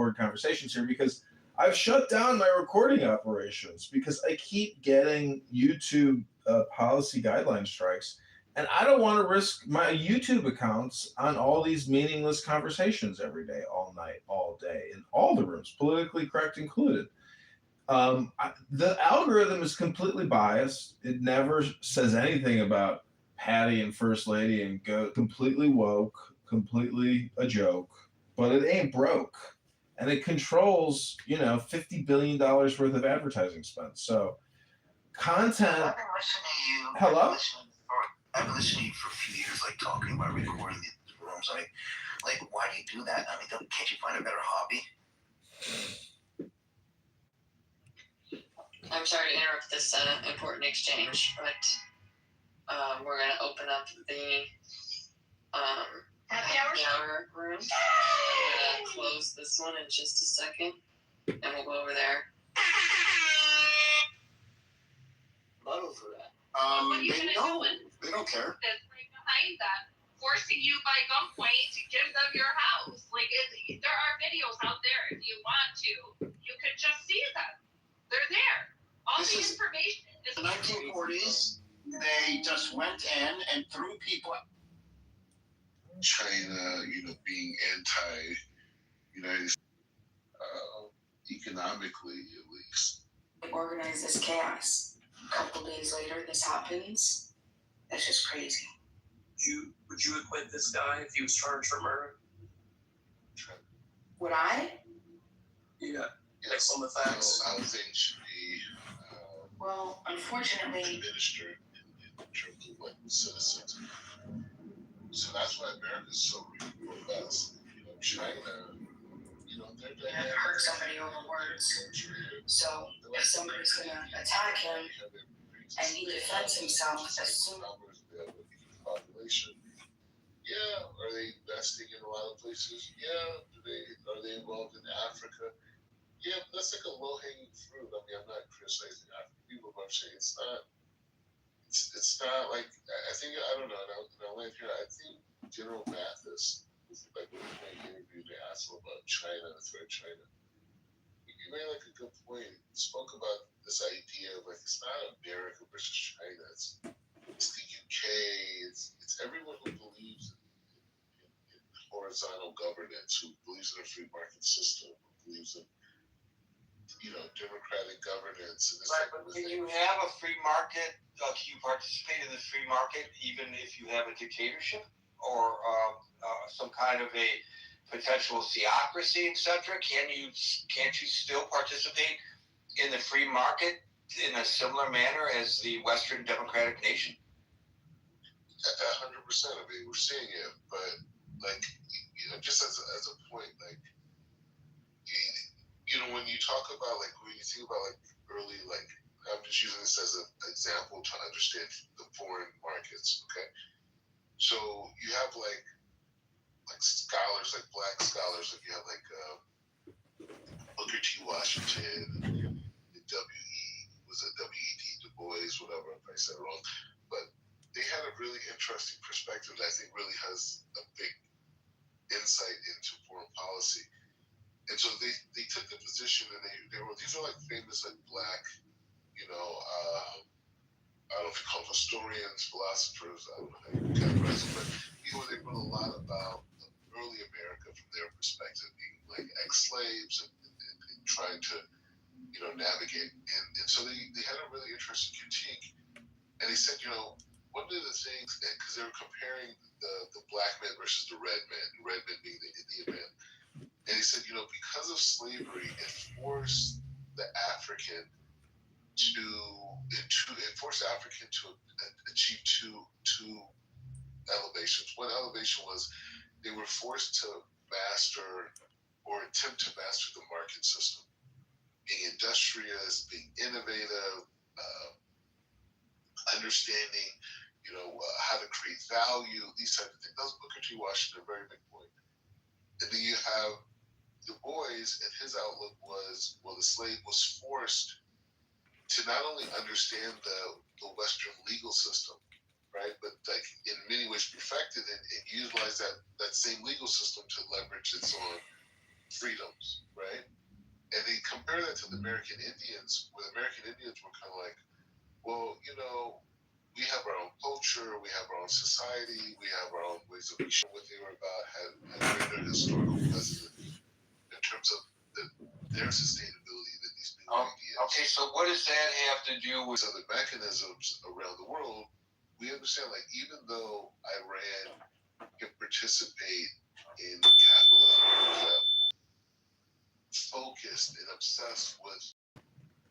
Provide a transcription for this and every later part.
record conversations here because I've shut down my recording operations because I keep getting YouTube policy guideline strikes. And I don't want to risk my YouTube accounts on all these meaningless conversations every day, all night, all day, in all the rooms, politically correct included. The algorithm is completely biased. It never says anything about Patty and First Lady and go completely woke, completely a joke, but it ain't broke. And it controls, $50 billion worth of advertising spend. So content. I've been listening to you. Hello? I've been listening to you for a few years, like talking about recording the rooms. Like, why do you do that? I mean, can't you find a better hobby? I'm sorry to interrupt this important exchange, but we're going to open up the happy hour room. I'm going to close this one in just a second, and we'll go over there. Muddle for that. What are you going to do? They don't care. That's right behind that, forcing you by gunpoint to give them your house. Like, there are videos out there if you want to. You can just see them. They're there. All the information is in the 1940s. They just went in and threw people. China, being anti-United, economically at least. Organize this chaos. A couple days later, this happens. That's just crazy. Would you acquit this guy if he was charged for murder? Would I? Yeah. Based on the facts. How things should be. Well, unfortunately, administered in terms of citizens. So that's why America's so robust. China, they're hurt somebody over words. So if somebody's gonna attack him and he defends himself, assume. Population. Yeah, are they investing in a lot of places? Yeah, are they involved in Africa? Yeah, but that's like a low-hanging fruit. I mean, I'm not criticizing African people, but I'm saying it's not like, I think, I don't know, and I'll land here, I think General Mathis, like when he made an interview, they asked him about China, the threat of China. He made like a good point. He spoke about this idea of like, it's not America versus China, it's the UK, it's everyone who believes in horizontal governance, who believes in a free market system, who believes in democratic governance. And right, but can you have a free market? Can you participate in the free market even if you have a dictatorship or some kind of a potential theocracy, etc.? Can't you still participate in the free market in a similar manner as the Western democratic nation? 100%. I mean, we're seeing it, but just as a point, when you talk about when you think about early, I'm just using this as an example to understand the foreign markets. Okay, so you have scholars, black scholars, you have Booker T. Washington, W.E.D. Du Bois, whatever, if I said it wrong, but they had a really interesting perspective that I think really has a big insight into foreign policy. And so they took the position, and they were, these are famous black, I don't know if you call them historians, philosophers, I don't know how you categorize them, but they wrote a lot about early America from their perspective, being ex-slaves and trying to, navigate. And so they had a really interesting critique, and they said, one of the things, because they were comparing the black men versus the red men being the Indian men. And he said, because of slavery, it forced the African to achieve two elevations. One elevation was they were forced to master or attempt to master the market system, being industrious, being innovative, understanding, how to create value, these types of things. That was Booker T. Washington, a very big point. And then you have Du Bois, and his outlook was, the slave was forced to not only understand the Western legal system, right, but in many ways perfected and utilize that same legal system to leverage its own freedoms, right? And they compare that to the American Indians, where the American Indians were kind of like, well, we have our own culture, we have our own society, we have our own ways of what they were about had greater historical precedent in terms of their sustainability than these new ideas. Okay, so what does that have to do with other mechanisms around the world? We understand, like, even though Iran can participate in capitalism, for example, focused and obsessed with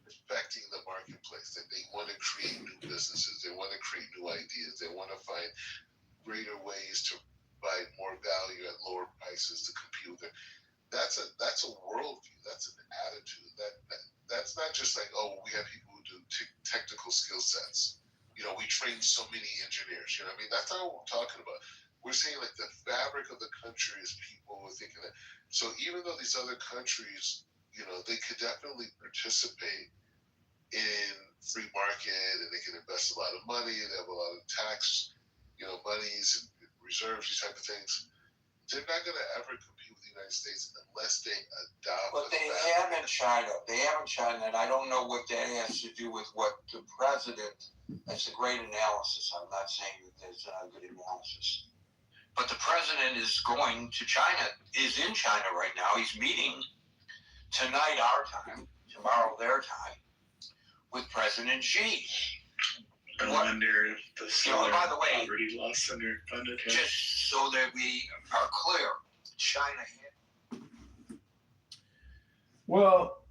affecting the marketplace, that they want to create new businesses, they want to create new ideas, they want to find greater ways to provide more value at lower prices to compete with it. That's a worldview. That's an attitude. That's not just like, oh, we have people who do technical skill sets. We train so many engineers. I mean, that's not what we're talking about. We're saying like the fabric of the country is people who are thinking that. So even though these other countries, they could definitely participate in free market and they can invest a lot of money. They have a lot of tax, monies and reserves, these type of things. They're not going to ever compete with the United States unless they adopt. But they have in China. They have in China, and I don't know what that has to do with what the president. That's a great analysis. I'm not saying that there's a good analysis. But the president is going to China, is in China right now. He's meeting tonight our time, tomorrow their time, with President Xi. I wonder if the solar by the way, poverty loss underfunded him. Just so that we are clear, China. Well,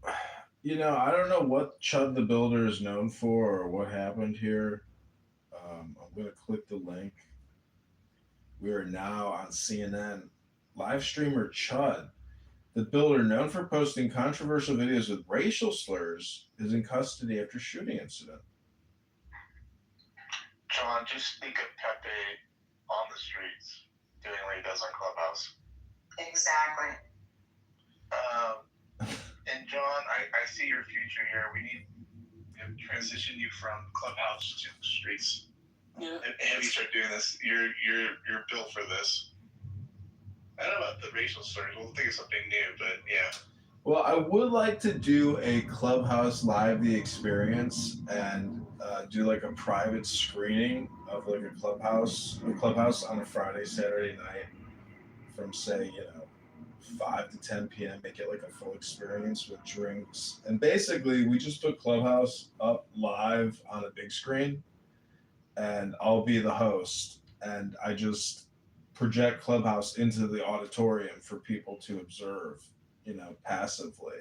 I don't know what Chud the Builder is known for or what happened here. I'm going to click the link. We are now on CNN. Live streamer Chud the Builder, known for posting controversial videos with racial slurs, is in custody after shooting incident. John, just speak of Pepe on the streets, doing what he does on Clubhouse. Exactly. And John, I see your future here. We need to transition you from Clubhouse to the streets. Yeah. And have you start doing this? You're built for this. I don't know about the racial slurs. We'll think of something new, but yeah. Well, I would like to do a Clubhouse Live the Experience and do like a private screening of like a Clubhouse on a Friday, Saturday night from say, 5 to 10 p.m. Make it like a full experience with drinks. And basically we just put Clubhouse up live on a big screen and I'll be the host and I just project Clubhouse into the auditorium for people to observe, passively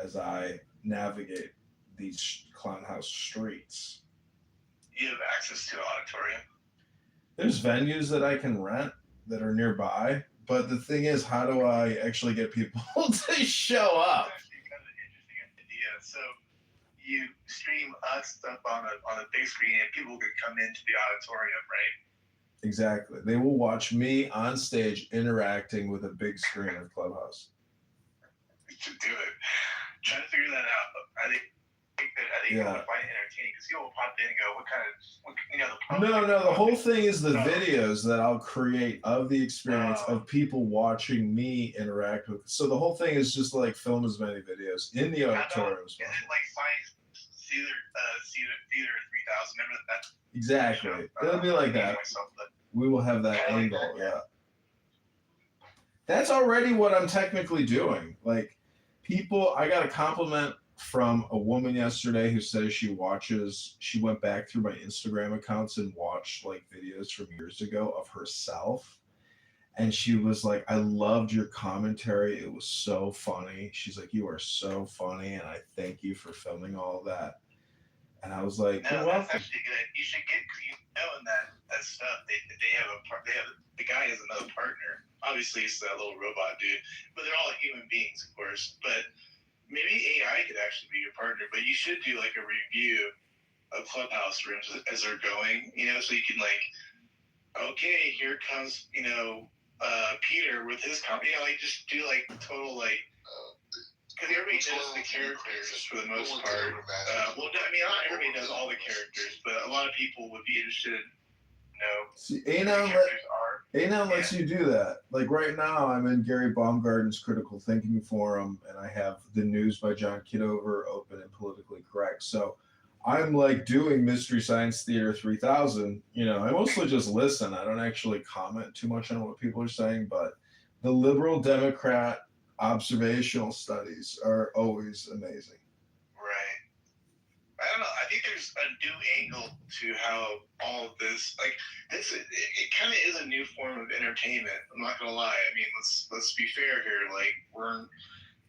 as I navigate these Clownhouse streets. You have access to an auditorium? There's venues that I can rent that are nearby, but the thing is, how do I actually get people to show up? That's actually kind of an interesting idea. So you stream us up on a big screen and people can come into the auditorium, right? Exactly. They will watch me on stage interacting with a big screen of Clubhouse. We should do it. Trying to figure that out. I think you're going to find it entertaining because people will pop in and go, No, the whole thing is the videos that I'll create of the experience of people watching me interact with. So the whole thing is just like film as many videos in the auditorium. Is it like Science Theater 3000? Remember that? Exactly. It'll be like that. We will have that angle, yeah. That's already what I'm technically doing. Like, I got a compliment from a woman yesterday who says she went back through my Instagram accounts and watched like videos from years ago of herself. And she was like, I loved your commentary. It was so funny. She's like, you are so funny. And I thank you for filming all of that. And I was like, no, that's actually good. You should get, in that stuff. The guy has another partner. Obviously, it's that little robot dude, but they're all human beings, of course. But maybe AI could actually be your partner. But you should do like a review of Clubhouse rooms as they're going. So you can like, okay, here comes Peter with his company. Just do like total like. Because everybody knows the characters for the most part. Not everybody knows all the characters, but a lot of people would be interested in, See, who the characters are. A9 lets you do that. Like right now, I'm in Gary Baumgarten's Critical Thinking Forum, and I have the news by John Kitover open and politically correct. So I'm like doing Mystery Science Theater 3000. I mostly just listen. I don't actually comment too much on what people are saying, but the liberal Democrat observational studies are always amazing. Right. I don't know. I think there's a new angle to how all of this, like this, it kind of is a new form of entertainment. I'm not gonna lie. I mean, let's be fair here. Like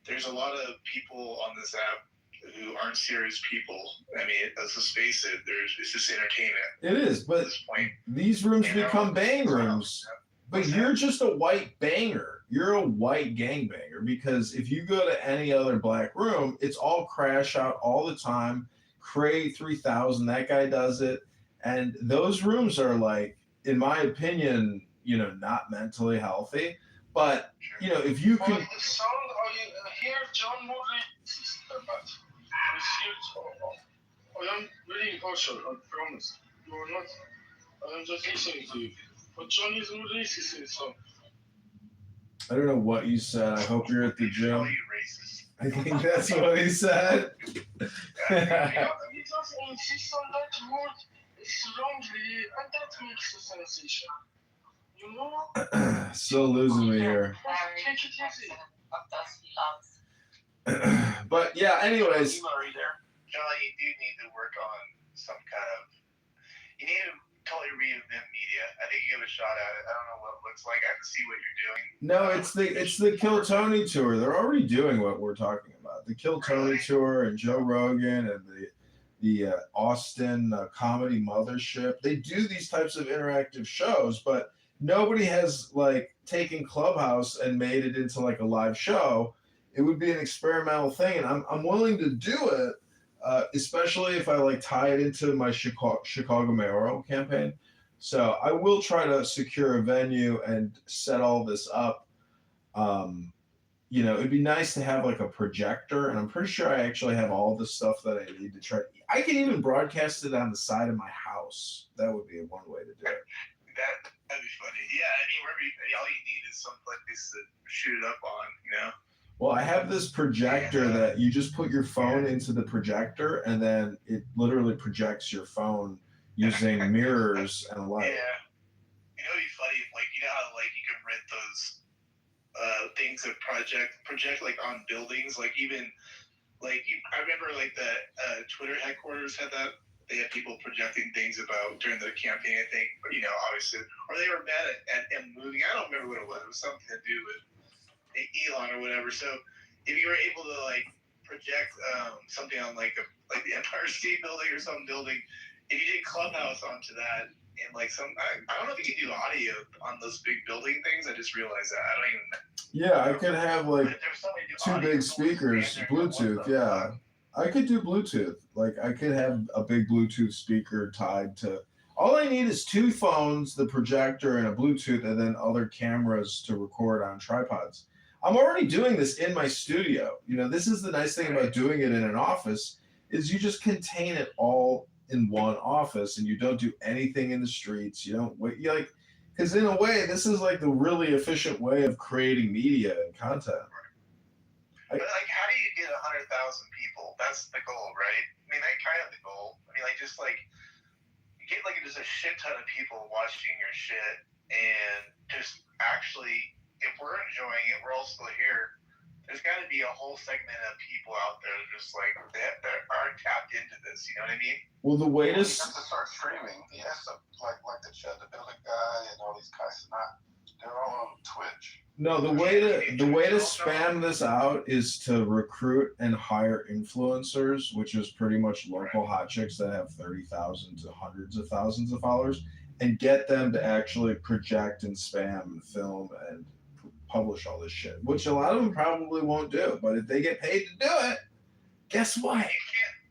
there's a lot of people on this app who aren't serious people. I mean, let's just face it. It's just entertainment. It is, but at this point. these rooms become bang rooms. But you're just a white banger. You're a white gangbanger, because if you go to any other black room, it's all crash out all the time. Cray 3000, that guy does it. And those rooms are like, in my opinion, not mentally healthy. But, if you can. The sound, I hear John Morley, but I am very impartial, I promise. You are not. I am just listening to you. But John is racist in some. I don't know what you said. I hope you're at the gym. Racist. I think that's what he said. Yeah, he just insists on that word strongly, and that makes a sensation. Still losing me here. Take it easy. But yeah, anyways. Charlie, you do need to work on some kind of. You need to totally reinvent media. I think you give a shot at it. I don't know what it looks like. I have to see what you're doing. No, it's the Kill Tony tour. They're already doing what we're talking about. The Kill Tony tour and Joe Rogan and the Austin Comedy Mothership. They do these types of interactive shows, but nobody has like taken Clubhouse and made it into like a live show. It would be an experimental thing, and I'm willing to do it. Especially if I like tie it into my Chicago mayoral campaign. So I will try to secure a venue and set all this up. It'd be nice to have like a projector, and I'm pretty sure I actually have all the stuff that I need to try. I can even broadcast it on the side of my house. That would be one way to do it. That'd be funny. Yeah, all you need is some place to shoot it up on, Well, I have this projector that you just put your phone into the projector, and then it literally projects your phone using mirrors and a light. Yeah. It'd be funny, how you can rent those things that project like on buildings, like even I remember the Twitter headquarters had that. They had people projecting things about during the campaign, I think, but obviously, or they were mad at him moving. I don't remember what it was. It was something to do with Elon or whatever. So if you were able to project something on the Empire State Building or some building, if you did Clubhouse onto that and I don't know if you can do audio on those big building things. I just realized that. I don't even know. Yeah, I could have two big speakers, Bluetooth. Yeah, I could do Bluetooth. I could have a big Bluetooth speaker tied to. All I need is two phones, the projector, and a Bluetooth, and then other cameras to record on tripods. I'm already doing this in my studio. This is the nice thing about doing it in an office is you just contain it all in one office, and you don't do anything in the streets. You don't wait. Because in a way, this is the really efficient way of creating media and content. But how do you get 100,000 people? That's the goal, right? I mean, that's kind of the goal. I mean, you get just a shit ton of people watching your shit, and just actually, if we're enjoying it, we're all still here. There's got to be a whole segment of people out there that aren't tapped into this. You know what I mean? Well, the way to start streaming. He has to the Chad the Building guy and all these guys. They're all on Twitch. No, the way to spam this out is to recruit and hire influencers, which is pretty much local hot chicks that have 30,000 to hundreds of thousands of followers, and get them to actually project and spam and film and publish all this shit, which a lot of them probably won't do. But if they get paid to do it, guess what?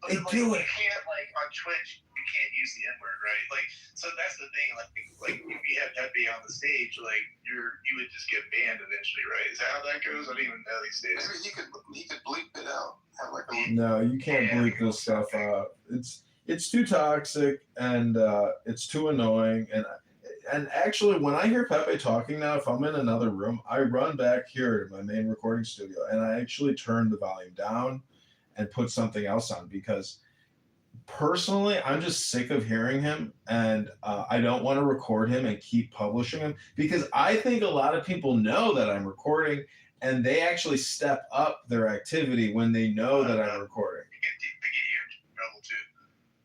They do it. You can't on Twitch. You can't use the N-word, right? So that's the thing. If you have Pepe on the stage, you would just get banned eventually, right? Is that how that goes? I don't even know these days. Maybe he could bleep it out. No, you can't bleep this stuff out. It's too toxic, and it's too annoying. And and actually, when I hear Pepe talking now, if I'm in another room, I run back here to my main recording studio and I actually turn the volume down and put something else on because personally, I'm just sick of hearing him, and I don't want to record him and keep publishing him because I think a lot of people know that I'm recording, and they actually step up their activity when they know that I'm recording. They get you in trouble too.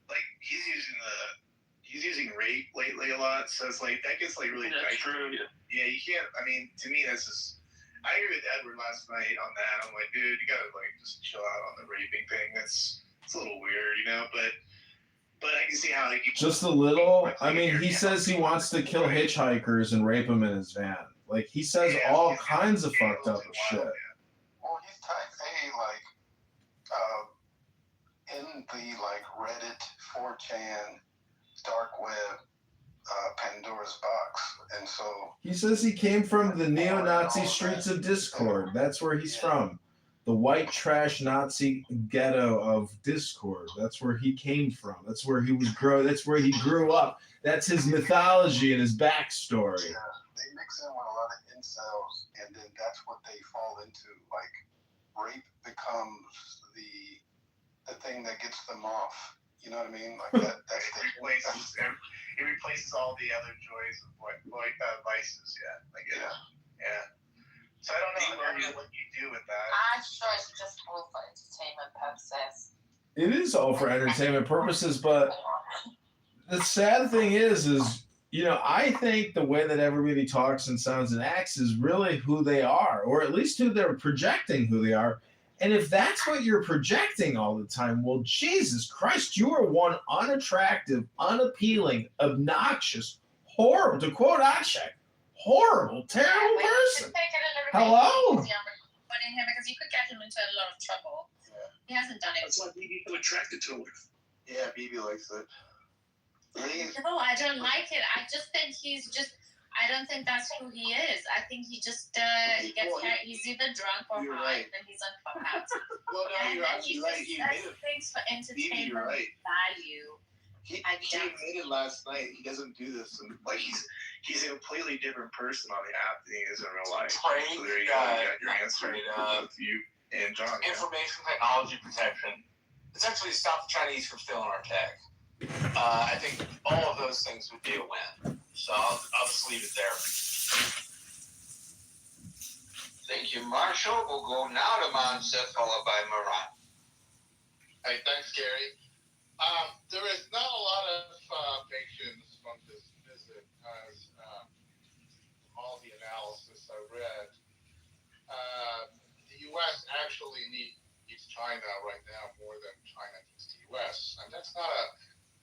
Like he's using rape lately a lot, so it's like that gets like really true. Yeah, you can't. I mean, to me, that's just. I agree with Edward last night on that. I'm like, dude, you gotta like just chill out on the raping thing. It's a little weird, you know. But I can see how like just a little. I mean, he says he wants to kill hitchhikers and rape them in his van. Like he says all kinds of fucked up shit. Well, he's type A, like, in the, like, Reddit, 4chan, dark web, Pandora's box. And so... He says he came from the neo-Nazi streets of Discord. That's where he's from. The white trash Nazi ghetto of Discord. That's where he came from. That's where he was That's where he grew up. That's his mythology and his backstory. Yeah, they mix in with a lot of incels, and then that's what they fall into. Like, rape becomes the thing that gets them off. You know what I mean? Like that's it replaces all the other joys of vices. Yeah, yeah. So I don't know what you do with that. I'm sure it's just all for entertainment purposes. It is all for entertainment purposes, but the sad thing is, you know, I think the way that everybody talks and sounds and acts is really who they are, or at least who they're projecting who they are. And if that's what you're projecting all the time, well, Jesus Christ, you are one unattractive, unappealing, obnoxious, horrible, to quote Ashek, horrible, terrible person. Hello? Putting him because you could get him into a lot of trouble. Yeah. He hasn't done it. That's why people attracted to him. Yeah, BB likes it. No, I don't like it. I just think I don't think that's who he is. I think he just he gets he's either drunk or high, and he's on Clubhouse. Well, no, you're actually right. He says things for entertainment value. He admitted last night he doesn't do this, and like he's a completely different person on the app than he is in real life. So there you go. You got your answer. Both you and John. Information technology protection. It's actually stop the Chinese from stealing our tech. I think all of those things would be a win. So I'll just leave it there. Thank you, Marshall. We'll go now to Monset, followed by Moran. Hey, thanks, Gary. There is not a lot of patience from this visit, as all the analysis I read. The U.S. actually needs China right now more than China needs the U.S., and that's not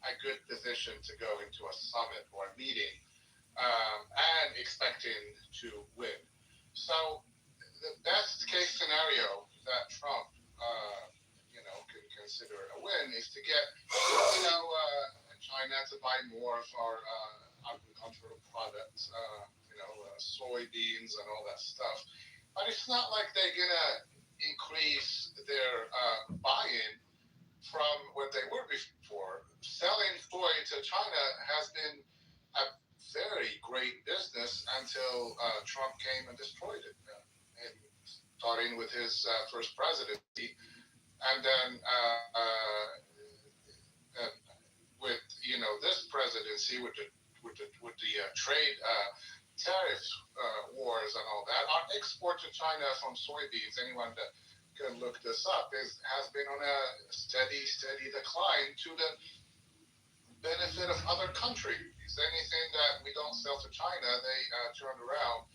a good position to go into a summit or a meeting and expecting to win. So the best case scenario that Trump, can consider a win is to get, China to buy more of our agricultural products, soybeans and all that stuff. But it's not like they're gonna increase their buy-in from what they were before. Selling soy to China has been a very great business until Trump came and destroyed it. And starting with his first presidency, and then with this presidency, with the trade tariff wars and all that, our export to China from soybeans, anyone that can look this up, has been on a steady decline to the benefit of other countries. Anything that we don't sell to China, they turned around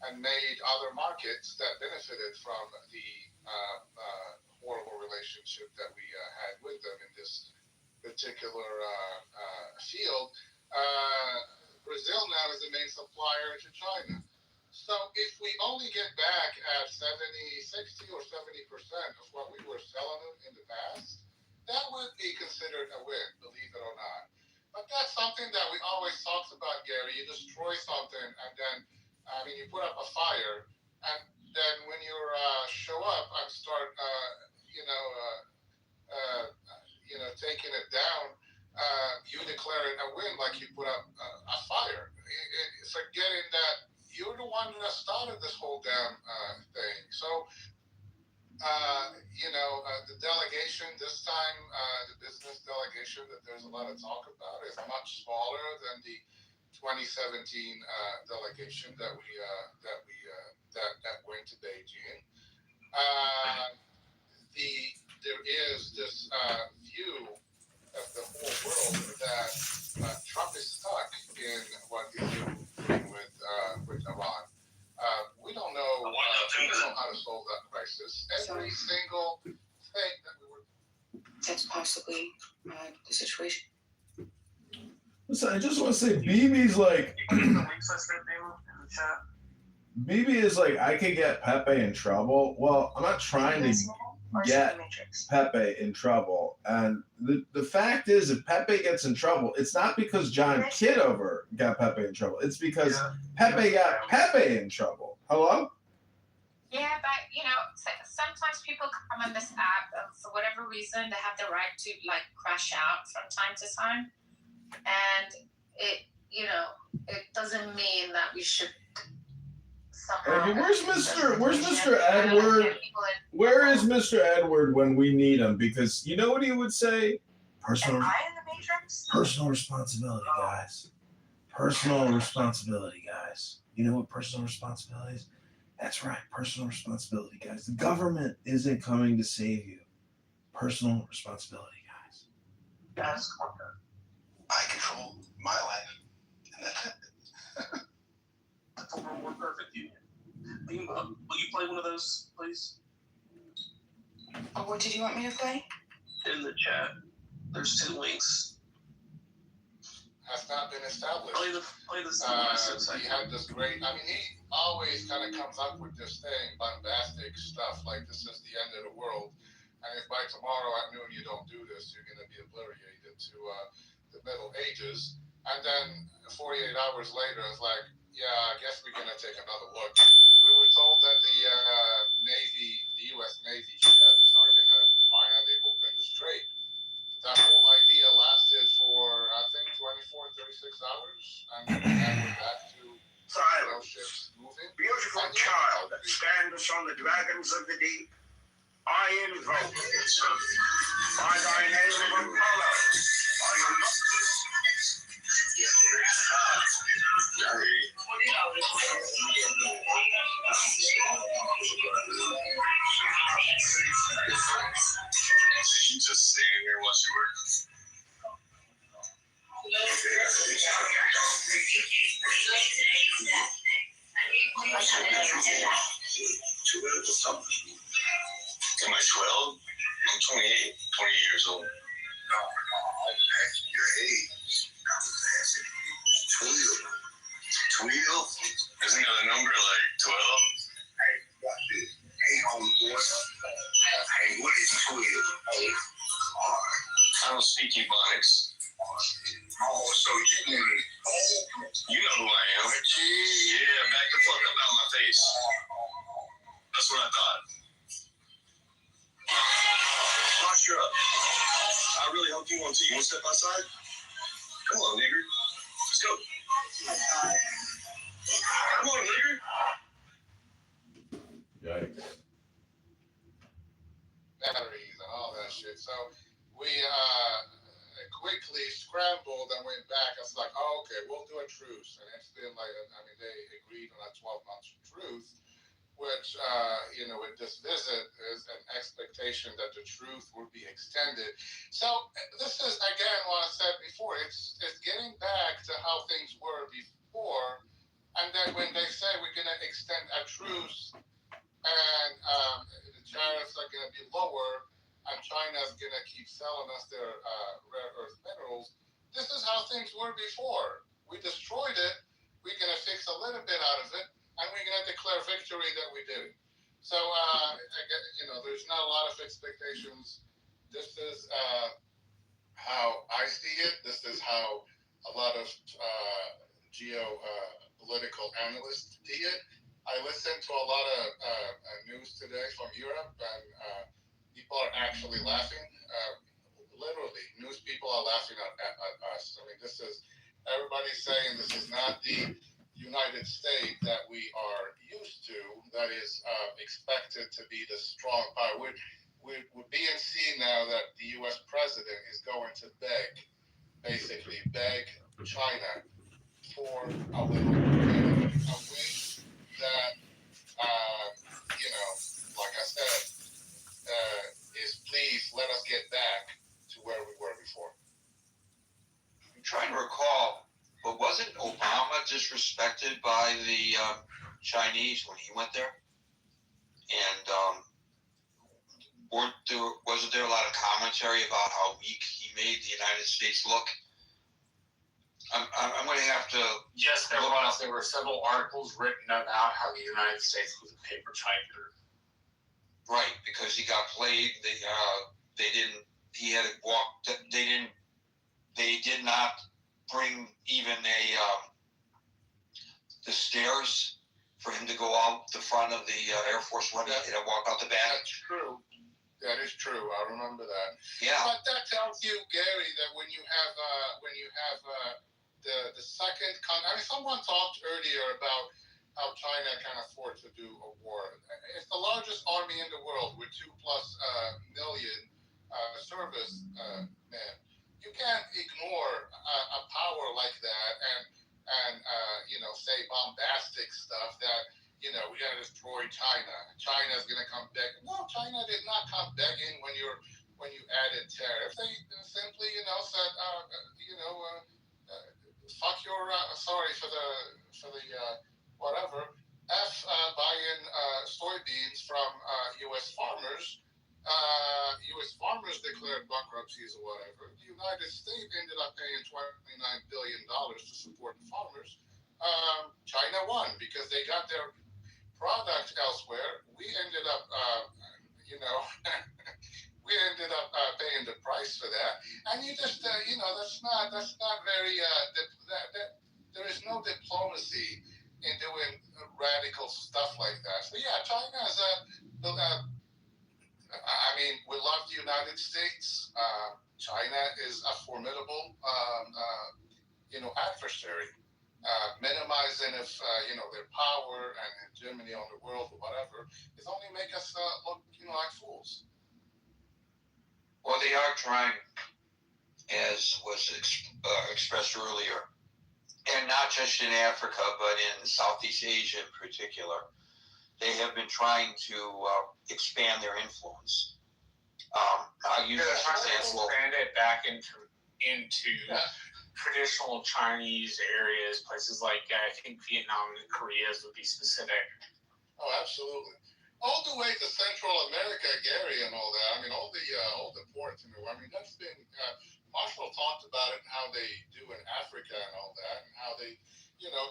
and made other markets that benefited from the horrible relationship that we had with them in this particular field. Brazil now is the main supplier to China. So if we only get back at 60 or 70% of what we were selling them in the past, that would be considered a win, believe it or not. But that's something that we always talk about, Gary. You destroy something, and then, you put up a fire, and then when you show up and start, taking it down, you declare it a win like you put up a fire. forgetting that you're the one that started this whole damn thing. So, the delegation this time, the business delegation that there's a lot of talk about, is much smaller than the 2017 delegation that went to Beijing. There is this view of the whole world that Trump is stuck in what he's doing with Iran. We don't know how to solve that crisis. Every single thing that we were. That's possibly the situation. Listen, I just want to say, BB's like, BB is like, I could get Pepe in trouble. Well, I'm not trying to get Pepe in trouble. And the fact is, if Pepe gets in trouble, it's not because John Kitover got Pepe in trouble. It's because Pepe got Pepe in trouble. Hello? Yeah, but sometimes people come on this app and for whatever reason they have the right to crash out from time to time, and it doesn't mean that we should somehow. Okay, where's Mr. Edward? Where is Mr. Edward when we need him? Because you know what he would say? Personal responsibility, guys. Personal responsibility, guys. You know what personal responsibility is? That's right, personal responsibility, guys. The government isn't coming to save you. Personal responsibility, guys. That's correct. I control my life, and that's it. That's a more perfect union. Will you play one of those, please? Oh, what did you want me to play? In the chat, there's 2 links. Has not been established. Play this. He had this great. I mean, he always kind of comes up with this thing, bombastic stuff like this is the end of the world, and if by tomorrow at noon you don't do this, you're going to be obliterated to the Middle Ages. And then 48 hours later, it's like, yeah, I guess we're going to take another look. We were told that the U.S. Navy ships are going to finally open the strait. That whole idea lasted for, I think, 24, 36 hours, and then we're back to ships moving. Beautiful child that stands on the dragons of the deep, I invoke by thy name of Apollo. Are you not? You just staying here while she works. Am I 12? I'm 28, 20 years old. No, that's your age. I was asking you 12. 12? Isn't that a number like 12? Hey, watch this. Hey, homeboy. Hey, what is 12? I don't speak Ebonics. Oh, so you mean You know who I am. Yeah, back the fuck up out my face. That's what I thought. Posture up. I really hope you want to. You want to step outside? Come on, nigger. Let's go. Come on, nigger. Yikes. Batteries and all that shit. So we quickly scrambled and went back. I was like, oh, okay, we'll do a truce. And it's been like, they agreed on a 12-month truce, which, with this visit is an expectation that the truce will be extended. So this is, again, what I said before, it's getting back to how things were before. And then when they say we're going to extend a truce and the tariffs are going to be lower, and China's going to keep selling us their rare earth minerals. This is how things were before. We destroyed it. We're going to fix a little bit out of it, and we're going to declare victory that we did it. So, there's not a lot of expectations. This is how I see it. This is how a lot of geopolitical analysts see it. I listened to a lot of news today from Europe, and people are actually laughing. Literally, news people are laughing at us. I mean, this is everybody's saying this is not the United States that we are used to, that is expected to be the strong power. We're being seen now that the U.S. president is going to basically beg China for a little bit, a way that, like I said, is please let us get back to where we were before. I'm trying to recall, but wasn't Obama disrespected by the Chinese when he went there? And wasn't there a lot of commentary about how weak he made the United States look? I'm going to have to. Yes, there was. There were several articles written about how the United States was a paper tiger. Right, because he got played. They didn't. He had to walk. They didn't. They did not bring even the stairs for him to go out the front of the Air Force One. He had to walk out the back. That's true. That is true. I remember that. Yeah. But that tells you, Gary, that when you have the second someone talked earlier about how China can afford to do a war. It's the largest army in the world with 2+ million service men. You can't ignore a power like that and say bombastic stuff that we gotta destroy China. China's gonna come back. No, China did not come begging when you added tariffs. They simply said fuck your sorry for the whatever buying soybeans from U.S. farmers. U.S. farmers declared bankruptcies or whatever. The United States ended up paying $29 billion to support the farmers. China won because they got their product elsewhere. We ended up, we ended up paying the price for that. And you just, that's not very. There is no diplomacy in doing radical stuff like that. So yeah, China is we love the United States. China is a formidable, adversary. Minimizing their power and hegemony on the world or whatever is only make us look like fools. Well, they are trying, as was expressed earlier, and not just in Africa, but in Southeast Asia in particular. They have been trying to expand their influence. I'll use this example. Expand it back into traditional Chinese areas, places like I think Vietnam and Korea would be specific. Oh, absolutely. All the way to Central America, Gary, and all that. All the ports. That's been Marshall talked about it and how they do in Africa and all that, and how they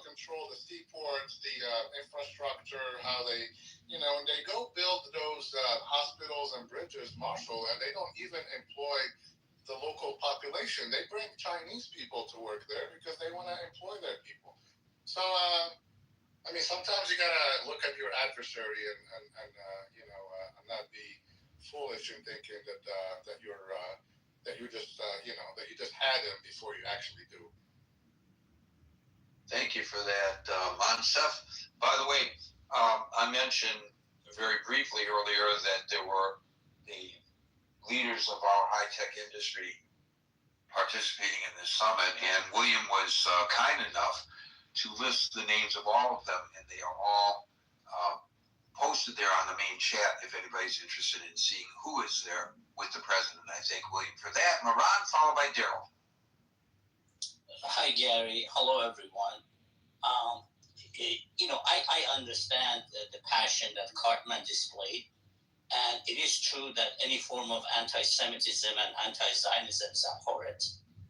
control the seaports, the infrastructure, how they and they go build those hospitals and bridges, Marshall, and they don't even employ the local population. They bring Chinese people to work there because they want to employ their people. So, sometimes you gotta look at your adversary and not be foolish in thinking that you just had him before you actually do. Thank you for that, Monsef. By the way, I mentioned very briefly earlier that there were the leaders of our high-tech industry participating in this summit, and William was kind enough to list the names of all of them, and they are all posted there on the main chat if anybody's interested in seeing who is there with the president. I thank William for that. Moran, followed by Daryl. Hi, Gary. Hello, everyone. I understand the passion that Cartman displayed, and it is true that any form of anti-Semitism and anti-Zionism is abhorrent,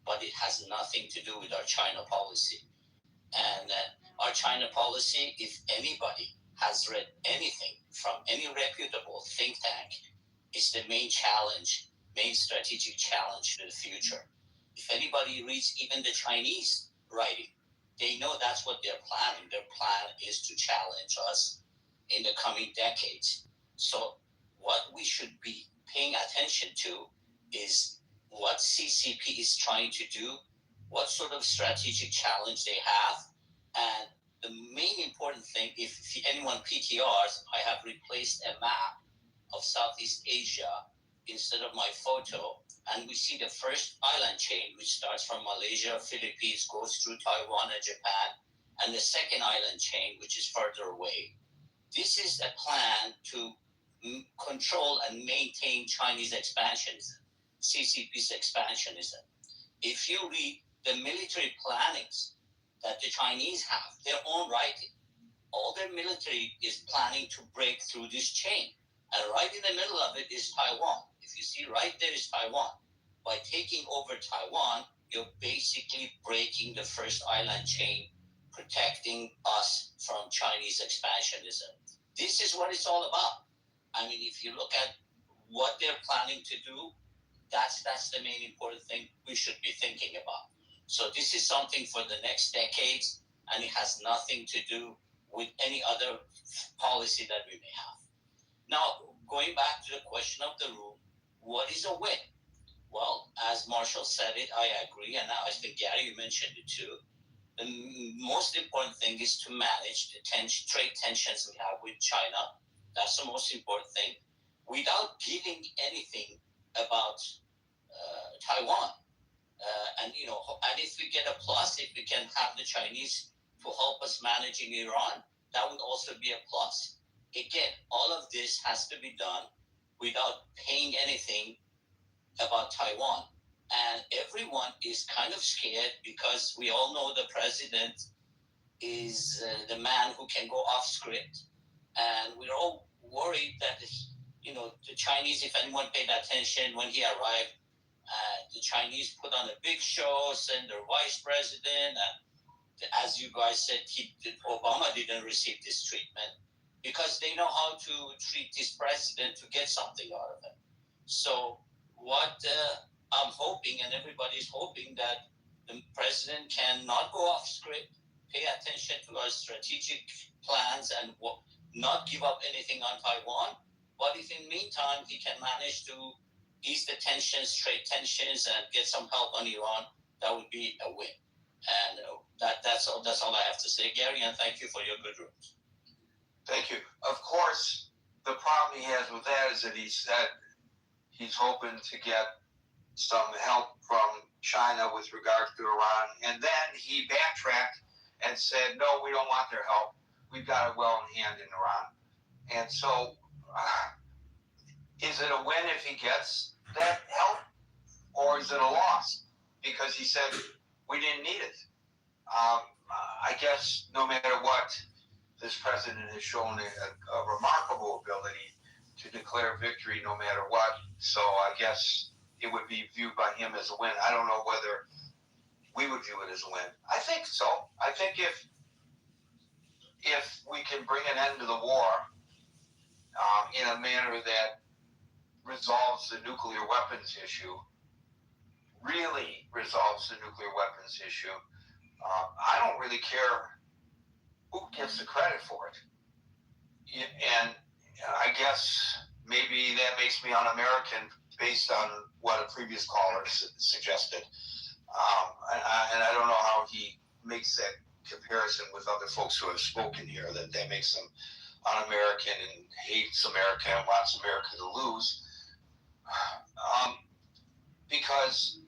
but it has nothing to do with our China policy. And our China policy, if anybody has read anything from any reputable think tank, is the main strategic challenge to the future. If anybody reads even the Chinese writing, they know that's what they're planning. Their plan is to challenge us in the coming decades. So what we should be paying attention to is what CCP is trying to do, what sort of strategic challenge they have, and the main important thing, if anyone PTRs, I have replaced a map of Southeast Asia instead of my photo, and we see the first island chain, which starts from Malaysia, Philippines, goes through Taiwan and Japan, and the second island chain, which is further away. This is a plan to control and maintain Chinese expansionism, CCP's expansionism. If you read the military plannings that the Chinese have, their own writing, all their military is planning to break through this chain. And right in the middle of it is Taiwan. If you see right there is Taiwan. By taking over Taiwan, you're basically breaking the first island chain, protecting us from Chinese expansionism. This is what it's all about. I mean, if you look at what they're planning to do, that's the main important thing we should be thinking about. So this is something for the next decades, and it has nothing to do with any other policy that we may have. Now, going back to the question of the room, what is a win? Well, as Marshall said it, I agree, and I think Gary, you mentioned it too. The most important thing is to manage the trade tensions we have with China. That's the most important thing, without giving anything about Taiwan. And if we get a plus, if we can have the Chinese to help us managing Iran, that would also be a plus. Again, all of this has to be done without paying anything about Taiwan. And everyone is kind of scared because we all know the president is the man who can go off script. And we're all worried that, the Chinese, if anyone paid attention when he arrived, the Chinese put on a big show, send their vice president, and as you guys said, Obama didn't receive this treatment because they know how to treat this president to get something out of him. So what I'm hoping, and everybody's hoping, that the president can not go off script, pay attention to our strategic plans, and not give up anything on Taiwan. But if in the meantime he can manage to ease the tensions, trade tensions, and get some help on Iran, that would be a win. And that's all I have to say, Gary, and thank you for your good rooms. Thank you. Of course, the problem he has with that is that he said he's hoping to get some help from China with regards to Iran, and then he backtracked and said, no, we don't want their help. We've got it well in hand in Iran. And so, is it a win if he gets that help, or is it a loss? Because he said, we didn't need it. I guess no matter what, this president has shown a remarkable ability to declare victory no matter what. So I guess it would be viewed by him as a win. I don't know whether we would view it as a win. I think so. I think if we can bring an end to the war in a manner that resolves the nuclear weapons issue, really resolves the nuclear weapons issue, I don't really care who gets the credit for it. And I guess maybe that makes me un-American based on what a previous caller suggested. And I don't know how he makes that comparison with other folks who have spoken here, that makes them un-American and hates America and wants America to lose. Because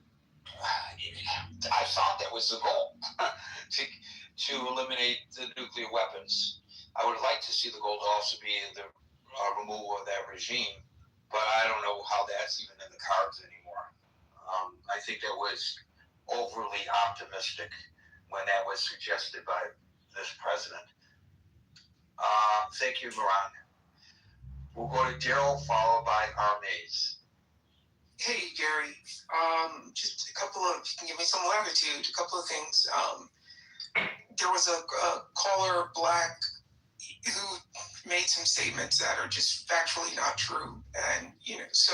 I thought that was the goal, to eliminate the nuclear weapons. I would like to see the goal to also be the removal of that regime, but I don't know how that's even in the cards anymore. I think that was overly optimistic when that was suggested by this president. Thank you, Moran. We'll go to Daryl, followed by Armaze. Hey, Gary. Just a couple of, you can give me some latitude, a couple of things. There was a caller, Black, who made some statements that are just factually not true. And, so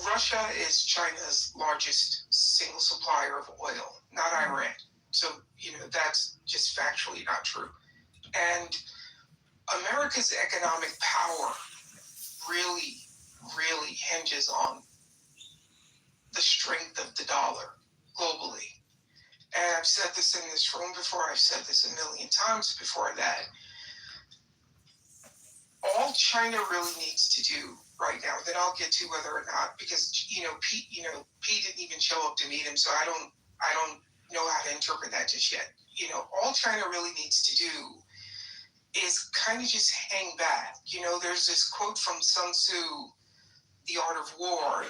Russia is China's largest single supplier of oil, not Iran. So, that's just factually not true. And America's economic power really hinges on the strength of the dollar globally. and I've said this in this room before, I've said this a million times before, that all China really needs to do right now, that I'll get to whether or not, because Pete didn't even show up to meet him, so I don't know how to interpret that just yet. All China really needs to do is kind of just hang back. There's this quote from Sun Tzu, The Art of War,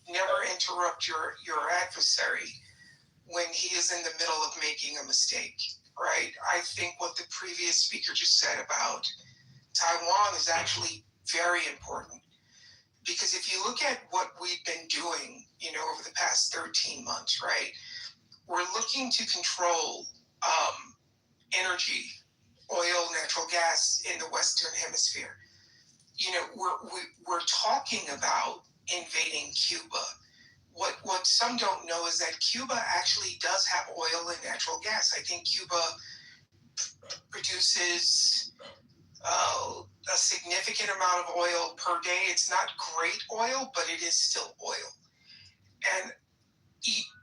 never interrupt your adversary when he is in the middle of making a mistake, right? I think what the previous speaker just said about Taiwan is actually very important, because if you look at what we've been doing, over the past 13 months, right? We're looking to control energy, oil, natural gas in the Western Hemisphere. We're talking about invading Cuba. What some don't know is that Cuba actually does have oil and natural gas. I think Cuba produces a significant amount of oil per day. It's not great oil, but it is still oil. And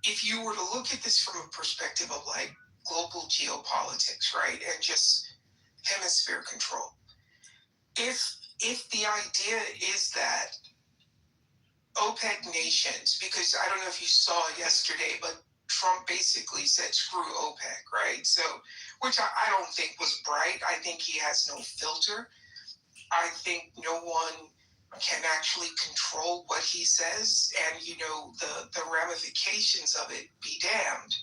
if you were to look at this from a perspective of like global geopolitics, right, and just hemisphere control, if the idea is that OPEC nations, because I don't know if you saw yesterday, but Trump basically said, screw OPEC, right? So, which I don't think was bright. I think he has no filter. I think no one can actually control what he says, and the ramifications of it be damned.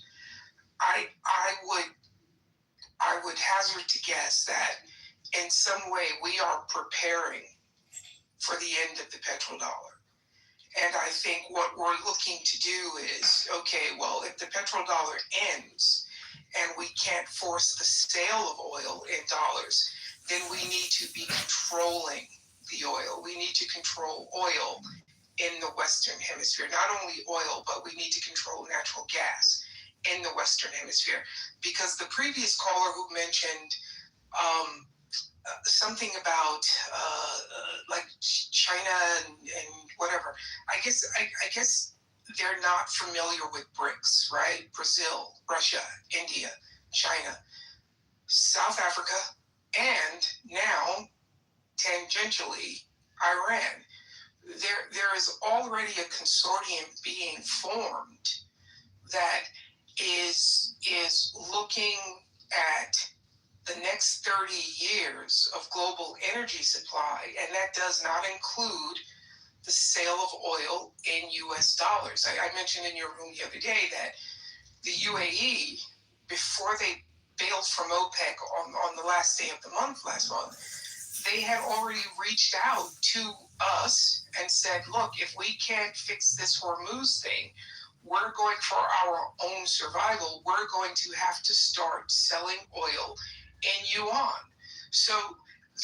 I would hazard to guess that in some way we are preparing for the end of the petrodollar. And I think what we're looking to do is, okay, well, if the petrodollar ends and we can't force the sale of oil in dollars, then we need to be controlling the oil. We need to control oil in the Western Hemisphere. Not only oil, but we need to control natural gas in the Western Hemisphere. Because the previous caller who mentioned something about like China and whatever, I guess they're not familiar with BRICS, right? Brazil, Russia, India, China, South Africa, and now tangentially Iran. There is already a consortium being formed that is looking at the next 30 years of global energy supply, and that does not include the sale of oil in US dollars. I mentioned in your room the other day that the UAE, before they bailed from OPEC on the last day of the month last month, they had already reached out to us and said, look, if we can't fix this Hormuz thing, we're going for our own survival. We're going to have to start selling oil in yuan. So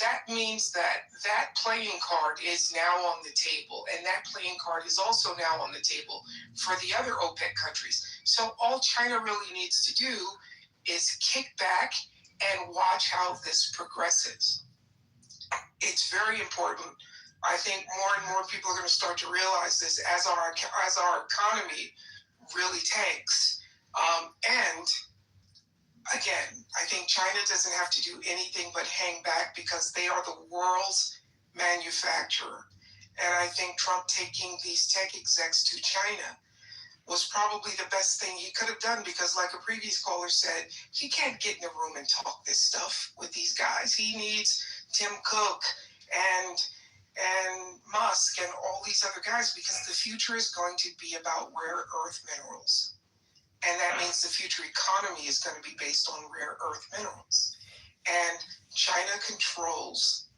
that means that playing card is now on the table, and that playing card is also now on the table for the other OPEC countries. So all China really needs to do is kick back and watch how this progresses. It's very important. I think more and more people are going to start to realize this as our economy really tanks. And again, I think China doesn't have to do anything but hang back because they are the world's manufacturer. And I think Trump taking these tech execs to China was probably the best thing he could have done, because like a previous caller said, he can't get in the room and talk this stuff with these guys. He needs Tim Cook and Musk and all these other guys, because the future is going to be about rare earth minerals. And that means the future economy is going to be based on rare earth minerals. And China controls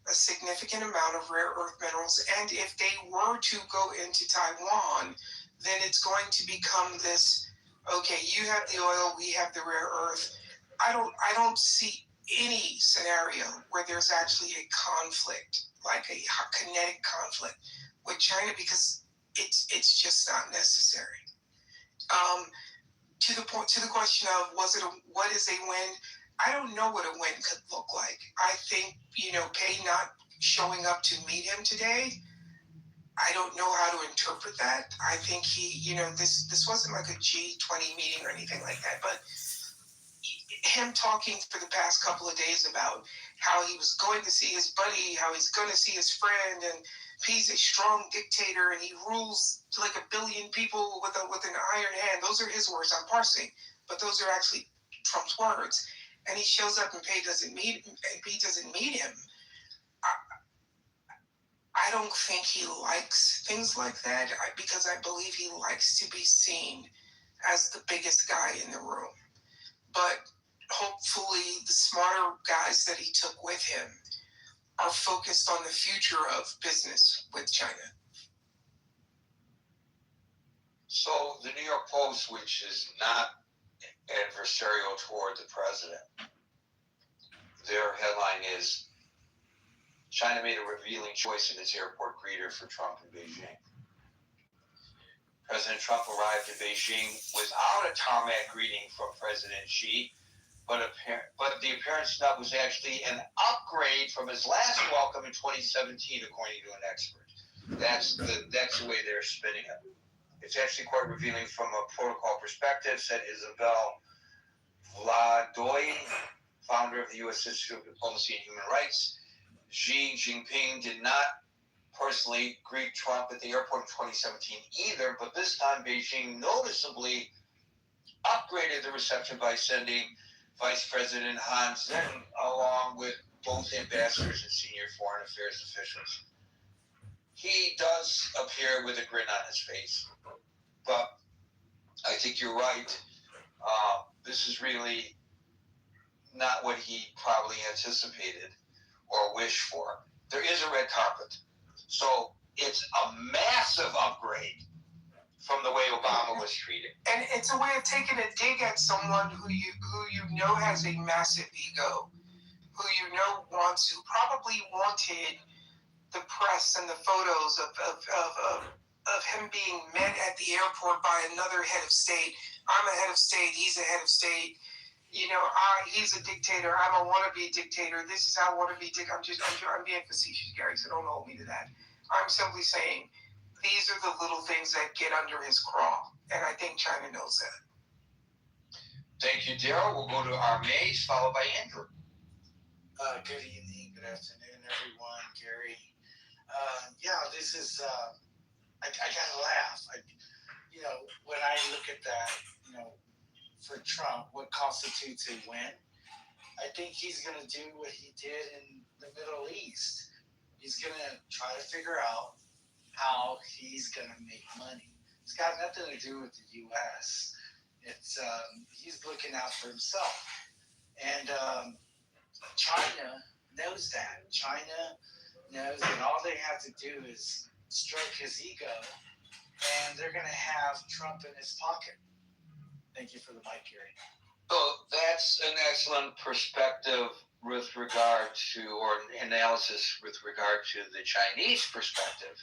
a significant amount of rare earth minerals. And if they were to go into Taiwan, then it's going to become this, okay, you have the oil, we have the rare earth. I don't see any scenario where there's actually a conflict, like a kinetic conflict with China, because it's just not necessary. To the question of what is a win? I don't know what a win could look like. I think, Pei not showing up to meet him today, I don't know how to interpret that. I think this wasn't like a G20 meeting or anything like that, but him talking for the past couple of days about how he was going to see his buddy, how he's going to see his friend, and he's a strong dictator and he rules like 1 billion people with an iron hand. Those are his words. I'm parsing, but those are actually Trump's words. And he shows up and Pete doesn't meet him. I don't think he likes things like that because I believe he likes to be seen as the biggest guy in the room. But hopefully the smarter guys that he took with him are focused on the future of business with China. So the New York Post, which is not adversarial toward the president, their headline is, China made a revealing choice in its airport greeter for Trump in Beijing. President Trump arrived in Beijing without a tarmac greeting from President Xi, but the apparent snub was actually an upgrade from his last welcome in 2017, according to an expert. That's the way they're spinning it. It's actually quite revealing from a protocol perspective, said Isabel Vladoy, founder of the U.S. Institute of Diplomacy and Human Rights. Xi Jinping did not personally greet Trump at the airport in 2017 either, but this time Beijing noticeably upgraded the reception by sending Vice President Han Zheng along with both ambassadors and senior foreign affairs officials. He does appear with a grin on his face, but I think you're right. This is really not what he probably anticipated or wished for. There is a red carpet. So it's a massive upgrade from the way Obama was treated. And it's a way of taking a dig at someone who you know has a massive ego, who you know probably wanted the press and the photos of him being met at the airport by another head of state. I'm a head of state, he's a head of state. He's a dictator. I'm a wannabe dictator. This is how I want to be I'm being facetious, Gary, so don't hold me to that. I'm simply saying these are the little things that get under his craw, and I think China knows that. Thank you, Daryl. We'll go to our Mays, followed by Andrew. Good evening, good afternoon, everyone. Gary. This is, I gotta laugh. When I look at that, for Trump, what constitutes a win, I think he's going to do what he did in the Middle East. He's going to try to figure out how he's going to make money. It's got nothing to do with the U.S. It's he's looking out for himself. And China knows that. China knows that all they have to do is stroke his ego, and they're going to have Trump in his pocket. Thank you for the mic, Gary. So that's an excellent perspective with regard to, or analysis with regard to the Chinese perspective.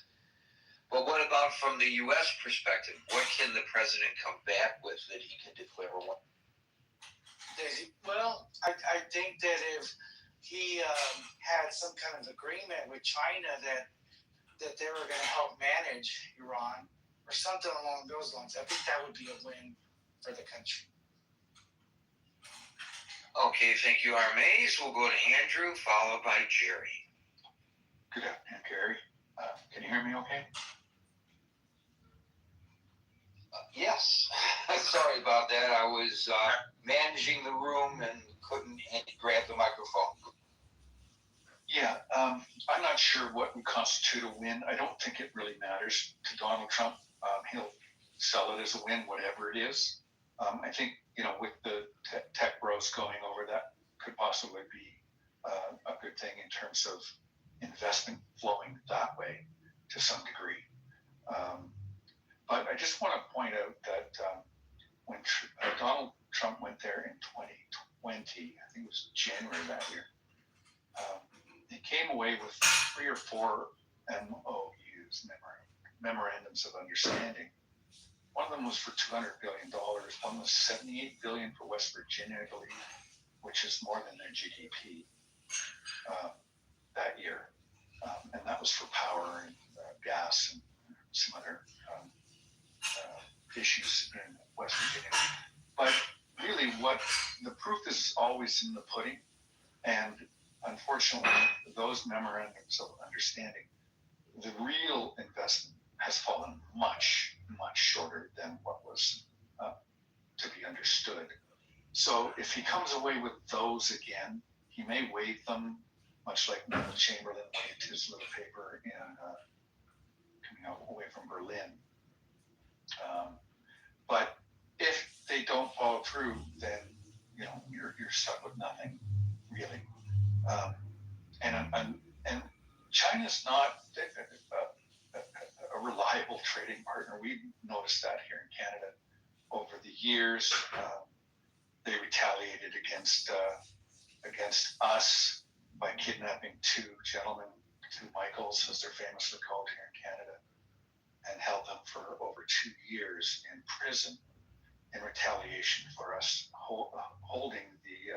But what about from the U.S. perspective? What can the president come back with that he can declare a win? Well, I think that if he had some kind of agreement with China that they were going to help manage Iran or something along those lines, I think that would be a win for the country. Okay, thank you, Armaze. We'll go to Andrew, followed by Jerry. Good afternoon, Gary. Can you hear me okay? Yes. Sorry about that. I was managing the room and couldn't grab the microphone. Yeah, I'm not sure what would constitute a win. I don't think it really matters to Donald Trump. He'll sell it as a win, whatever it is. I think, with the tech bros going over, that could possibly be a good thing in terms of investment flowing that way to some degree. But I just want to point out that when Donald Trump went there in 2020, I think it was January that year, he came away with 3 or 4 MOUs, memorandums of understanding. One of them was for $200 billion. One was $78 billion for West Virginia, I believe, which is more than their GDP that year. And that was for power and gas and some other issues in West Virginia. But really, what the proof is always in the pudding, and unfortunately, those memorandums of understanding, the real investment has fallen much, much shorter than what was to be understood. So if he comes away with those again, he may waive them, much like Neville Chamberlain waived his little paper in coming out away from Berlin. But if they don't follow through, then you're stuck with nothing, really. And China's not a reliable trading partner. We've noticed that here in Canada over the years. They retaliated against us by kidnapping two gentlemen, two Michaels, as they're famously called here in Canada, and held them for over 2 years in prison in retaliation for us holding the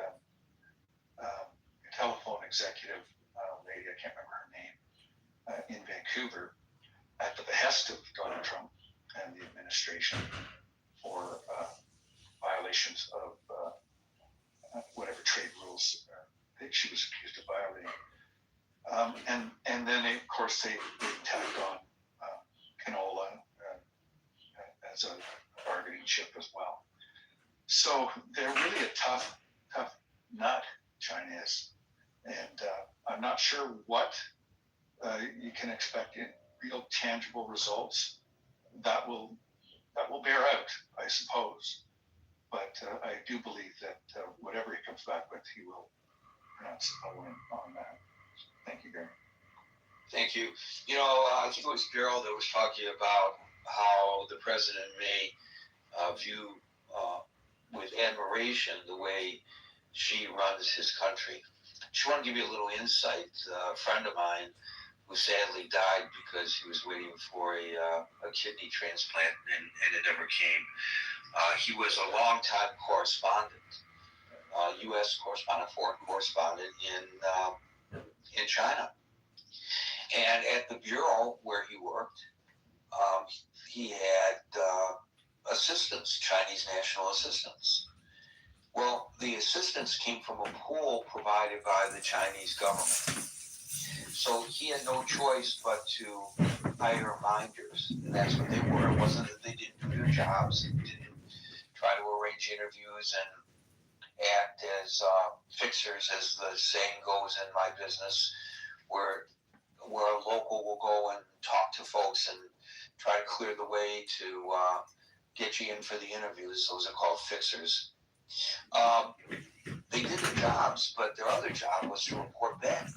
telephone executive lady, I can't remember her name, in Vancouver at the behest of Donald Trump and the administration for violations of whatever trade rules that she was accused of violating. And then, of course, they tacked on canola as a bargaining chip as well. So they're really a tough nut, China is. And I'm not sure what you can expect in real tangible results that will bear out, I suppose. But I do believe that whatever he comes back with, he will pronounce a win on that. Thank you, Gary. Thank you. I think it was Gerald that was talking about how the president may view with admiration the way Xi runs his country. Just want to give you a little insight. A friend of mine who sadly died because he was waiting for a kidney transplant and it never came. He was a longtime correspondent, U.S. correspondent, foreign correspondent in China. And at the bureau where he worked, he had assistants, Chinese national assistants. Well, the assistants came from a pool provided by the Chinese government. So he had no choice but to hire minders. And that's what they were. It wasn't that they didn't do their jobs. They didn't try to arrange interviews and act as fixers, as the saying goes in my business, where a local will go and talk to folks and try to clear the way to get you in for the interviews. Those are called fixers. They did their jobs, but their other job was to report back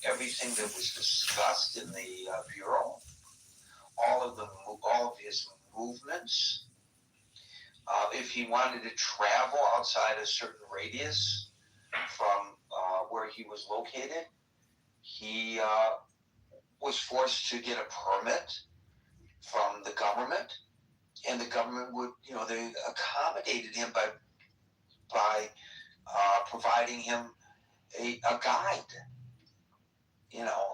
everything that was discussed in the bureau, all of his movements. If he wanted to travel outside a certain radius from where he was located, he was forced to get a permit from the government, and the government would, they accommodated him by providing him a guide.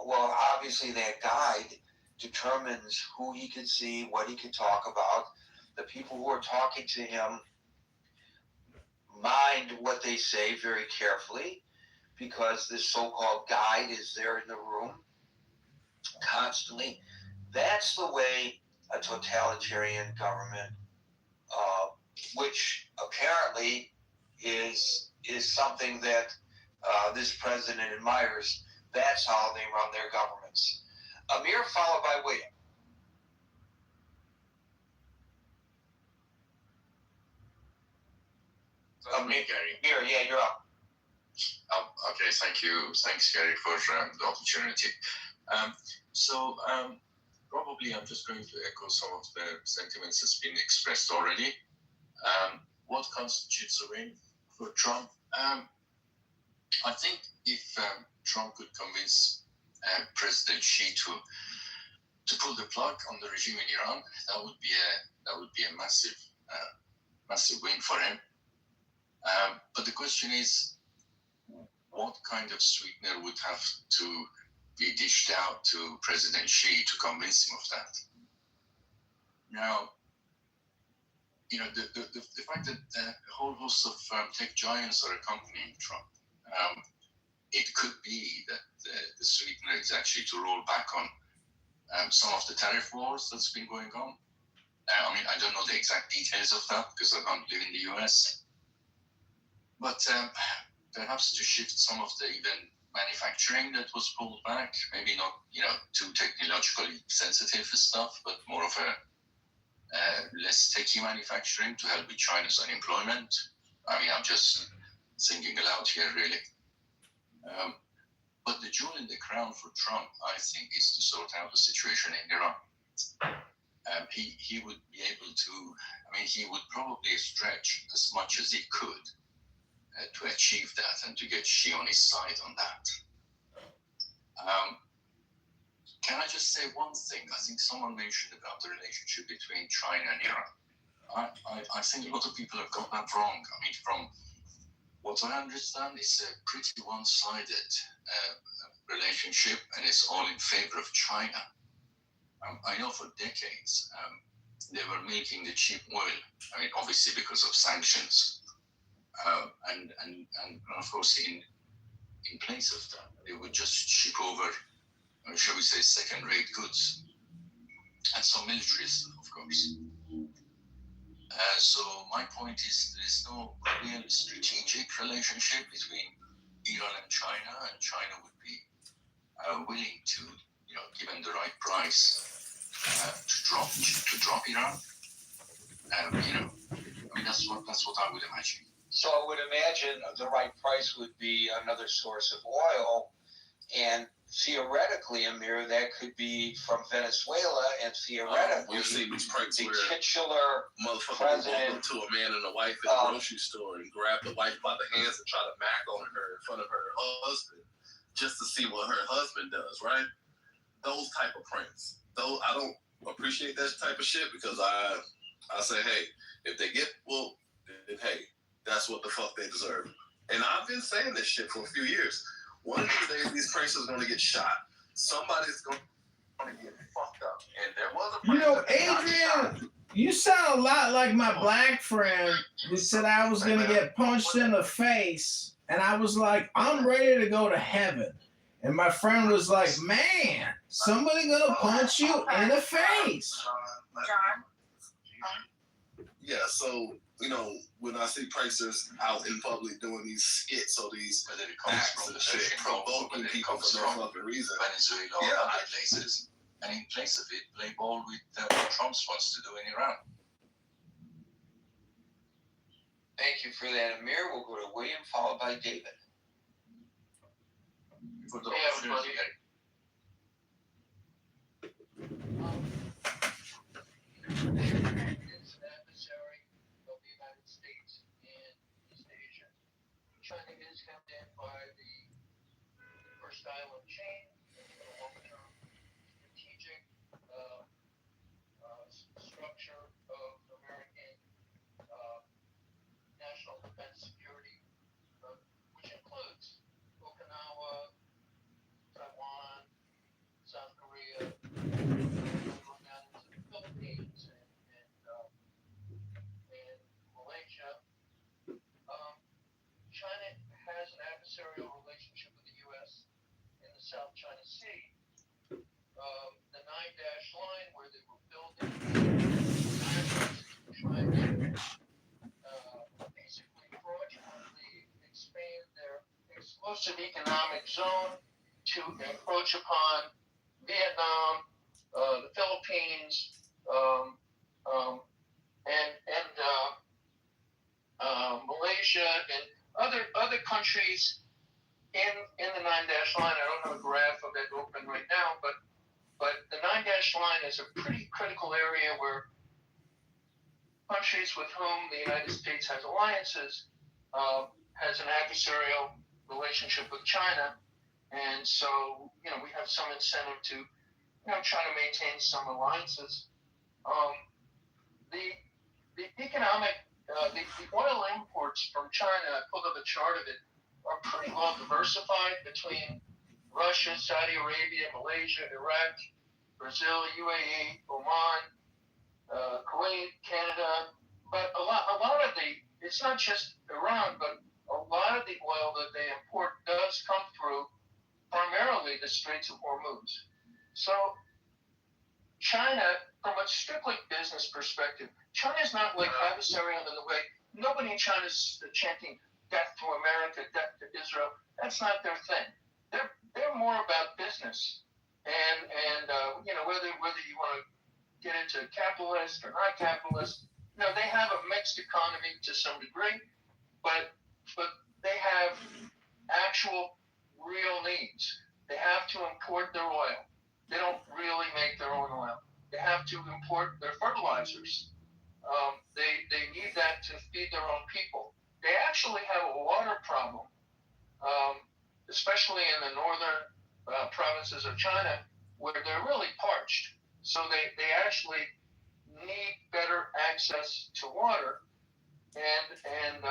Well, obviously that guide determines who he could see, what he could talk about. The people who are talking to him mind what they say very carefully, because this so-called guide is there in the room constantly. That's the way a totalitarian government, which apparently is something that this president admires. That's how they run their governments. Amir, followed by William. Me, Gary. Amir, yeah, you're up. Okay, thank you. Thanks, Gary, for the opportunity. Probably I'm just going to echo some of the sentiments that's been expressed already. What constitutes a win for Trump? I think if Trump could convince President Xi to pull the plug on the regime in Iran, that would be a massive win for him. But the question is, what kind of sweetener would have to be dished out to President Xi to convince him of that? Now, the fact that a whole host of tech giants are accompanying Trump, it could be that the sweetener is actually to roll back on some of the tariff wars that's been going on. I don't know the exact details of that because I don't live in the US. But perhaps to shift some of the even manufacturing that was pulled back, maybe not, too technologically sensitive stuff, but more of a less techy manufacturing to help with China's unemployment. I'm just thinking aloud here, really. But the jewel in the crown for Trump, I think, is to sort out the situation in Iran. He would be able to, he would probably stretch as much as he could to achieve that and to get Xi on his side on that. Can I just say one thing? I think someone mentioned about the relationship between China and Iran. I think a lot of people have got that wrong. From what I understand, it's a pretty one-sided relationship, and it's all in favor of China. I know for decades they were milking the cheap oil. Obviously because of sanctions, and of course in place of that, they would just ship over, shall we say, second-rate goods and some military stuff, of course. So my point is, there is no real strategic relationship between Iran and China would be willing to, given the right price, to drop Iran. That's what I would imagine. So I would imagine the right price would be another source of oil, and theoretically, Amir, that could be from Venezuela, and theoretically, we've seen these pranks the where titular motherfucker walk president up to a man and a wife at the grocery store and grab the wife by the hands and try to mac on her in front of her husband just to see what her husband does, right? Those type of pranks. Though I don't appreciate that type of shit because I say, hey, if they get whooped, then hey, that's what the fuck they deserve. And I've been saying this shit for a few years. One of these days, these pranksters are going to get shot. Somebody's going to get fucked up. And there was a prankster. Adrian, you sound a lot like my black friend who said I was going to get punched in the face. And I was like, I'm ready to go to heaven. And my friend was like, man, somebody going to punch you in the face. Yeah, so, when I see pranksters out in public doing these skits or these acts and shit, provoking people for no fucking reason. Venezuela or other places. And in place of it, play ball with what Trump wants to do in Iran. Thank you for that, Amir. We'll go to William, followed by David. Hey, everybody. It's an adversary of the United States in East Asia. China is hemmed in by the first island chain, the long-term strategic structure of American national defense security, which includes Okinawa, Taiwan, South Korea, going down into the Philippines and Malaysia. China has an adversarial relationship with the U.S. in the South China Sea. The 9-dash line where they were building, trying to basically fraudulently expand their exclusive economic zone to encroach upon Vietnam, the Philippines, Malaysia, and other countries in the 9-dash line. I don't have a graph of it open right now, but the 9-dash line is a pretty critical area where countries with whom the United States has alliances has an adversarial relationship with China, and so we have some incentive to try to maintain some alliances. The economic the oil imports from China, I pulled up a chart of it, are pretty well diversified between Russia, Saudi Arabia, Malaysia, Iraq, Brazil, UAE, Oman, it's not just Iran, but a lot of the oil that they import does come through primarily the Straits of Hormuz. So China, from a strictly business perspective, China is not like adversarial in the way nobody in China is chanting death to America, death to Israel. That's not their thing. They're more about business, and whether you want to get into capitalist or not capitalist, they have a mixed economy to some degree, but they have actual real needs. They have to import their oil. They don't really make their own oil. They have to import their fertilizers. They need that to feed their own people. They actually have a water problem, especially in the northern provinces of China, where they're really parched. So they actually need better access to water. And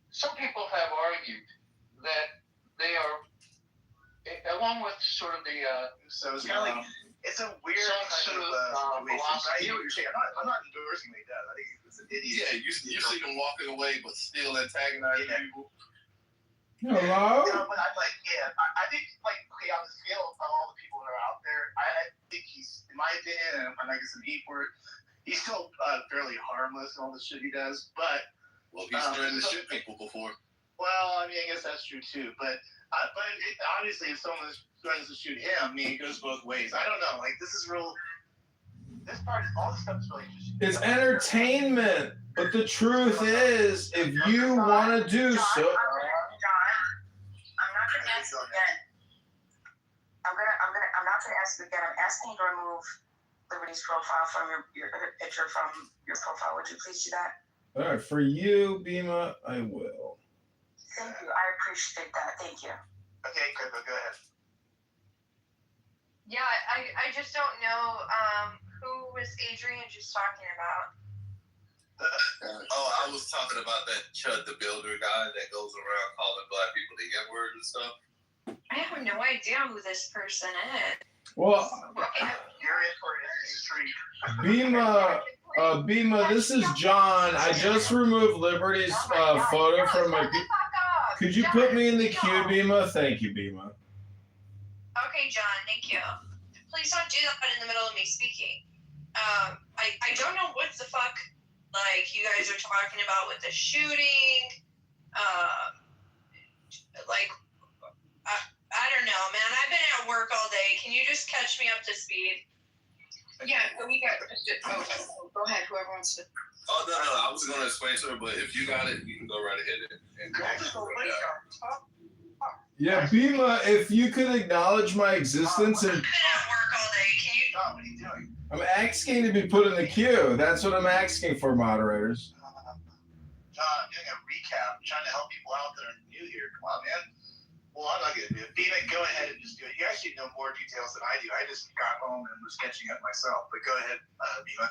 some people have argued that they are, along with sort of the so it's kind of like it's a weird kind of situation. I hear what you're saying. I'm not endorsing what he does. I think it's an idiot. Yeah, you see them walking away, but still antagonizing people. Hello? But I'm like, I think okay, on the scale of all the people that are out there, I think he's, in my opinion, and I guess an E word, he's still fairly harmless in all the shit he does. But he's threatened to shoot people before. Well, I mean, I guess that's true too. But obviously, if someone threatens to shoot him, I mean, it goes both ways. I don't know. Like, this is real. This part, all this stuff is really interesting. It's entertainment, but the truth is, if you want to do so. I'm not gonna ask you again. I'm not gonna ask you again. I'm asking you to remove Liberty's profile from your picture from your profile. Would you please do that? All right, for you, Bima, I will. Thank you. I appreciate that. Thank you. Okay, good. Go ahead. Yeah, I just don't know who was Adrian just talking about. I was talking about that Chud the Builder guy that goes around calling black people the N-word and stuff. I have no idea who this person is. Well, Bima, this is John. I just removed Liberty's photo from my. Could you put me in the queue, Bima? Thank you, Bima. Okay, John, thank you. Please don't do that in the middle of me speaking. I don't know what the fuck you guys are talking about with the shooting. I don't know, man. I've been at work all day. Can you just catch me up to speed? Yeah, we got. Go ahead. Whoever wants to. Oh no! I was going to explain to her, but if you got it, you can go right ahead and Yeah, Bima, if you could acknowledge my existence and. I've been at work all day. Can you? John, what are you doing? I'm asking to be put in the queue. That's what I'm asking for, moderators. John, I'm doing a recap. I'm trying to help people out that are new here. Come on, man. Well, I'm not going to do it. Bima, go ahead and just do it. You actually know more details than I do. I just got home and was catching up myself. But go ahead, Bima.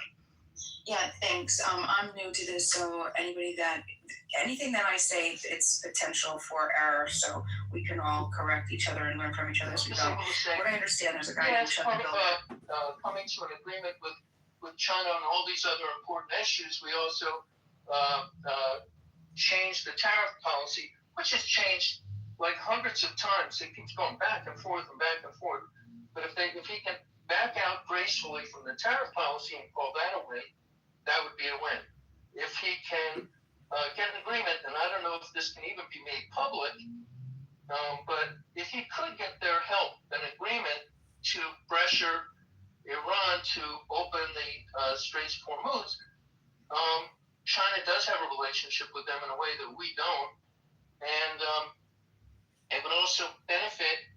Yeah, thanks. I'm new to this, so anything that I say, it's potential for error, so we can all correct each other and learn from each other as we go. What I understand, there's a guy who shut the building. Coming to an agreement with China on all these other important issues, we also changed the tariff policy, which has changed like hundreds of times. It keeps going back and forth and back and forth. But if he can back out gracefully from the tariff policy and call that a win, that would be a win. If he can get an agreement, and I don't know if this can even be made public, but if he could get their help, an agreement to pressure Iran to open the Straits of Hormuz, China does have a relationship with them in a way that we don't, and it would also benefit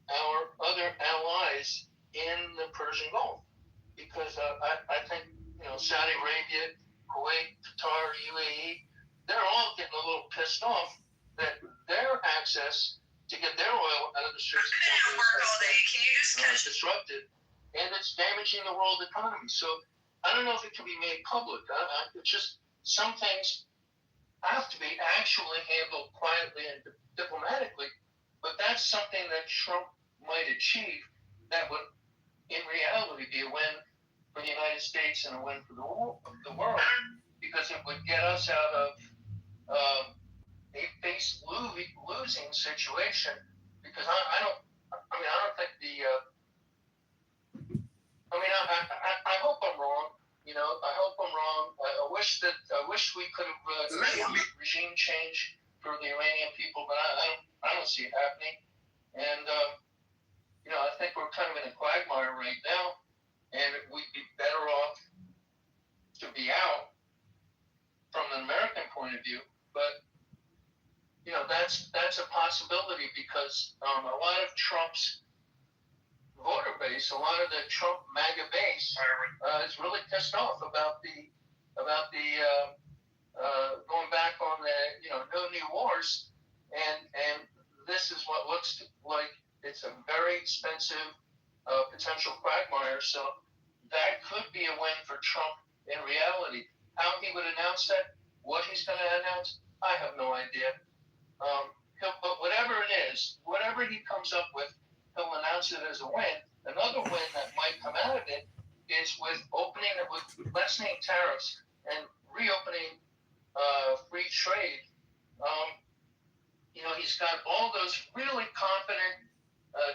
our other allies in the Persian Gulf, because I think Saudi Arabia, Kuwait, Qatar, UAE, they're all getting a little pissed off that their access to get their oil out of the Straits of Hormuz is disrupted, and it's damaging the world economy. So I don't know if it can be made public. It's just some things have to be actually handled quietly and diplomatically, but that's something that Trump might achieve that would in reality be a win for the United States and a win for the world, because it would get us out of a face losing situation. Because I don't think I hope I'm wrong. I hope I'm wrong. I wish we could have regime change for the Iranian people, but I don't see it happening. And I think we're kind of in a quagmire right now, and we'd be better off to be out from an American point of view. But that's a possibility, because a lot of Trump's voter base, a lot of the Trump MAGA base, is really pissed off about the going back on the no new wars, and this is what looks like it's a very expensive potential quagmire. So that could be a win for Trump in reality. How he would announce that, what he's going to announce, I have no idea. But whatever it is, whatever he comes up with, he'll announce it as a win. Another win that might come out of it is with lessening tariffs and reopening free trade. He's got all those really confident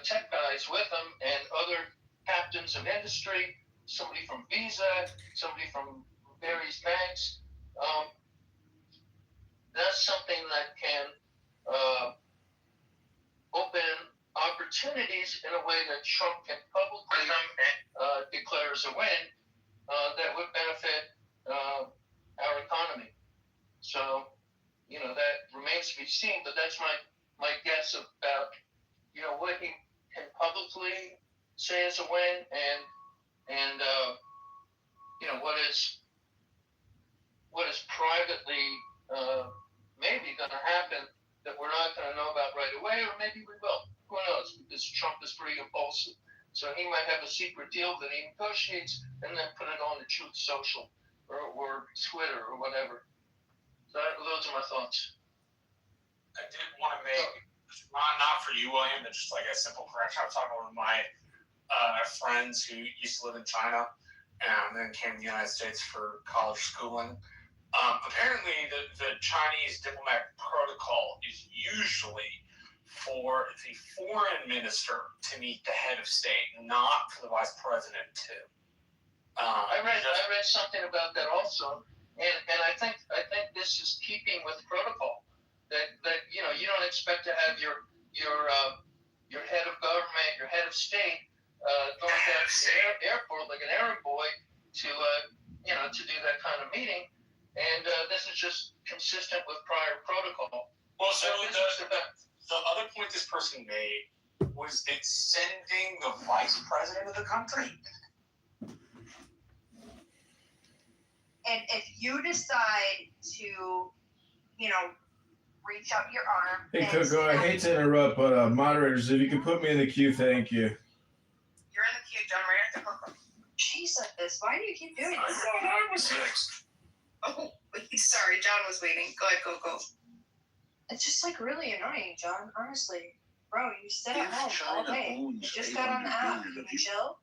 tech guys with him, and other captains of industry, somebody from Visa, somebody from various banks. That's something that can open opportunities in a way that Trump can publicly declare as a win that would benefit our economy. So, that remains to be seen, but that's my guess about, what he can publicly say as a win, and what is privately maybe going to happen that we're not going to know about right away, or maybe we will. Who knows? Because Trump is pretty impulsive. So he might have a secret deal that he negotiates and then put it on the Truth Social or Twitter or whatever. So those are my thoughts. I did want to make, not for you, William, but just like a simple correction. I was talking with my friends who used to live in China and then came to the United States for college schooling. Apparently, the Chinese diplomatic protocol is usually for the foreign minister to meet the head of state, not for the vice president to. I read something about that also, and I think this is keeping with protocol. That you don't expect to have your head of government, your head of state, going down to the airport like an errand boy to do that kind of meeting. And this is just consistent with prior protocol. Well, so the other point this person made was it's sending the vice president of the country. And if you decide to, reach out your arm. Hey, Coco, I hate to interrupt, but moderators, if you could put me in the queue, thank you. You're in the queue, John. Right after Coco. Jesus, why do you keep doing this? I was next. Oh, sorry, John was waiting. Go ahead, Coco. It's just really annoying, John. Honestly, bro, you sit at home all day. You just got on the app. Can you chill?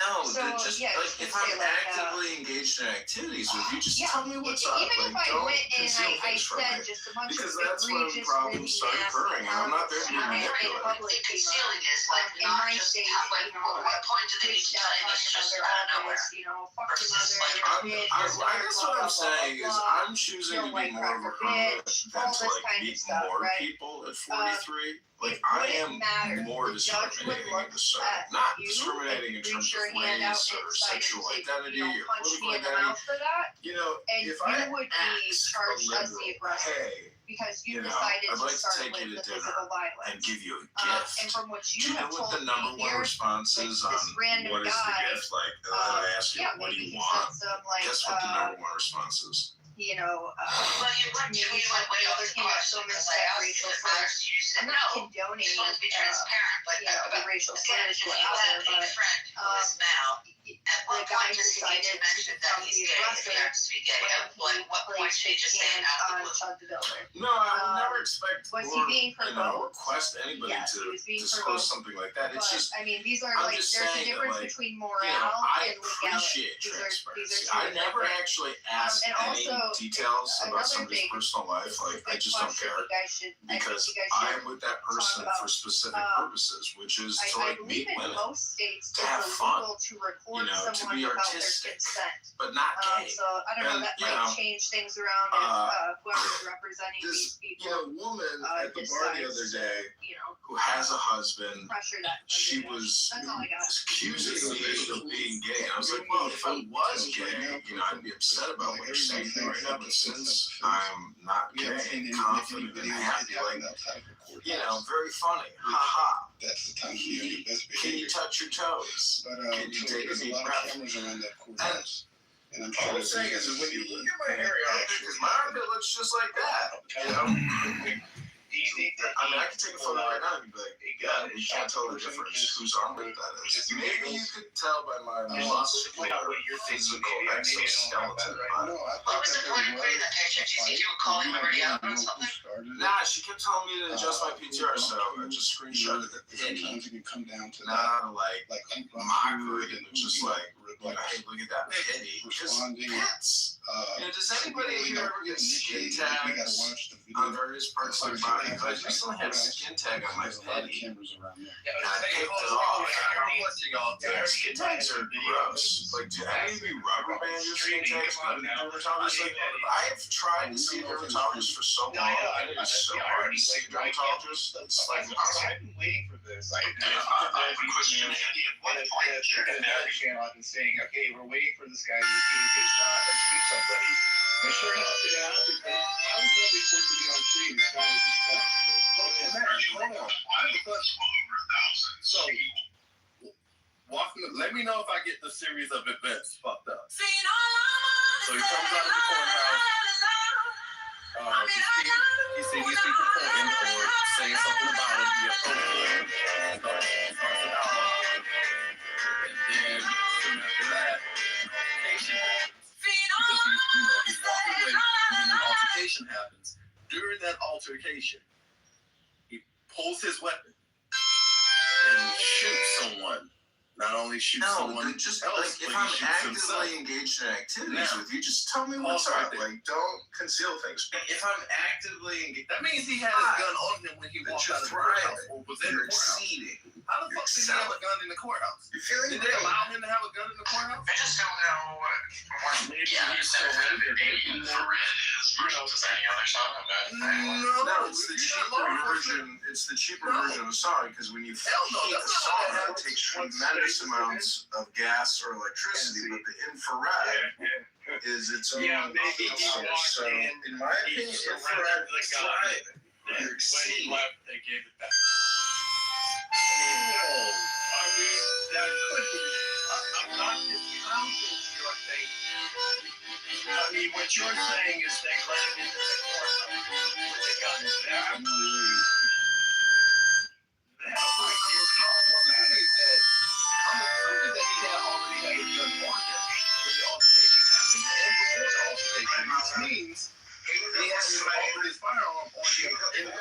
No, so, just if I'm actively engaged in activities with you, just tell me what's up. Even if I went and I said just a bunch because of that's when egregious problems start occurring, and I'm not there to be manipulated. Concealing is in my state, what point do they need to tell you this just out of nowhere? I guess what I'm saying is I'm choosing to be more of a hermit than to meet more people at 43. I am more discriminating in this not discriminating in terms of race or sexual identity or political identity. If I ask a liberal, hey, because you decided I'd like to start to take with you the to dinner physical violence. and give you a gift. And from what Do you you know have what told the number me one here, response is on what is the gift? I ask you, what do you want? Guess what the number one response is? Well, you went way off the question because I asked you first. I'm not condoning, supposed to be transparent, but the racial slurs, you have a friend who is now At what point does he need to mention that he's gay if he happens to be gay? At what point should he just say it out of the blue? No, I would never expect Was or, he being provoked? request anybody Yes, he to was being disclose provoked. something like that. It's But, just, I mean, these are I'm like, just there's a saying that, difference like, between you morale know, I and legality. appreciate transparency. These I are two never different. actually ask And any also, details about another somebody's big- personal life. this is a Like, I big just don't question care you guys should- I think because you guys I should am with that person about. for specific purposes, which is to I like believe meet in women, most states to it's have fun, illegal to record you know, to someone be without artistic, their consent. but not gay. So I don't know, And, that you might know, change things around if whoever's representing these people woman at the bar the other decides day you know, who has a husband, pressure that. she was That's all I got. accusing me of being gay. And I was like, well, if I was gay, you know, I'd be upset about what you're saying right now. But since I'm not gay, confident and happy, like, you know, very funny. Ha ha. That's the time to be on your best Can behavior. you touch your toes? But Can you take a there's a deep lot of breath? cameras around that courthouse. And I'm sure All I'm that saying is that when you look at my hairy armpit, because my armpit looks just like that, you know? Do you think that I mean, I could take a photo right now and be like, yeah, you can't tell the difference whose armpit that is. Maybe you could tell by my muscular, physical exoskeleton. No, I What was the point of putting that picture? Do you think you were calling Liberty out on something? Nah, she kept telling me to adjust my PTR, so I just screenshotted it. Sometimes it can come down to Not like who mockery and just like, hey, look at that pity. Because pits. You know, does anybody here ever get skin tags on various parts of their body? I recently had a skin tag on my pity. And I picked it off. Skin tags are gross. Like, do any of you rubber band your skin tags? Go to the dermatologist? Like, I have tried to see a dermatologist for so long, and it is so hard to see a dermatologist. It's like impossible. I've been waiting for this. I question I've been saying, okay, we're waiting for this guy to either get shot or shoot somebody. And sure enough, it happened. I was probably supposed to be on screen. This guy was just shot. Hold on. So, let me know if I get the series of events fucked up. So he comes out of the courthouse. He sees these people pointing or saying something about him. He approaches them, starts a dialogue. And then, after that, altercation happens. Because he's walking away, and then an altercation happens. During that altercation, he pulls his weapon and shoots someone. Not only shoots someone just else, like if but I'm he shoots himself. actively engaged in activities with you, just tell me what's Pause right up. there. Like, don't conceal things. If I'm actively engaged, that means he had his gun on him when he walked out of the courthouse or was in the courthouse. Exceeding. How the fuck did he have a gun in the courthouse? You're feeling Did they allow him to have a gun in the courthouse? I just don't know what. Maybe Yeah, he's so surrendered. maybe infrared is versus any other song of that. No, it's the cheaper version. It's the cheaper version of a song because when you heat the song, it takes tremendous amounts of gas or electricity, but the infrared is its own source. So, in my opinion, infrared thrive. When he left, they gave it back. I mean, that could be. I'm not discounting your thing. I mean, what you're saying is they let him into the courthouse with the gun. That might be problematic. I'm assuming that he had already had his gun on him when the altercation happened. And before the altercation, which means he had his firearm on him in the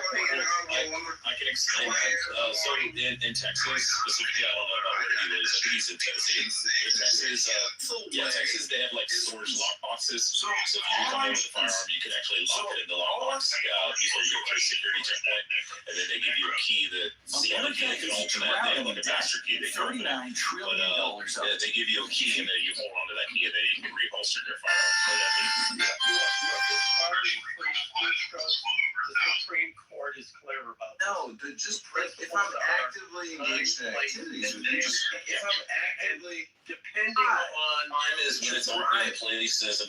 I can explain that. So in Texas, specifically, I don't know about where he lives. I think he's in Tennessee. In Texas, Texas, they have like storage lock boxes. So if you come in with a firearm, you can actually lock it in the lockbox before you go through a security checkpoint. And then they give you a key that the other key that can open that. They have like a master key that can open it. But they give you a key and then you hold on to that key and then you can reholster your firearm. The Supreme Court is clear about this. No, just like if I'm actively engaged in activities with you, just if I'm actively depending on Time is when it's open in places,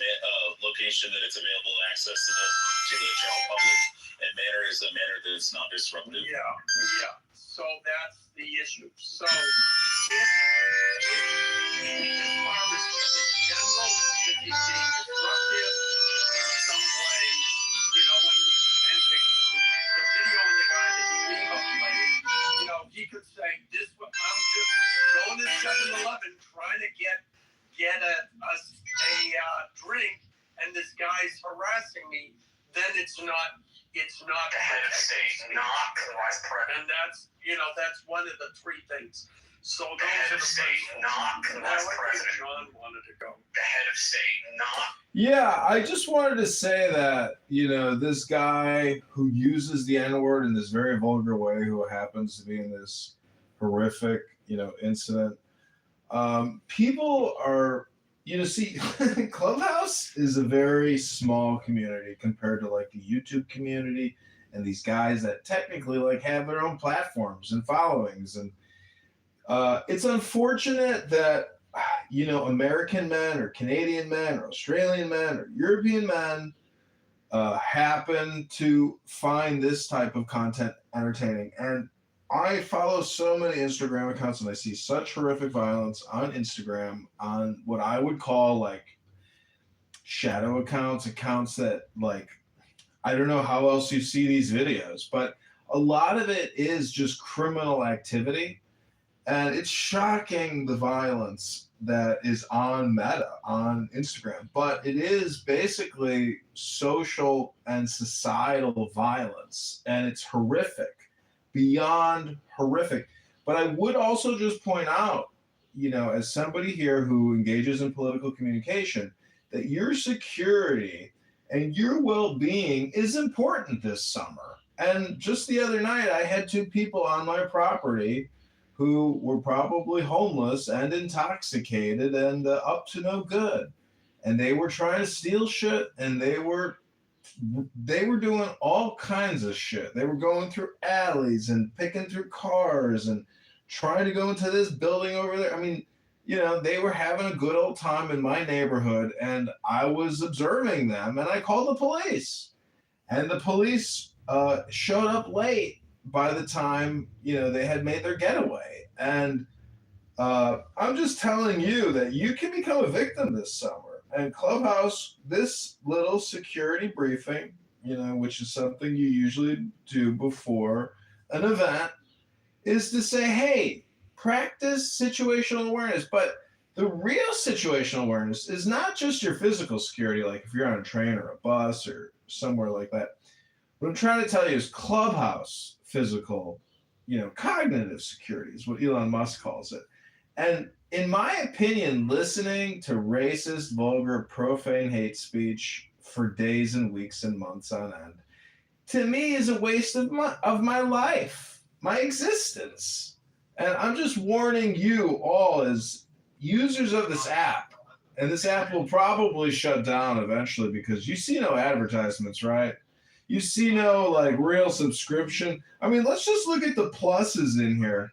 location that it's available access to the general public, and manner is a manner that's not disruptive. Yeah. So that's the issue. So if if he's being disruptive in some way, you know, and the video of the guy that he played, you know, he could say, I'm just going to 7-Eleven trying to get get a drink and this guy's harassing me, then it's not The head of state, not the vice president. And that's one of the three things. So The head of state, not the vice president. John wanted to go. The head of state, not. Yeah, I just wanted to say that, this guy who uses the N-word in this very vulgar way, who happens to be in this horrific, incident, people are, see, Clubhouse is a very small community compared to like the YouTube community and these guys that technically like have their own platforms and followings. And it's unfortunate that, American men or Canadian men or Australian men or European men happen to find this type of content entertaining. And I follow so many Instagram accounts and I see such horrific violence on Instagram on what I would call like shadow accounts that like, I don't know how else you see these videos, but a lot of it is just criminal activity. And it's shocking the violence that is on Meta, on Instagram. But it is basically social and societal violence. And it's horrific, beyond horrific. But I would also just point out, as somebody here who engages in political communication, that your security and your well-being is important this summer. And just the other night, I had 2 people on my property who were probably homeless and intoxicated and up to no good. And they were trying to steal shit, and they were doing all kinds of shit. They were going through alleys and picking through cars and trying to go into this building over there. I mean, they were having a good old time in my neighborhood, and I was observing them, and I called the police. And the police showed up late by the time, they had made their getaway. And I'm just telling you that you can become a victim this summer. And Clubhouse, this little security briefing, which is something you usually do before an event, is to say, hey, practice situational awareness. But the real situational awareness is not just your physical security, like if you're on a train or a bus or somewhere like that. What I'm trying to tell you is Clubhouse physical, cognitive security is what Elon Musk calls it. And in my opinion, listening to racist, vulgar, profane hate speech for days and weeks and months on end, to me is a waste of my life, my existence. And I'm just warning you all as users of this app, and this app will probably shut down eventually because you see no advertisements, right? You see no like real subscription. I mean, let's just look at the pluses in here.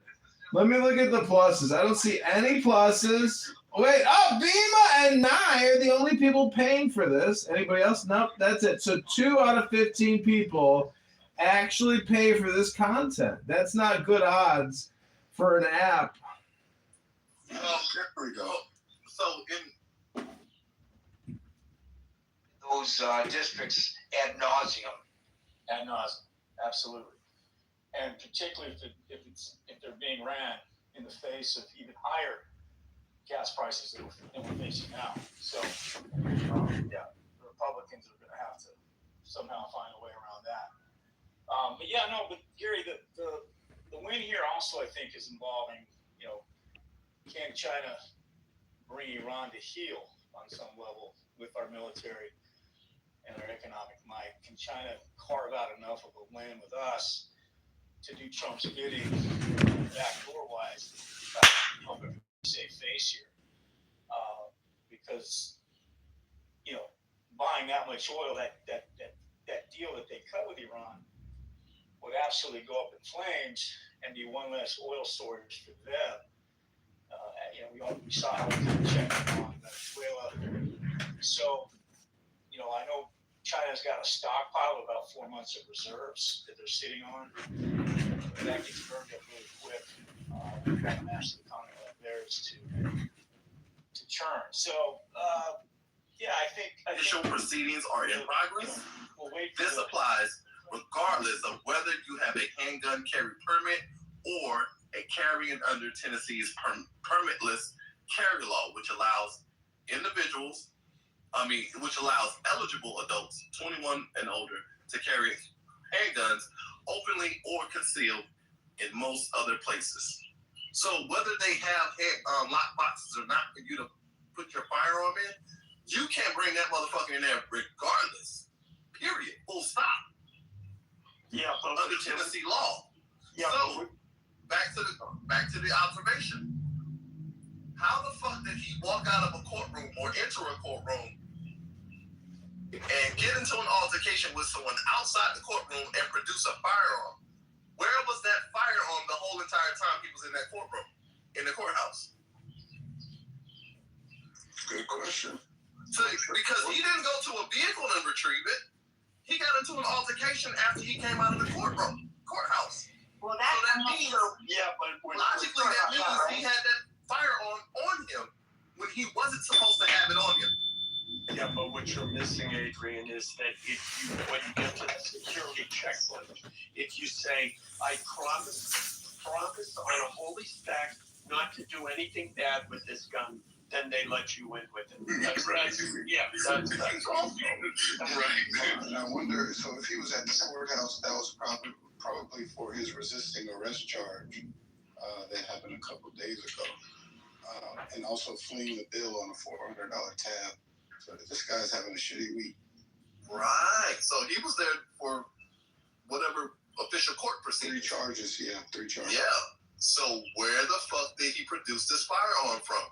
Let me look at the pluses. I don't see any pluses. Wait, Bima and Nye are the only people paying for this. Anybody else? Nope, that's it. So 2 out of 15 people actually pay for this content. That's not good odds for an app. There we go. So in those districts ad nauseum. Ad nauseum, absolutely. And particularly if they're being ran in the face of even higher gas prices than we're facing now. So, the Republicans are going to have to somehow find a way around that. But Gary, the win here also, I think, is involving, can China bring Iran to heel on some level with our military and our economic might? Can China carve out enough of a win with us to do Trump's bidding backdoor-wise, save face here? Because, buying that much oil, that deal that they cut with Iran would absolutely go up in flames and be one less oil storage for them. We saw how we did check on Venezuela. So, I know China's got a stockpile of about 4 months of reserves that they're sitting on. That gets burned up really quick. We've got a massive economy like theirs to churn. So, I think initial proceedings are in progress. This applies regardless of whether you have a handgun carry permit or a carrying under Tennessee's permitless carry law, which allows individuals, which allows eligible adults, 21 and older, to carry handguns openly or concealed in most other places. So whether they have lock boxes or not for you to put your firearm in, you can't bring that motherfucker in there regardless. Period. Full stop. Yeah, under Tennessee law. Yeah. So back to the observation. How the fuck did he walk out of a courtroom or enter a courtroom and get into an altercation with someone outside the courtroom and produce a firearm? Where was that firearm the whole entire time he was in that courtroom, in the courthouse? Good question. So, because he didn't go to a vehicle and retrieve it. He got into an altercation after he came out of the courthouse. Well, that means, but logically, that means he had that firearm on him when he wasn't supposed to have it on him. Yeah, but what you're missing, Adrian, is that when you get to the security checkpoint, if you say, I promise on a holy stack not to do anything bad with this gun, then they let you in with it. That's also right. I wonder. So if he was at the courthouse, that was probably for his resisting arrest charge that happened a couple days ago, and also fleeing the bill on a $400 tab. So this guy's having a shitty week. Right. So he was there for whatever official court proceedings. 3 charges. Yeah, 3 charges. Yeah. So where the fuck did he produce this firearm from?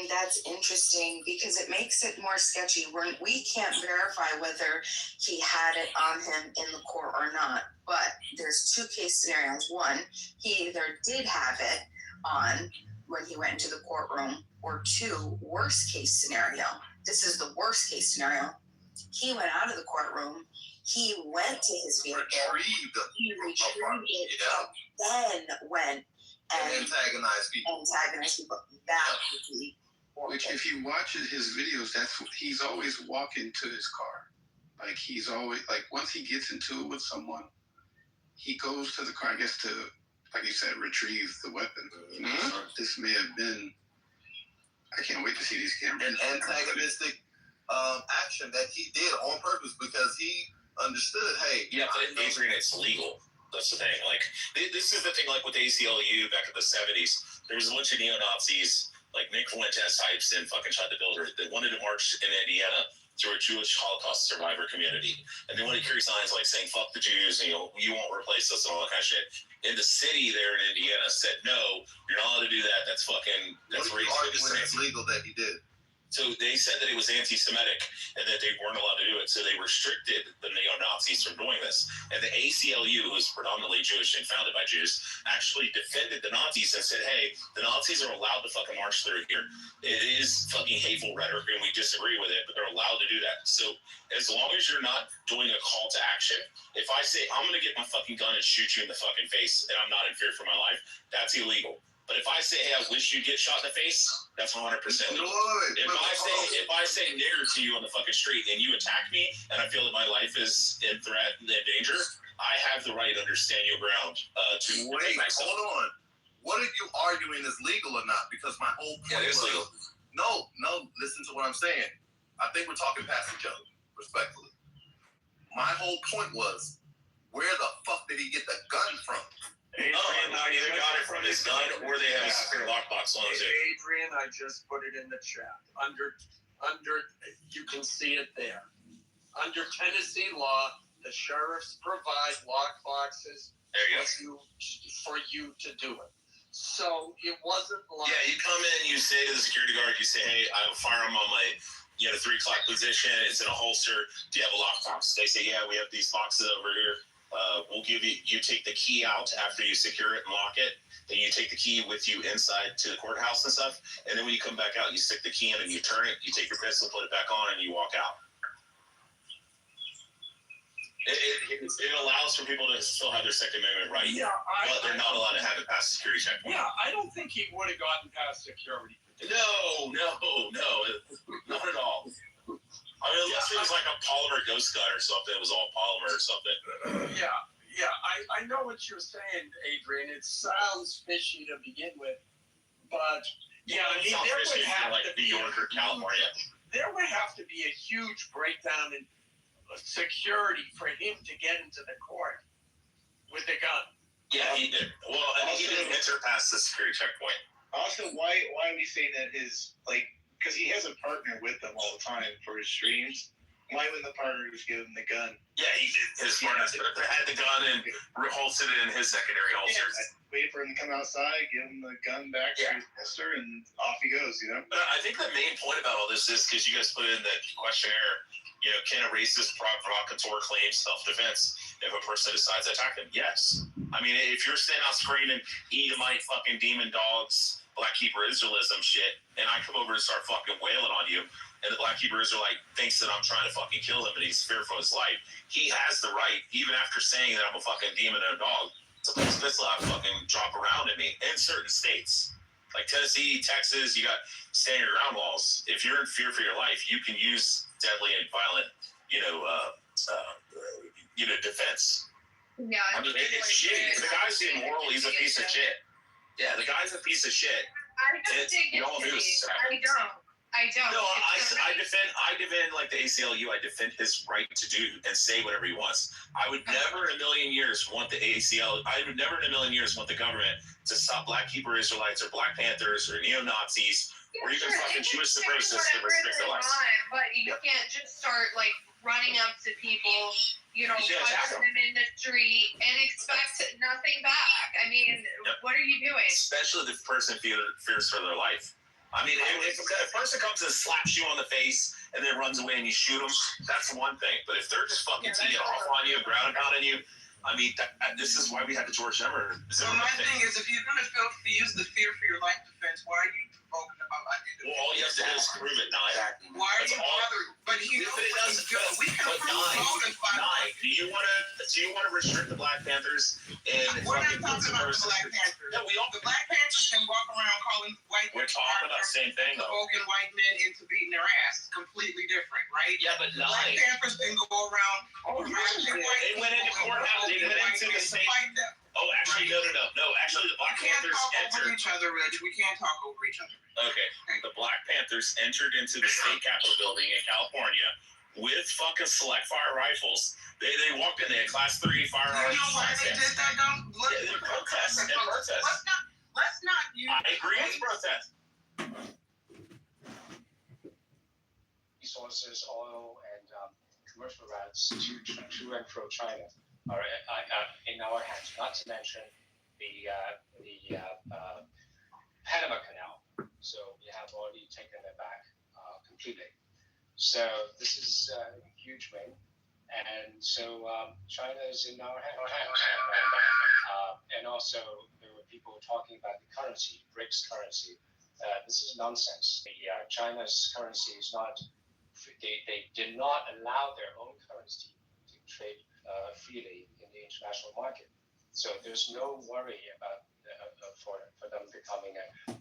That's interesting because it makes it more sketchy. We can't verify whether he had it on him in the court or not. But there's 2 case scenarios. One, he either did have it on when he went into the courtroom, or 2, worst case scenario. This is the worst case scenario. He went out of the courtroom. He went to his vehicle. He retrieved it. Then went and antagonize people. That would be horrible. Which, if you watch his videos, that's what he's always walking to his car. Like, he's always, like, once he gets into it with someone, he goes to the car, I guess, to, like you said, retrieve the weapon. You know, so this may have been, I can't wait to see these cameras. An antagonistic action that he did on purpose because he understood, hey. Yeah, but Adrian, it's legal. That's the thing. Like, this is the thing, like with the ACLU back in the 70s, there was a bunch of neo-Nazis, like Nick Fuentes types and fucking Chad the Builder, that wanted to march in Indiana through a Jewish Holocaust survivor community. And they wanted to carry signs like saying, fuck the Jews, and, you won't replace us and all that kind of shit. And the city there in Indiana said, no, you're not allowed to do that. That's racist. It's legal that he did. So they said that it was anti-Semitic and that they weren't allowed to do it. So they restricted the neo-Nazis from doing this. And the ACLU, who's predominantly Jewish and founded by Jews, actually defended the Nazis and said, hey, the Nazis are allowed to fucking march through here. It is fucking hateful rhetoric and we disagree with it, but they're allowed to do that. So as long as you're not doing a call to action, if I say, I'm going to get my fucking gun and shoot you in the fucking face and I'm not in fear for my life, that's illegal. But if I say, hey, I wish you'd get shot in the face, that's 100% legal. If I say nigger to you on the fucking street and you attack me and I feel that my life is in threat and in danger, I have the right to understand your ground to wait, hold on. What are you arguing is legal or not? Because my whole point it is legal. No, listen to what I'm saying. I think we're talking past each other, respectfully. My whole point was, where the fuck did he get the gun from? Adrian, either got it from his gun or they have a secure lockbox on it. Adrian, I just put it in the chat. Under, you can see it there. Under Tennessee law, the sheriffs provide lockboxes for you to do it. So it wasn't like... Yeah, you come in, you say to the security guard, you say, hey, I have a firearm on my 3 o'clock position, it's in a holster, do you have a lockbox? They say, yeah, we have these boxes over here. We'll give you take the key out after you secure it and lock it. Then you take the key with you inside to the courthouse and stuff. And then when you come back out, you stick the key in and you turn it, you take your pistol, put it back on, and you walk out. It allows for people to still have their Second Amendment right, but they're not allowed to have it past security checkpoint. Yeah, I don't think he would have gotten past security. No, not at all. I mean, unless it was like a polymer ghost gun or something, it was all polymer or something. Yeah, I know what you're saying, Adrian. It sounds fishy to begin with, but Yeah, I mean, South there would Michigan, have like to New be York or California. There would have to be a huge breakdown in security for him to get into the court with the gun. Yeah, he did. Well, I mean, he didn't enter past the security checkpoint. Also, why are we saying that his, like, because he has a partner with him all the time for his streams. Why wouldn't the partner just give him the gun? Yeah, he did. His partner had the gun and holstered it in his secondary holster. Wait for him to come outside, give him the gun back to his sister, and off he goes, you know? But I think the main point about all this is because you guys put in the questionnaire, you know, can a racist provocateur claim self-defense if a person decides to attack him? Yes. I mean, if you're standing out screaming, Edomite fucking demon dogs, Black Hebrew Israelism shit, and I come over and start fucking wailing on you, and the Black Hebrew Israelite thinks that I'm trying to fucking kill him and he's fearful of his life, he has the right, even after saying that I'm a fucking demon and a dog, to put his pistol out and fucking drop around at me in certain states. Like Tennessee, Texas, you got standing your ground laws. If you're in fear for your life, you can use deadly and violent, defense. Yeah. I mean, it's shitty. The guy's immoral. He's a piece of shit. Yeah, the guy's a piece of shit. I don't think it's shitty. I don't. No, I defend like the ACLU. I defend his right to do and say whatever he wants. I would never in a million years want the ACLU. I would never in a million years want the government to stop Black Hebrew Israelites or Black Panthers or neo-Nazis or even fucking Jewish supremacists to restrict their lives. But you can't just start like running up to people, punching them in the street and expect nothing back. I mean, what are you doing? Especially if the person fears for their life. I mean, if a person comes and slaps you on the face and then runs away and you shoot them, that's one thing. But if they're just fucking teeing off on you, ground and pounding you, I mean, this is why we had the George Zimmerman. So my thing is, if you're going to use the fear for your life defense, why are you provoking about like well, all you have to do is prove it, Nye. Why are you bothering? But we can prove motive by do you want to restrict the Black Panthers? And we're not talking about the Black Panthers. No, the Black Panthers can walk around calling white men. We're talking about the same thing, though. Provoking white men into beating their ass. Completely different, right? Yeah, but the Black Panthers can go around. They went into courthouse. They went into the state. Oh, actually, no. Actually, the Black Panthers entered. We can't talk over each other, Rich. We can't talk over each other. Okay. The Black Panthers entered into the state capitol building in California with fucking select fire rifles. They walked in. They had Class 3 firearms. You know why they did that, though? They protest. Let's not use. I agree with protest. Resources, oil, and commercial routes to and from China are in our hands. Not to mention the Panama Canal. So we have already taken it back completely. So this is a huge win. And so China is in our hands. And also there were people talking about the currency, BRICS currency. This is nonsense. China's currency is not, they did not allow their own currency to trade freely in the international market. So there's no worry about for them becoming a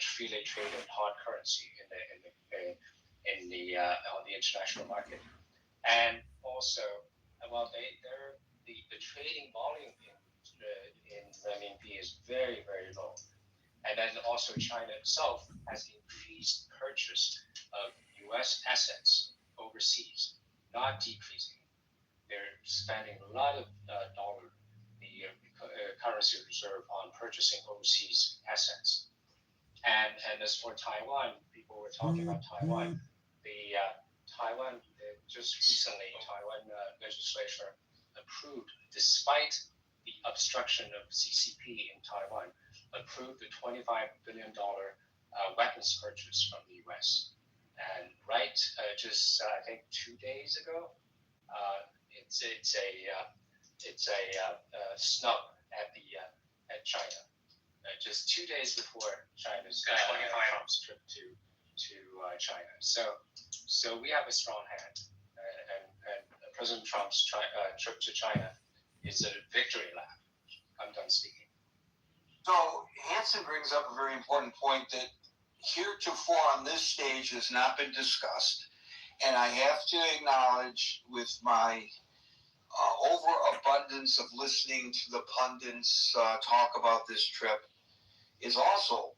freely traded hard currency on the international market. And also, the trading volume in renminbi is very, very low. And then also China itself has increased purchase of U.S. assets overseas, not decreasing. They're spending a lot of currency reserve on purchasing overseas assets. And as for Taiwan, people were talking about Taiwan. Just recently, Taiwan legislature approved, despite the obstruction of CCP in Taiwan, approved the $25 billion weapons purchase from the U.S. And I think 2 days ago, it's a snub at China. Just 2 days before Trump's trip to China. So we have a strong hand, and President Trump's trip to China is a victory lap. I'm done speaking. So Hansen brings up a very important point that heretofore on this stage has not been discussed, and I have to acknowledge with my overabundance of listening to the pundits talk about this trip is also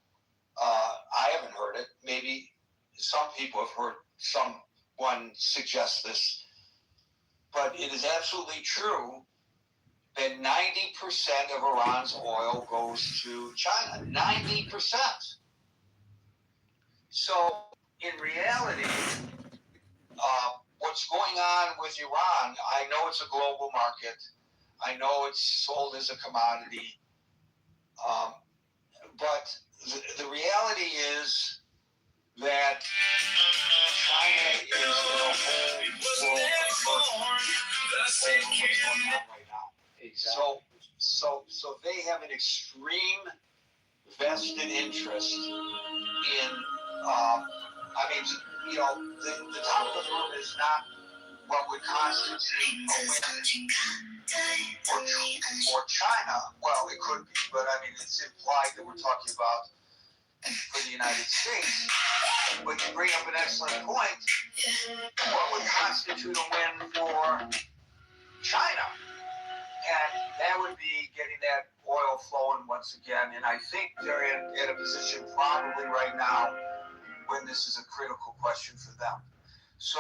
I haven't heard it. Maybe some people have heard someone suggest this, but it is absolutely true that 90% of Iran's oil goes to China. 90%. So, in reality, what's going on with Iran, I know it's a global market. I know it's sold as a commodity. But the reality is that China is in a whole world right now. So they have an extreme vested interest in, the top of the room is not what would constitute a win for China. Well, it could be, but it's implied that we're talking about for the United States. But you bring up an excellent point. What would constitute a win for China? And that would be getting that oil flowing once again. And I think they're in a position probably right now when this is a critical question for them. So,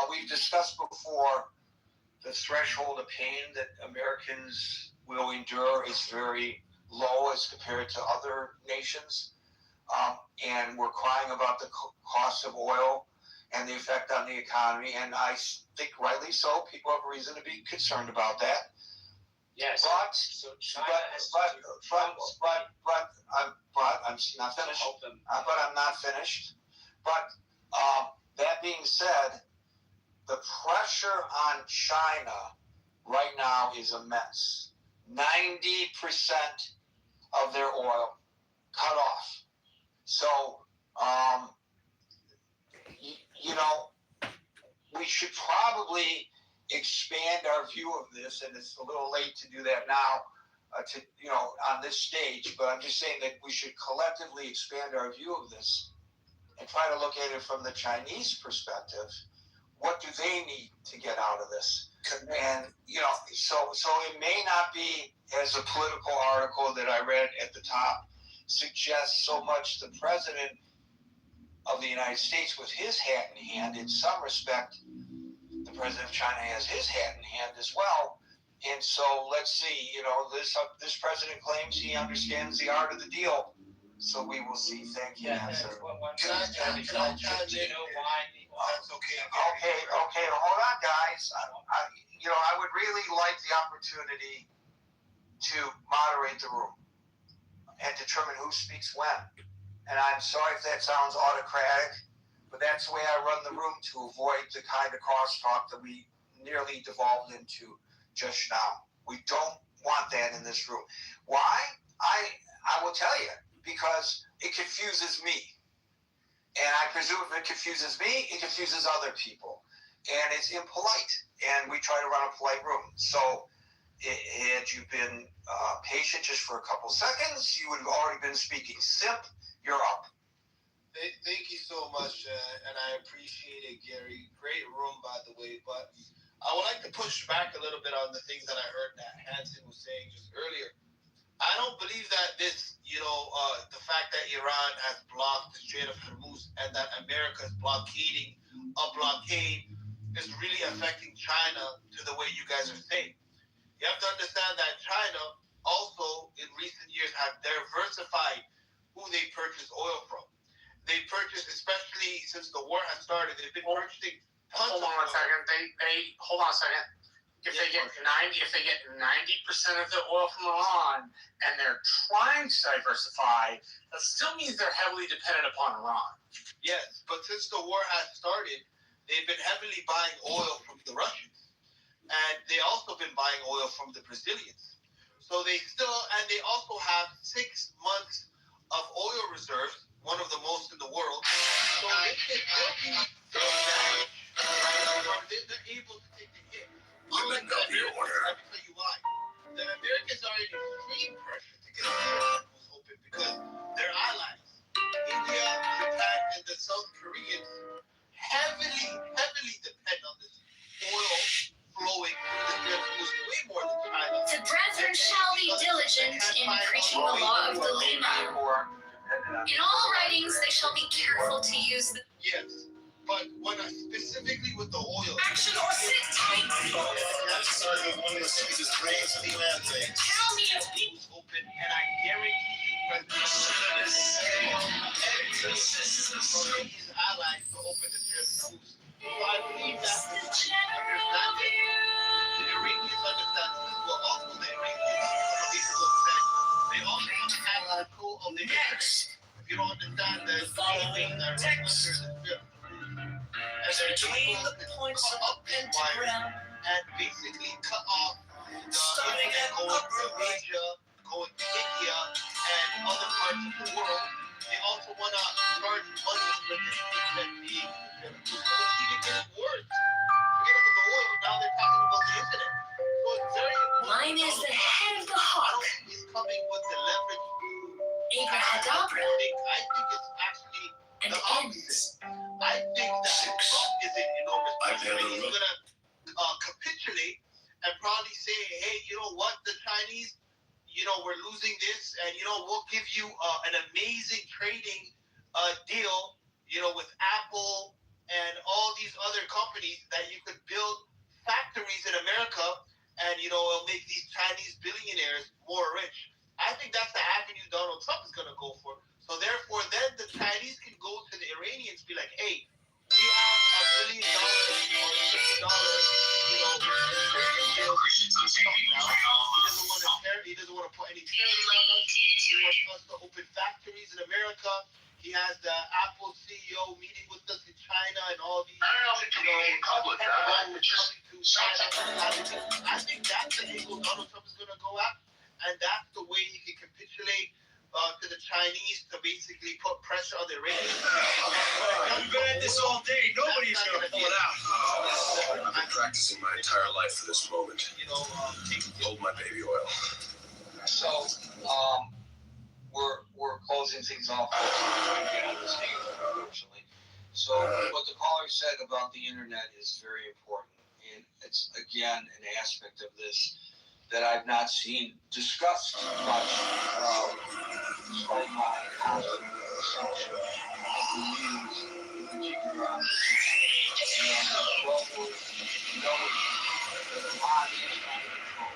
we've discussed before the threshold of pain that Americans will endure is very low as compared to other nations. And we're crying about the cost of oil and the effect on the economy. And I think rightly so, people have reason to be concerned about that. Yes. But I'm not finished. But I'm not finished. But that being said, the pressure on China right now is immense. 90% of their oil cut off. So, we should probably expand our view of this, and it's a little late to do that now, on this stage, but I'm just saying that we should collectively expand our view of this and try to look at it from the Chinese perspective. What do they need to get out of this? And, so it may not be, as a political article that I read at the top suggests, so much the president of the United States with his hat in hand. In some respect, the president of China has his hat in hand as well. And so let's see, this president claims he understands the art of the deal. So we will see. Thank you, Nancy. Do you know why? That's okay. Okay, hold on, guys. I would really like the opportunity to moderate the room and determine who speaks when. And I'm sorry if that sounds autocratic, but that's the way I run the room to avoid the kind of crosstalk that we nearly devolved into just now. We don't want that in this room. Why? I will tell you, because it confuses me. And I presume if it confuses me, it confuses other people. And it's impolite. And we try to run a polite room. So had you been patient just for a couple seconds, you would have already been speaking. Simp, you're up. Thank you so much, and I appreciate it, Gary. Great room, by the way. But I would like to push back a little bit on the things that I heard that Hanson was saying just earlier. I don't believe that this, the fact that Iran has blocked the Strait of Hormuz and that America is blockading a blockade is really affecting China to the way you guys are saying. You have to understand that China also, in recent years, have diversified who they purchase oil from. They purchase, especially since the war has started, they've been purchasing tons of oil. Hold on a second. If they get 90% of their oil from Iran and they're trying to diversify, that still means they're heavily dependent upon Iran. Yes, but since the war has started, they've been heavily buying oil from the Russians. And they also been buying oil from the Brazilians. So they also have 6 months of oil reserves, one of the most in the world. So they can still be advantage. They're able to take the hit. Let me tell you why. The Americans are in extreme pressure to get their schools open because their allies, India, Japan, and the South Koreans, heavily depend on this oil flowing through the Strait way more than China. The brethren shall be diligent in preaching the law of the Lima. In all writings, they shall be careful to use the. Yes, but when I specifically with the oil. Action or sit tight. Sergeant, one of the Jesus praise the man thing. Tell me if It's open, and I guarantee you, his allies to open the strip. So I believe that the Iranians understand this will also the Iranians they also want to have control of the internet. If you don't understand the following text. As between the points of pentagram and basically cut off starting at Upper Asia, going to India and other parts of the world. They also want to charge money for this internet being so it's even getting worse. Forget about the oil, now they're talking about the internet. So it's very important. Mine is the head of the hawk. I don't think he's coming with the leverage. Abracadabra. I think it's actually the opposite. I think that Trump is an enormous pressure. He's going to capitulate and probably say, hey, you know what, the Chinese, we're losing this, and, we'll give you an amazing trading deal, with Apple and all these other companies that you could build factories in America, and, it'll make these Chinese billionaires more rich. I think that's the avenue Donald Trump is going to go for. So therefore, then the Chinese can go to the Iranians and be like, hey, we have $1 billion or $1 billion, deal with Trump now. He doesn't want to put any tariffs on us. He wants us to open factories in America. He has the Apple CEO meeting with us in China and all these. I don't know if it can be made public. I think that's the angle Donald Trump is going to go at, and that's the way he can capitulate to the Chinese to basically put pressure on the Iranians. We've been at this all day. Nobody's going to pull it out. I've been practicing my entire life for this moment. Hold my baby oil. So, we're closing things off on this thing, unfortunately. So, what the caller said about the internet is very important, and it's again an aspect of this that I've not seen discussed much, despite my constant assumption of the news, in particular on the global the body is trying to control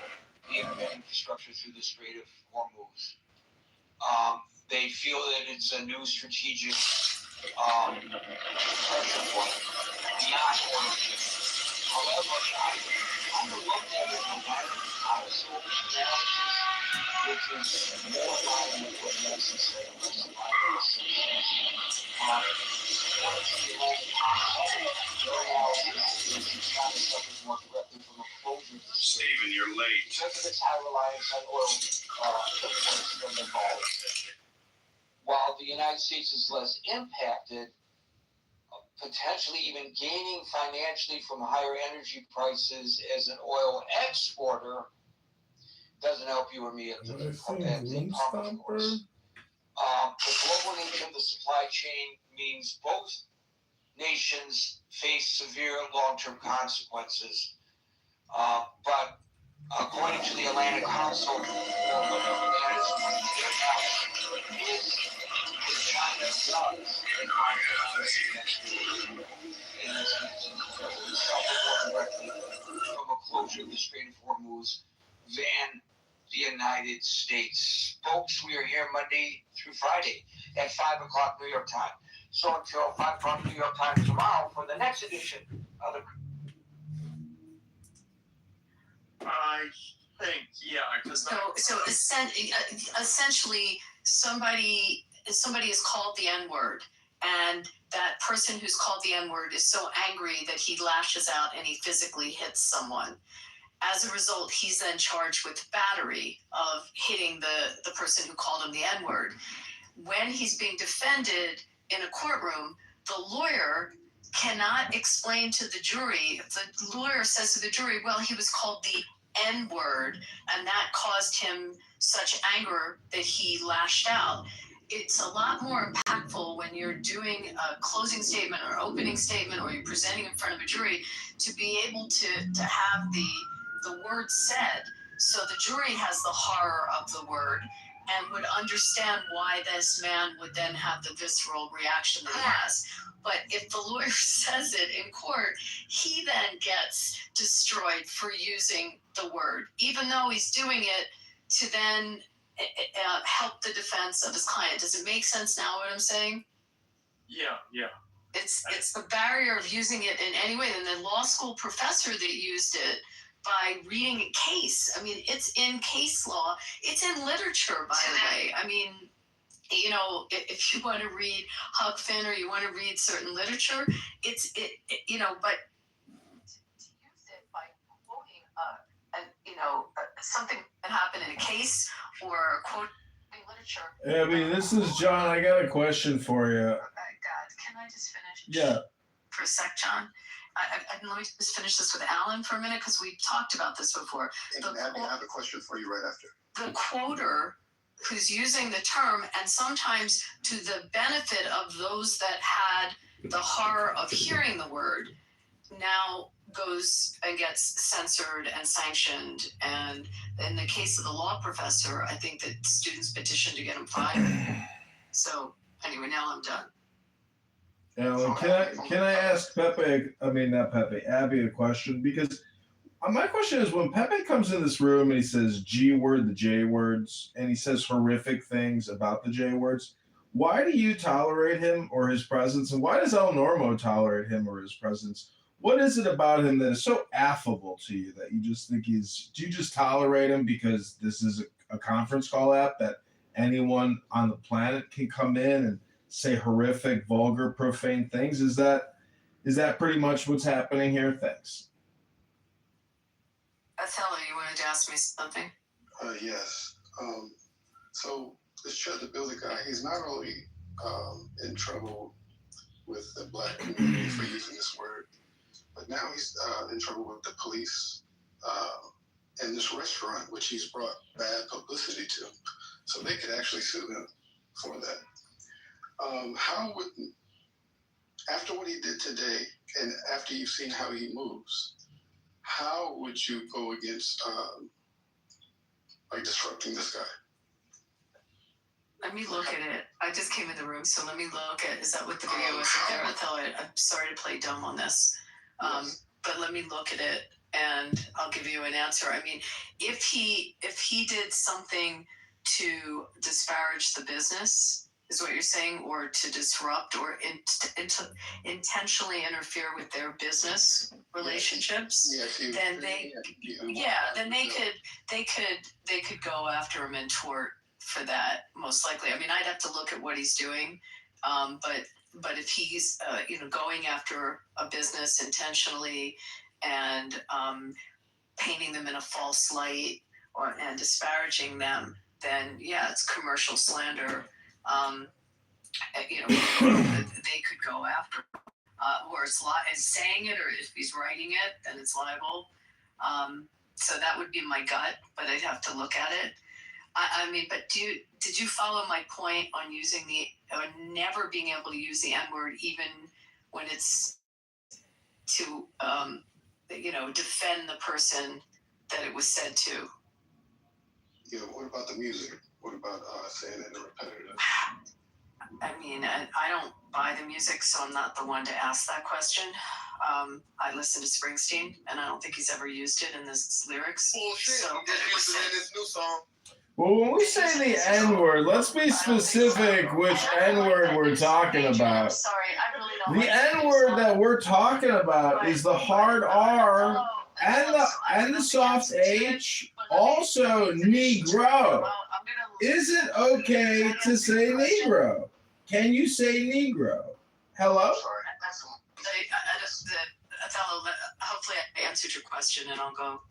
the internet infrastructure through the Strait of Hormuz. They feel that it's a new strategic pressure point beyond ownership. However, I'm going to look at it from a social analysis, which is more aligned with what Nelson said, less aligned with Steven, you're late. Because of its high reliance on oil, while the United States is less impacted, potentially even gaining financially from higher energy prices as an oil exporter, doesn't help you or me at the pump, of course. The global nature of the supply chain means both nations face severe long-term consequences. But according to the Atlantic Council, China does from a closure of the Strait of Hormuz than the United States. Folks, we are here Monday through Friday at 5 o'clock New York time. So until 5 o'clock New York time tomorrow for the next edition of the... I think, yeah, because So essentially, somebody is called the N-word, and that person who's called the N-word is so angry that he lashes out and he physically hits someone. As a result, he's then charged with battery of hitting the person who called him the N-word. When he's being defended in a courtroom, the lawyer cannot explain to the jury. The lawyer says to the jury, well, he was called the N-word, and that caused him such anger that he lashed out. It's a lot more impactful when you're doing a closing statement or opening statement, or you're presenting in front of a jury, to be able to have the word said, so the jury has the horror of the word, and would understand why this man would then have the visceral reaction that he has. But if the lawyer says it in court, he then gets destroyed for using the word, even though he's doing it to then help the defense of his client. Does it make sense now what I'm saying? Yeah. It's the barrier of using it in any way. And the law school professor that used it by reading a case. I mean, it's in case law. It's in literature, by the way. I mean, you know, if you want to read Huck Finn or you want to read certain literature, you know, but to use it by quoting, something that happened in a case or quoting literature. Yeah, I mean, this is John. I got a question for you. Oh my God, can I just finish? Yeah. For a sec, John. Let me just finish this with Alan for a minute because we've talked about this before. And Abby, I have a question for you right after. The quoter who's using the term, and sometimes to the benefit of those that had the horror of hearing the word, now goes and gets censored and sanctioned. And in the case of the law professor, I think that students petitioned to get him fired. So anyway, now I'm done. Alan, can I ask Abby a question? Because my question is, when Pepe comes in this room and he says G word, the J words, and he says horrific things about the J words, why do you tolerate him or his presence? And why does El Normo tolerate him or his presence? What is it about him that is so affable to you that you just think do you just tolerate him because this is a conference call app that anyone on the planet can come in and say horrific, vulgar, profane things? Is that pretty much what's happening here? Thanks. Othello, you wanted to ask me something? Yes. So this Shut the Builder guy, he's not only in trouble with the black community for using this word, but now he's in trouble with the police and this restaurant, which he's brought bad publicity to. So they could actually sue him for that. How would, after what he did today, and after you've seen how he moves, how would you go against disrupting this guy? Let me look at it. I just came in the room, so let me look at. Is that what the video is there? I'm sorry to play dumb on this, but let me look at it and I'll give you an answer. I mean, if he did something to disparage the business, is what you're saying, or to disrupt or intentionally interfere with their business relationships, then they could go after him in tort for that, most likely. I mean, I'd have to look at what he's doing, but if he's going after a business intentionally and painting them in a false light and disparaging them, then yeah, it's commercial slander. They could go after, or it's saying it, or if he's writing it, then it's libel. So that would be my gut, but I'd have to look at it. I mean, but did you follow my point on using never being able to use the N-word even when it's to defend the person that it was said to? Yeah. What about the music? What about saying it in a repetitive? I mean, I don't buy the music, so I'm not the one to ask that question. I listen to Springsteen, and I don't think he's ever used it in his lyrics. Bullshit. So, he just used it in his new song. Well, when we say the N-word, let's be specific which N-word we're talking about. I'm sorry, I really don't. The N-word that we're talking about is the hard R and the soft H, also Negro. Is it okay to say Negro? Can you say Negro? Hello? Hopefully I answered your question, and I'll go.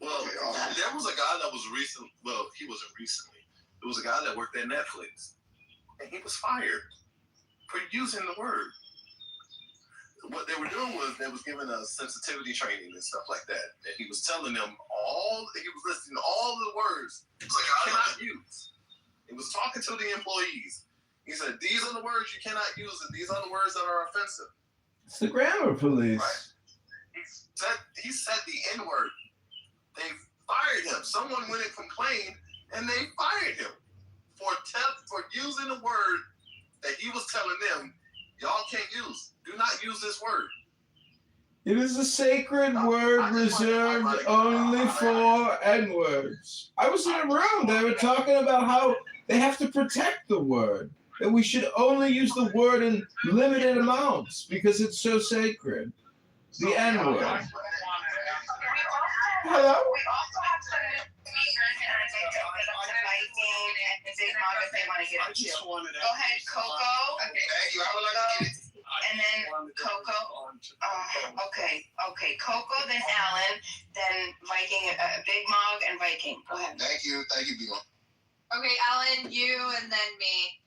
Well, there was a guy that was recent. Well, he wasn't recently. There was a guy that worked at Netflix, and he was fired for using the word. What they were doing was they was giving us sensitivity training and stuff like that, and he was telling them he was listing all the words you cannot use. He was talking to the employees. He said, "These are the words you cannot use, and these are the words that are offensive." It's the grammar police. Right? He said the N-word. They fired him. Someone went and complained, and they fired him. for using a word that he was telling them, y'all can't use. Do not use this word. It is a sacred word reserved only for N-words. I was in a room. They were talking about how they have to protect the word. That we should only use the word in limited amounts because it's so sacred. The N-word. Hello? We also have some speakers in our TikTok that are inviting and Big Mom if they want to get it too. Go ahead, Coco. Thank you. I would like to get it. And then Coco. Okay. Coco, then Alan, then Viking, Big Mog, and Viking. Go ahead. Thank you, Big Mom. Okay, Alan, you, and then me.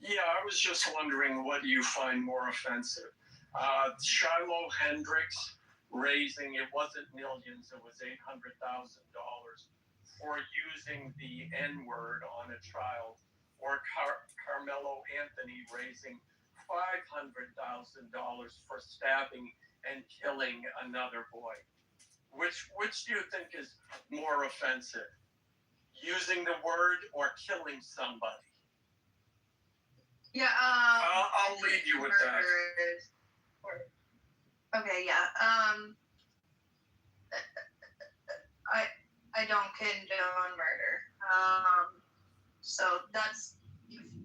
Yeah, I was just wondering, what do you find more offensive? Shiloh Hendricks raising, it wasn't millions, it was $800,000 for using the N-word on a child, or Carmelo Anthony raising $500,000 for stabbing and killing another boy. Which do you think is more offensive? Using the word or killing somebody? Yeah, I'll leave you with that. Okay, yeah. I don't condone murder. So that's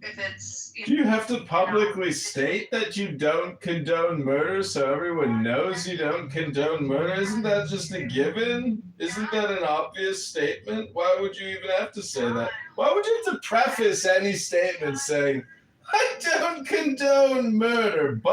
if it's. Do you have to publicly state that you don't condone murder so everyone knows you don't condone murder? Isn't that just a given? Isn't that an obvious statement? Why would you even have to say that? Why would you have to preface any statement saying, I don't condone murder, and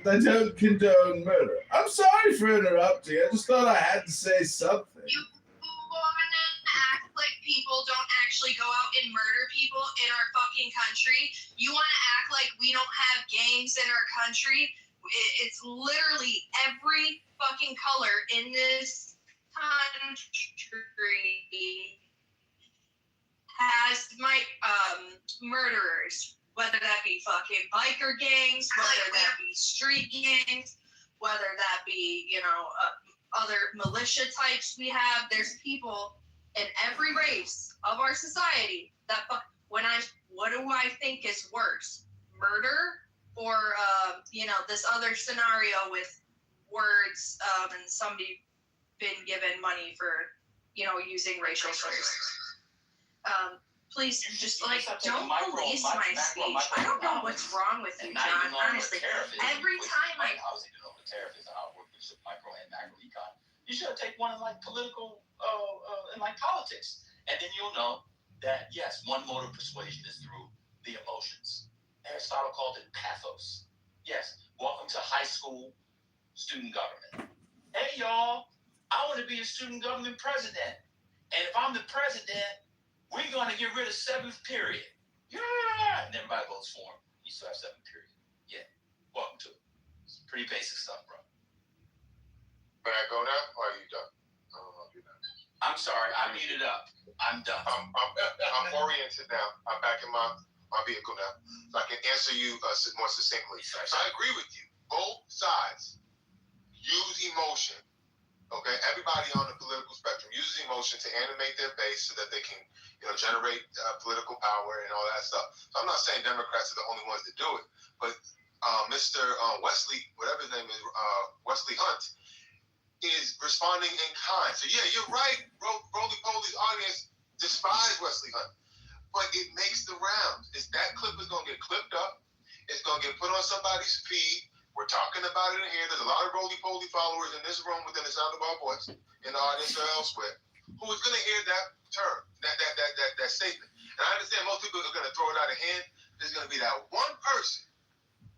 I don't condone murder? I'm sorry for interrupting. I just thought I had to say something. You want to act like people don't actually go out and murder people in our fucking country? You want to act like we don't have gangs in our country? It's literally every fucking color in this country has my murderers, whether that be fucking biker gangs, whether that be street gangs, whether that be, other militia types we have. There's people in every race of our society that what do I think is worse, murder or this other scenario with words and somebody been given money for using racial slurs. Please just don't police my speech. I don't know what's wrong with you, John. Honestly, every time I tariff is how it works with micro and macro econ. You should take one in political in politics, and then you'll know that yes, one mode of persuasion is through the emotions. Aristotle called it pathos. Yes, welcome to high school student government. Hey y'all, I want to be a student government president, and if I'm the president, we're gonna get rid of 7th period. Yeah, and everybody votes for him. You still have 7th period. Yeah, welcome to it. It's pretty basic stuff, bro. May I go now, or are you done? I don't know if you're done. I'm sorry, I muted up. I'm done. I'm oriented now. I'm back in my vehicle now, so I can answer you more succinctly. So I agree with you. Both sides use emotion. Okay, everybody on the political spectrum uses emotion to animate their base so that they can, generate political power and all that stuff. So I'm not saying Democrats are the only ones that do it, but Mr. Wesley, whatever his name is, Wesley Hunt, is responding in kind. So yeah, you're right. Roly-Poly's audience despise Wesley Hunt, but it makes the rounds. That clip is going to get clipped up. It's going to get put on somebody's feed. We're talking about it in here. There's a lot of roly-poly followers in this room within the sound of our voice, in the audience or elsewhere, who is going to hear that term, that statement. And I understand most people are going to throw it out of hand. There's going to be that one person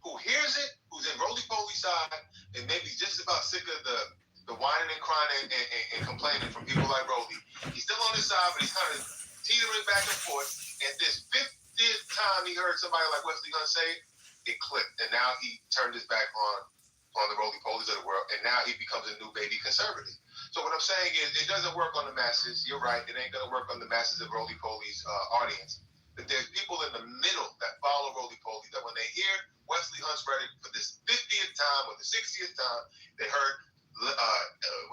who hears it, who's in roly-poly side, and maybe just about sick of the whining and crying and complaining from people like Roly. He's still on his side, but he's kind of teetering back and forth. And this 50th time he heard somebody like Wesley Hunt say it clicked, and now he turned his back on the roly-polies of the world, and now he becomes a new baby conservative. So what I'm saying is, it doesn't work on the masses. You're right, it ain't gonna work on the masses of roly-polies audience. But there's people in the middle that follow roly-polies that when they hear Wesley Hunt's rhetoric for this 50th time or the 60th time, they heard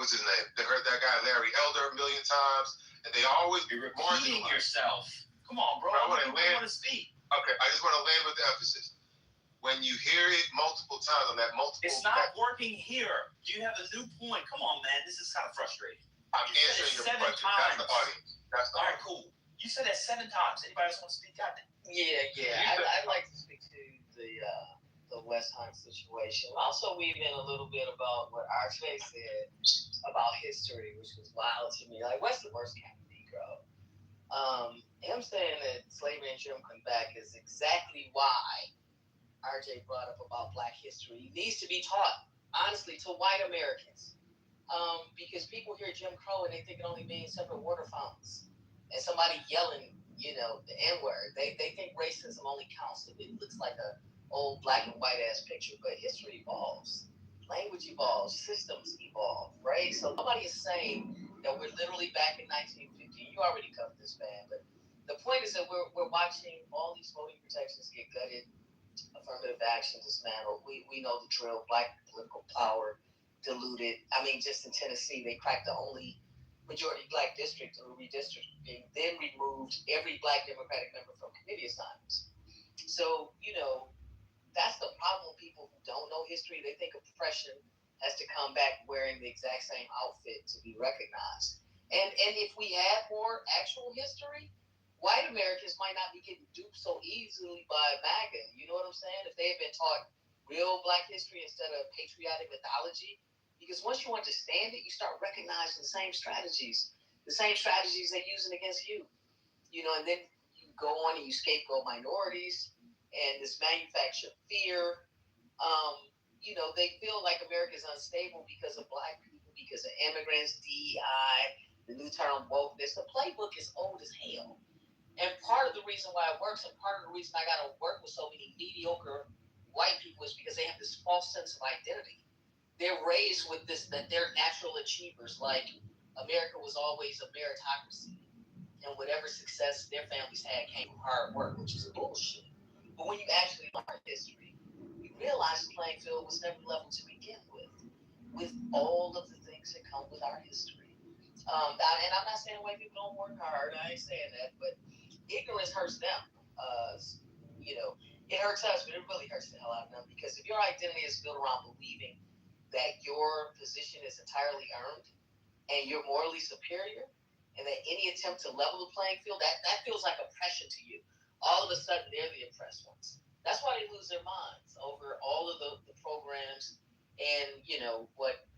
what's his name? They heard that guy Larry Elder a million times. and they always You're repeating marginalized. yourself. Come on, bro. I want to I land. want to speak. Okay, I just want to land with the emphasis. When you hear it multiple times on that multiple, It's not working here. You have a new point. Come on, man. This is kind of frustrating. I'm You said answering it your 7 question. That's the times. audience. That's the All right, audience. cool. You said that 7 times. Anybody else want to speak? God damn. Yeah. I'd like to speak to the West Hunt situation. Also weave in a little bit about what RJ said about history, which was wild to me. Like, what's the worst kind of Negro? Him saying that slavery and Jim come back is exactly why RJ brought up about Black history. It needs to be taught, honestly, to white Americans. Because people hear Jim Crow and they think it only means separate water fountains and somebody yelling, the N-word. They think racism only counts if it looks like a old black and white ass picture, but history evolves. Language evolves, systems evolve, right? So nobody is saying that we're literally back in 1950. You already covered this, man, but the point is that we're watching all these voting protections get gutted, affirmative action dismantled. We know the drill. Black political power diluted. I mean, just in Tennessee, they cracked the only majority Black district through redistricting, then removed every Black Democratic member from committee assignments. So, that's the problem with people who don't know history. They think oppression has to come back wearing the exact same outfit to be recognized. And if we had more actual history, white Americans might not be getting duped so easily by MAGA. You know what I'm saying? If they had been taught real Black history instead of patriotic mythology. Because once you understand it, you start recognizing the same strategies they're using against you. And then you go on and you scapegoat minorities and this manufactured fear. They feel like America is unstable because of Black people, because of immigrants, DEI, the new term wokeness. The playbook is old as hell. And part of the reason why it works, and part of the reason I got to work with so many mediocre white people, is because they have this false sense of identity. They're raised with this, that they're natural achievers, like America was always a meritocracy. And whatever success their families had came from hard work, which is bullshit. But when you actually learn history, you realize the playing field was never level to begin with all of the things that come with our history. And I'm not saying white people don't work hard. I ain't saying that, but ignorance hurts them. It hurts us, but it really hurts the hell out of them. Because if your identity is built around believing that your position is entirely earned and you're morally superior, and that any attempt to level the playing field, that feels like oppression to you. All of a sudden, they're the oppressed ones. That's why they lose their minds over all of the programs and, what,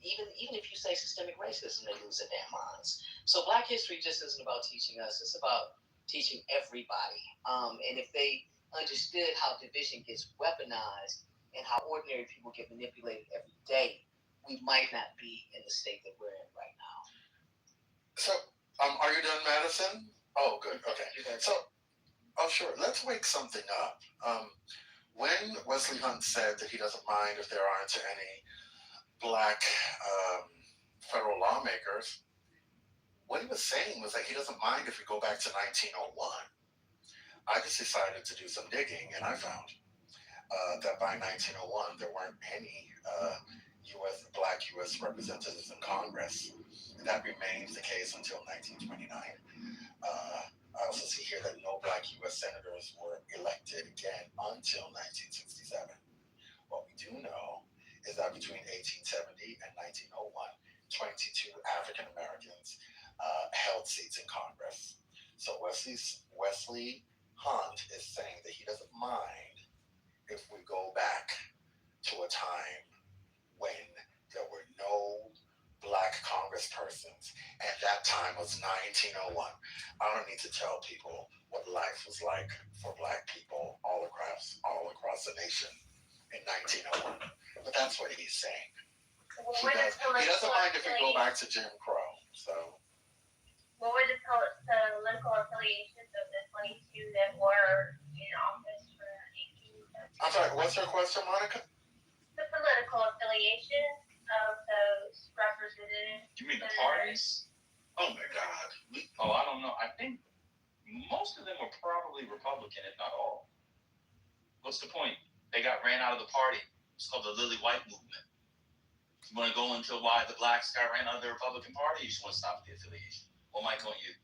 even if you say systemic racism, they lose their damn minds. So Black history just isn't about teaching us. It's about teaching everybody. And if they understood how division gets weaponized and how ordinary people get manipulated every day, we might not be in the state that we're in right now. So, are you done, Madison? Oh, good. Okay. So, sure. Let's wake something up. When Wesley Hunt said that he doesn't mind if there aren't any Black federal lawmakers, what he was saying was that he doesn't mind if we go back to 1901. I just decided to do some digging, and I found that by 1901 there weren't any Black U.S. representatives in Congress. And that remained the case until 1929. I also see here that no Black U.S. senators were elected again until 1967. What we do know is that between 1870 and 1901, 22 African Americans held seats in Congress. So Wesley Hunt is saying that he doesn't mind if we go back to a time when there were no Black congresspersons, and that time was 1901. I don't need to tell people what life was like for Black people all across the nation in 1901. But that's what he's saying. He doesn't mind if we go back to Jim Crow. So, what were the political affiliations of the 22 that were in office for 1870? I'm sorry, what's your question, Monica? The political affiliations of those representatives. You mean the parties? Oh my God. I don't know. I think most of them were probably Republican, if not all. What's the point? They got ran out of the party. It's called the Lily White Movement. You want to go into why the Blacks got ran out of the Republican Party? You just want to stop the affiliation? Or Mike on you?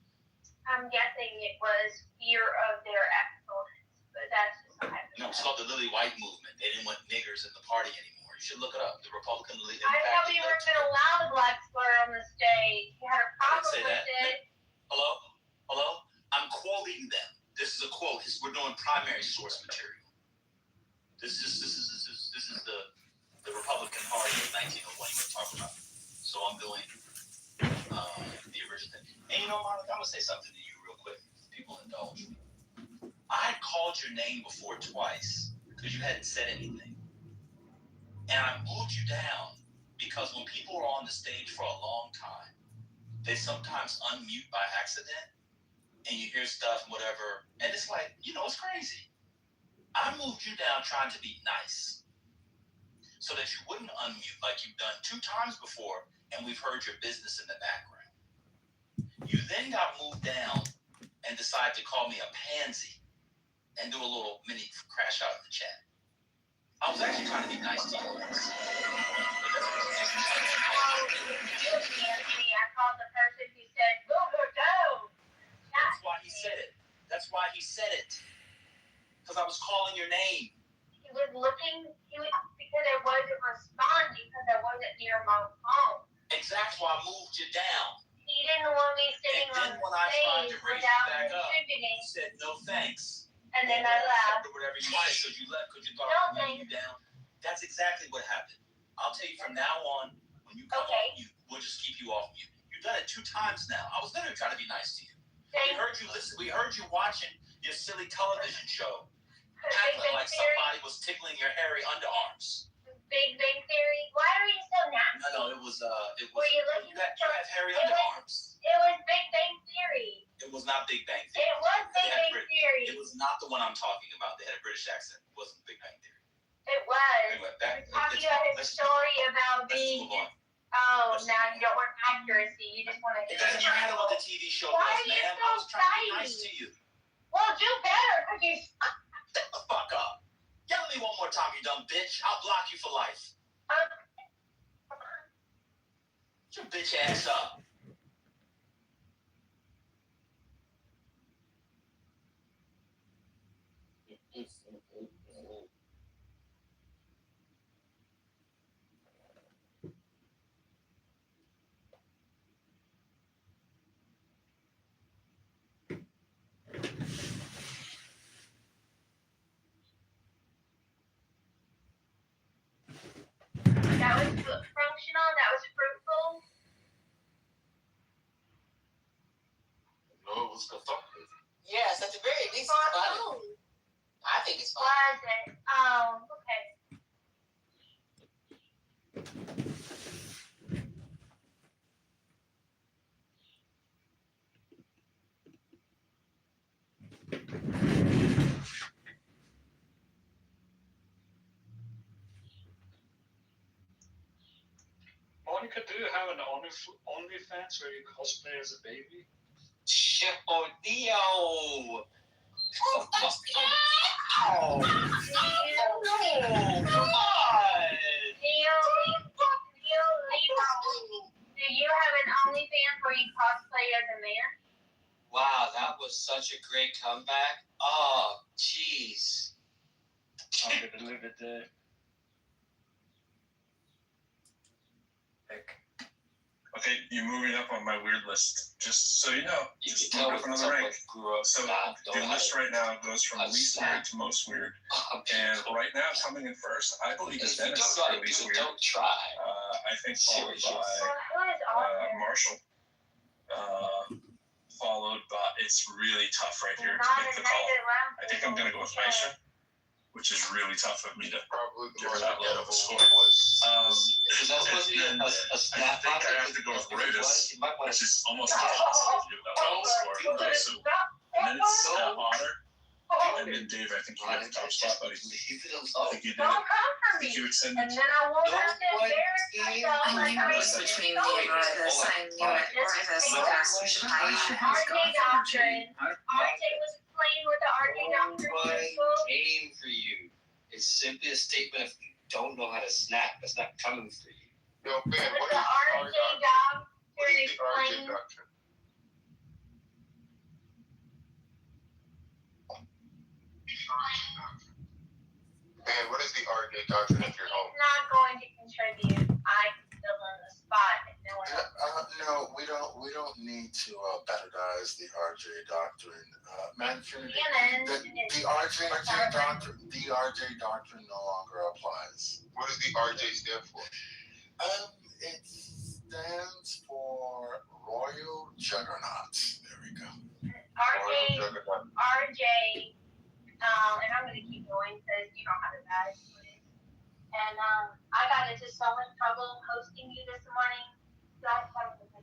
I'm guessing it was fear of their excellence, but that's just a hypothetical. No, it's called the Lily White movement. They didn't want niggers in the party anymore. You should look it up. The Republican leader. I thought we weren't going to allow the black slur on the stage. You had a problem with it. Hello? I'm quoting them. This is a quote. We're doing primary source material. This is the Republican Party of 1901 we're talking about. So I'm doing the original. And you know, Monica, I'm gonna say something to you real quick. People indulge me. I had called your name before twice because you hadn't said anything, and I moved you down because when people are on the stage for a long time, they sometimes unmute by accident, and you hear stuff, whatever, and it's like, it's crazy. I moved you down trying to be nice so that you wouldn't unmute like you've done 2 times before, and we've heard your business in the background. You then got moved down and decided to call me a pansy and do a little mini crash out in the chat. I was actually trying to be nice to you. I called the person who said, move her down. That's why he said it. Because I was calling your name. He was looking, because I wasn't responding, because I wasn't near my phone. Exactly why I moved you down. He didn't want me sitting on the stage without contributing. You said no thanks. And then I laughed. Or whatever you wanted, because you left because you thought I was moving you down. That's exactly what happened. I'll tell you from now on, when you come off mute, we'll just keep you off mute. You've done it 2 times now. I was literally trying to be nice to you. We heard you listen. We heard you watching your silly television show, acting like somebody was tickling your hairy underarms. Big Bang Theory. Why are you so nasty? No, it was. Were you looking you have hairy underarms. It was Big Bang Theory. It was not Big Bang Theory. It was Big Bang Theory. It was not the one I'm talking about. They had a British accent. It wasn't Big Bang Theory. It was. Anyway, talking about his story about being. Oh, now you don't want accuracy. You just want to. It doesn't matter what the TV show was, man. I was trying to be nice to you. Well, do better, because you. Shut the fuck up. Yell at me one more time, you dumb bitch. I'll block you for life. Get your bitch ass up. That was functional. That was fruitful. No, it was constructive. Yes, at the very least, it's funny. I think it's funny. Was it? Oh, okay. Monica, do you have an OnlyFans where you cosplay as a baby? Oh, Theo! Oh, Oh, come on! Do you have an OnlyFans where you cosplay as a man? Wow, that was such a great comeback. Oh, jeez. I'm gonna leave it there. Okay, you're moving up on my weird list. Just so you know, You just can tell move up with another rank. grew up. So the list right now goes from least weird to most weird. And right now, coming in first, I believe is Dennis for least weird. Don't try. I think followed Well, by Marshall. Followed by, it's really tough right here to Not make a the call. negative round. I think I'm gonna go with Aisha, which is really tough of me to Probably the give her most that low of a score. Is that supposed to be And a I snap think I have to go with greatest, which is almost impossible to give that low score. So, and then it's Otter. And then Dave, I think you got the top spot, buddy. I think you did. Don't come for I think me. you extended. And then I won't have to embarrass myself. I knew it was between me and Rivas. I knew it. Rivas asked me, should I RJ go Doctrine. RJ was playing with the RJ Doctrine crystal. Aim for you. It's simply a statement if you don't know how to snap. It's not coming for you. Yo, man, With what the is RJ Doctrine RJ explain. Doctrine? And what is the RJ doctrine if you're home? It's not going to contribute. I can fill in the spot if no one else. No, we don't need to bastardize the RJ doctrine. The RJ doctrine no longer applies. What does the RJ stand for? It stands for Royal Juggernauts. There we go. RJ, and I'm going to keep going because you know how the bad it is. And I got into so much trouble hosting you this morning. So I thought it was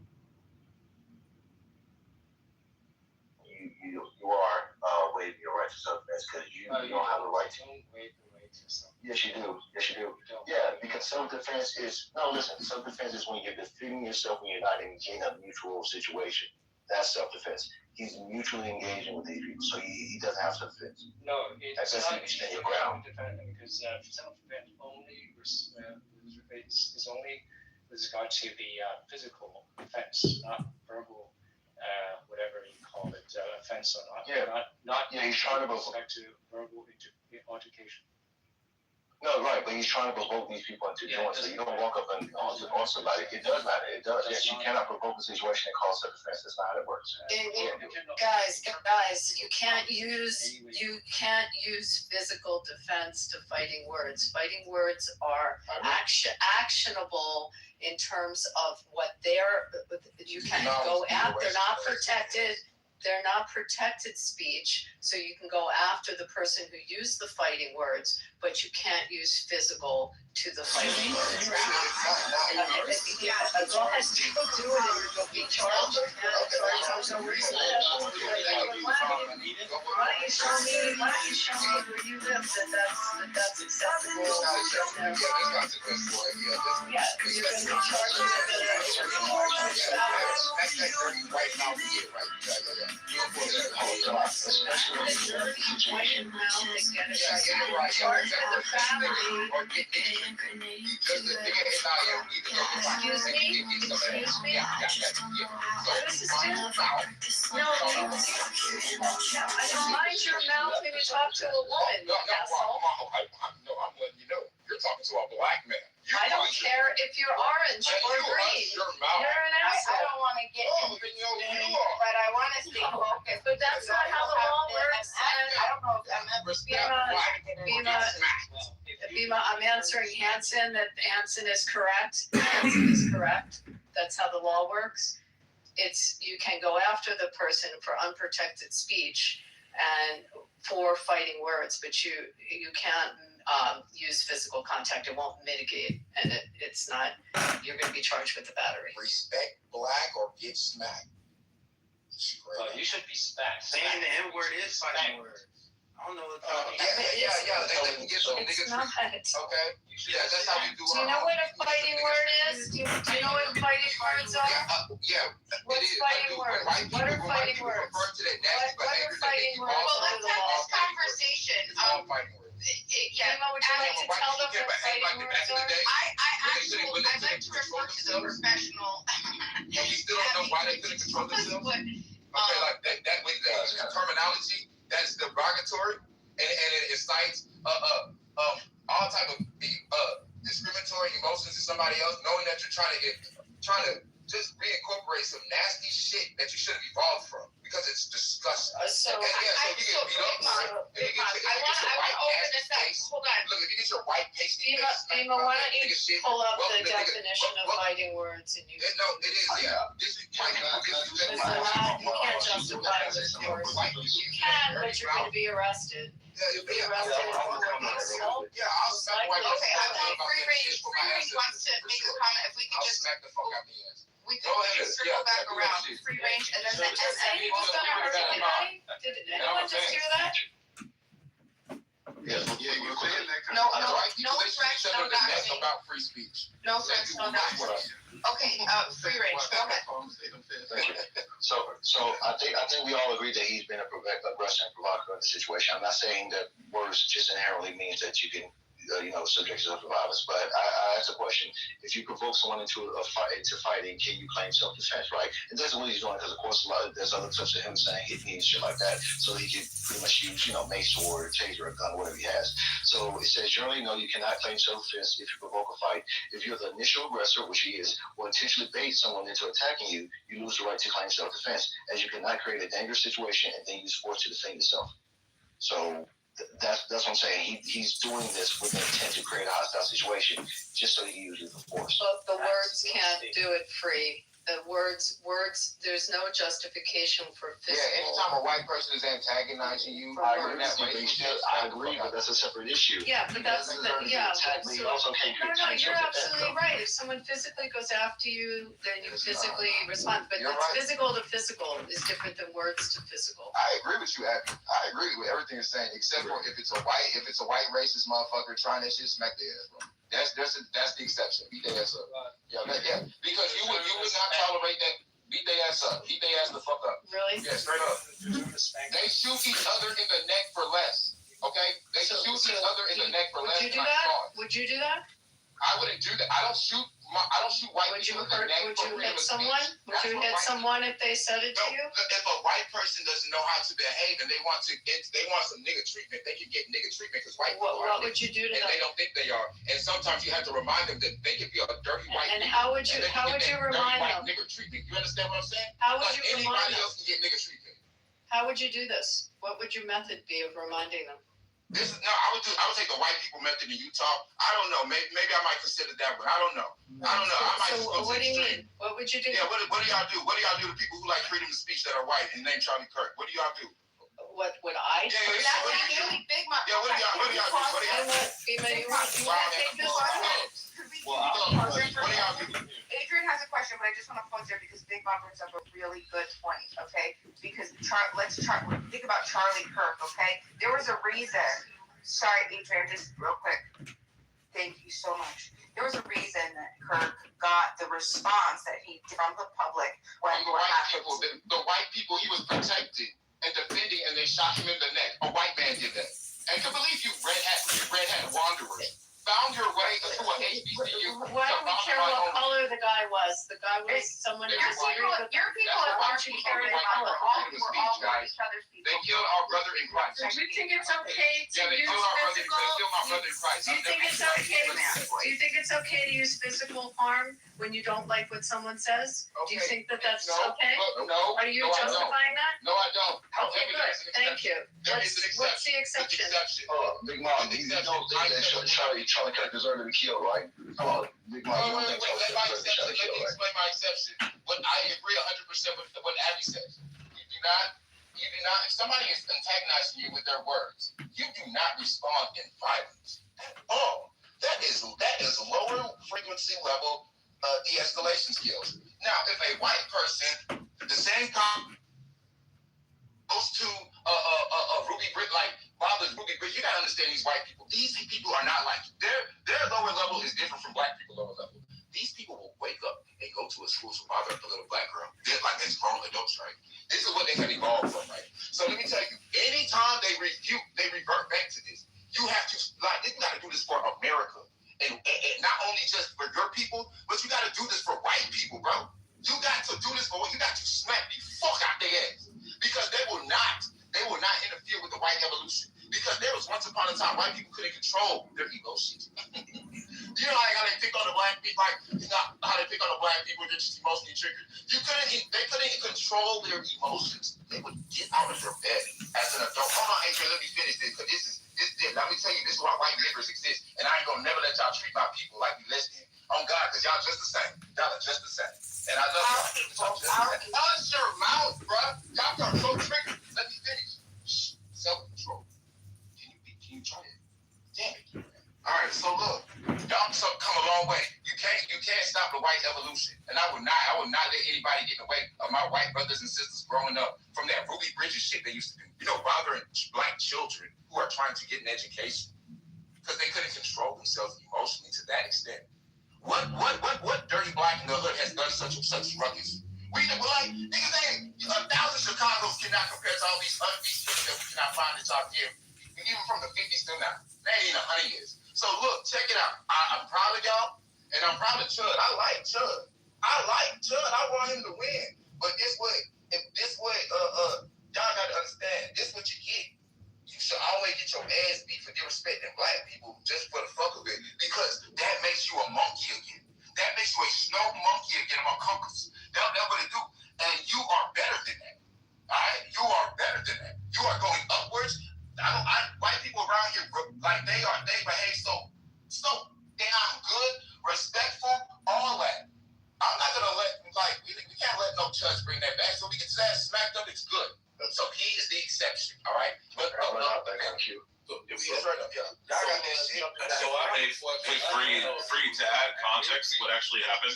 You are waiving your right to self-defense because you don't have the right to. Yes, you do. Yes, you do. Yeah, because self-defense is self-defense is when you're defending yourself when you're not in a mutual situation. That's self-defense. He's mutually engaging with these people, so he doesn't have self-defense. No, it's not. You stand your ground. Because self-defense only is only with regard to the physical offense, not verbal, whatever you call it, offense or not. Yeah. Not he's trying to respect to verbal altercation. No, right, but he's trying to provoke these people into doing so. You don't walk up and on somebody. It does matter. It does. Yes, you cannot provoke a situation and cause self-defense. That's not how it works. Guys, you can't use physical defense to fighting words. Fighting words are actionable in terms of what you can't go at. They're not protected. They're not protected speech, so you can go after the person who used the fighting words, but you can't use physical to the fighting words. Go ahead, people do it and you'll be charged. Why don't you show me where you live that's acceptable? Yeah, you're going to be charged I don't mind your mouth when you talk to a woman, asshole. I'm letting you know. You're talking to a black man. I don't care if you're orange or green. You're an asshole. I don't want to get but I want to stay focused. But that's not how the law works. I don't know if Bima, I'm answering Hanson that Hanson is correct. Hanson is correct. That's how the law works. You can go after the person for unprotected speech and for fighting words, but you can't use physical contact. It won't mitigate, and it's not. You're going to be charged with the battery. Respect black or get smacked. You should be smacked. Saying the N-word is fighting word. I don't know what They can get some niggas. Okay. Yeah, that's how we do. Do you know what a fighting word is? Do you know what fighting words are? What's fighting words? What are fighting words? What are fighting words? Well, let's have this conversation. Emma, would you like to tell them what fighting words are? I'd like to refer to the professional. We still don't know why they couldn't control themselves. Okay, like that with the terminology, that's derogatory, and it incites all type of discriminatory emotions to somebody else, knowing that you're trying to just reincorporate some nasty shit that you should have evolved from because it's disgusting. I want to open this up. Hold on. Look, if you get your white pasty Bima, why don't you pull up the definition of fighting words and use it? No, it is, yeah. This is white people. You can't justify this words. You can, but you're going to be arrested. You'll be arrested for insult. Yeah, I'll smack the Okay, I want Free Range wants to make a comment. If we could just smack the fuck out of the ass. We could circle back around. Free Range and then Anyone's going to hurt anybody? Did anyone just hear that? Yeah, you're saying that. No threats, no doxing. About free speech. No threats, no doxing. Okay, Free Range, go ahead. So I think we all agree that he's been a aggressive and provocateur in the situation. I'm not saying that words just inherently means that you can subject yourself to violence. But I asked a question: if you provoke someone into fighting, can you claim self-defense? Right? And that's what he's doing, because of course there's other clips of him saying hit me and shit like that, so he can pretty much use mace or taser or gun, whatever he has. So it says generally no, you cannot claim self-defense if you provoke a fight. If you're the initial aggressor, which he is, or intentionally bait someone into attacking you, you lose the right to claim self-defense, as you cannot create a dangerous situation and then use force to defend yourself. So that's what I'm saying. He's doing this with the intent to create a hostile situation, just so he uses the force. But the words can't do it free. The words, there's no justification for physical. Yeah, anytime a white person is antagonizing you, I agree, but that's a separate issue. Yeah, but that's you're absolutely right. If someone physically goes after you, then you physically respond. But physical to physical is different than words to physical. I agree with you, Abby. I agree with everything you're saying, except for if it's a white racist motherfucker trying that shit, smack their ass, bro. That's the exception. Beat their ass up. Yeah. Because you would not tolerate that. Beat their ass up. Beat their ass the fuck up. Really? Yeah, straight up. They shoot each other in the neck for less. Okay? They shoot each other in the neck for less. Would you do that? Would you do that? I wouldn't do that. I don't shoot white people in the neck. Would you hit someone? Would you hit someone if they said it to you? If a white person doesn't know how to behave and they want some nigga treatment, they can get nigga treatment because white people What would you do to them? And they don't think they are. And sometimes you have to remind them that they can be a dirty white. And how would you remind them? Nigga treatment. You understand what I'm saying? How would you remind them? Anybody else can get nigga treatment. How would you do this? What would your method be of reminding them? I would take the white people method in Utah. I don't know. Maybe I might consider that, but I don't know. I might so what do you mean? What would you do? Yeah, what do y'all do? What do y'all do to people who like freedom of speech that are white and named Charlie Kirk? What do y'all do? What would I do? What do y'all do? You want to take this one? Adrian has a question, but I just want to pause there because Big Bob brings up a really good point, okay? Because think about Charlie Kirk, okay? There was a reason. Sorry, Adrian, just real quick. Thank you so much. There was a reason that Kirk got the response that he did from the public when the white people he was protecting and defending, and they shot him in the neck. A white man did that. And to believe you red hat wanderers found your way into a HBCU. Why don't we care what color the guy was? The guy was someone who was your people are watching color. They killed our brother in Christ. Do you think it's okay to use physical? They killed my brother in Christ. Do you think it's okay? Do you think it's okay to use physical harm when you don't like what someone says? Do you think that that's okay? No. Are you justifying that? No, I don't. Okay, good. Thank you. What's the exception? Big Mom, you don't think that Charlie Kirk deserved to be killed, right? Come on, Big Mom, you don't think Charlie Kirk deserved to be killed, right? Let me explain my exception. But I agree 100% with what Abby says. You do not, if somebody is antagonizing you with their words, you do not respond in violence at all. That is lower frequency level de-escalation skills. Now, if a white person, the same kind goes to Ruby Bridge, like bothers Ruby Bridge, you gotta understand these white people. These people are not like you. Their lower level is different from black people lower level. These people will wake up and go to a school to bother the little black girl. They're like as grown adults, right? This is what they have evolved from, right? So let me tell you, anytime they revert back to this, you have to, you gotta do this for America. And not only just for your people, but you gotta do this for white people, bro. You got to do this for what you got to smack the fuck out their ass. Because they will not interfere with the white evolution. Because there was once upon a time white people couldn't control their emotions. You know how they pick on the black people, how they pick on the black people, they're just emotionally triggered. They couldn't control their emotions. They would get out of their bed as an adult. Hold on, Adrian, let me finish this, because this. Let me tell you, this is why white niggers exist, and I ain't gonna never let y'all treat my people like you lesbian. On God, because y'all just the same. Y'all are just the same. And I love y'all. Hush your mouth, bruh. Y'all are so triggered. Let me finish. Shh. Self-control. Can you try it? Damn it. All right, so look, y'all come a long way. You can't stop the white evolution, and I would not let anybody get in the way of my white brothers and sisters growing up from that Ruby Bridges shit they used to do. You know, bothering black children who are trying to get an education because they couldn't control themselves emotionally to that extent. What dirty black in the hood has done such ruckus? We're like, niggas ain't 1,000 Chicago's cannot compare to all these kids that we cannot find in our here, even from the 50s till now. That ain't 100 years. So look, check it out. I'm proud of y'all, and I'm proud of Chud. I like Chud. I want him to win. But if this way, y'all gotta understand, this what you get. You should always get your ass beat for disrespecting black people just for the fuck of it, because that makes you a monkey again. That makes you a snow monkey again among conquerors. That's what it do. And you are better than that. All right? You are better than that. You are going upwards. White people around here, like they behave so damn good, respectful, all that. I'm not gonna we can't let no judge bring that back. So we get his ass smacked up, it's good. So he is the exception, all right? But thank you. So right up, yeah. Y'all got that shit. So I made free to add context what actually happened.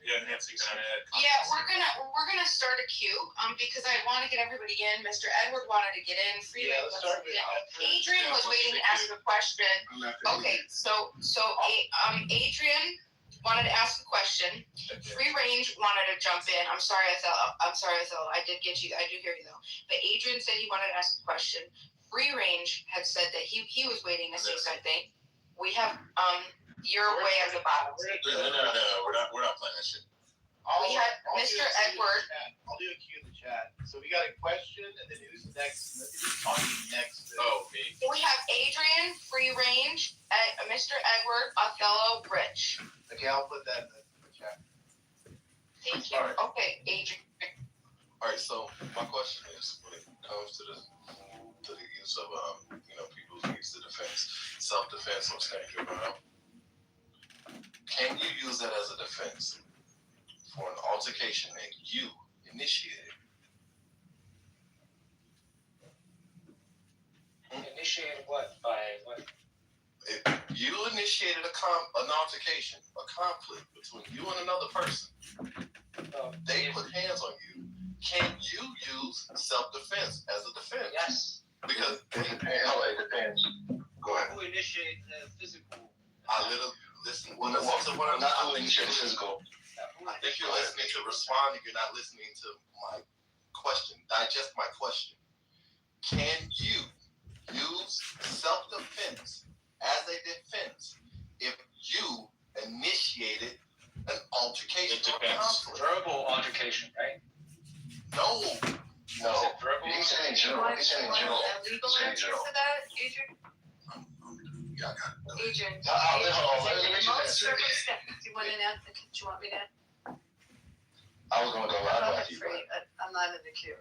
Yeah, we're gonna start a queue. Because I want to get everybody in. Mr. Edward wanted to get in. Freeman Adrian was waiting to ask a question. Okay, so Adrian wanted to ask a question. Free Range wanted to jump in. I'm sorry, Othello. I did get you. I do hear you though. But Adrian said he wanted to ask a question. Free Range had said that he was waiting to say something. We have you're way at the bottom. No, we're not playing that shit. We had Mr. Edward. I'll do a Q in the chat. So we got a question, and then who's next? Talking next. Oh, me. We have Adrian, Free Range, Mr. Edward, Othello, Rich. Okay, I'll put that in the chat. Thank you. Right. Okay, Adrian. All right. So my question is, when it comes to the use of people's use of defense, self-defense, or standing your ground, can you use that as a defense for an altercation that you initiated? Initiated what? By what? If you initiated an altercation, a conflict between you and another person, they put hands on you. Can you use self-defense as a defense? Yes. Because it depends. Go ahead. Who initiated the physical? I listen. When not who initiated physical. I think you're listening to respond. You're not listening to my question. Digest my question. Can you use self-defense as a defense if you initiated an altercation? It depends. Verbal altercation, right? No. He said in general. A legal answer to that, Adrian? Yeah, I got it. Adrian. Let me just answer. Do you want me to? I was going to go right back to you. I'm not in the queue.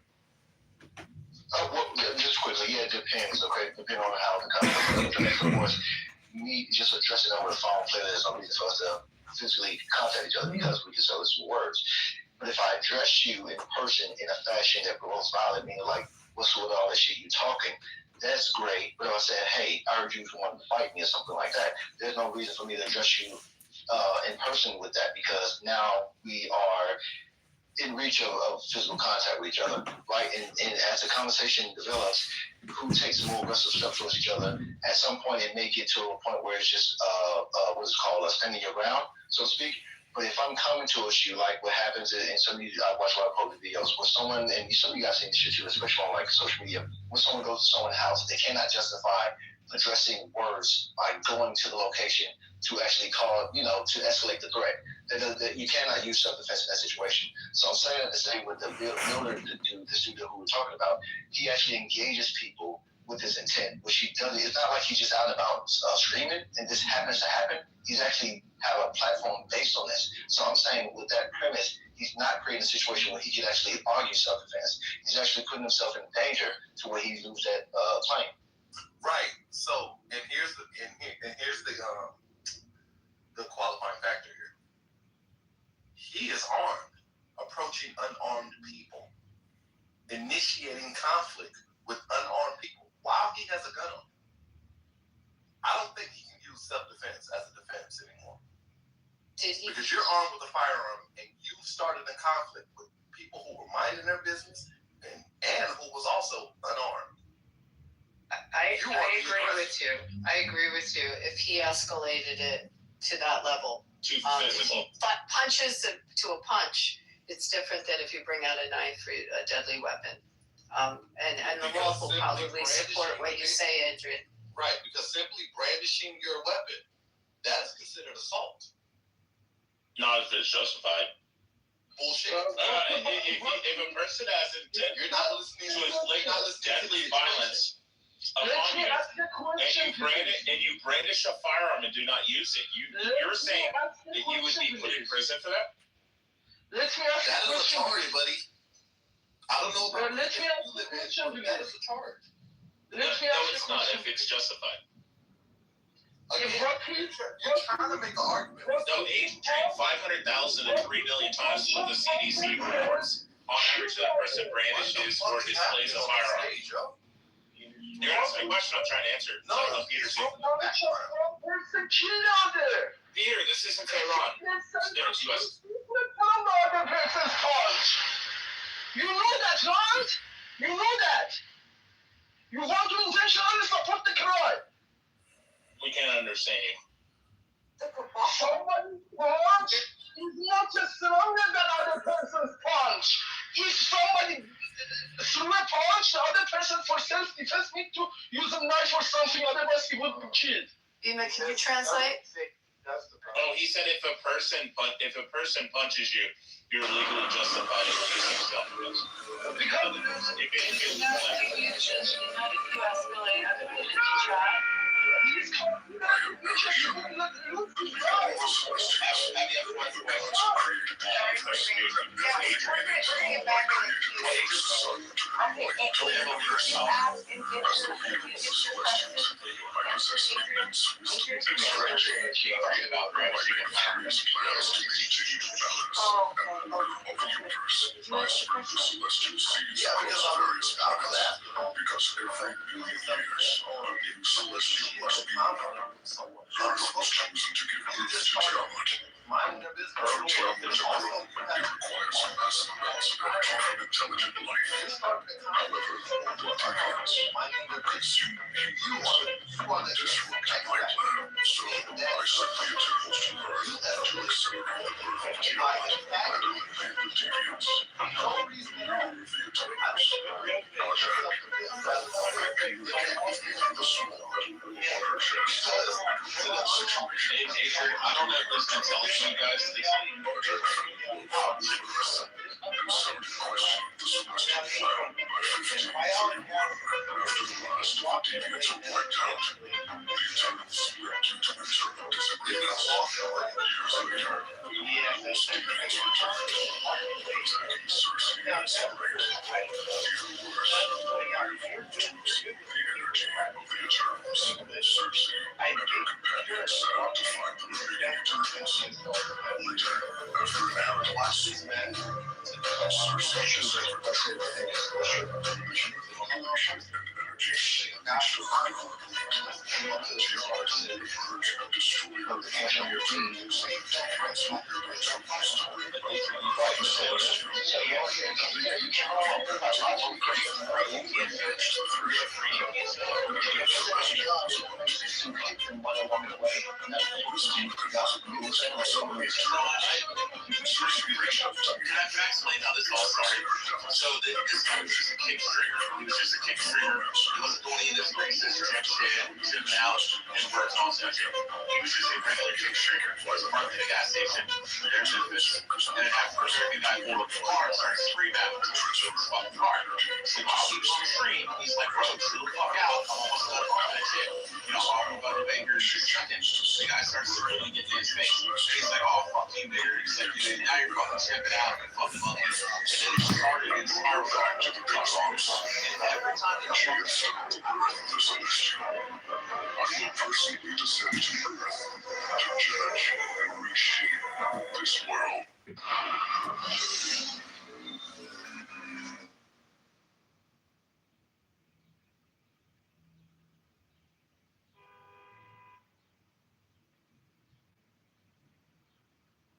Just quickly, it depends, okay? Depending on how the conversation. Of course, me just addressing over the phone, clearly there's no reason for us to physically contact each other because we can tell us some words. But if I address you in person in a fashion that provokes violence, meaning like, what's with all that shit you talking? That's great. But if I said, hey, I heard you wanted to fight me or something like that, there's no reason for me to address you in person with that, because now we are in reach of physical contact with each other, right? And as the conversation develops, who takes more aggressive steps towards each other, at some point it may get to a point where it's just, what is it called, standing your ground, so to speak. But if I'm coming towards you, like what happens in some of you, I watch a lot of public videos, where someone, and some of you guys see this shit too, especially on like social media, when someone goes to someone's house, they cannot justify addressing words by going to the location to actually call, to escalate the threat. You cannot use self-defense in that situation. So I'm saying that to say with the builder, the dude who we're talking about, he actually engages people with his intent, which he does. It's not like he's just out and about screaming and this happens to happen. He's actually have a platform based on this. So I'm saying with that premise, he's not creating a situation where he can actually argue self-defense. He's actually putting himself in danger to where he loses that claim. Right. So, and here's the qualifying factor here. He is armed, approaching unarmed people, initiating conflict with unarmed people while he has a gun on him. I don't think he can use self-defense as a defense anymore. Because you're armed with a firearm and you started a conflict with people who were minding their business and who was also unarmed. I agree with you. If he escalated it to that level, if he punches to a punch, it's different than if you bring out a knife or a deadly weapon. And the law will probably support what you say, Adrian. Right, because simply brandishing your weapon, that's considered assault. Not if it's justified. Bullshit. If a person has intent You're not listening to inflict deadly violence upon you, and you brandish a firearm and do not use it, you're saying that you would be put in prison for that? That is a charge, buddy. I don't know about that is a charge. No, it's not if it's justified. Okay, you're trying to make an argument. No, age 500,000 and 3 million times what the CDC reports. On average, that person brandishes or displays a firearm. You're asking a question I'm trying to answer. No, Peter's here. Peter, this isn't Tehran. It's US. You know that, right? You know that. You want to intentionally support the crime. We can't understand you. Somebody punch is not just stronger than other person's punch. If somebody threw a punch, the other person for self-defense need to use a knife or something, otherwise he would be killed. Bima, can you translate? Oh, he said if a person punches you, you're legally justified in using self-defense. Because I don't know if this can tell you guys this. So this guy was just a kick trigger. He was just a kick trigger. He wasn't doing any of this racist shit, zipping out and working on that shit. He was just a regular kick trigger. He was parked at a gas station. There's Memphis. And after a second, guy pulled up the car and started screaming at him to his fucking car. So while he was on the street, he's like, bro, chill the fuck out. I'm almost done with that shit. You know, all about the Baker seconds. The guy starts screaming, getting in his face. And he's like, oh, fuck you, Baker. He's like, dude, now you're fucking stepping out and fucking monkey. And then he started and spiraled to the car. And every time he was I personally descend to earth to judge and reshape this world.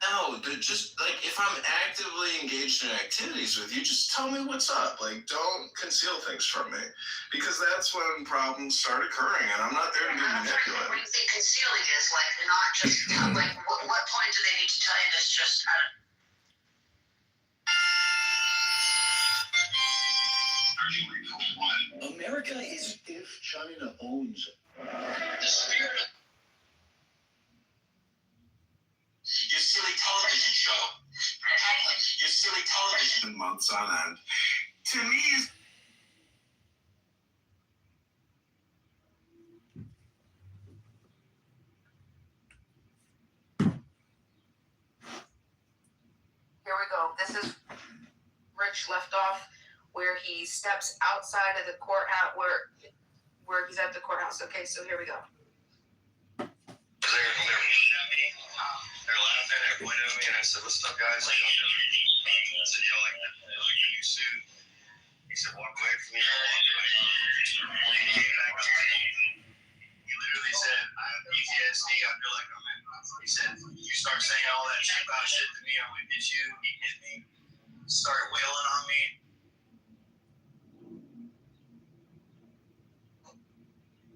No, just like if I'm actively engaged in activities with you, just tell me what's up. Like, don't conceal things from me, because that's when problems start occurring, and I'm not there to be manipulated. What do you think concealing is? Like, not just like what point do they need to tell you this? Just America is if China owns To me, is Here we go. This is Rich left off where he steps outside of the courthouse, where he's at the courthouse. Okay, so here we go. they're laughing, they're pointing at me, and I said, "What's up, guys? How y'all doing?" I said, "Y'all like the new suit?" He said, "Walk away from me." He literally said, "I have PTSD. I feel like I'm in." He said, "You start saying all that shit about shit to me, I'm gonna hit you." He hit me, started wailing on me.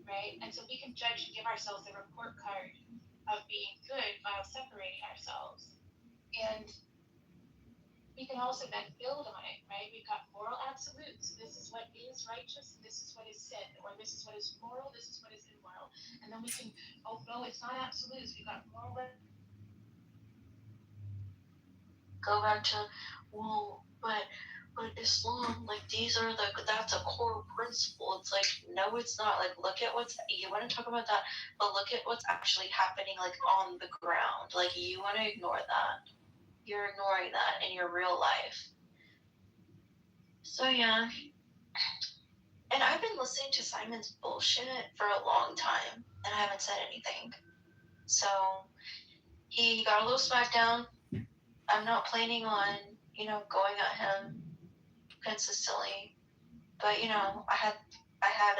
Right? And so we can judge and give ourselves the report card of being good while separating ourselves. And we can also then build on it, right? We've got moral absolutes. This is what is righteous, this is what is sin, or this is what is moral, this is what is immoral. And then we can, oh no, it's not absolutes. We've got moral. Go back to, well, but Islam, like that's a core principle. It's like, no, it's not. Like, look at you want to talk about that, but look at what's actually happening, like, on the ground. Like, you want to ignore that. You're ignoring that in your real life. So, yeah. And I've been listening to Simon's bullshit for a long time, and I haven't said anything. So, he got a little smackdown. I'm not planning on, going at him consistently. But, I had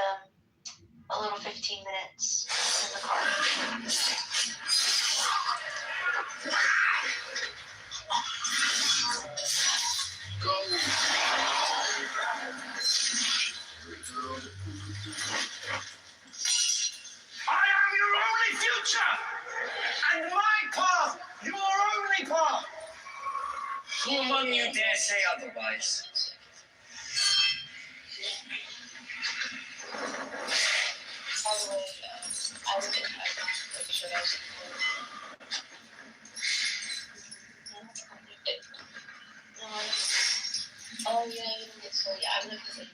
a little 15 minutes in the car. Go. I am your only future, and my path, your only path. Who among you dare say otherwise? By the way, I was in like, should I? Oh yeah, you don't get so yeah, I'm gonna visit.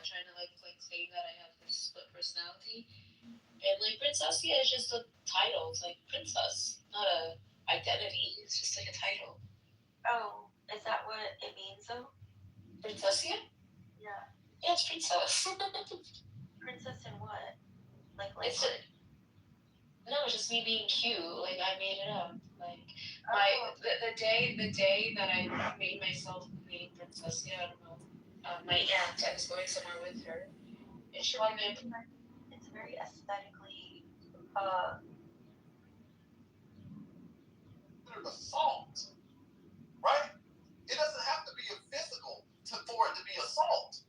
Trying to like say that I have this split personality, and like Princessia is just a title. It's like princess, not a identity. It's just like a title. Oh, is that what it means though? Princessia? Yeah. Yeah, it's princess. Princess in what? Like it's no, it's just me being cute. Like I made it up. Like the day that I made myself named Princessia, I don't know. My aunt, I was going somewhere with her, and she wanted me. It's very aesthetically. Assault, right? It doesn't have to be a physical for it to be assault.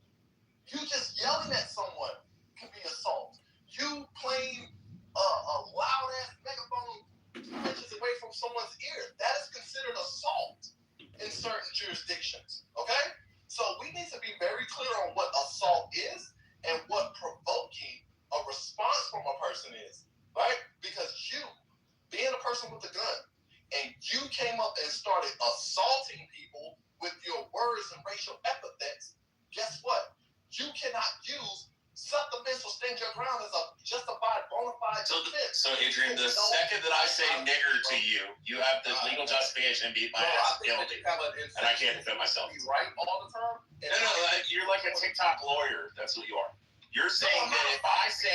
You just yelling at someone can be assault. You playing a loud ass megaphone 2 inches away from someone's ear, that is considered assault in certain jurisdictions. Okay? So we need to be very clear on what assault is and what provoking a response from a person is, right? Because you, being a person with a gun, and you came up and started assaulting people with your words and racial epithets, guess what? You cannot use self-defense or stand your ground as a justified bona fide defense. So Adrian, the second that I say nigger to you, you have the legal justification and beat my ass guilty. And I can't defend myself. Be right all the time? No, you're like a TikTok lawyer. That's what you are. You're saying that if I say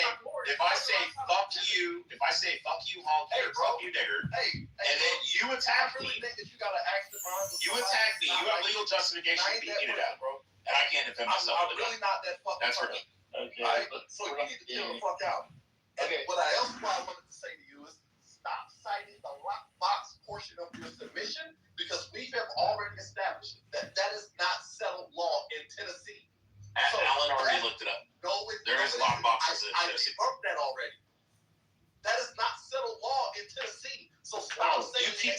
fuck you, honky, or fuck you nigger, and then you attack me, you attack me, you have legal justification to beat me to death, bro. And I can't defend myself. I'm really not that fucking That's person. Okay. Right? So you need to chill the fuck out. Okay. What I wanted to say to you is stop citing the lockbox portion of your submission, because we have already established that is not settled law in Tennessee. Alan already looked it up. There is lockboxes in Tennessee. I debunked that already.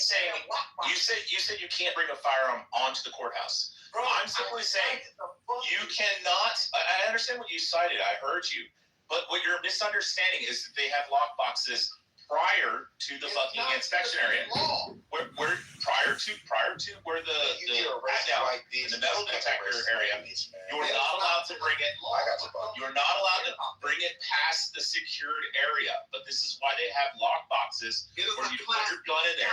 saying you said you can't bring a firearm onto the courthouse. Bro, I'm simply saying you cannot. I understand what you cited. I heard you, but what you're misunderstanding is that they have lock boxes prior to the fucking inspection area. Where prior to where the metal detector area, you are not allowed to bring it. You are not allowed to bring it past the secured area. But this is why they have lock boxes where you put your gun in there.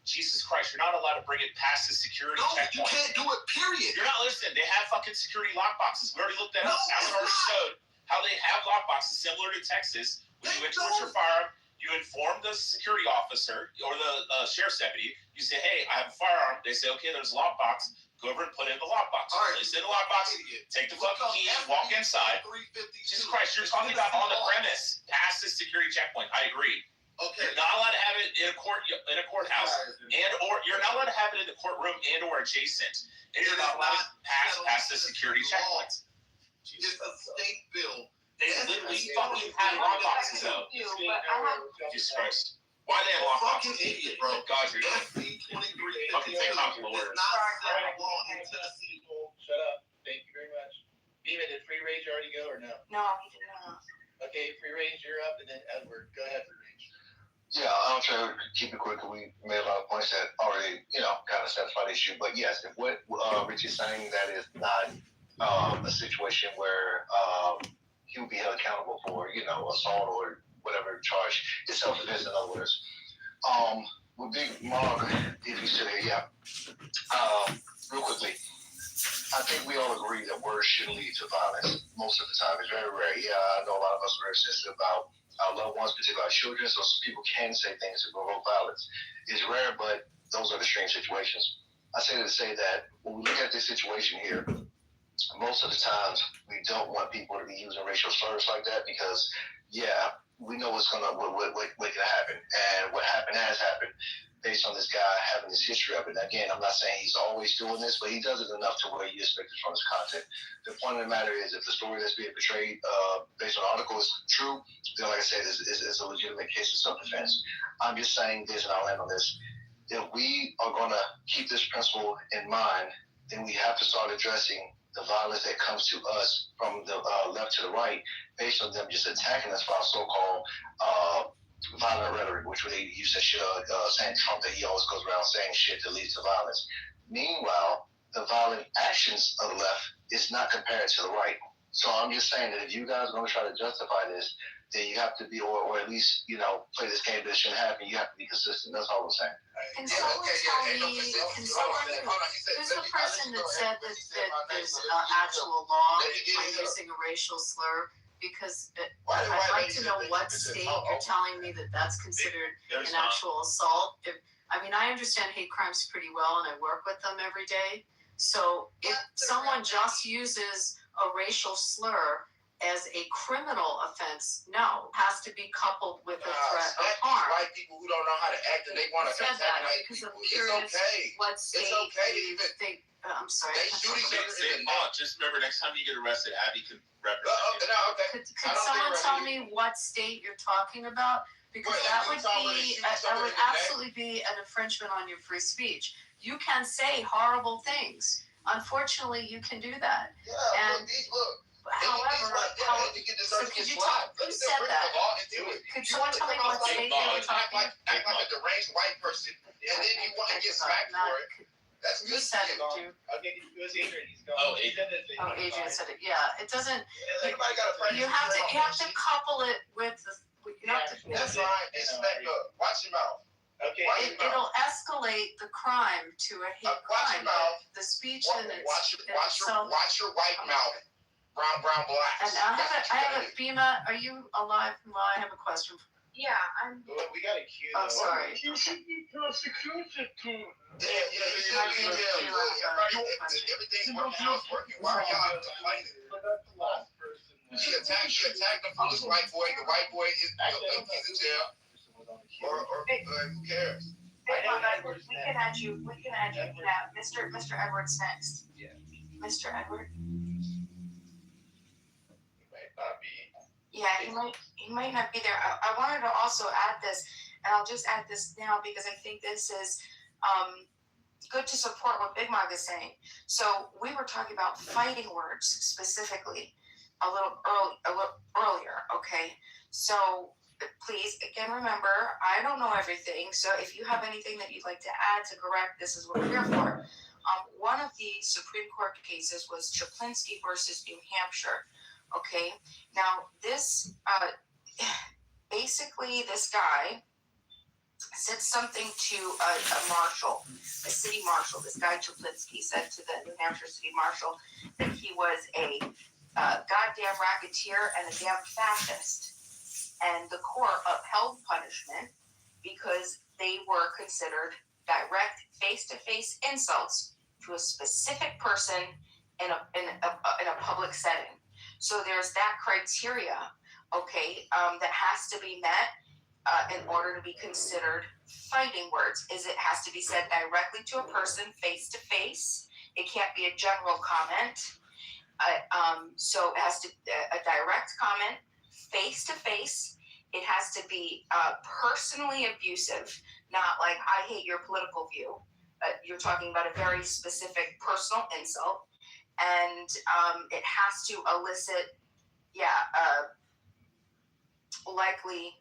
Jesus Christ, you're not allowed to bring it past the security checkpoint. You can't do it, period. You're not listening. They have fucking security lock boxes. We already looked that up. Alan already showed how they have lock boxes similar to Texas. When you enter with your firearm, you inform the security officer or the sheriff's deputy. You say, hey, I have a firearm. They say, okay, there's a lockbox. Go over and put it in the lockbox. All right. They sit in the lockbox, take the fucking key, walk inside. Jesus Christ, you're talking about on the premise, past the security checkpoint. I agree. Okay. You're not allowed to have it in a courthouse, or you're not allowed to have it in the courtroom and or adjacent. And you're not allowed to pass past the security checkpoints. It's a state bill. They literally fucking have lockboxes though. Jesus Christ. Why they have lockboxes? Fucking idiot, bro. God, you're SB 23 fucking TikTok does lord. not set law in Tennessee. Shut up. Thank you very much. Beeman, did Free Range already go or no? No, he did not. Okay, Free Range, you're up, and then Edward. Go ahead, Free Range. Yeah, I'll try to keep it quick. We made a lot of points that already, kind of satisfy the issue. But yes, if what Rich is saying, that is not a situation where he would be held accountable for, assault or whatever charge. It's self-defense, in other words. With Big Mark, if he's still here, real quickly, I think we all agree that words shouldn't lead to violence most of the time. It's very rare. Yeah, I know a lot of us are very sensitive about our loved ones, particularly our children, so some people can say things to provoke violence. It's rare, but those are the strange situations. I say to say that when we look at this situation here, most of the times we don't want people to be using racial slurs like that because, we know what can happen, and what has happened based on this guy having this history of it. Again, I'm not saying he's always doing this, but he does it enough to where you expect it from his content. The point of the matter is, if the story that's being portrayed based on the article is true, then, like I said, it's a legitimate case of self-defense. I'm just saying this, and I'll end on this. If we are going to keep this principle in mind, then we have to start addressing the violence that comes to us from the left to the right, based on them just attacking us for our so-called violent rhetoric, which they use that shit, saying Trump, that he always goes around saying shit that leads to violence. Meanwhile, the violent actions of the left is not compared to the right. So I'm just saying that if you guys are going to try to justify this, then you have to be, or at least, play this game that shouldn't happen. You have to be consistent. That's all I'm saying. Can someone tell me, who's the person that said that there's actual law on using a racial slur? Because I'd like to know what state you're telling me that that's considered an actual assault. I understand hate crimes pretty well, and I work with them every day. So if someone just uses a racial slur as a criminal offense, no, has to be coupled with a threat of harm. White people who don't know how to act and they want to attack white people. It's okay. What state it's okay to even think? I'm sorry. They shoot each other in the neck. Just remember, next time you get arrested, Abby can represent you. Okay. Could someone tell me what state you're talking about? Because that would absolutely be an infringement on your free speech. You can say horrible things. Unfortunately, you can do that. Yeah, and look. However, so could you tell who said that? Could someone tell me what state they were talking about? Act like a deranged white person, and then you want to get smacked for it. That's Who said it, dude? Okay, it was Adrian. He's gone. Adrian said it. Yeah, it doesn't. Everybody got a You have to couple it with the. That's right. Watch your mouth. Okay. It'll escalate the crime to a hate crime. The speech and watch your white mouth. Brown, black. And I have a Bima. Are you alive? Well, I have a question. Yeah, I'm. We got a queue. Oh, sorry. You should be prosecuted too. Everything's working. Why are y'all complaining? She attacked the foolish white boy. The white boy is in jail. Or who cares? We can add you. Yeah, Mr. Edwards next. Yeah. Mr. Edward. He might not be. Yeah, he might not be there. I wanted to also add this, and I'll just add this now because I think this is good to support what Big Mog is saying. So we were talking about fighting words specifically a little earlier, okay? So please, again, remember, I don't know everything. So if you have anything that you'd like to add to correct, this is what we're here for. One of the Supreme Court cases was Chaplinsky versus New Hampshire. Okay, now this basically this guy said something to a marshal, a city marshal. This guy Chaplinsky said to the New Hampshire city marshal that he was a goddamn racketeer and a damn fascist. And the court upheld punishment because they were considered direct face-to-face insults to a specific person in a public setting. So there's that criteria, okay, that has to be met in order to be considered fighting words. It has to be said directly to a person, face to face. It can't be a general comment. So it has to a direct comment, face to face. It has to be personally abusive, not like I hate your political view. You're talking about a very specific personal insult, and it has to elicit, likely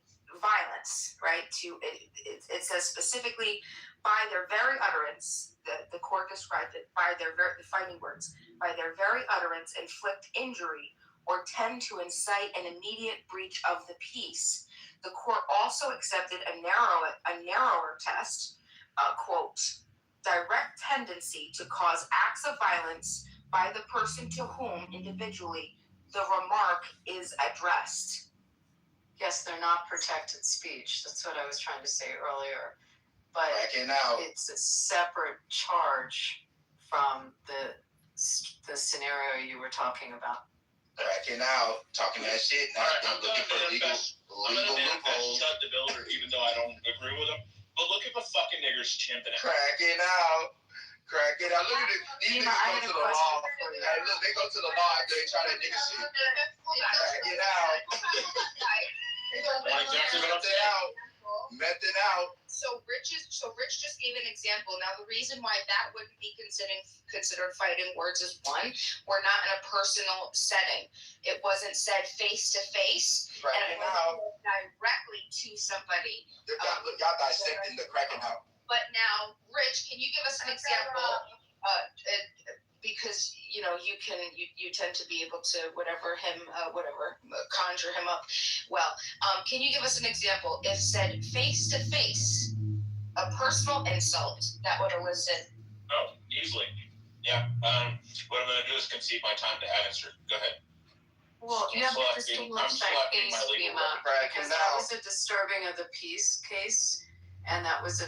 violence, right? It says specifically by their very utterance. The court described it by their fighting words, by their very utterance, inflict injury or tend to incite an immediate breach of the peace. The court also accepted a narrower test, quote, direct tendency to cause acts of violence by the person to whom individually the remark is addressed. Yes, they're not protected speech. That's what I was trying to say earlier. But it's a separate charge from the scenario you were talking about. Cracking out, talking that shit, not looking for legal loopholes. Shut the builder, even though I don't agree with him. But look at the fucking niggers chimping out. Cracking out. Look at it. These niggas go to the law. Hey, look, they go to the law after they try that nigga shit. Cracking out. Method out. So Rich just gave an example. Now the reason why that wouldn't be considered fighting words is one, we're not in a personal setting. It wasn't said face to face, and it wasn't directly to somebody. Look, y'all dissecting the cracking out. But now, Rich, can you give us an example? Because you tend to be able to conjure him up. Well, can you give us an example? If said face to face, a personal insult that would elicit. Oh, easily. Yeah. What I'm gonna do is concede my time to answer. Go ahead. Well, you have to distinguish that case, Bima, because that was a disturbing of the peace case, and that was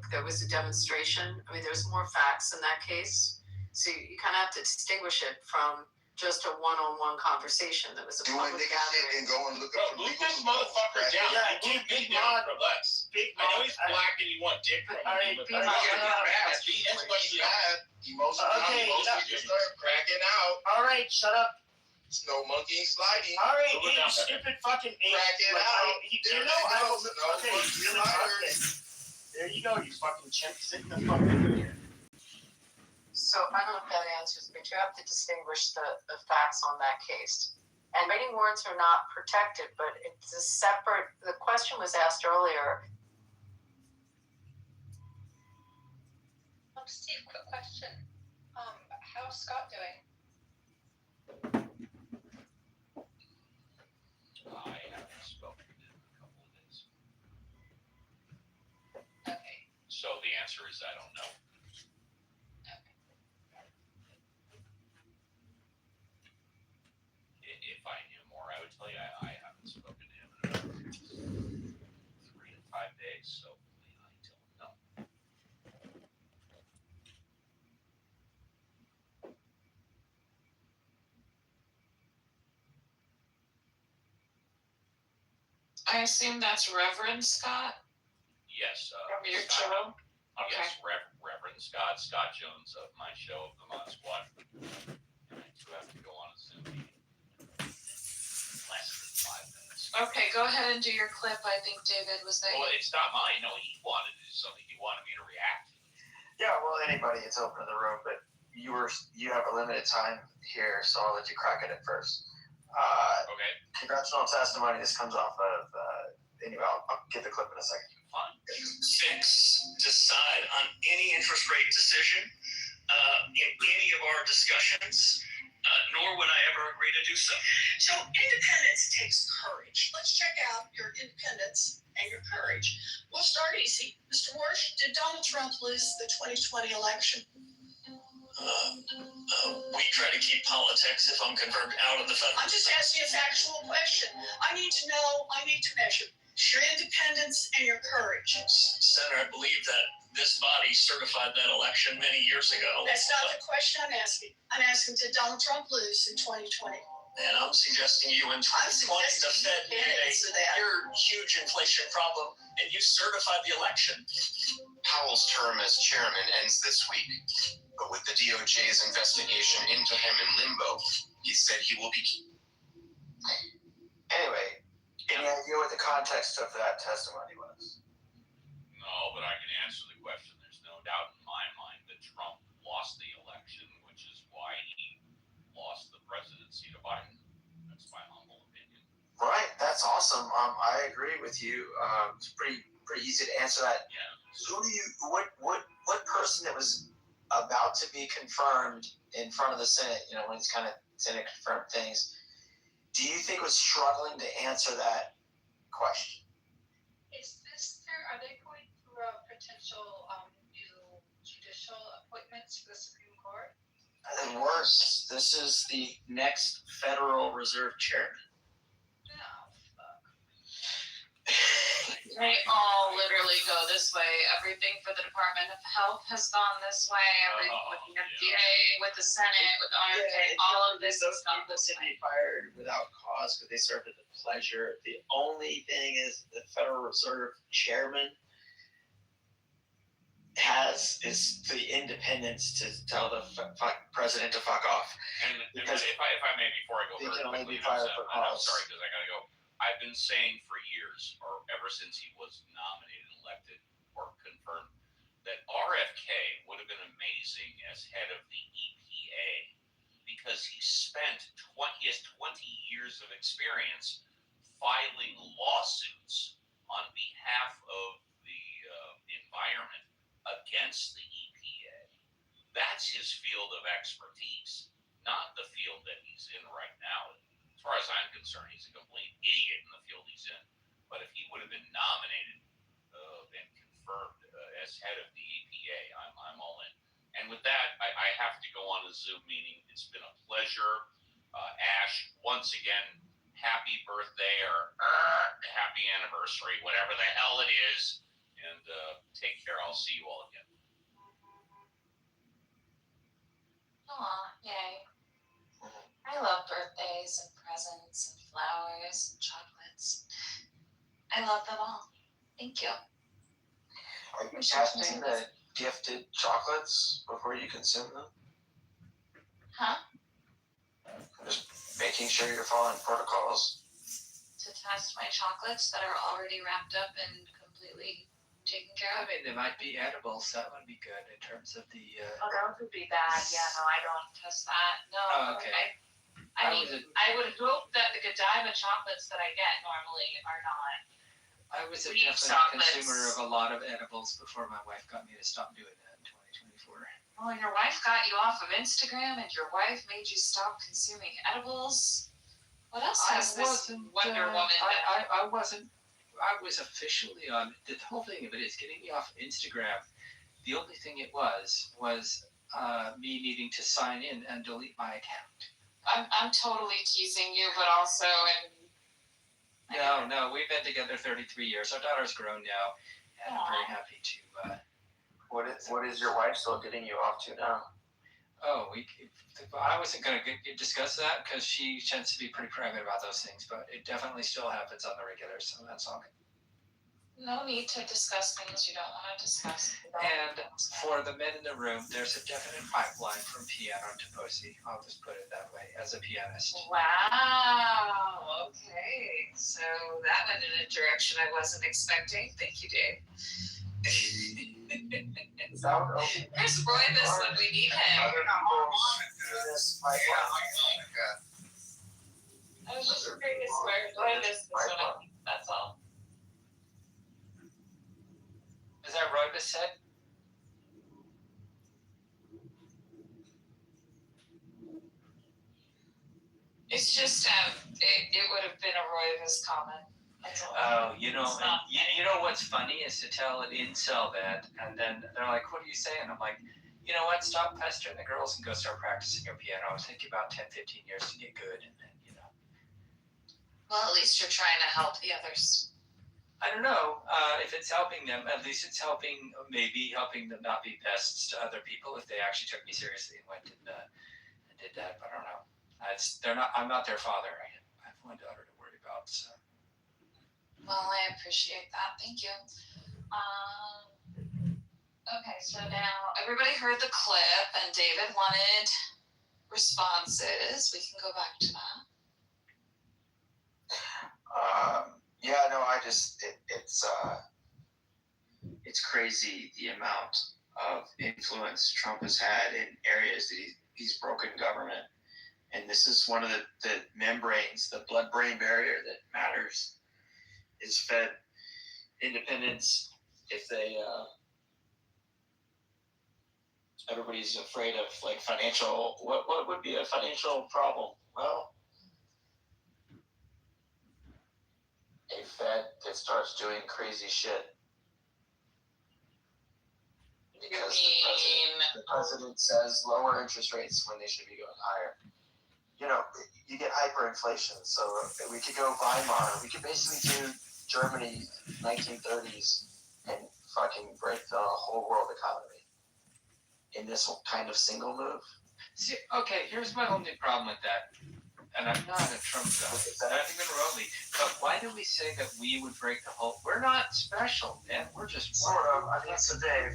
there was a demonstration. I mean, there's more facts in that case. So you kind of have to distinguish it from just a one-on-one conversation that was a public gathering. And go and look up. Look this motherfucker down. Yeah, Keep me down for less. I know he's black and you want dick from him. Emotionally disturbed, cracking out. All right, shut up. It's no monkey sliding. All right, you stupid fucking idiot. Cracking out. There you go, you fucking chimp. Sit in the fucking here. So I don't know if that answers, but you have to distinguish the facts on that case. And fighting words are not protected, but it's a separate. The question was asked earlier. Steve, quick question. How's Scott doing? I haven't spoken to him in a couple of days. Okay. So the answer is I don't know. If I knew more, I would tell you I haven't spoken to him in about 3 to 5 days, so I don't know. I assume that's Reverend Scott? Yes. From your show? Okay. Yes, Reverend Scott Jones of my show, The Mod Squad. And I do have to go on a Zoom meeting. Last week. 5 minutes. Okay, go ahead and do your clip. I think David was there. Well, it's not mine. No, he wanted to do something. He wanted me to react. Yeah, well, anybody, it's open in the room, but you have a limited time here, so I'll let you crack it at first. Okay. Congressional testimony. This comes off of. Anyway, I'll get the clip in a second. Fine. Decide on any interest rate decision in any of our discussions, nor would I ever agree to do so. So independence takes courage. Let's check out your independence and your courage. We'll start easy. Mr. Warsh, did Donald Trump lose the 2020 election? We try to keep politics, if I'm confirmed, out of the federal. I'm just asking a factual question. I need to know, I need to measure your independence and your courage. Senator, I believe that this body certified that election many years ago. That's not the question I'm asking. I'm asking, did Donald Trump lose in 2020? And I'm suggesting you in 2020, the Fed made your huge inflation problem, and you certified the election. Powell's term as chairman ends this week, but with the DOJ's investigation into him in limbo, he said he will be. Anyway, any idea what the context of that testimony was? No, but I can answer the question. There's no doubt in my mind that Trump lost the election, which is why he lost the presidency to Biden. That's my humble opinion. Right, that's awesome. I agree with you. It's pretty easy to answer that. Yeah. Who do you? What person that was about to be confirmed in front of the Senate? You know, when it's kind of Senate confirmed things. Do you think was struggling to answer that question? Are they going through a potential new judicial appointments for the Supreme Court? And worse, this is the next Federal Reserve chairman. They all literally go this way. Everything for the Department of Health has gone this way. Everything with the FDA, with the Senate, with the RFK, all of this has gone this way. Be fired without cause because they served at the pleasure. The only thing is the Federal Reserve chairman is the independence to tell the president to fuck off. And if I may, before I go they further can only quickly, be fired for I'm cause. sorry because I gotta go. I've been saying for years, or ever since he was nominated, elected, or confirmed, that RFK would have been amazing as head of the EPA because he has 20 years of experience filing lawsuits on behalf of the environment against the EPA. That's his field of expertise, not the field that he's in right now. As far as I'm concerned, he's a complete idiot in the field he's in. But if he would have been nominated and confirmed as head of the EPA, I'm all in. And with that, I have to go on a Zoom meeting. It's been a pleasure. Ash, once again, happy birthday or happy anniversary, whatever the hell it is. And take care. I'll see you all again. Aw, yay. I love birthdays and presents and flowers and chocolates. I love them all. Thank you. Are you testing the gifted chocolates before you consume them? Huh? Just making sure you're following protocols. To test my chocolates that are already wrapped up and completely taken care of? I mean, they might be edibles. That would be good in terms of the. Oh, that would be bad. Yeah, no, I don't test that. No. Oh, okay. I would hope that the Godiva chocolates that I get normally are not. I was a Sweet definite chocolates. consumer of a lot of edibles before my wife got me to stop doing that in 2024. Oh, your wife got you off of Instagram, and your wife made you stop consuming edibles. What else has this Wonder Woman? I wasn't. I was officially on. The whole thing of it is getting me off Instagram. The only thing it was me needing to sign in and delete my account. I'm totally teasing you, but also No, we've been together 33 years. Our daughter's grown now, and I'm very happy to. What is your wife still getting you off to now? Oh, I wasn't going to discuss that because she tends to be pretty private about those things, but it definitely still happens on the regular, so that's all good. No need to discuss things you don't want to discuss. And for the men in the room, there's a definite pipeline from piano to pussy. I'll just put it that way, as a pianist. Wow. Okay. So that went in a direction I wasn't expecting. Thank you, Dave. Where's Roybus when we need him? I was just curious where Roybus is when I think that's all. Is that Roybus said? It's just it would have been a Roybus comment. That's all. Oh, you know what's funny is to tell an incel that, and then they're like, "What are you saying?" I'm like, "You know what? Stop pestering the girls and go start practicing your piano. It'll take you about 10, 15 years to get good, and then Well, at least you're trying to help the others. I don't know if it's helping them. At least it's maybe helping them not be pests to other people if they actually took me seriously and went and did that. But I don't know. I'm not their father. I have one daughter to worry about. So. Well, I appreciate that. Thank you. Okay, so now everybody heard the clip, and David wanted responses. We can go back to that. Yeah, no, it's crazy the amount of influence Trump has had in areas that he's broken government. And this is one of the membranes, the blood-brain barrier that matters, is fed independents if they, everybody's afraid of like financial, what would be a financial problem? Well, a Fed that starts doing crazy shit. Because the president says lower interest rates when they should be going higher. You know, you get hyperinflation. So we could go Weimar. We could basically do Germany 1930s and fucking break the whole world economy in this kind of single move. See, okay, here's my only problem with that. And I'm not a Trump guy, not even remotely. But why do we say that we would break the whole? We're not special, man. We're just sort of. I mean, so Dave,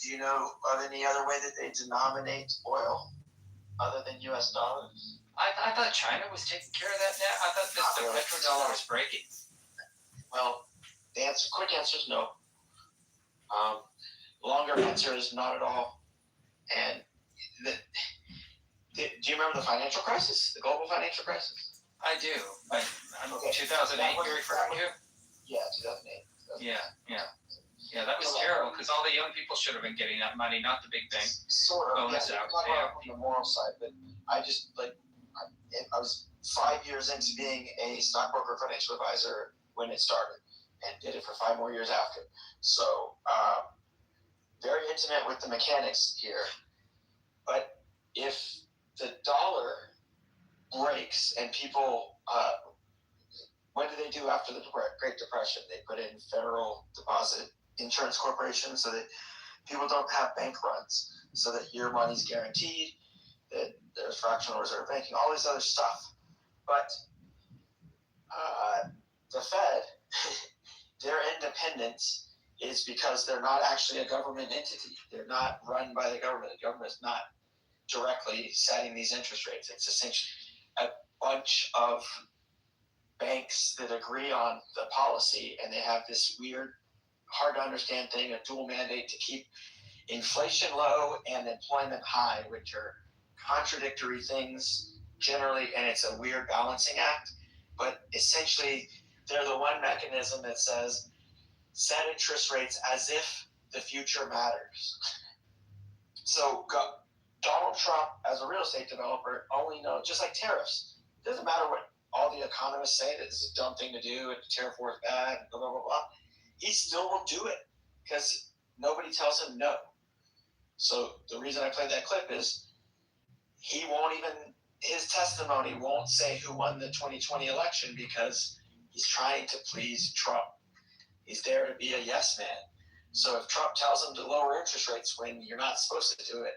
do you know of any other way that they denominate oil other than U.S. dollars? I thought China was taking care of that now. I thought the petrodollar was breaking. Well, the quick answer is no. Longer answer is not at all. And do you remember the financial crisis, the global financial crisis? I do. Like, 2008 you're referring to? Yeah, 2008. Yeah, that was terrible because all the young people should have been getting that money, not the big bank. Sort of. Bonus out. Not on the moral side, but I was 5 years into being a stockbroker financial advisor when it started and did it for 5 more years after. So, very intimate with the mechanics here. But if the dollar breaks and people, what do they do after the Great Depression? They put in federal deposit insurance corporations so that people don't have bank runs, so that your money's guaranteed, that there's fractional reserve banking, all this other stuff. But the Fed, their independence is because they're not actually a government entity. They're not run by the government. The government is not directly setting these interest rates. It's essentially a bunch of banks that agree on the policy, and they have this weird, hard to understand thing, a dual mandate to keep inflation low and employment high, which are contradictory things generally, and it's a weird balancing act. But essentially, they're the one mechanism that says set interest rates as if the future matters. So Donald Trump, as a real estate developer, only knows, just like tariffs, it doesn't matter what all the economists say that this is a dumb thing to do and the tariff war is bad, blah, blah, blah, blah. He still will do it because nobody tells him no. So the reason I played that clip is his testimony won't say who won the 2020 election because he's trying to please Trump. He's there to be a yes man. So if Trump tells him to lower interest rates when you're not supposed to do it,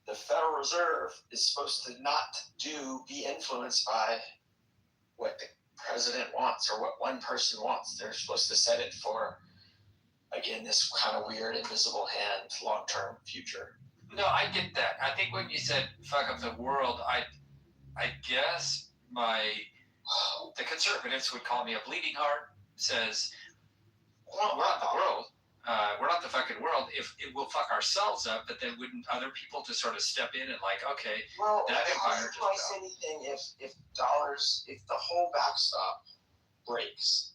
the Federal Reserve is supposed to not be influenced by what president wants or what one person wants. They're supposed to set it for, again, this kind of weird invisible hand long-term future. No, I get that. I think when you said fuck up the world, I guess the conservatives would call me a bleeding heart. Says, well, we're not the world. We're not the fucking world. If it will fuck ourselves up, but then wouldn't other people just sort of step in and like, okay, well, that empire just twice anything if the whole backstop breaks,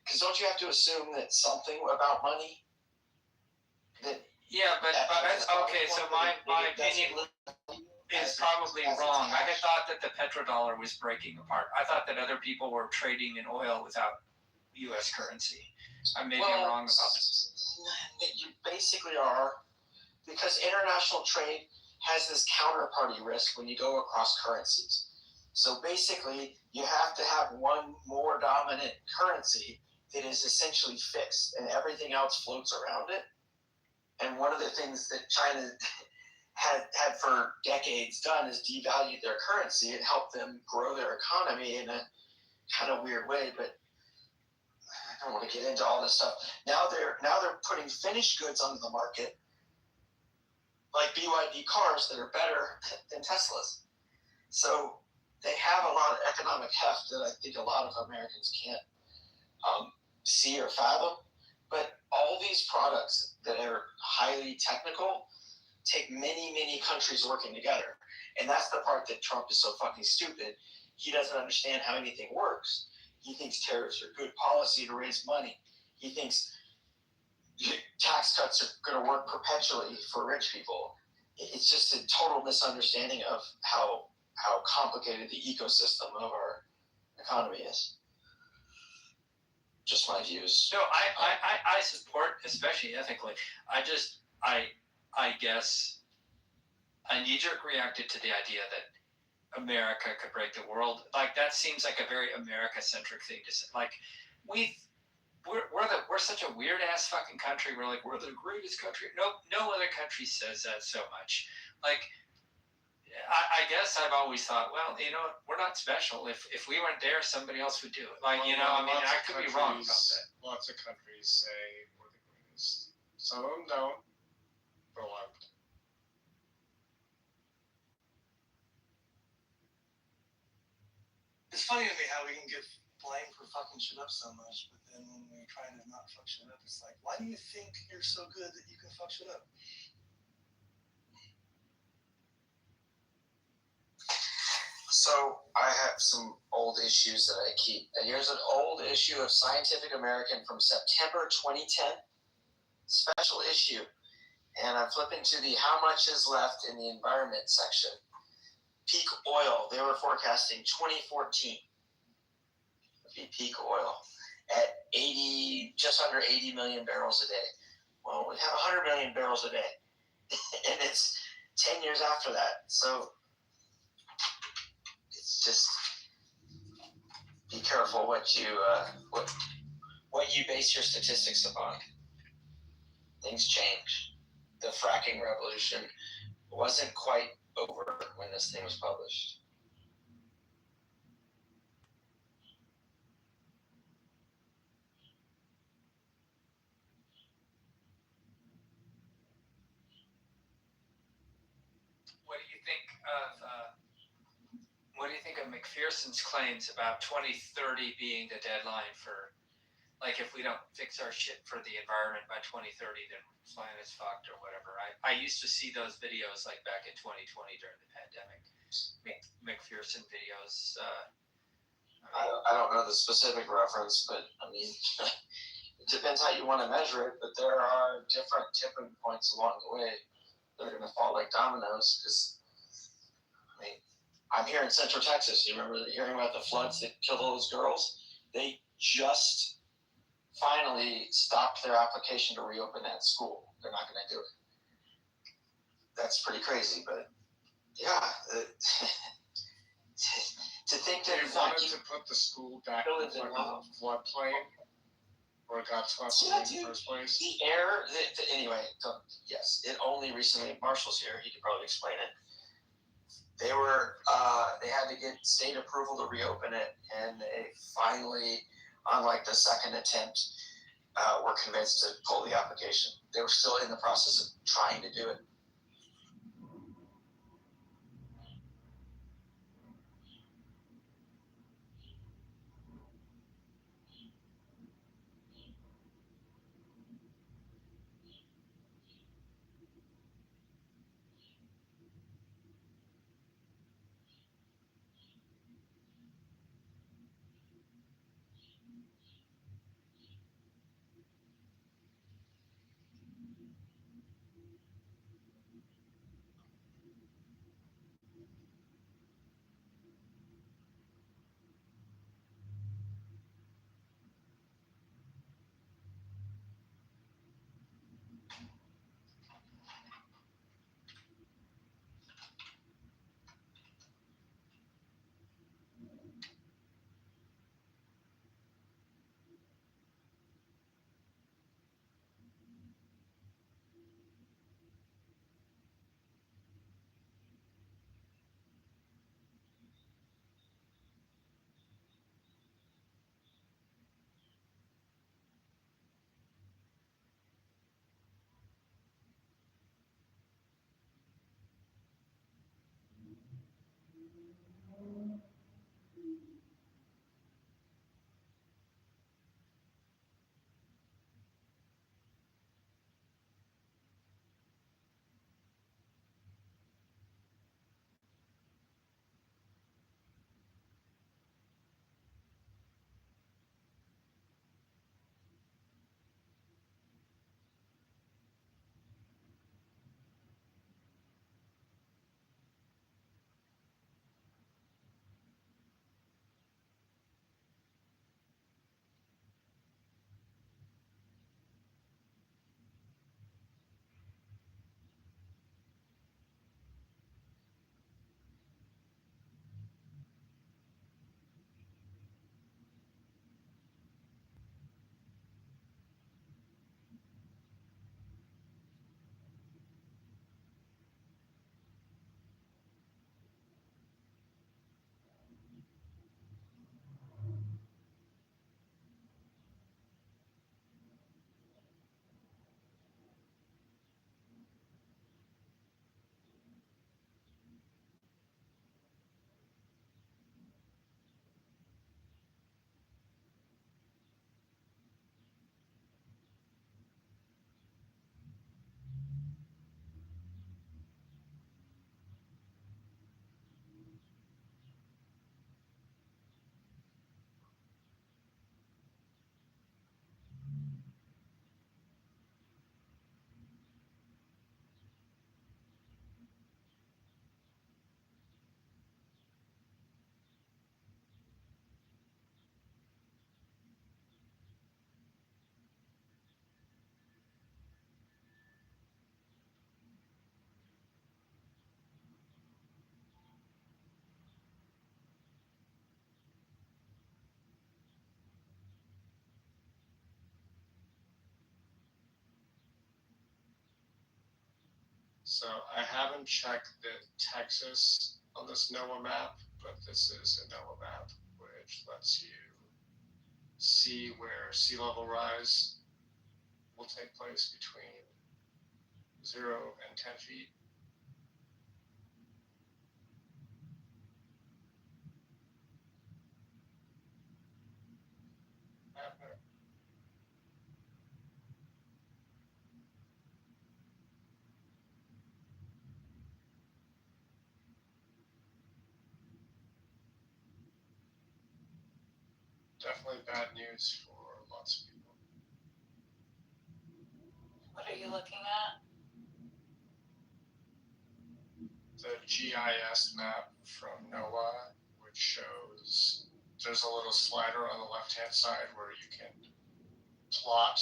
because don't you have to assume that something about money that yeah, but okay. So my opinion is probably wrong. I had thought that the petrodollar was breaking apart. I thought that other people were trading in oil without U.S. currency. I'm maybe wrong about this. You basically are, because international trade has this counterparty risk when you go across currencies. So basically, you have to have one more dominant currency that is essentially fixed, and everything else floats around it. And one of the things that China had for decades done is devalued their currency and helped them grow their economy in a kind of weird way, but I don't want to get into all this stuff. Now they're putting finished goods onto the market, like BYD cars that are better than Teslas. So they have a lot of economic heft that I think a lot of Americans can't see or fathom. But all these products that are highly technical take many, many countries working together. And that's the part that Trump is so fucking stupid. He doesn't understand how anything works. He thinks tariffs are good policy to raise money. He thinks tax cuts are going to work perpetually for rich people. It's just a total misunderstanding of how complicated the ecosystem of our economy is. Just my views. No, I support, especially ethically. I guess I knee-jerk reacted to the idea that America could break the world. Like that seems like a very America-centric thing to say. Like we're such a weird ass fucking country. We're like we're the greatest country. No other country says that so much. Like I guess I've always thought, well, you know, we're not special. If we weren't there, somebody else would do it. Like you know, I mean, I could be wrong about that. Lots of countries say we're the greatest. Some of them don't. But a lot of them. It's funny to me how we can get blamed for fucking shit up so much, but then when we're trying to not fuck shit up, it's like, why do you think you're so good that you can fuck shit up? So I have some old issues that I keep. And here's an old issue of Scientific American from September 2010, special issue. And I'm flipping to the how much is left in the environment section. Peak oil, they were forecasting 2014. Peak oil at 80, just under 80 million barrels a day. Well, we have 100 million barrels a day. And it's 10 years after that. So it's just be careful what you base your statistics upon. Things change. The fracking revolution wasn't quite over when this thing was published. What do you think of McPherson's claims about 2030 being the deadline for, like, if we don't fix our shit for the environment by 2030, then planet's fucked or whatever? I used to see those videos like back in 2020 during the pandemic. McPherson videos. I don't know the specific reference, but I mean, it depends how you want to measure it. But there are different tipping points along the way. They're going to fall like dominoes because, I mean, I'm here in Central Texas. You remember hearing about the floods that killed all those girls? They just finally stopped their application to reopen that school. They're not going to do it. That's pretty crazy, but yeah. To think that they wanted to put the school back in the floodplain, or it got swept in the first place. The air, anyway. Yes, it only recently. Marshall's here. He could probably explain it. they had to get state approval to reopen it, and they finally, on like the second attempt, were convinced to pull the application. They were still in the process of trying to do it. So I haven't checked the Texas on this NOAA map, but this is a NOAA map which lets you see where sea level rise will take place between 0 and 10 feet. Definitely bad news for lots of people. What are you looking at? The GIS map from NOAA, which shows there's a little slider on the left-hand side where you can plot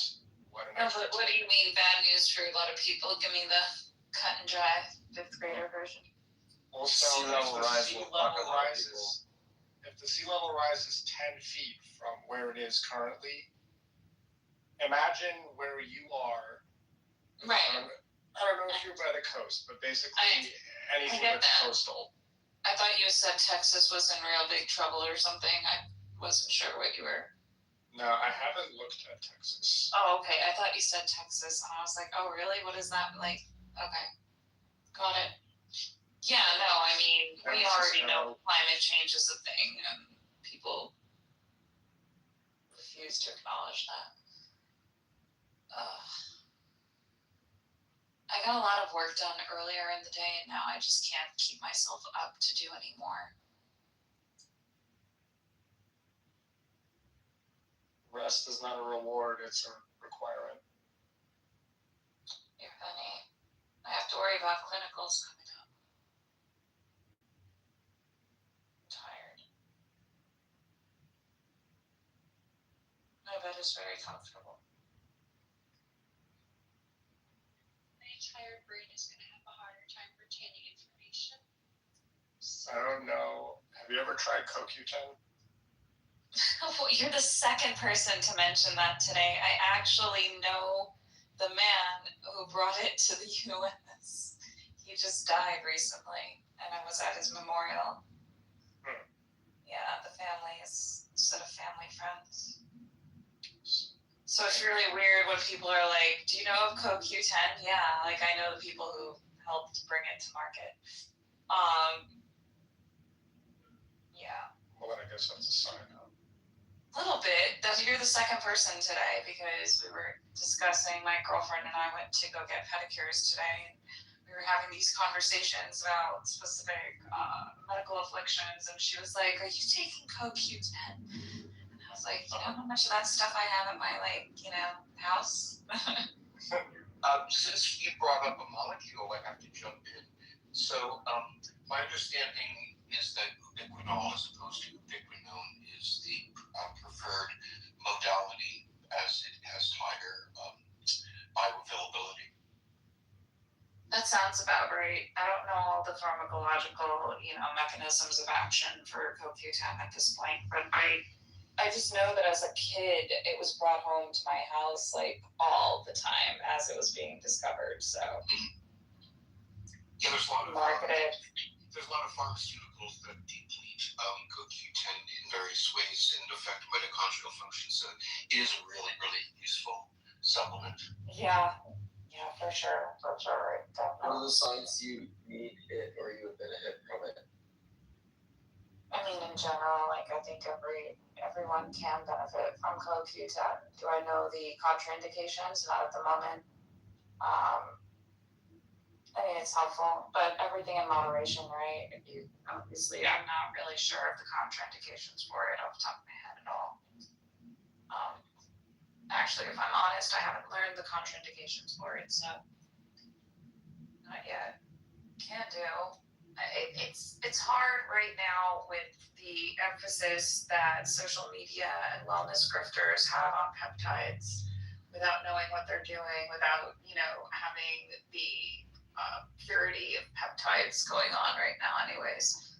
what an No, but what do you mean bad news for a lot of people? Give me the cut and dry 5th grader version. Also, Sea level rise will fuck a lot of people. If the sea level rises 10 feet from where it is currently, imagine where you are. Right. I don't know if you're by the coast, but basically anything get that's that. coastal. I thought you said Texas was in real big trouble or something. I wasn't sure what you were. No, I haven't looked at Texas. Oh, okay. I thought you said Texas, and I was like, oh, really? What is that like? Okay, got it. Yeah, no, I mean, we already know climate change is a thing, and people refuse to acknowledge that. I got a lot of work done earlier in the day, and now I just can't keep myself up to do anymore. Rest is not a reward, it's a requirement. You're funny. I have to worry about clinicals coming up. I'm tired. My bed is very comfortable. My tired brain is going to have a harder time retaining information. I don't know. Have you ever tried CoQ10? You're the second person to mention that today. I actually know the man who brought it to the U.S. He just died recently, and I was at his memorial. Yeah, the family is sort of family friends. So it's really weird when people are like, do you know of CoQ10? Yeah, like I know the people who helped bring it to market. Yeah. Well, then I guess that's a sign out. A little bit. You're the second person today because we were discussing, my girlfriend and I went to go get pedicures today. And we were having these conversations about specific medical afflictions, and she was like, are you taking CoQ10? And I was like, you know how much of that stuff I have at my, house? Since you brought up a molecule, I have to jump in. So, my understanding is that ubiquinol, as opposed to ubiquinone, is the preferred modality as it has higher bioavailability. That sounds about right. I don't know all the pharmacological, mechanisms of action for CoQ10 at this point, but I just know that as a kid, it was brought home to my house all the time as it was being discovered. So, yeah, there's a lot of marketed. There's a lot of pharmaceuticals that deplete CoQ10 in various ways and affect mitochondrial function. So it is a really, really useful supplement. Yeah, for sure, definitely. What are the signs you need it or you have benefit from it? I mean, in general, I think everyone can benefit from CoQ10. Do I know the contraindications? Not at the moment. I mean, it's helpful, but everything in moderation, right? Obviously, I'm not really sure of the contraindications for it off the top of my head at all. Actually, if I'm honest, I haven't learned the contraindications for it, so not yet. Can do. It's hard right now with the emphasis that social media and wellness grifters have on peptides without knowing what they're doing, without, having the purity of peptides going on right now anyways.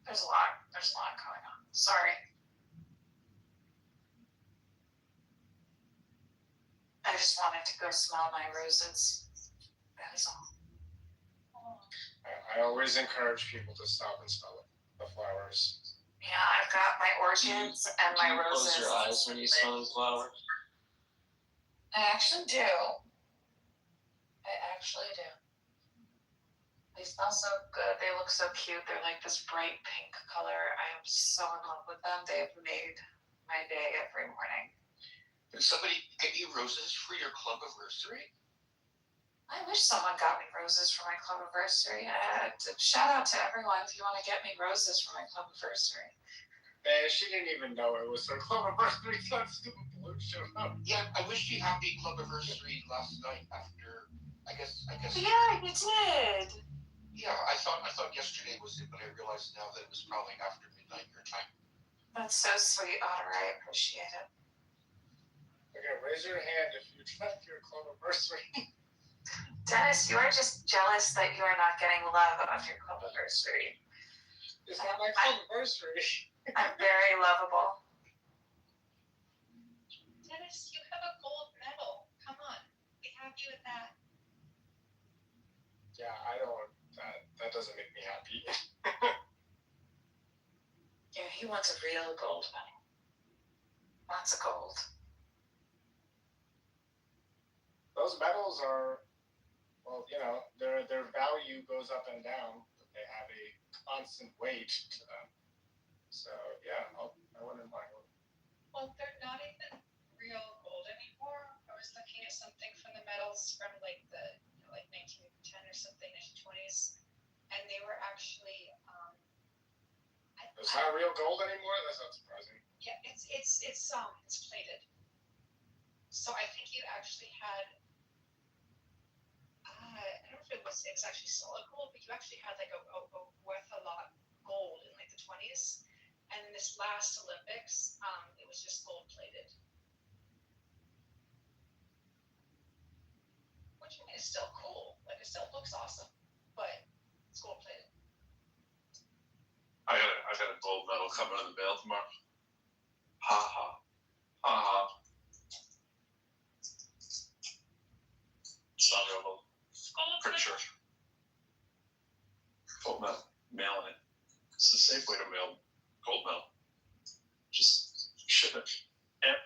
There's a lot going on. Sorry. I just wanted to go smell my roses. That is all. I always encourage people to stop and smell the flowers. Yeah, I've got my orchids and my roses. Do you close your eyes when you smell the flowers? I actually do. They smell so good. They look so cute. They're like this bright pink color. I am so in love with them. They have made my day every morning. Did somebody get you roses for your club anniversary? I wish someone got me roses for my club anniversary. Shout out to everyone if you want to get me roses for my club anniversary. Man, she didn't even know it was her club anniversary. That stupid blue showed up. Yeah, I wish you happy club anniversary last night after. I guess. Yeah, you did. Yeah, I thought yesterday was it, but I realized now that it was probably after midnight your time. That's so sweet, Otter. I appreciate it. Okay, raise your hand if you tried your club anniversary. Dennis, you are just jealous that you are not getting love on your club anniversary. It's not my club anniversary. I'm very lovable. Dennis, you have a gold medal. Come on, be happy with that. Yeah, I don't. That doesn't make feet. Yeah, he wants a real gold medal. Lots of gold. Those medals are, well, you know, their value goes up and down, but they have a constant weight to them. So yeah, I wouldn't mind one. Well, they're not even real gold anymore. I was looking at something from the medals from like the like 1910 or something, 1920s, and they were actually It's not real gold anymore. That's not surprising. yeah, it's plated. So I think you actually had I don't know if it was actually solid gold, but you actually had like a worth a lot gold in like the 20s, and in this last Olympics, it was just gold plated. Which I mean is still cool. Like it still looks awesome, but it's gold plated. I got a gold medal coming in the mail tomorrow. Ha ha. Ha ha. It's not real gold. Pretty sure. Gold medal. Mailing it. It's the safe way to mail gold medal. Just ship it.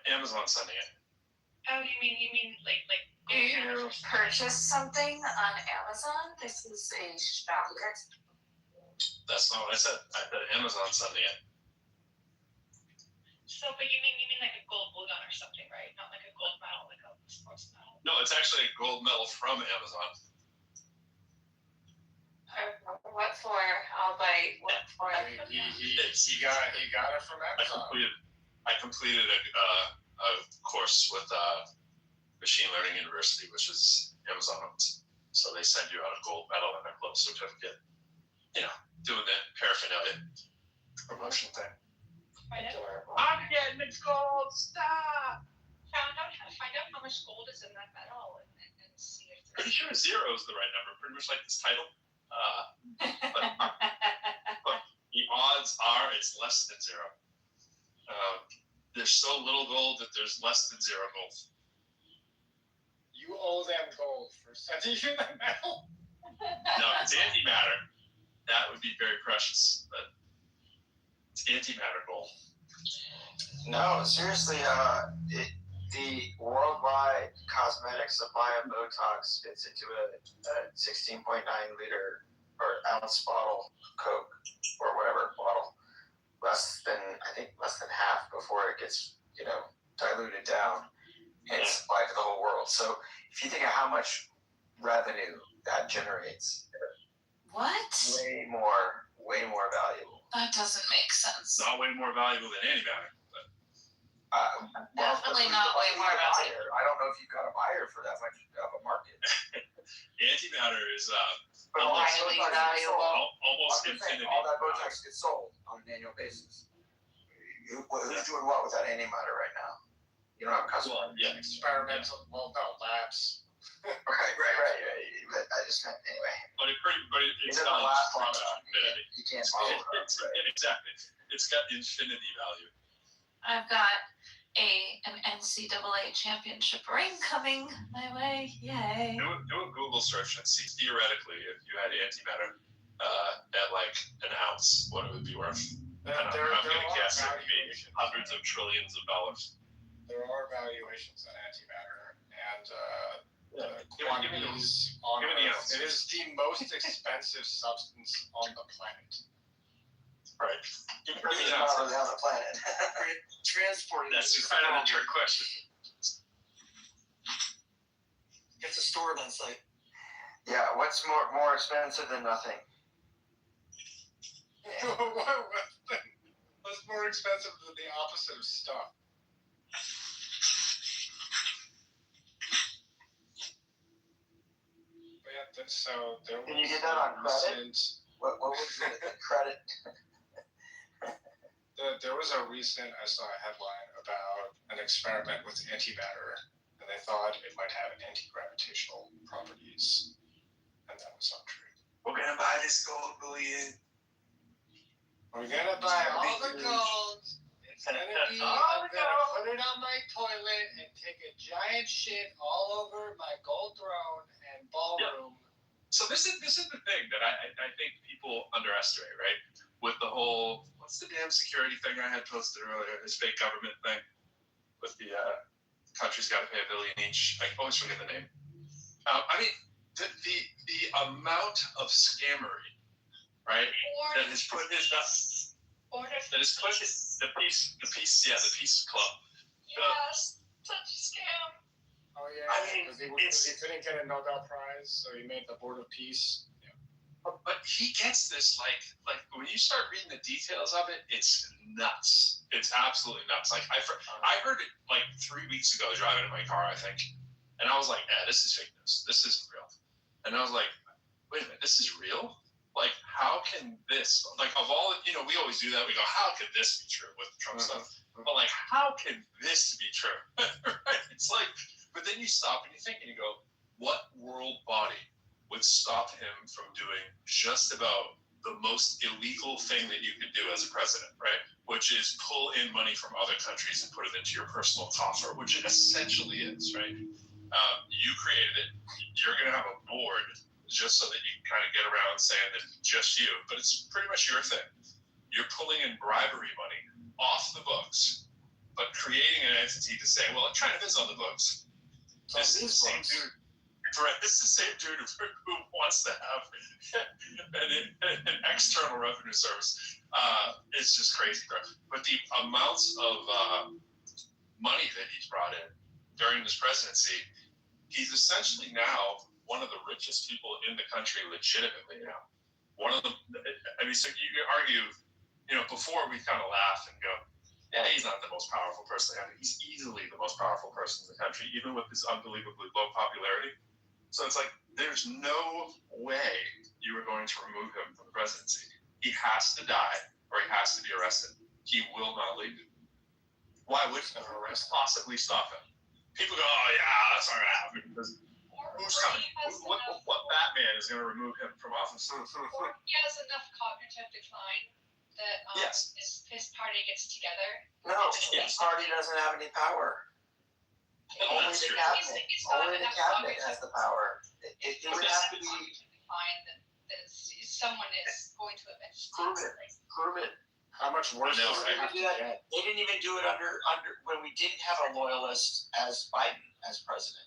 Amazon sending it. Oh, you mean like You purchase something on Amazon? This is a shocker. That's not what I said. I said Amazon sending it. So, but you mean like a gold bullion or something, right? Not like a gold medal, like a sports medal. No, it's actually a gold medal from Amazon. What for? I'll bite. What for? He got it from Amazon. I completed a course with Machine Learning University, which is Amazon owns. So they send you out a gold medal and a club certificate. You know, doing the paraphernalia promotion thing. I'm getting the gold star. Find out how much gold is in that medal and see if Pretty sure 0 is the right number, pretty much like this title. But the odds are it's less than 0. There's so little gold that there's less than 0 gold. You owe them gold for sending you that medal. No, it's antimatter. That would be very precious, but it's antimatter gold. No, seriously, the worldwide cosmetic supply of Botox fits into a 16.9 liter or ounce bottle of Coke or whatever bottle. Less than half before it gets, diluted down and supplied to the whole world. So if you think of how much revenue that generates, What? way more valuable. That doesn't make sense. Not way more valuable than antimatter. Definitely not way more valuable. I don't know if you've got a buyer for that much of a market. Antimatter is Highly valuable. Almost infinity. All that Botox gets sold on an annual basis. Who's doing what with that antimatter right now? You don't have a customer. Well, yeah. Experimental. Well, no, labs. Right. But I just meant anyway. But it's It doesn't got last long infinity. You can't follow it. Exactly. It's got infinity value. I've got an NCAA championship ring coming my way. Yay. Do a Google search and see theoretically if you had antimatter at like an ounce, what it would be worth. I'm going to guess it would be hundreds of trillions of dollars. There are valuations on antimatter, and the quantities on Earth. It is the most expensive substance on the planet. Right. It's not really on the planet. Transporting. That's kind of a trick question. It's stored on site. Yeah, what's more expensive than nothing? What's more expensive than the opposite of stuff? So there was. Can you get that on credit? What was the credit? There was a recent, I saw a headline about an experiment with antimatter, and they thought it might have anti-gravitational properties, and that was not true. We're gonna buy this gold bullion. We're gonna buy all the gold. It's gonna be. I'm gonna put it on my toilet and take a giant shit all over my gold throne and ballroom. So this is the thing that I think people underestimate, right? With the whole, what's the damn security thing I had posted earlier? This fake government thing with the country's got to pay $1 billion each. I always forget the name. I mean, the amount of scammery, right? That has put his the peace club. Yes, such a scam. Oh yeah, I mean, because he couldn't get a Nobel Prize, so he made the Board of Peace. Yeah. But he gets this like when you start reading the details of it, it's nuts. It's absolutely nuts. Like I heard it like 3 weeks ago driving in my car, I think, and I was like, this is fake news. This isn't real. And I was like, wait a minute, this is real? Like, how can this, like, of all, we always do that. We go, how could this be true with the Trump stuff? But like, how can this be true? Right? It's like, but then you stop and you think and you go, what world body would stop him from doing just about the most illegal thing that you could do as a president, right? Which is pull in money from other countries and put it into your personal coffer, which it essentially is, right? You created it. You're going to have a board just so that you can kind of get around saying that it's just you, but it's pretty much your thing. You're pulling in bribery money off the books, but creating an entity to say, well, it kind of is on the books. This is the same dude. Right, this is the same dude who wants to have an external revenue service. It's just crazy, bro. But the amounts of money that he's brought in during this presidency, he's essentially now one of the richest people in the country, legitimately now. One of them. I mean, so you could argue, before we kind of laugh and go, yeah, he's not the most powerful person. He's easily the most powerful person in the country, even with his unbelievably low popularity. So it's like, there's no way you are going to remove him from the presidency. He has to die or he has to be arrested. He will not leave. Why would he possibly stop him? People go, oh yeah, that's not going to happen. Because who's coming? What Batman is going to remove him from office? Or he has enough cognitive decline that his party gets together. No, his party doesn't have any power. Only the cabinet has the power. It would have to be. Someone is going to eventually Prove it. How much worse They does it have to get? didn't even do it under when we didn't have a loyalist as Biden as president.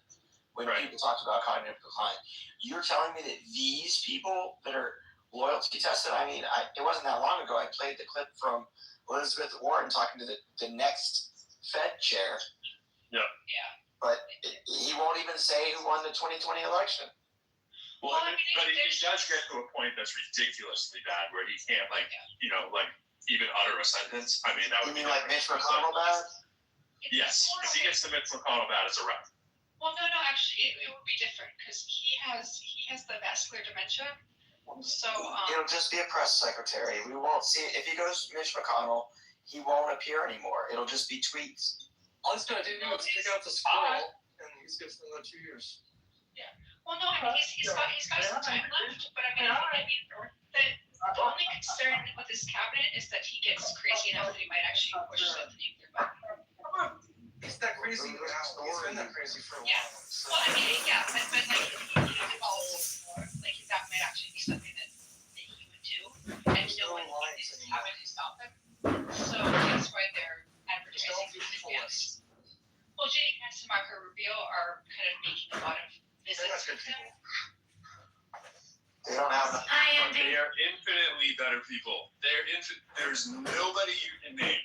When people talked about cognitive decline, you're telling me that these people that are loyalty tested. I mean, it wasn't that long ago. I played the clip from Elizabeth Warren talking to the next Fed chair. Yeah. But he won't even say who won the 2020 election. Well, but he does get to a point that's ridiculously bad where he can't, even utter a sentence. I mean, that would be like Mitch McConnell bad? Yes. If he gets to Mitch McConnell bad, it's a wrap. Well, no, actually, it would be different because he has the vascular dementia. So it'll just be a press secretary. We won't see it. If he goes Mitch McConnell, he won't appear anymore. It'll just be tweets. All he's gonna do is pick out the squirrel, and he's gonna spend another 2 years. Yeah. Well, no, I mean he's got some time left, but I mean the only concern with this cabinet is that he gets crazy enough that he might actually push the nuclear button. He's that crazy now. He's been that crazy for a while. Yeah. So. Well, I mean, yeah, but like that might actually be something that he would do, and no one in this cabinet to stop him. So that's why they're advertising in advance. Well, JD Vance and Marco Rubio are kind of making a lot of visits with him. They don't have. They are infinitely better people. There's nobody you can name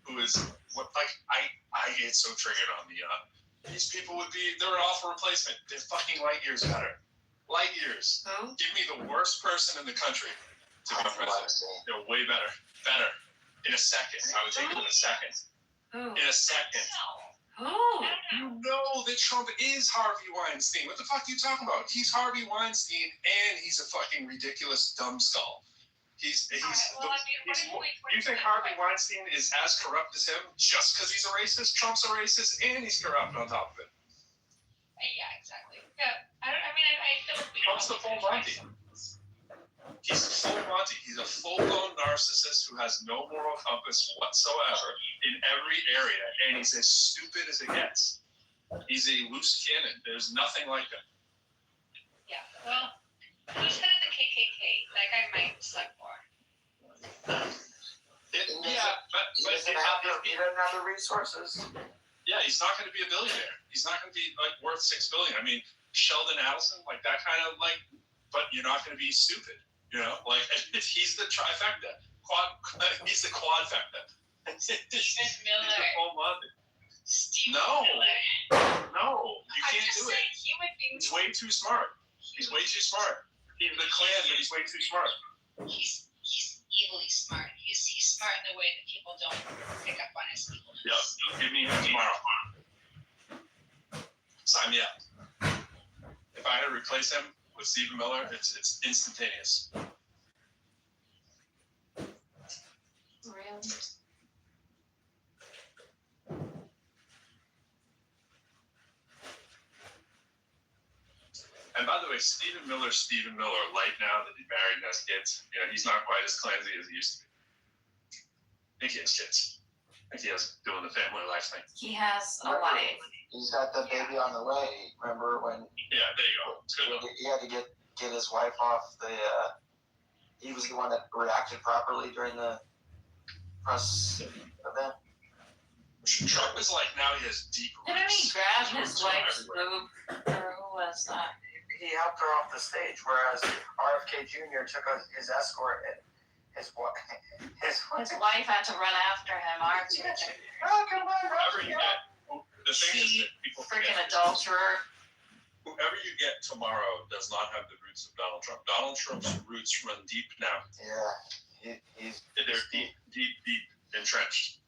who is I get so triggered on these people they're an awful replacement. They're fucking light years better. Light years. Oh. Give me the worst person in the country to be president. They're way better. Better. In a second. I would take them in a second. Oh. In a second. Oh. You know that Trump is Harvey Weinstein. What the fuck are you talking about? He's Harvey Weinstein and he's a fucking ridiculous numbskull. You think Harvey Weinstein is as corrupt as him just because he's a racist? Trump's a racist and he's corrupt on top of it. Yeah, exactly. Yeah, I feel like Trump's the full Monty. He's a full Monty. He's a full-blown narcissist who has no moral compass whatsoever in every area, and he's as stupid as it gets. He's a loose cannon. There's nothing like him. Yeah, well, Who's head of the KKK? That guy might select more. But he doesn't have the resources. Yeah, he's not going to be a billionaire. He's not going to be like worth $6 billion. I mean, Sheldon Adelson, like that kind of like. But you're not going to be stupid, you know. Like he's the trifecta. He's the quadfecta. Stephen Miller. Stephen No, Miller. no, you can't do it. He would be. He's way too smart. He's way too smart. He's the Klan, but he's way too smart. He's evilly smart. He's smart in the way that people don't pick up on his evilness. Yep. Give me him tomorrow. Sign me up. If I had to replace him with Stephen Miller, it's instantaneous. Really? And by the way, Stephen Miller, light now that he's married and has kids, you know, he's not quite as cleansy as he used to be. I think he has kids. I think he has doing the family life thing. He has a wife. He's got the baby on the way. Remember when? Yeah, there you go. It's good. He had to get his wife off the. He was the one that reacted properly during the press event. Trump is like now he has deep Didn't he roots. grab his wife's boob? Or who was that? He helped her off the stage, whereas RFK Jr. took his escort and his wife had to run after him. Whoever you get, the thing is that people Freaking forget, adulterer. whoever you get tomorrow does not have the roots of Donald Trump. Donald Trump's roots run deep now. Yeah, They're deep entrenched.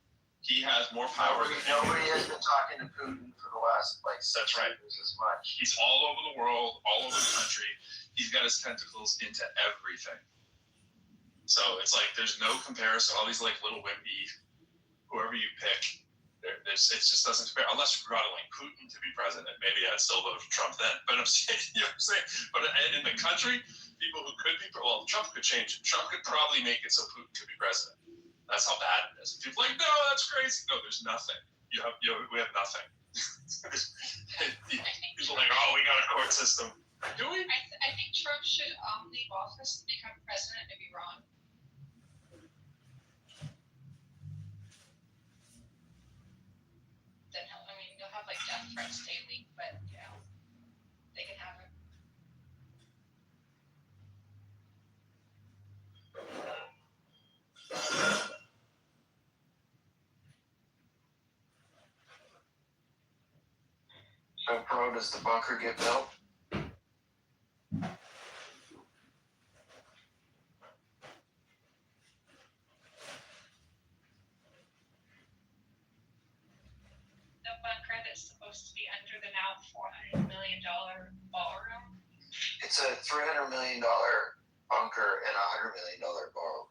He has more power than nobody has been talking to Putin for the last That's right. years as much. He's all over the world, all over the country. He's got his tentacles into everything. So it's like there's no comparison. All these like little wimpy, whoever you pick, it just doesn't compare. Unless you're like Putin to be president, maybe I'd still vote for Trump then. But I'm saying, you know what I'm saying. But in the country, people who could be, Trump could change it. Trump could probably make it so Putin could be president. That's how bad it is. People are like, no, that's crazy. No, there's nothing. We have nothing. People are like, oh, we got a court system. Do we? I think Trump should leave office and become president of Iran. Then he'll have like death threats daily, but you know, they can have him. So, Pro, does the bunker get built? The bunker that's supposed to be under the now $400 million ballroom. It's a $300 million bunker and a $100 million ballroom.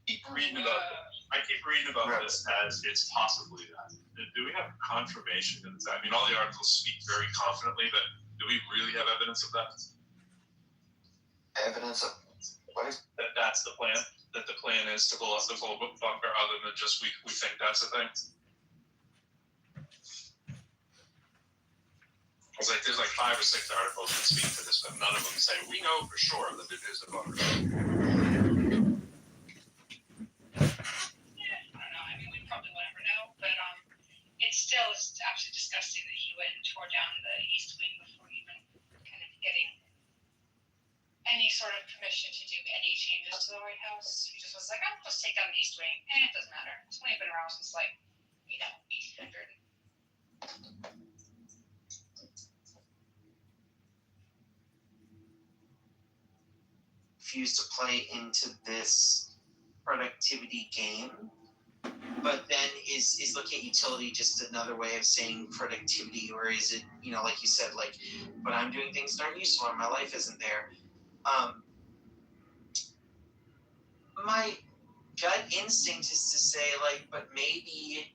I keep reading about this as it's possibly that. Do we have confirmation that it's that? I mean, all the articles speak very confidently, but do we really have evidence of that? Evidence of what is that's the plan? That the plan is to blow up the whole bunker, other than just we think that's a thing? It's like there's like 5 or 6 articles that speak to this, but none of them say we know for sure that it is a bunker. Still, it's absolutely disgusting that he went and tore down the East Wing before even kind of getting any sort of permission to do any changes to the White House. He just was like, I'll just take down the East Wing. It doesn't matter. It's only been around since 1800. Refuse to play into this productivity game. But then is looking at utility just another way of saying productivity, or is it, like you said, like, but I'm doing things that aren't useful and my life isn't there. My gut instinct is to say, like, but maybe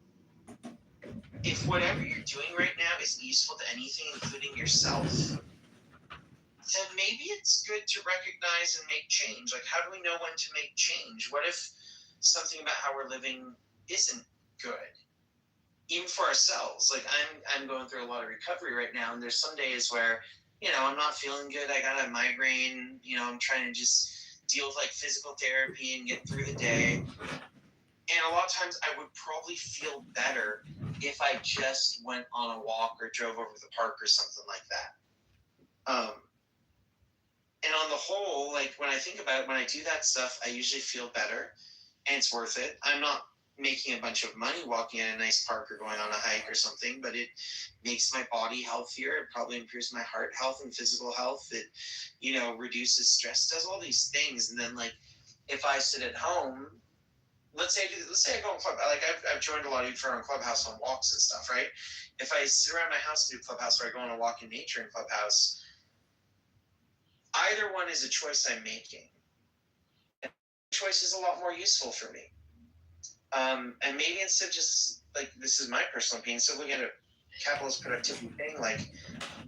if whatever you're doing right now isn't useful to anything, including yourself, then maybe it's good to recognize and make change. Like, how do we know when to make change? What if something about how we're living isn't good, even for ourselves? Like I'm going through a lot of recovery right now, and there's some days where I'm not feeling good. I got a migraine. I'm trying to just deal with like physical therapy and get through the day. And a lot of times I would probably feel better if I just went on a walk or drove over to the park or something like that. And on the whole, like when I think about it, when I do that stuff, I usually feel better and it's worth it. I'm not making a bunch of money walking in a nice park or going on a hike or something, but it makes my body healthier. It probably improves my heart health and physical health. It, reduces stress, does all these things. And then like, if I sit at home, let's say I go on Club, like I've joined a lot of you for on Clubhouse on walks and stuff, right? If I sit around my house and do Clubhouse, or I go on a walk in nature in Clubhouse, either one is a choice I'm making. And the choice is a lot more useful for me. And maybe instead of just like, this is my personal opinion, so looking at a capitalist productivity thing, like,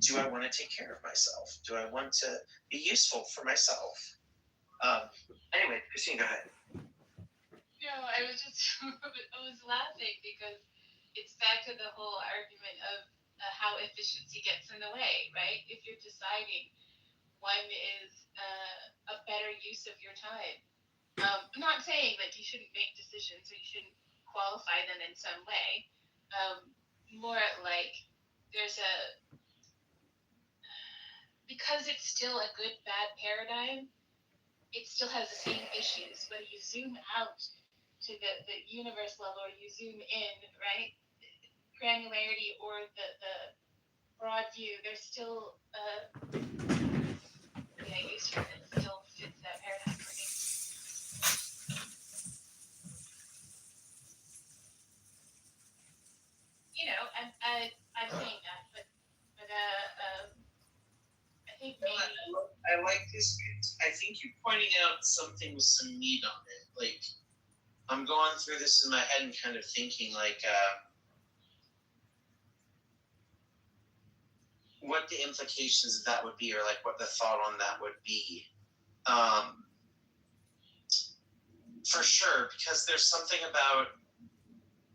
do I want to take care of myself? Do I want to be useful for myself? Anyway, Christine, go ahead. No, I was laughing because it's back to the whole argument of how efficiency gets in the way, right? If you're deciding one is a better use of your time. I'm not saying that you shouldn't make decisions or you shouldn't qualify them in some way. More like because it's still a good bad paradigm, it still has the same issues. Whether you zoom out to the universe level or you zoom in, right? Granularity or the broad view, there's still use for it still fits that paradigm for me. I'm saying that, but I think maybe I like this. I think you're pointing out something with some meat on it. Like, I'm going through this in my head and kind of thinking like, what the implications of that would be, or like what the thought on that would be. For sure, because there's something about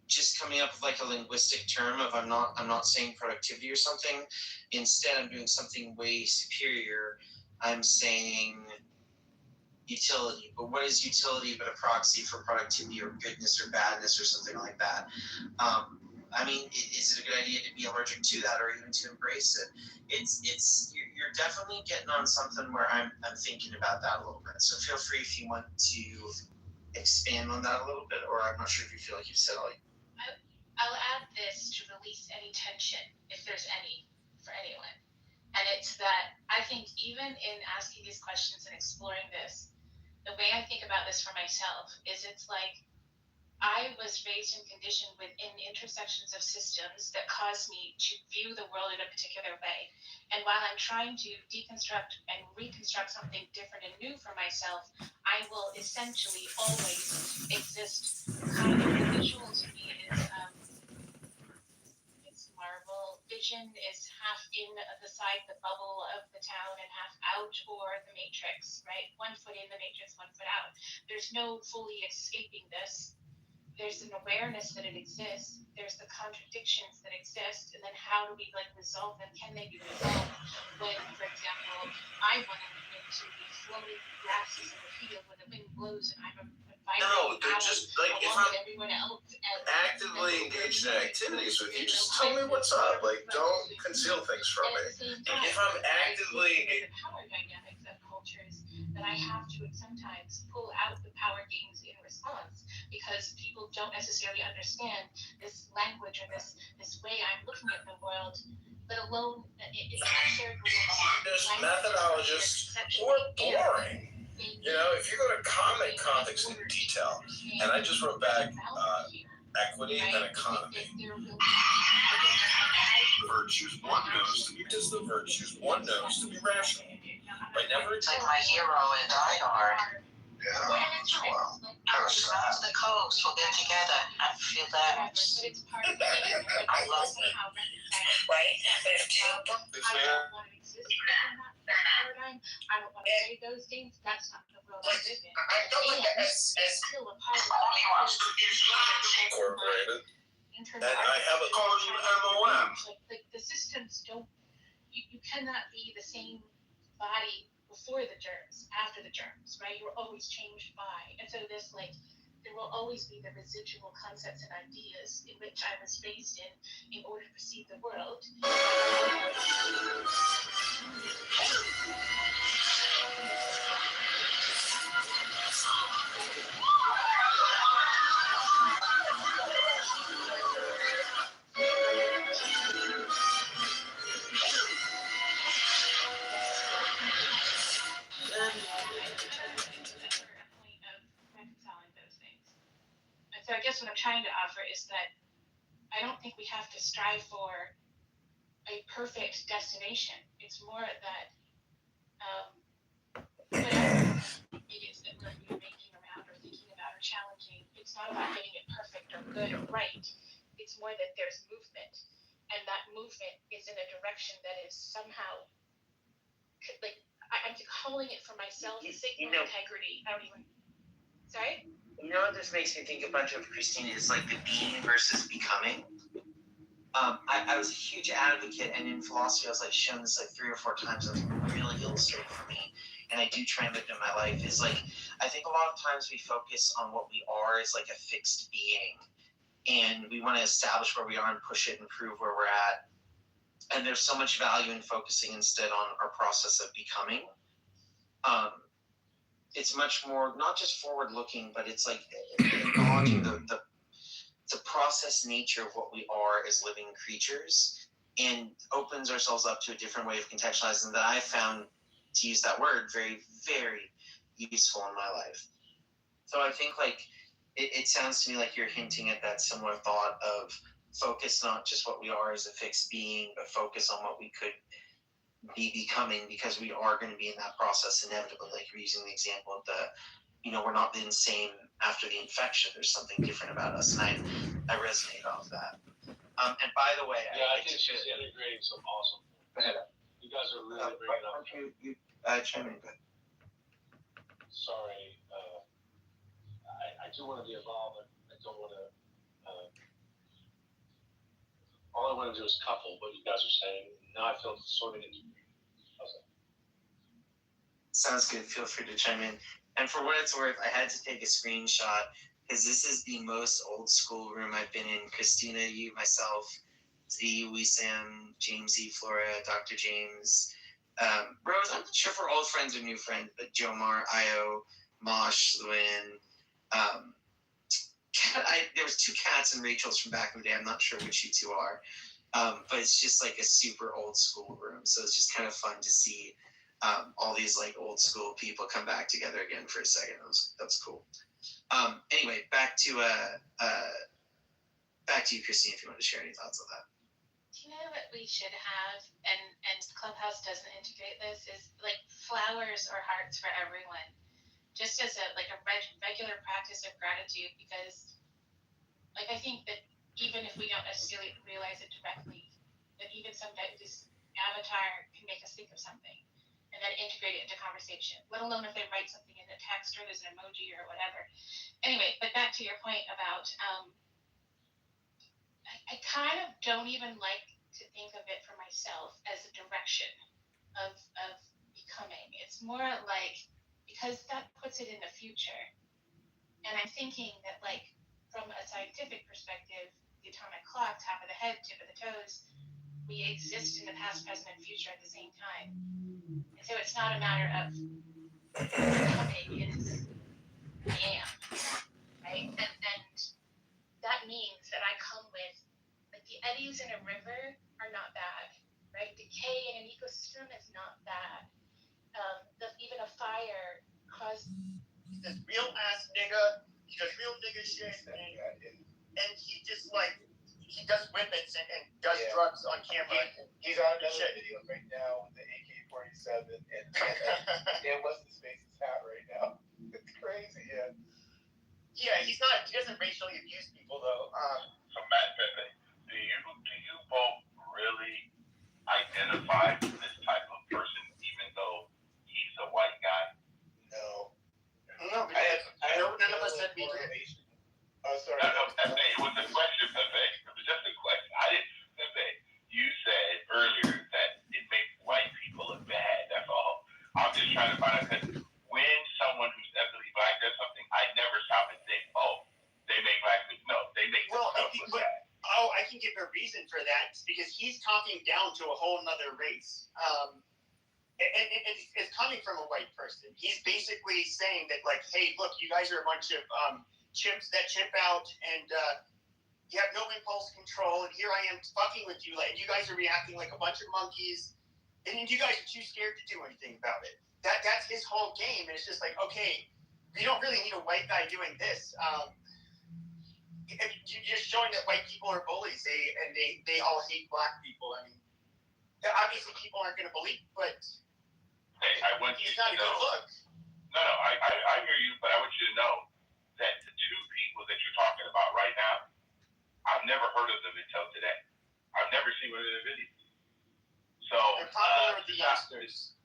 just coming up with like a linguistic term of I'm not saying productivity or something. Instead, I'm doing something way superior. I'm saying utility. But what is utility but a proxy for productivity or goodness or badness or something like that? Is it a good idea to be allergic to that or even to embrace it? You're definitely getting on something where I'm thinking about that a little bit. So feel free if you want to expand on that a little bit, or I'm not sure if you feel like you've said all you. I'll add this to release any tension, if there's any, for anyone. And it's that I think even in asking these questions and exploring this, the way I think about this for myself is it's like I was raised and conditioned within intersections of systems that caused me to view the world in a particular way. And while I'm trying to deconstruct and reconstruct something different and new for myself, I will essentially always exist. Kind of the visual to me is it's Marvel. Vision is half in the side, the bubble of the town, and half out, or the Matrix, right? 1 foot in the Matrix, 1 foot out. There's no fully escaping this. There's an awareness that it exists. There's the contradictions that exist, and then how do we resolve them? Can they be resolved? When, for example, I want to move into the flowing grasses of the field when the wind blows and I'm No, they're just like if I'm actively engaged in activities with you, just tell me what's up. Like, don't conceal things from me. If I'm actively engaged, the power dynamics of cultures that I have to sometimes pull out the power games in response because people don't necessarily understand this language or this way I'm looking at the world, let alone it's not shared with there's methodologists who are boring. If you go to comic context in detail, and I just wrote back equity and economy. Virtues one knows to be just the virtues one knows to be rational. Right? Never. It's like my hero in Die Hard. Yeah. Well, kind of sad. The coast will get together. I feel that. I love it. Right? I don't want to say those things. That's not the world I live in. It's still a part of incorporated. And I have a call you MOM. The systems don't you cannot be the same body before the germs, after the germs, right? You were always changed by. And so this like there will always be the residual concepts and ideas in which I was raised in order to perceive the world. So I guess what I'm trying to offer is that I don't think we have to strive for a perfect destination. It's more that whatever it is that we're making around or thinking about or challenging, it's not about getting it perfect or good or right. It's more that there's movement, and that movement is in a direction that is somehow like I'm calling it for myself signal integrity. I don't even. Sorry. You know what this makes me think a bunch of, Christine, is like the being versus becoming. I was a huge advocate, and in philosophy, I was like shown this like 3 or 4 times. It was really illustrated for me, and I do try and live it in my life. Is like I think a lot of times we focus on what we are as like a fixed being, and we want to establish where we are and push it and prove where we're at. And there's so much value in focusing instead on our process of becoming. It's much more not just forward looking, but it's like acknowledging the process nature of what we are as living creatures, and opens ourselves up to a different way of contextualizing that I found, to use that word, very, very useful in my life. So I think like it sounds to me like you're hinting at that similar thought of focus not just what we are as a fixed being, but focus on what we could be becoming, because we are going to be in that process inevitably. Like you're using the example of we're not the same after the infection. There's something different about us, and I resonate off that. And by the way, I think she's integrating some awesome things. Go ahead. You guys are really bringing up. You chime in. Sorry, I do want to be involved. I don't want to. All I want to do is couple what you guys are saying. Now I feel sort of integrated. Sounds good. Feel free to chime in. And for what it's worth, I had to take a screenshot because this is the most old school room I've been in. Christina, you, myself, Z, Sam, James E, Flora, Dr. James, Rose. I'm not sure if we're old friends or new friends, but Jomar, Io, Mosh, Lewin. There was 2 cats and Rachel's from back in the day. I'm not sure which you 2 are. But it's just like a super old school room. So it's just kind of fun to see all these like old school people come back together again for a second. That's cool. Anyway, back to you, Christine, if you want to share any thoughts on that. Do you know what we should have, and Clubhouse doesn't integrate this, is like flowers or hearts for everyone, just as a regular practice of gratitude, because like I think that even if we don't necessarily realize it directly, that even sometimes this avatar can make us think of something and then integrate it into conversation, let alone if they write something in a text or there's an emoji or whatever. Anyway, but back to your point about, I kind of don't even like to think of it for myself as a direction of becoming. It's more like, because that puts it in the future. And I'm thinking that like, from a scientific perspective, the atomic clock, top of the head, tip of the toes, we exist in the past, present, and future at the same time. And so it's not a matter of becoming, it's I am, right? And that means that I come with, like the eddies in a river are not bad, right? Decay in an ecosystem is not bad. Even a fire causes. He's this real ass nigga. He does real nigga shit, and he just like he does whippets and does drugs on camera. He's on another video right now with the AK-47 and what's his face's hat right now. It's crazy, yeah. Yeah, he doesn't racially abuse people though. So Matt Pepe, do you both really identify with this type of person, even though he's a white guy? No. No, none of us said we did. Oh, sorry. No, Pepe, it was a question, Pepe. It was just a question. I didn't, Pepe, you said earlier that it makes oh, I can give a reason for that because he's talking down to a whole nother race. And it's coming from a white person. He's basically saying that, like, hey, look, you guys are a bunch of chimps that chimp out, and you have no impulse control, and here I am fucking with you, and you guys are reacting like a bunch of monkeys, and you guys are too scared to do anything about it. That's his whole game, and it's just like, okay, you don't really need a white guy doing this. You're just showing that white people are bullies, they all hate black people. I mean, obviously people aren't going to believe, but hey, I want he's you not to a good know. look. No, I hear you, but I want you to know that the two people that you're talking about right now, I've never heard of them until today. I've never seen one of their videos. So they're popular with the youngsters.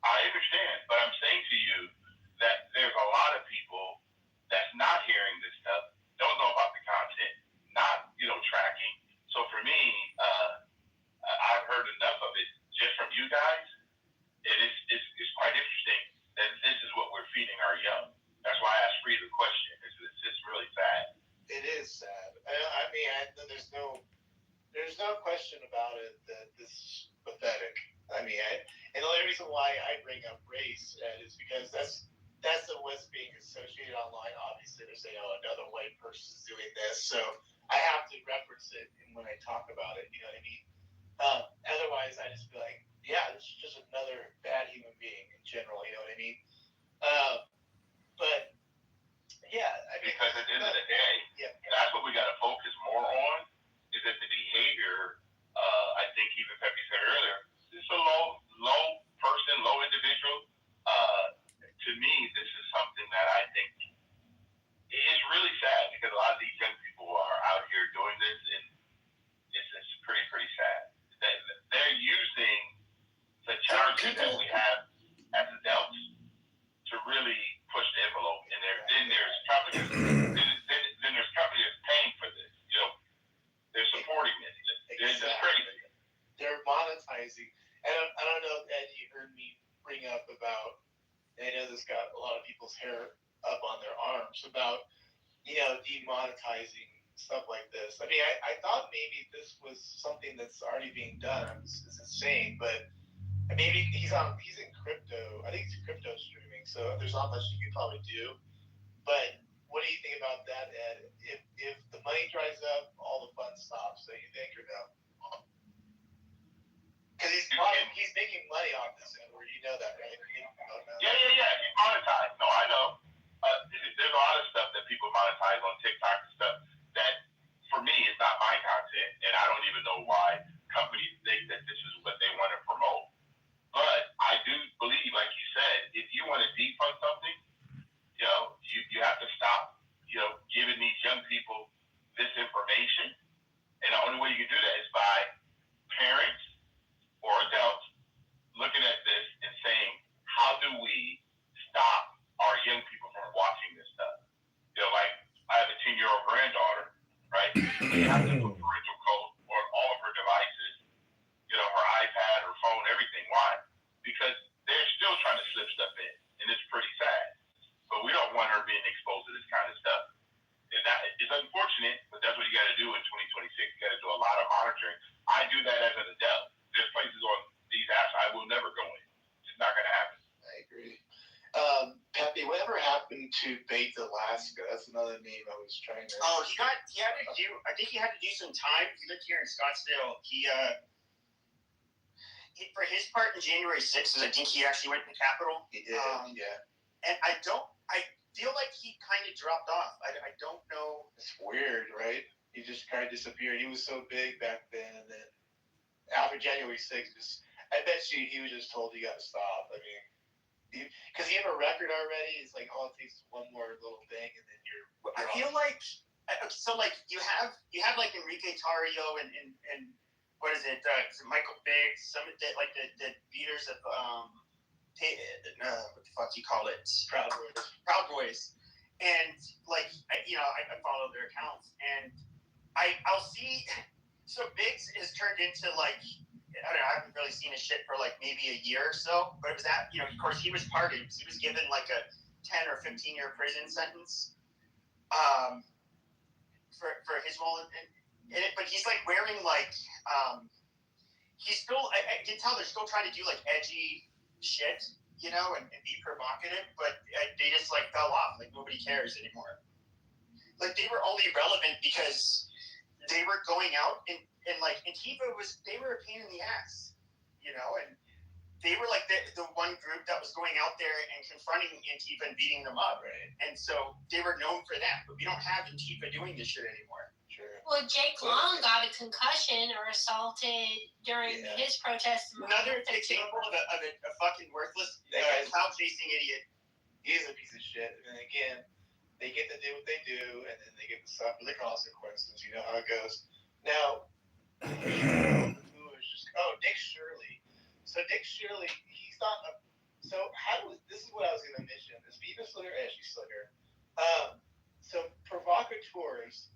I understand, but I'm saying to you that there's a lot of people that's not hearing this stuff, don't know about the content, not tracking. So for me, I've heard enough of it just from you guys. It's quite interesting that this is what we're feeding our young. That's why I asked Free the question. It's really sad. It is sad. I mean, there's no question about it that this is pathetic. I mean, and the only reason why I bring up race, Ed, is because that's what's being associated online. Obviously, they're saying, oh, another white person's doing this, so I have to reference it when I talk about it. You know what I mean? Otherwise, I just be like, yeah, this is just another bad human being in general. You know what I mean? But yeah, I mean, because at the end of the day, that's what we got to focus more on. Is that the behavior? I think even Pepe said earlier, it's a low person, low individual. To me, this is something that I think is really sad because a lot of these young people are out here doing this, and it's pretty sad. They're using the challenges that we have as adults to really push the envelope, and there's companies paying for this. They're supporting this. It's crazy. They're monetizing, and I don't know if Ed, you heard me bring up about. I know this got a lot of people's hair up on their arms about, demonetizing stuff like this. I mean, I thought maybe this was something that's already being done. It's insane, but maybe he's in crypto. I think it's crypto streaming, so there's not much you could probably do. But what do you think about that, Ed? If the money dries up, all the fun stops. Don't you think, or no? Because he's making money off this, Edward. You know that, right? Yeah. He monetized. No, I know. There's a lot of stuff that people monetize on TikTok and stuff that, for me, is not my content, and I don't even know why companies think that this is what they want to promote. But I do believe, like you said, if you want to defund something, you have to stop, giving these young people this information, and the only way you can do that is by parents or adults looking at this and saying, how do we stop our young people from watching this stuff? Like I have a 10-year-old granddaughter, right? You have to put parental code on all of her devices, her iPad, her phone, everything. Why? Because they're still trying to slip stuff in, and it's pretty sad. But we don't want her being exposed to this kind of stuff. And that is unfortunate, but that's what you got to do in 2026. You got to do a lot of monitoring. I do that as an adult. There's places on these apps I will never go in. It's not going to happen. I agree. Pepe, whatever happened to Baked Alaska? That's another name I was trying to. Oh, I think he had to do some time. He lived here in Scottsdale. He for his part in January 6th, I think he actually went to the Capitol. He did, yeah. And I feel like he kind of dropped off. I don't know. It's weird, right? He just kind of disappeared. He was so big back then, and then after January 6th, I bet you he was just told he got to stop. I mean, because he have a record already. It's like all it takes is one more little thing, and then you're I feel like so. Like you have like Enrique Tarrio and what is it? Michael Biggs. Some of the the beaters of what the fuck do you call it? Proud Boys. Proud Boys. And like I follow their accounts, and I'll see. So Biggs has turned into like, I don't know, I haven't really seen his shit for like maybe a year or so. But it was that, of course he was pardoned. He was given like a 10 or 15 year prison sentence for his role in but he's like wearing like he's still. I can tell they're still trying to do like edgy shit, you know, and be provocative, but they just like fell off. Like nobody cares anymore. Like they were only relevant because they were going out and like Antifa they were a pain in the ass, you know, and they were like the one group that was going out there and confronting Antifa and beating them up, right? And so they were known for that, but we don't have Antifa doing this shit anymore. Sure. Well, Jake Long got a concussion or assaulted during his protest. Another example of a fucking worthless clout chasing idiot. He is a piece of shit, and again, they get to do what they do, and then they get to suffer the consequences. You know how it goes. Now, who was just Dick Shirley. So Dick Shirley, he's not. This is what I was going to mention. Is Viva still here? Yeah, she's still here. So provocateurs.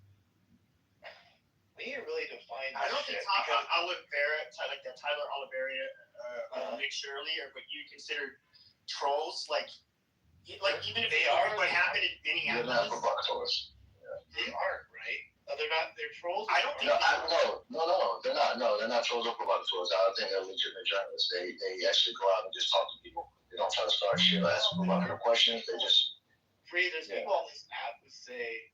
We need to really define. I don't think Oliveira, like that Tyler Oliveira, Dick Shirley, or what you consider trolls, like even if they are, what happened in Minneapolis. They're not provocateurs. They aren't, right? They're not. They're trolls. I don't think. No, they're not. No, they're not trolls or provocateurs. I think they're legitimate journalists. They actually go out and just talk to people. They don't try to start shit or ask provocative questions. They just. There's people on this app who say,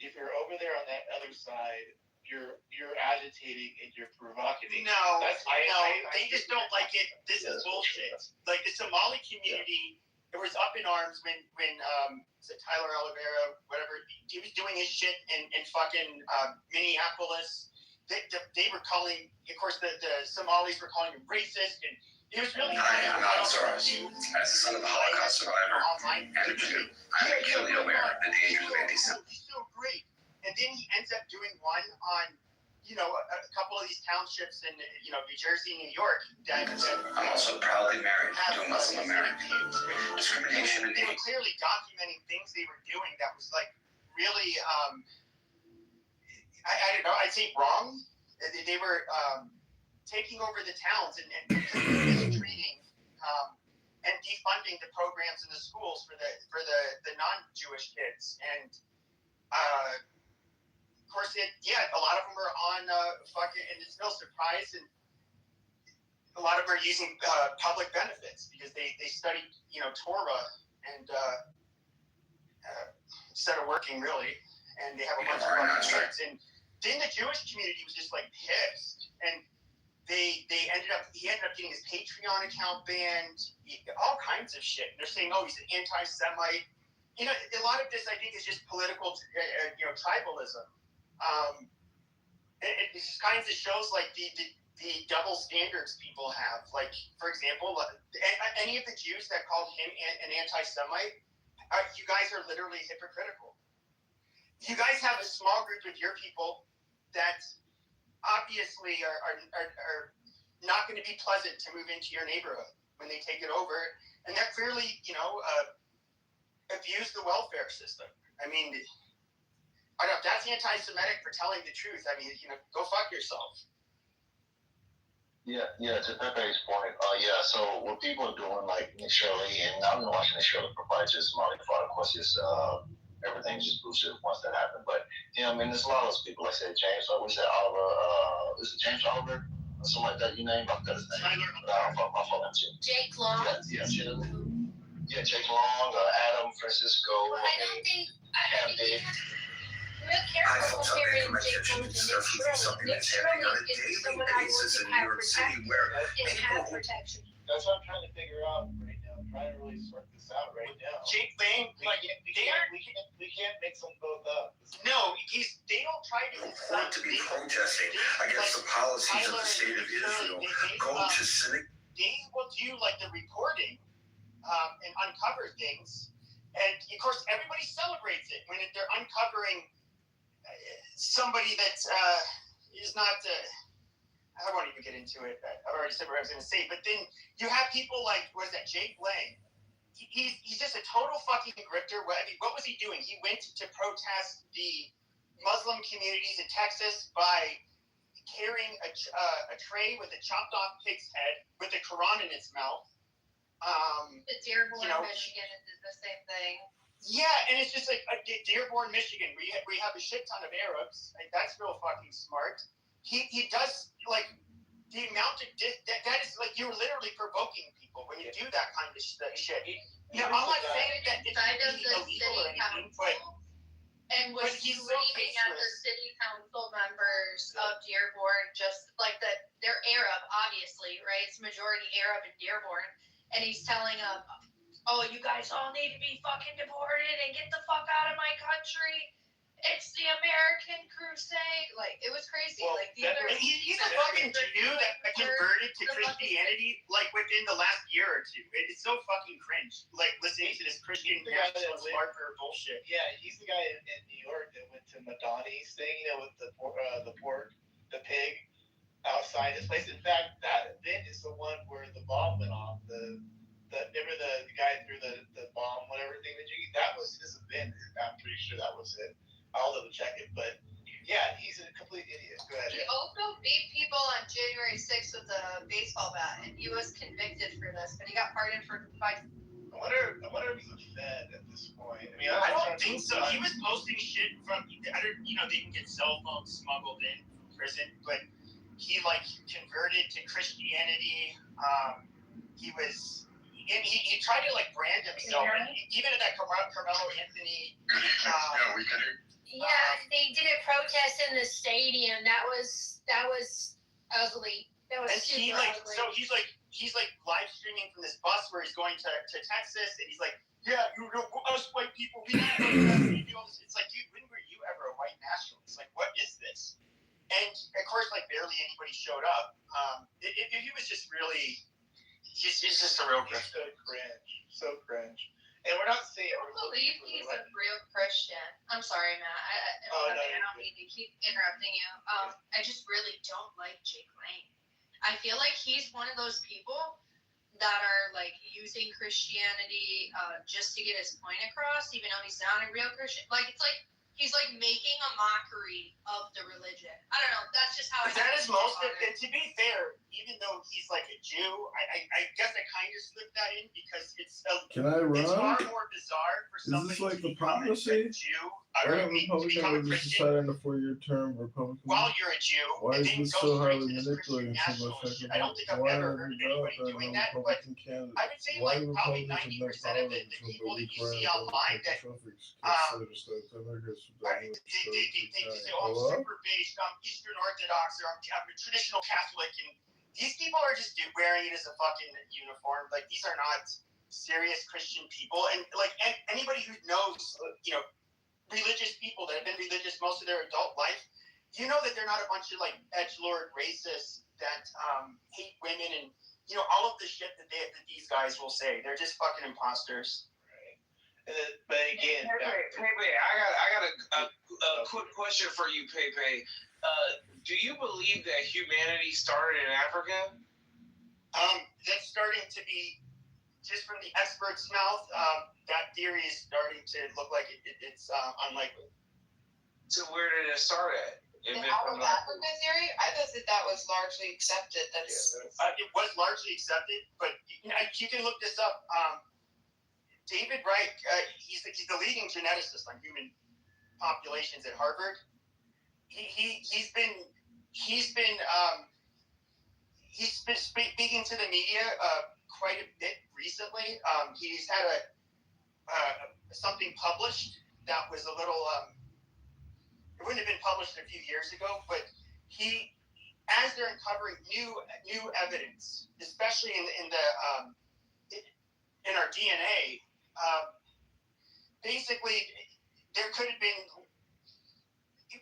if you're over there on that other side, you're agitating and you're provocating. No, they just don't like it. This is bullshit. Like the Somali community. It was up in arms when Tyler Oliveira, whatever, he was doing his shit in fucking Minneapolis. They were calling, of course, the Somalis were calling him racist, and it was really. I am not sorry. As the son of a Holocaust survivor and a Jew, I'm acutely aware of the dangers of anti-Semitism. So great, and then he ends up doing one on, you know, a couple of these townships in, you know, New Jersey, New York. I'm also proudly married to a Muslim American. Discrimination and they were hate. clearly documenting things they were doing that was like really, I don't know, I'd say wrong. They were taking over the towns and mistreating and defunding the programs in the schools for the non-Jewish kids. And of course, a lot of them are on and it's no surprise, and a lot of them are using public benefits because they studied, you know, Torah and instead of working really, and they have a bunch of kids. And then the Jewish community was just like pissed, and he ended up getting his Patreon account banned, all kinds of shit. And they're saying, he's an anti-Semite. You know, a lot of this I think is just political, tribalism. It just kind of shows like the double standards people have. Like, for example, any of the Jews that called him an anti-Semite, you guys are literally hypocritical. You guys have a small group of your people that obviously are not going to be pleasant to move into your neighborhood when they take it over, and that clearly, you know, abuse the welfare system. I mean, I don't know if that's anti-Semitic for telling the truth. I mean, you know, go fuck yourself. Yeah, to Pepe's point, so what people are doing, like Nick Shirley, and I've been watching Nick Shirley for quite just Molly Fraud, of course, everything just boosted once that happened. But, I mean, there's a lot of those people, like I said, James, what is that, Oliver, is it James Oliver? Or something like that, you name? I forgot his name. I'll follow him too. Jake Long. Jake Long, Adam, Francisco. Well, I don't think real careful comparing Jake Long to Nick Shirley. Nick Shirley is someone I want to have protection. That's what I'm trying to figure out right now. I'm trying to really sort this out right now. Jake Lang, we can't mix them both up. No, they don't try to Want to be protesting against the policies of the state of Israel. Go to cynic. They will do like the reporting and uncover things, and of course everybody celebrates it when they're uncovering somebody that is not. I won't even get into it. I've already said what I was going to say. But then you have people like, what is that, Jake Lang? He's just a total fucking grifter. I mean, what was he doing? He went to protest the Muslim communities in Texas by carrying a tray with a chopped off pig's head with the Quran in its mouth. The Dearborn, Michigan is the same thing. Yeah, and it's just like Dearborn, Michigan. We have a shit ton of Arabs. Like, that's real fucking smart. He does like the amount of that is like you're literally provoking people when you do that kind of shit. Yeah, I'm not saying that it's illegal or anything, but. And was screaming at the city council members of Dearborn, just like that they're Arab, obviously, right? It's majority Arab in Dearborn. And he's telling them, oh, you guys all need to be fucking deported and get the fuck out of my country. It's the American crusade. Like, it was crazy. Well, like, the he's a fucking Jew that converted to Christianity, like, within the last year or two. It's so fucking cringe. Like, listening to this Christian nationalist marker bullshit. Yeah, he's the guy in New York that went to Madani's thing, with the pork, the pig, outside his place. In fact, that event is the one where the bomb went off. Remember the guy threw the bomb, whatever thing that was his event. I'm pretty sure that was it. I'll double check it, but yeah, he's a complete idiot. Go ahead. He also beat people on January 6th with a baseball bat, and he was convicted for this, but he got pardoned for 5. I wonder if he's a Fed at this point. I mean, I don't think so. He was posting shit from they can get cell phones smuggled in from prison, but he like converted to Christianity. He was. And he tried to like brand himself, and even at that Carmelo Anthony. Yeah, they did a protest in the stadium. That was ugly. That was super ugly. So he's like live streaming from this bus where he's going to Texas, and he's like, yeah, us white people, we do all this. It's like, dude, when were you ever a white nationalist? Like, what is this? And of course, like barely anybody showed up. He was just really. He's just a real cringe. So cringe. And we're not saying. I believe he's a real Christian. I'm sorry, Matt. I don't mean to keep interrupting you. I just really don't like Jake Lane. I feel like he's one of those people that are like using Christianity just to get his point across, even though he's not a real Christian. Like, it's like he's like making a mockery of the religion. I don't know. That's just how I. That is most of it. To be fair, even though he's like a Jew, I guess I kind of slipped that in because it's. Can I run? It's far more bizarre for somebody. Is this like to the prophecy? Or a Republican was decided in a 4-year term Republican. While you're a Jew, why is this so highly manipulated so much? I don't think I've ever heard of anybody doing that, but I would say like probably 90% of the people that you see online that they say, oh, I'm super based, I'm Eastern Orthodox, or I'm a traditional Catholic, and these people are just wearing it as a fucking uniform. Like, these are not serious Christian people, and like anybody who knows, religious people that have been religious most of their adult life, that they're not a bunch of like edgelord racists that hate women and all of the shit that these guys will say. They're just fucking imposters. Right. But again, Pepe, I got a quick question for you, Pepe. Do you believe that humanity started in Africa? That's starting to be, just from the expert's mouth, that theory is starting to look like it's unlikely. So where did it start at? The Africa theory? I thought that was largely accepted. It was largely accepted, but you can look this up. David Reich, he's the leading geneticist on human populations at Harvard. He's been speaking to the media quite a bit recently. He's had something published that was a little. It wouldn't have been published a few years ago, but as they're uncovering new evidence, especially in our DNA, basically there could have been,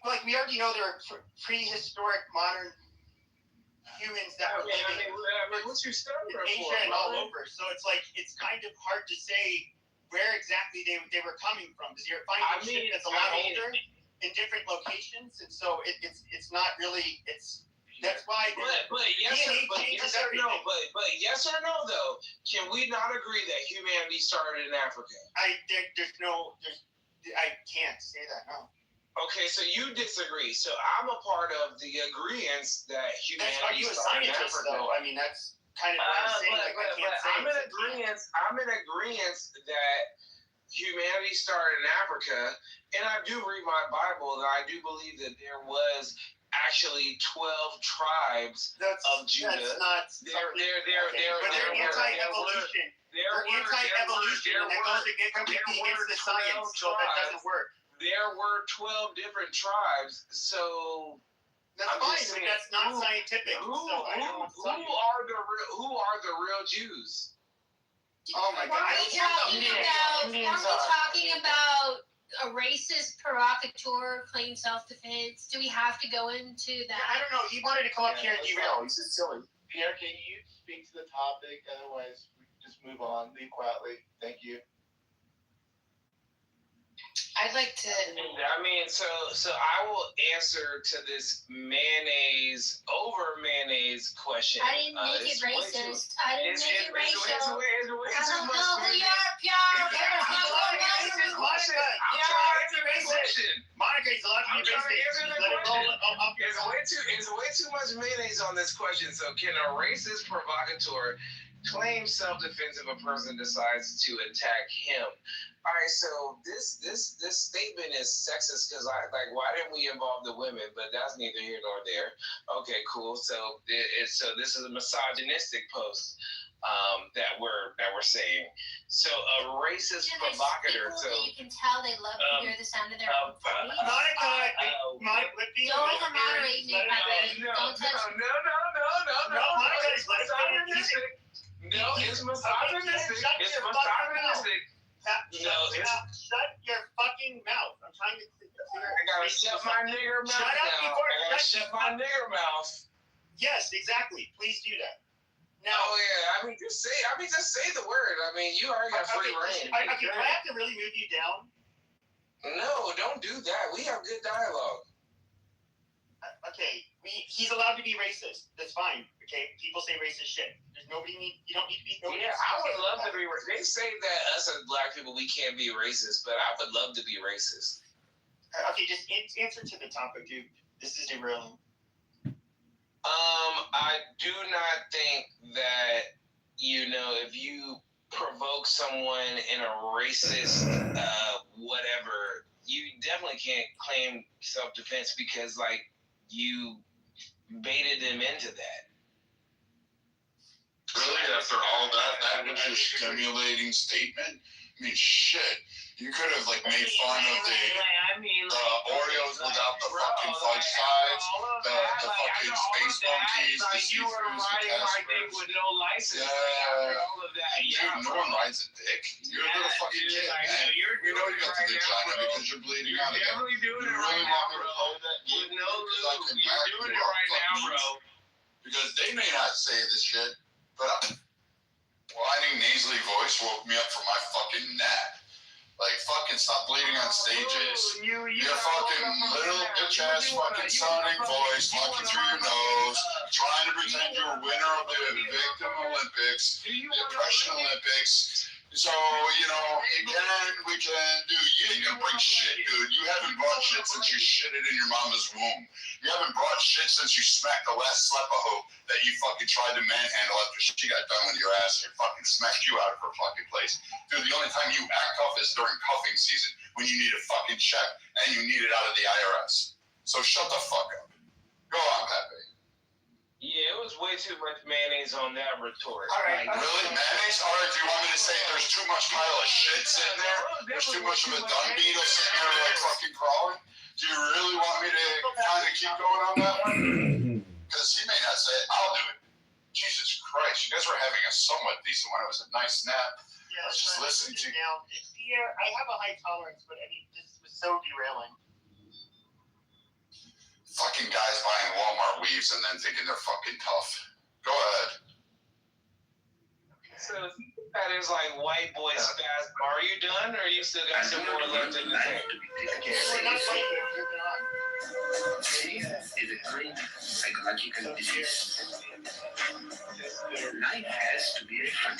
like, we already know there are prehistoric modern humans that were living in Asia and all over. So it's like it's kind of hard to say where exactly they were coming from, because you're finding shit that's a lot older in different locations, and so it's not really that's why. But yes or no though, can we not agree that humanity started in Africa? I can't say that, no. Okay, so you disagree. So I'm a part of the agreeance that humanity started in Africa. Are you a scientist though? I mean, that's kind of what I'm saying. I'm in agreement that humanity started in Africa, and I do read my Bible, and I do believe that there was actually 12 tribes of Judah. That's not. They're anti-evolution. They're anti-evolution, and that goes against the science, so that doesn't work. There were 12 different tribes, so that's fine. But that's not scientific. Who are the real Jews? Oh my God! Are we talking about a racist provocateur claim self-defense? Do we have to go into that? I don't know. He wanted to come up here and derail. He's just silly. Pierre, can you speak to the topic? Otherwise, we can just move on. Leave quietly. Thank you. I'd like to. I mean, so I will answer to this mayonnaise question. I didn't make it racist. I didn't make it racial. It's way too I don't much. know who you are, Pierre. Monica's allowed to be racist. It's way too much mayonnaise on this question. So, can a racist provocateur claim self-defense if a person decides to attack him? All right, so this statement is sexist because why didn't we involve the women? But that's neither here nor there. Okay, cool. So this is a misogynistic post that we're saying. So a racist provocateur. So you can tell they love to hear the sound of their own voice. Monica, don't overmoderate me, my baby. Don't touch me. No, Monica is misogynistic. No, it's misogynistic. It's misogynistic. Shut your fucking mouth. I'm trying to clear. I gotta shut my nigger mouth now. I gotta shut my nigger mouth. Yes, exactly. Please do that. Now, I mean, just say the word. I mean, you already got free reign. Okay, do I have to really move you down? No, don't do that. We have good dialogue. Okay, he's allowed to be racist. That's fine. Okay, people say racist shit. You don't need to be. Yeah, I would love to be racist. They say that us as black people, we can't be racist, but I would love to be racist. Okay, just answer to the topic, dude. This is derailing. I do not think that, if you provoke someone in a racist whatever, you definitely can't claim self-defense because you baited them into that. Really, after all that was your stimulating statement? I mean, shit. You could have made fun of the Oreos without the fucking fudge sides, the fucking space monkeys, the see-throughs, the Caspers. With no license. All of that. Dude, no one rides a dick. You're a little fucking kid, man. We know you got the vagina because you're bleeding out again. You're doing it really right now, bro. With no lube. You're doing it right now, bro. Because they may not say this shit, but whining nasally voice woke me up from my fucking nap. Fucking stop bleeding on stages. Your fucking little bitch ass fucking sounding voice talking through your nose, trying to pretend you're a winner of the Victim Olympics, the Oppression Olympics. So, again, we can do, you ain't gonna bring shit, dude. You haven't brought shit since you shitted in your mama's womb. You haven't brought shit since you smacked the last slepahoe that you fucking tried to manhandle after she got done with your ass and fucking smacked you out of her fucking place. Dude, the only time you act tough is during cuffing season when you need a fucking check and you need it out of the IRS. So shut the fuck up. Go on, Pepe. Yeah, it was way too much mayonnaise on that rhetoric. All right. Really? Mayonnaise? All right, do you want me to say there's too much pile of shit sitting there? There's too much of a dung beetle sitting there fucking crawling? Do you really want me to kind of keep going on that one? Because he may not say it. I'll do it. Jesus Christ, you guys were having a somewhat decent one. It was a nice nap. Yeah, I was just listening to you. Now, Pierre, I have a high tolerance, but this was so derailing. Fucking guys buying Walmart weaves and then thinking they're fucking tough. Go ahead. So that is white boy spaz. Are you done, or you still got some more left in the tank? We're not fighting. Moving on. Fear is a great psychological disease. Life has to be fun.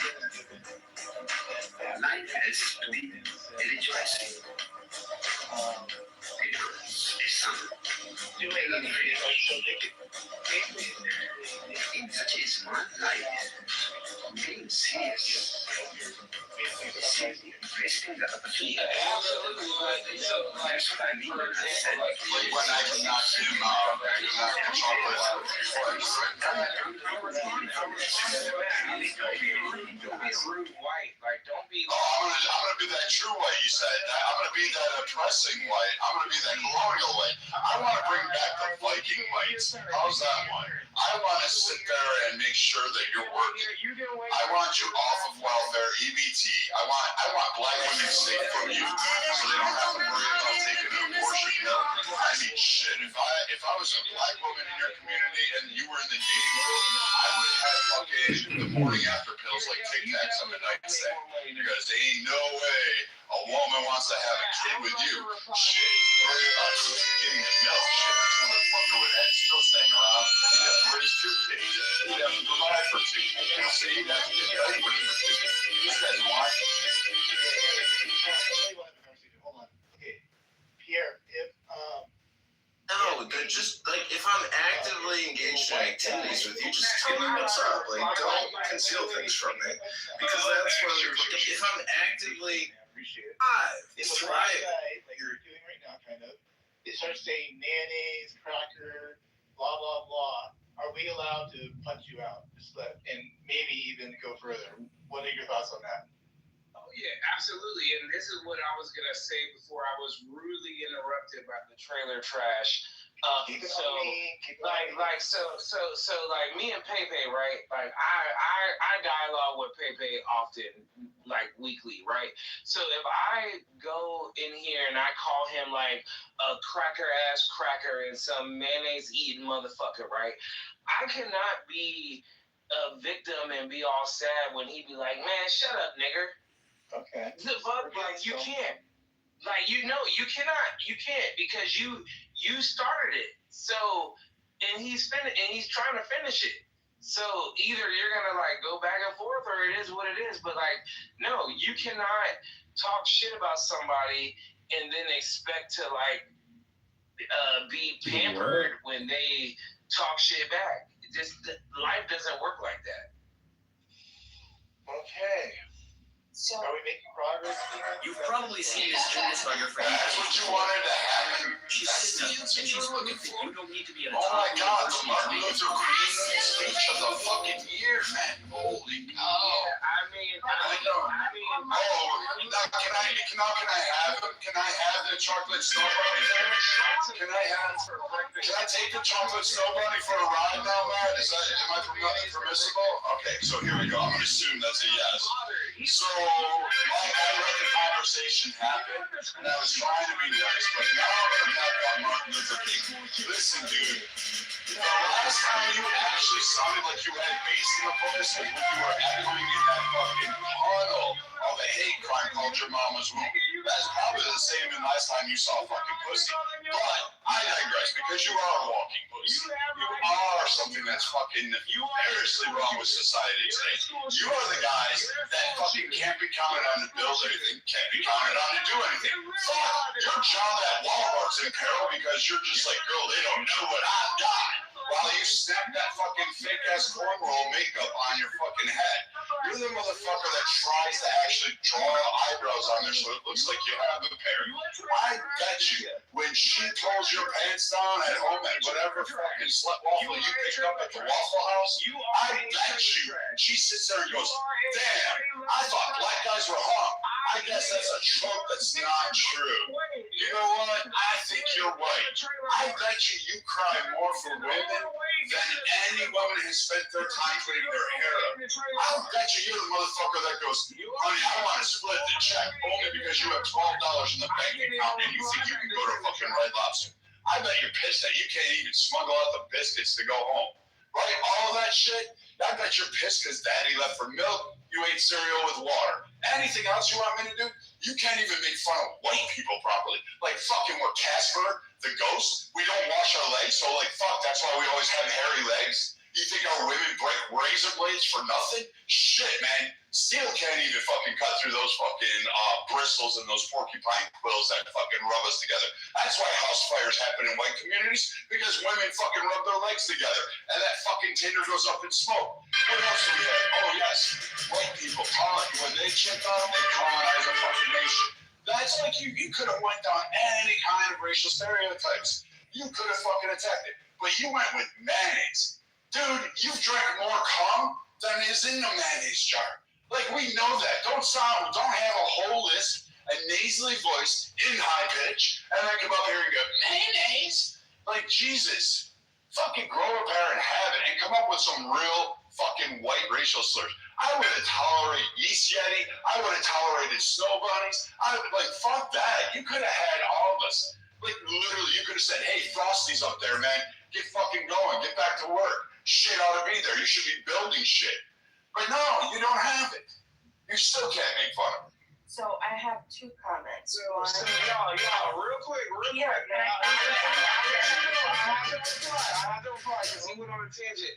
Life has to be rejoicing. In such a small life, being serious, simply When I can knock him chocolate out of his place. Don't be a rude white. Like, don't be. Oh, I'm gonna be that true white you said. I'm gonna be that oppressing white. I'm gonna be that colonial white. I want to bring back the Viking whites. How's that one? I want to sit there and make sure that you're working. I want you off of welfare, EBT. I want black women safe from you, so they don't have to worry about taking an abortion pill. I mean, shit. If I was a black woman in your community and you were in the dating pool, I would have fucking the morning after pills like Tic Tacs on the nightstand, because there ain't no way a woman wants to have a kid with you. Shit, worry about getting the milk. Shit, this motherfucker with that still staying around. He'd have to raise 2 kids. He'd have to provide for 2 kids. So he'd have to get ready for 2 kids. These guys want. Hold on. Okay, Pierre, if No, they're just like if I'm actively engaged in activities with you, just tell me what's up. Like, don't conceal things from me, because that's when if I'm actively if a black guy, like you're doing right now, kind of, it starts saying mayonnaise, cracker, blah blah blah, are we allowed to punch you out? And maybe even go further. What are your thoughts on that? Oh yeah, absolutely. And this is what I was gonna say before I was rudely interrupted by the trailer trash. So me and Pepe, right? Like I dialogue with Pepe often, like weekly, right? So if I go in here and I call him like a cracker ass cracker and some mayonnaise eating motherfucker, right? I cannot be a victim and be all sad when he be like, man, shut up, nigger. Okay. The fuck, like you can't. Like you can't because you started it. So and he's trying to finish it. So either you're gonna like go back and forth or it is what it is. But like no, you cannot talk shit about somebody and then expect to like be pampered when they talk shit back. Life doesn't work like that. Okay. So are we making progress here? You've probably seen this genius by your friend. That's what you wanted to happen. She's sitting and she's looking for you. Don't need to be at a Oh top. my God, the Martin Luther King speech of the fucking year, man. Holy cow. Yeah, I mean. Can I have the chocolate snow bunny there? Can I take the chocolate snow bunny for a ride now, Matt? Am I permissible? Okay, so here we go. I'm gonna assume that's a yes. So I let the conversation happen, and I was trying to be nice, but now I'm gonna back on Martin Luther King. Listen, dude. The last time you actually sounded like you had bass in the voice was when you were echoing in that fucking tunnel of a hate crime called Your Mama's Womb. That's probably the same as last time you saw fucking pussy. But I digress, because you are a walking pussy. You are something that's fucking seriously wrong with society today. You are the guys that fucking can't be counted on to build anything, can't be counted on to do anything. Fuck your job at Walmart's in peril because you're just like, girl, they don't know what I've got. While you snap that fucking fake ass cornrow makeup on your fucking head. You're the motherfucker that tries to actually draw eyebrows on there so it looks like you have a pair. I bet you, when she pulls your pants down at home at whatever fucking slut waffle you picked up at the Waffle House, I bet you, she sits there and goes, damn, I thought black guys were hot. I guess that's a trope that's not true. You know what? I think you're right. I bet you cry more for women than any woman has spent their time putting their hair up. I bet you're the motherfucker that goes, honey, I want to split the check only because you have $12 in the bank account and you think you can go to fucking Red Lobster. I bet you're pissed that you can't even smuggle out the biscuits to go home. Right? All that shit. I bet you're pissed because daddy left for milk. You ate cereal with water. Anything else you want me to do? You can't even make fun of white people properly. Like fucking what, Casper, the ghost? We don't wash our legs, so like fuck, that's why we always have hairy legs? You think our women break razor blades for nothing? Shit, man. Steel can't even fucking cut through those fucking bristles and those porcupine quills that fucking rub us together. That's why house fires happen in white communities, because women fucking rub their legs together. And that fucking Tinder goes up in smoke. What else do we have? Oh, yes. White people, when they check on them, they colonize a fucking nation. That's like you could have went down any kind of racial stereotypes. You could have fucking attacked it. But you went with mayonnaise. Dude, you've drank more cum than is in the mayonnaise jar. Like, we know that. Don't have a whole list, a nasally voice, in high pitch, and then come up here and go, mayonnaise? Like, Jesus. Fucking grow a pair and have it, and come up with some real fucking white racial slurs. I would have tolerated yeast yeti. I would have tolerated snow bunnies. Fuck that. You could have had all of us. Like, literally, you could have said, hey, Frosty's up there, man. Get fucking going. Get back to work. Shit ought to be there. You should be building shit. But no, you don't have it. You still can't make fun of it. So I have two comments. Y'all, real quick. Yeah, I have to reply because he went on a tangent.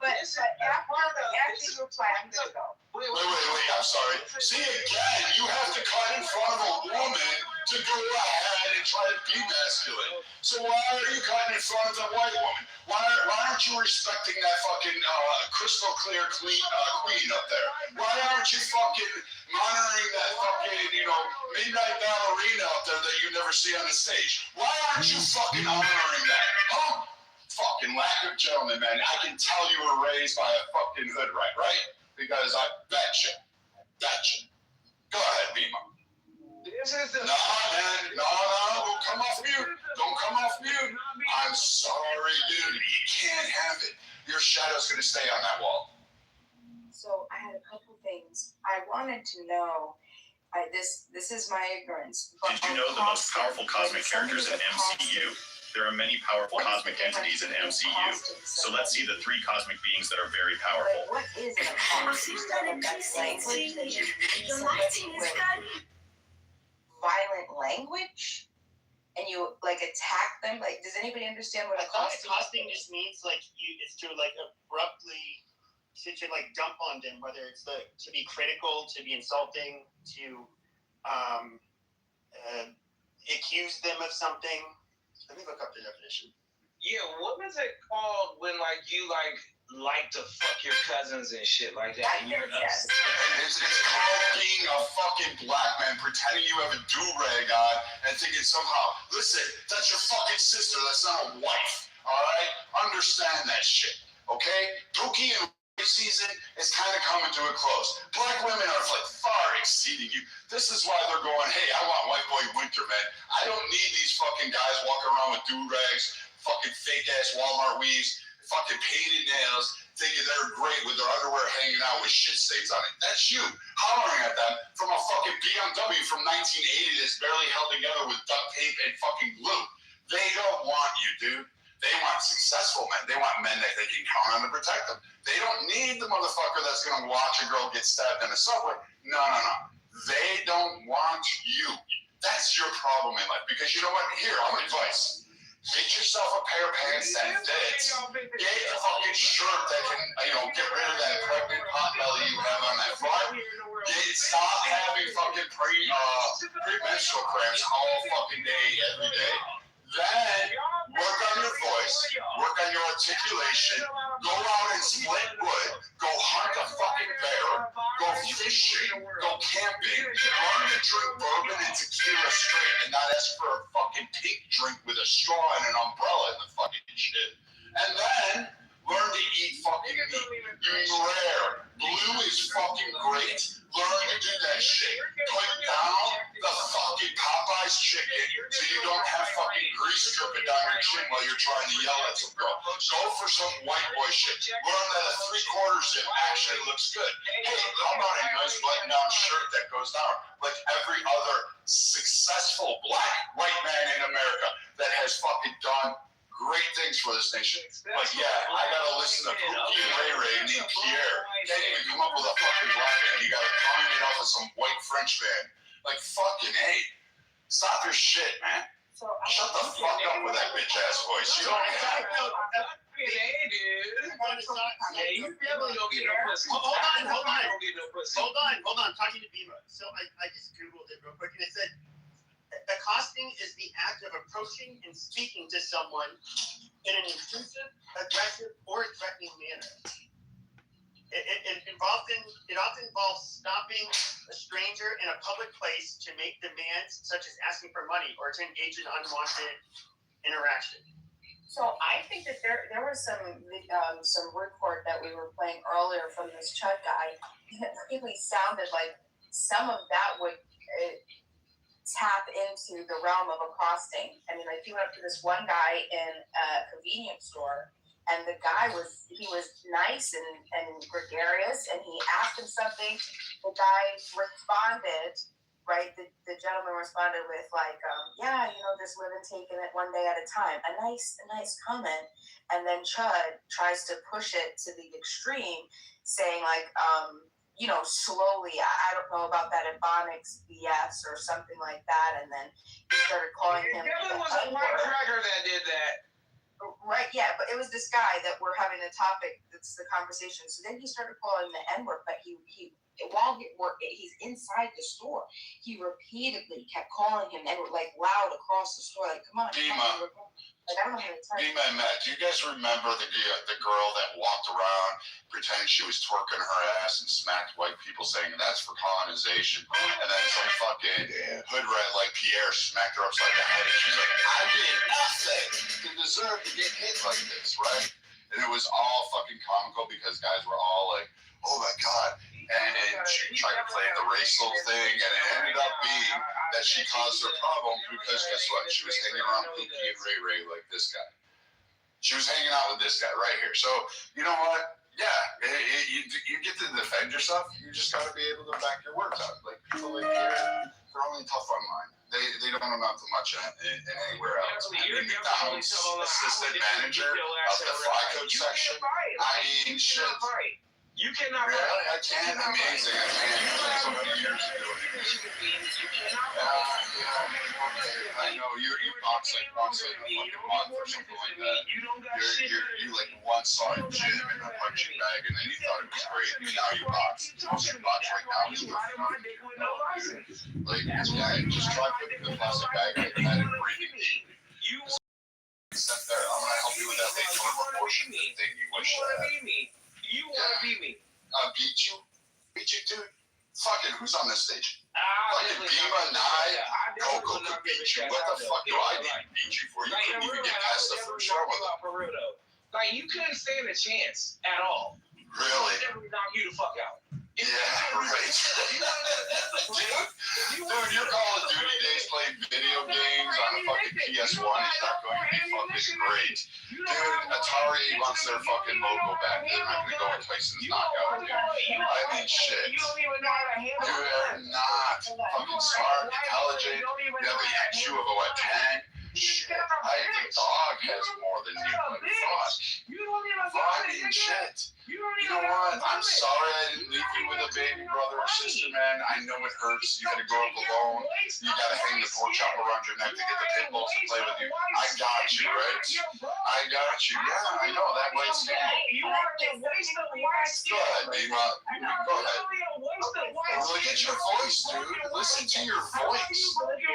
But after you reply, I'm gonna go. Wait, I'm sorry. See, again, you have to cut in front of a woman to go ahead and try to be masculine. So why are you cutting in front of the white woman? Why aren't you respecting that fucking crystal clear queen up there? Why aren't you fucking monitoring that fucking, midnight ballerina up there that you never see on the stage? Why aren't you fucking honoring that? Huh? Fucking lack of gentleman, man. I can tell you were raised by a fucking hood rat, right? Because I betcha. Go ahead, Beamer. No, man. No. Don't come off mute. I'm sorry, dude. You can't have it. Your shadow's going to stay on that wall. So I had a couple things. I wanted to know, this is my ignorance. Did you know the most powerful cosmic characters in MCU? There are many powerful cosmic entities in MCU. So let's see the 3 cosmic beings that are very powerful. What is an apostasy? Violent language? And you attack them? Does anybody understand what accosting just means it's to abruptly to dump on them, whether it's to be critical, to be insulting, to accuse them of something. Let me look up the definition. Yeah, what is it called when you like to fuck your cousins and shit like that? It's called being a fucking black man, pretending you have a do-rag on and thinking somehow, listen, that's your fucking sister, that's not a wife, alright? Understand that shit, okay? Dookie and season is kind of coming to a close. Black women are far exceeding you. This is why they're going, hey, I want white boy winter, man. I don't need these fucking guys walking around with do-rags, fucking fake-ass Walmart weaves, fucking painted nails, thinking they're great with their underwear hanging out with shit stains on it. That's you hollering at them from a fucking BMW from 1980 that's barely held together with duct tape and fucking glue. They don't want you, dude. They want successful men. They want men that they can count on to protect them. They don't need the motherfucker that's going to watch a girl get stabbed in a subway. No. They don't want you. That's your problem in life. Because you know what? Here, I'm advice. Get yourself a pair of pants that fits. Get a fucking shirt that can, get rid of that pregnant pot belly you have on that front. Stop having fucking premenstrual cramps all fucking day, every day. Then work on your voice, work on your articulation, go out and split wood, go hunt a fucking bear, go fishing, go camping, learn to drink bourbon and tequila straight and not ask for a fucking pink drink with a straw and an umbrella in the fucking shit. And then learn to eat fucking meat. Rare. Blue is fucking great. Learn to do that shit. Put down the fucking Popeye's chicken so you don't have fucking grease dripping down your chin while you're trying to yell at some girl. Go for some white boy shit. Learn that a 3/4 zip actually looks good. Hey, how about a nice button down shirt that goes down like every other successful black white man in America that has fucking done great things for this nation. But yeah, I gotta listen to Pookie and Ray Ray named Pierre. Can't even come up with a fucking black man. You gotta comment it off of some white French man. Fucking A. Stop your shit, man. Shut the fuck up with that bitch ass voice. You don't have it. Yeah, you definitely don't get no pussy. Hold on. Talking to Bima. So I just Googled it real quick and it said accosting is the act of approaching and speaking to someone in an intrusive, aggressive, or threatening manner. It often involves stopping a stranger in a public place to make demands such as asking for money or to engage in unwanted interaction. So I think that there was some record that we were playing earlier from this Chud guy. It really sounded like some of that would tap into the realm of accosting. I mean, like he went up to this one guy in a convenience store, and the guy was nice and gregarious, and he asked him something. The guy responded, right? The gentleman responded with like, yeah, just live and take it one day at a time. A nice comment. And then Chud tries to push it to the extreme, saying like, slowly, I don't know about that Ebonics BS or something like that. And then he started calling him. There was a white cracker that did that. Right, yeah, but it was this guy that we're having the topic, that's the conversation. So then he started calling the N-word, but while he's inside the store, he repeatedly kept calling him N-word, like loud across the store, like, come on. Dima. Like, I don't know how to tell you. Dima and Matt, do you guys remember the girl that walked around pretending she was twerking her ass and smacked white people saying that's for colonization? And then some fucking hood rat like Pierre smacked her upside the head and she's like, I did nothing to deserve to get hit like this, right? And it was all fucking comical because guys were all like, oh my God. And she tried to play the racial thing, and it ended up being that she caused her problem because guess what? She was hanging around Pookie and Ray Ray like this guy. She was hanging out with this guy right here. So, you know what? Yeah, you get to defend yourself. You just got to be able to back your words up. Like, people like they're only tough online. They don't amount to much in anywhere else. And the McDonald's assistant manager of the fly coach section, I mean, shit. You cannot. Really? I can. Amazing. I can. So many years ago. I know you box like once in a fucking month or something like that. You like once saw a gym in a punching bag and then you thought it was great. And now you box. Most you box right now is with like, yeah, just try putting the plastic bag on your head and breathing. Sit there. I'm gonna help you with that late form abortion thing you wish that. You wanna be me? Beat you? Beat you, dude? Fucking who's on this stage? Fucking Dima, Nye, Coco could beat you. What the fuck do I need to beat you for? You couldn't even get past the first round with them. Like, you couldn't stand a chance at all. Really? Never knock you the fuck out. Yeah, right. Dude, your Call of Duty days playing video games on a fucking PS1 is not going to be fucking great. Dude, Atari wants their fucking logo back. They're not going to go with Tyson's knockout, dude. I mean, shit. You are not fucking smart, intelligent. You have the IQ of a what, 10? Shit, I think dog has more than you. Fuck. Fuck, shit. You know what? I'm sorry I didn't leave you with a baby brother or sister, man. I know it hurts. You gotta grow up alone. You gotta hang the pork chop around your neck to get the pit bulls to play with you. I got you, right? I got you. Yeah, I know that might seem. Go ahead, Dima. Go ahead. Look at your voice, dude. Listen to your voice.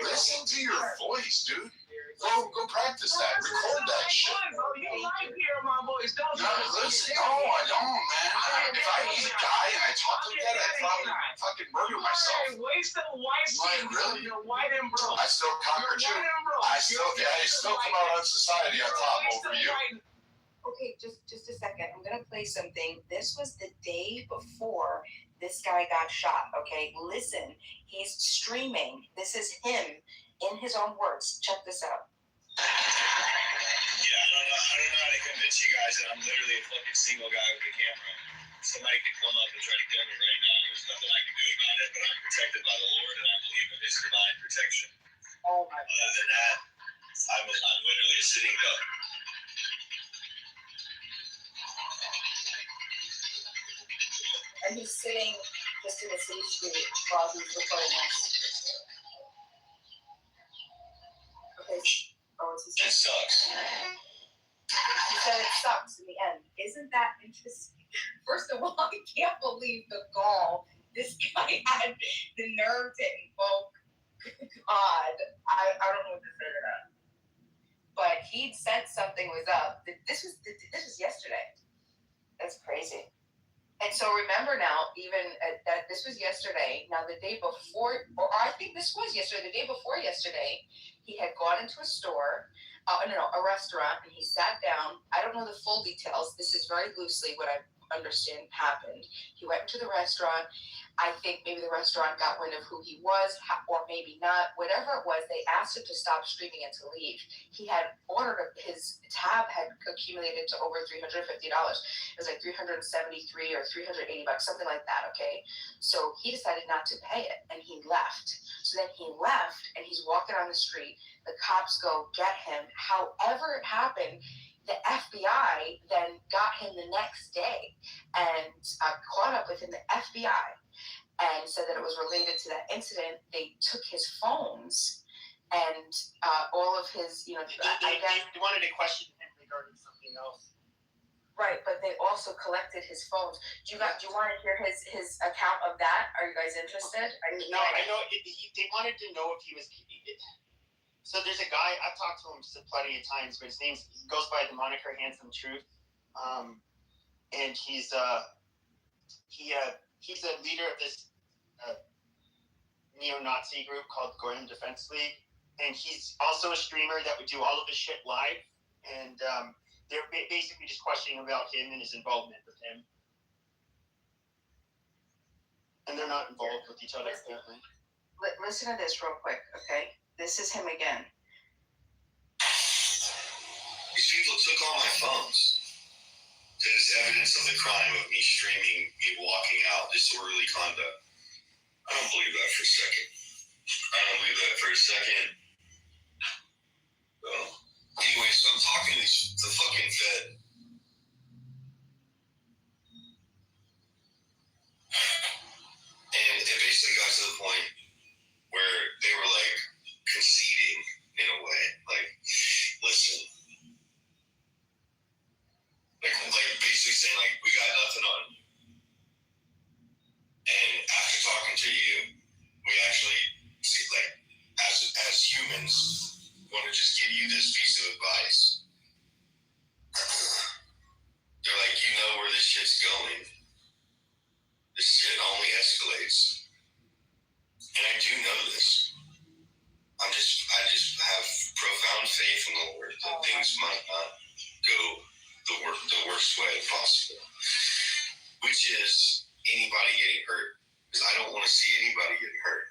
Listen to your voice, dude. Go practice that. Record that shit. You like hearing my voice, don't you? No, listen. No, I don't, man. If I was a guy and I talked like that, I'd probably fucking murder myself. Waste of white skin. Really? You're white and broke. I still conquered you. I still come out on society on top over you. Okay, just a second. I'm gonna play something. This was the day before this guy got shot. Okay, listen. He's streaming. This is him in his own words. Check this out. Yeah, I don't know how to convince you guys that I'm literally a fucking single guy with a camera. Somebody could come up and try to kill me right now. There's nothing I can do about it, but I'm protected by the Lord, and I believe in His divine protection. Oh my God. Other than that, I'm literally a sitting duck. And he's sitting just in a safe street while he's recording us. Okay. Oh, what's he saying? It sucks. He said it sucks in the end. Isn't that interesting? First of all, I can't believe the gall this guy had the nerve to invoke God. I don't know what to say to that. but he'd said something was up. This was yesterday. That's crazy. And so remember now, even that this was yesterday. Now the day before, or I think this was yesterday. The day before yesterday, he had gone into a store, a restaurant, and he sat down. I don't know the full details. This is very loosely what I understand happened. He went into the restaurant. I think maybe the restaurant got wind of who he was, or maybe not. Whatever it was, they asked him to stop streaming and to leave. He had ordered, his tab had accumulated to over $350. It was like $373 or $380, something like that. Okay, so he decided not to pay it, and he left. So then he left, and he's walking on the street. The cops go get him. However it happened, the FBI then got him the next day and caught up with him. The FBI. And said that it was related to that incident. They took his phones and all of his, They wanted to question him regarding something else. Right, but they also collected his phones. Do you want to hear his account of that? Are you guys interested? I know. They wanted to know if he was. So there's a guy, I've talked to him plenty of times, but his name goes by the moniker Handsome Truth, and he's a leader of this neo-Nazi group called Gordon Defense League, and he's also a streamer that would do all of his shit live, and they're basically just questioning about him and his involvement with him, and they're not involved with each other apparently. Listen to this real quick, okay? This is him again. These people took all my phones. There's evidence of the crime of me streaming, me walking out, disorderly conduct. I don't believe that for a second. Well, anyway, so I'm talking to the fucking Fed. And it basically got to the point where they were like conceding in a way. Like, listen. Like basically saying like, we got nothing on you. And after talking to you, we actually see, like, as humans, want to just give you this piece of advice. They're like, you know where this shit's going. This shit only escalates. And I do know this. I just have profound faith in the Lord that things might not go the worst way possible. Which is anybody getting hurt. Because I don't want to see anybody getting hurt.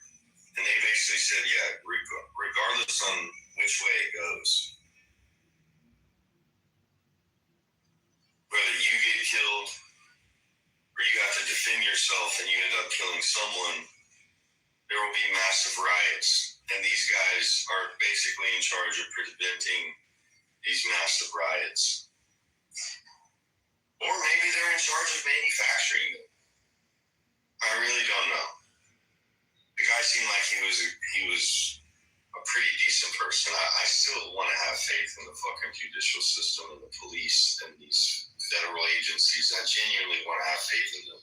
And they basically said, yeah, regardless on which way it goes, whether you get killed or you have to defend yourself and you end up killing someone, there will be massive riots. And these guys are basically in charge of preventing these massive riots. Or maybe they're in charge of manufacturing them. I really don't know. The guy seemed like he was a pretty decent person. I still want to have faith in the fucking judicial system and the police and these federal agencies. I genuinely want to have faith in them.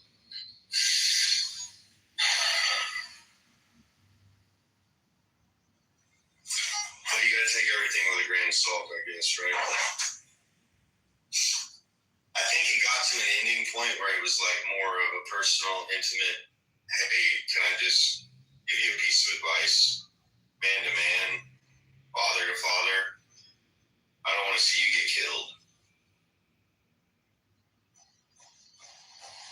But you gotta take everything with a grain of salt, I guess, right? I think it got to an ending point where it was like more of a personal, intimate, hey, can I just give you a piece of advice? Man to man, father to father. I don't want to see you get killed.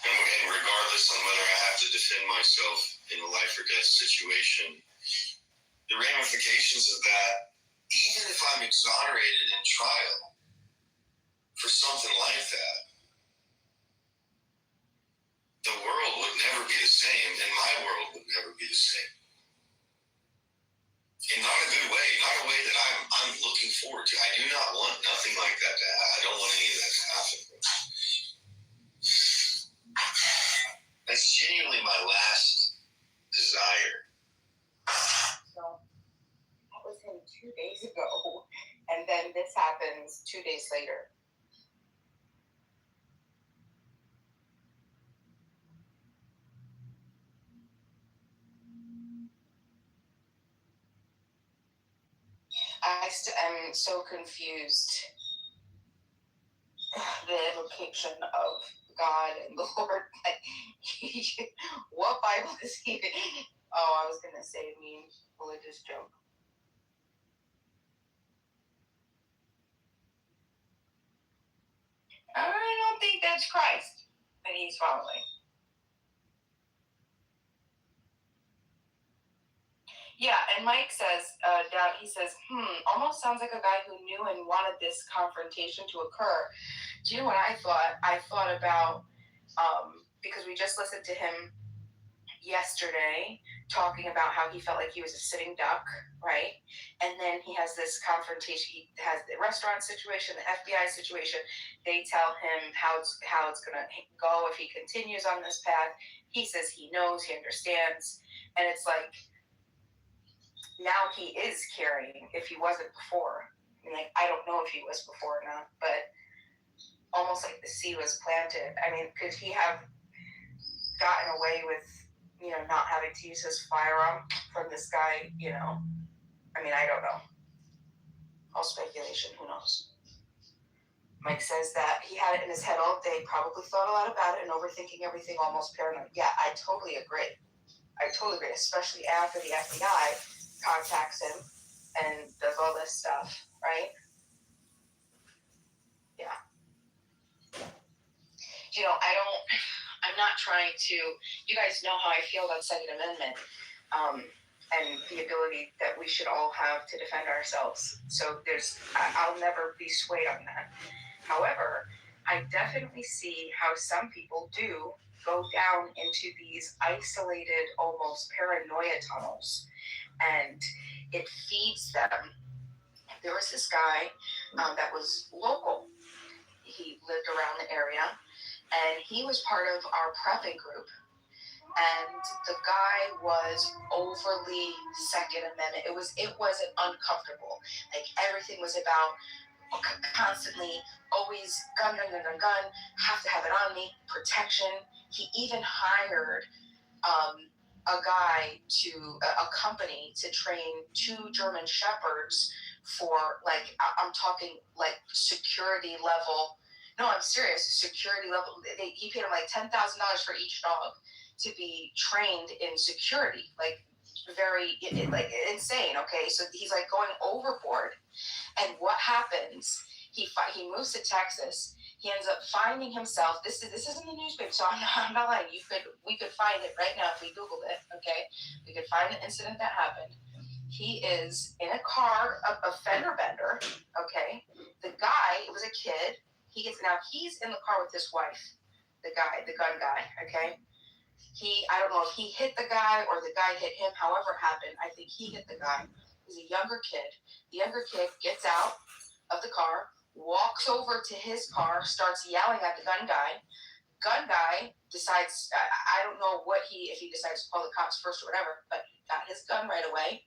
And regardless on whether I have to defend myself in a life or death situation, the ramifications of that, even if I'm exonerated in trial for something like that, the world would never be the same, and my world would never be the same. In not a good way, not a way that I'm looking forward to. I do not want nothing like that to happen. I don't want any of that to happen. That's genuinely my last desire. So that was him 2 days ago, and then this happens 2 days later. I am so confused. The invocation of God and the Lord. What Bible is he? Oh, I was gonna say a mean religious joke. I don't think that's Christ that he's following. Yeah, and Mike says, he says, almost sounds like a guy who knew and wanted this confrontation to occur. Do you know what I thought? I thought about, because we just listened to him yesterday talking about how he felt like he was a sitting duck, right? And then he has this confrontation. He has the restaurant situation, the FBI situation. They tell him how it's going to go if he continues on this path. He says he knows, he understands. And it's like, now he is carrying if he wasn't before. Like, I don't know if he was before or not, but almost like the seed was planted. I mean, could he have gotten away with, not having to use his firearm from this guy, I mean, I don't know. All speculation, who knows? Mike says that he had it in his head all day, probably thought a lot about it and overthinking everything, almost paranoid. Yeah, I totally agree. Especially after the FBI contacts him and does all this stuff, right? Yeah. I'm not trying to, you guys know how I feel about Second Amendment, and the ability that we should all have to defend ourselves. So I'll never be swayed on that. However, I definitely see how some people do go down into these isolated, almost paranoia tunnels, and it feeds them. There was this guy that was local. He lived around the area, and he was part of our prepping group. And the guy was overly Second Amendment. It wasn't uncomfortable. Like, everything was about constantly, always gun, have to have it on me, protection. He even hired a company to train 2 German Shepherds for, like, I'm talking like security level. No, I'm serious. Security level. He paid him like $10,000 for each dog to be trained in security. Like, very, like, insane. Okay, so he's like going overboard. And what happens? He moves to Texas. He ends up finding himself. This is in the newspaper, so I'm not lying. We could find it right now if we Googled it. Okay, we could find the incident that happened. He is in a car, a fender bender. Okay, the guy, it was a kid. He's in the car with his wife. The gun guy. Okay, I don't know if he hit the guy or the guy hit him. However it happened, I think he hit the guy. He's a younger kid. The younger kid gets out of the car, walks over to his car, starts yelling at the gun guy. Gun guy decides, I don't know if he decides to call the cops first or whatever, but he got his gun right away.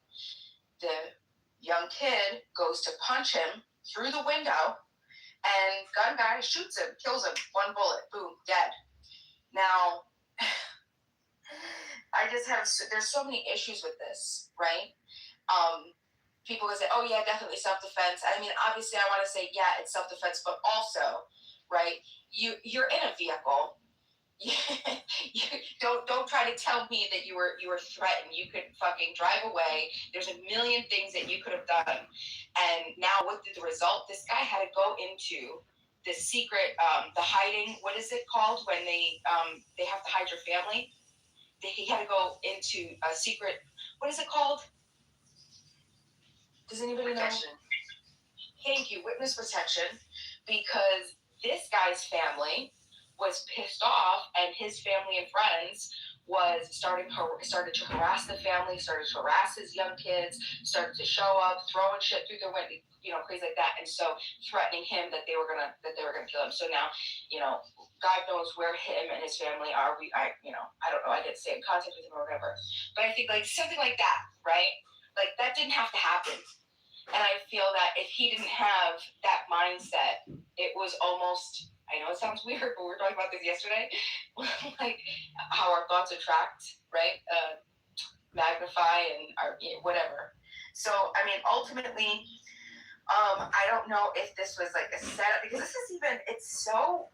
The young kid goes to punch him through the window, and gun guy shoots him, kills him, 1 bullet, boom, dead. Now, there's so many issues with this, right? People will say, oh yeah, definitely self-defense. I mean, obviously I want to say, yeah, it's self-defense, but also, right, you're in a vehicle. Don't try to tell me that you were threatened. You could fucking drive away. There's a million things that you could have done. And now what did the result? This guy had to go into the secret, the hiding, what is it called when they have to hide your family? He had to go into a secret, what is it called? Does anybody know? Thank you, witness protection, because this guy's family was pissed off, and his family and friends started to harass the family, started to harass his young kids, started to show up, throwing shit through their window, crazy like that, and so threatening him that they were gonna kill him. So now, God knows where him and his family are. I don't know. I didn't stay in contact with him or whatever, but I think like something like that, right? Like, that didn't have to happen. And I feel that if he didn't have that mindset, it was almost, I know it sounds weird, but we were talking about this yesterday, like how our thoughts attract, right? Magnify and whatever. So, I mean, ultimately, I don't know if this was like a setup because this is even. It's so.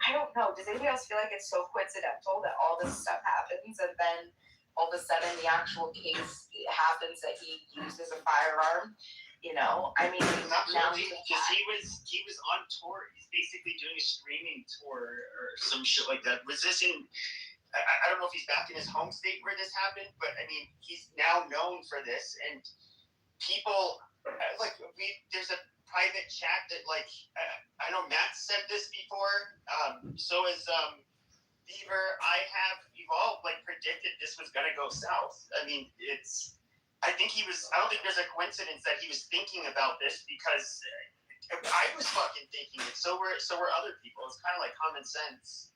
I don't know. Does anybody else feel like it's so coincidental that all this stuff happens and then all of a sudden the actual case happens that he used as a firearm? You know, I mean, now because he was on tour. He's basically doing a streaming tour or some shit like that. Was this in? I don't know if he's back in his home state where this happened, but I mean, he's now known for this, and people like there's a private chat that like I know Matt said this before. So is Beaver. We've all like predicted this was gonna go south. I mean, I think he was. I don't think there's a coincidence that he was thinking about this because I was fucking thinking it. So were other people. It's kind of like common sense.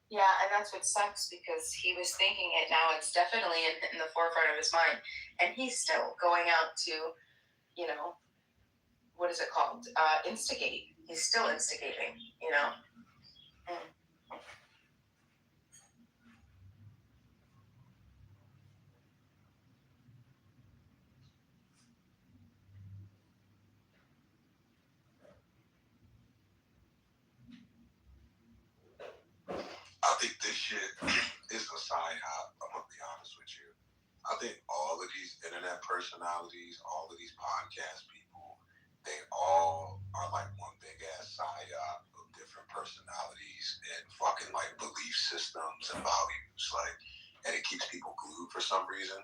Yeah, and that's what sucks because he was thinking it. Now it's definitely in the forefront of his mind, and he's still going out to, you know, what is it called? Instigate. He's still instigating. You know. I think this shit is a psyop. I'm gonna be honest with you. I think all of these internet personalities, all of these podcast people, they all are like one big ass psyop of different personalities and fucking like belief systems and values. Like, and it keeps people glued for some reason.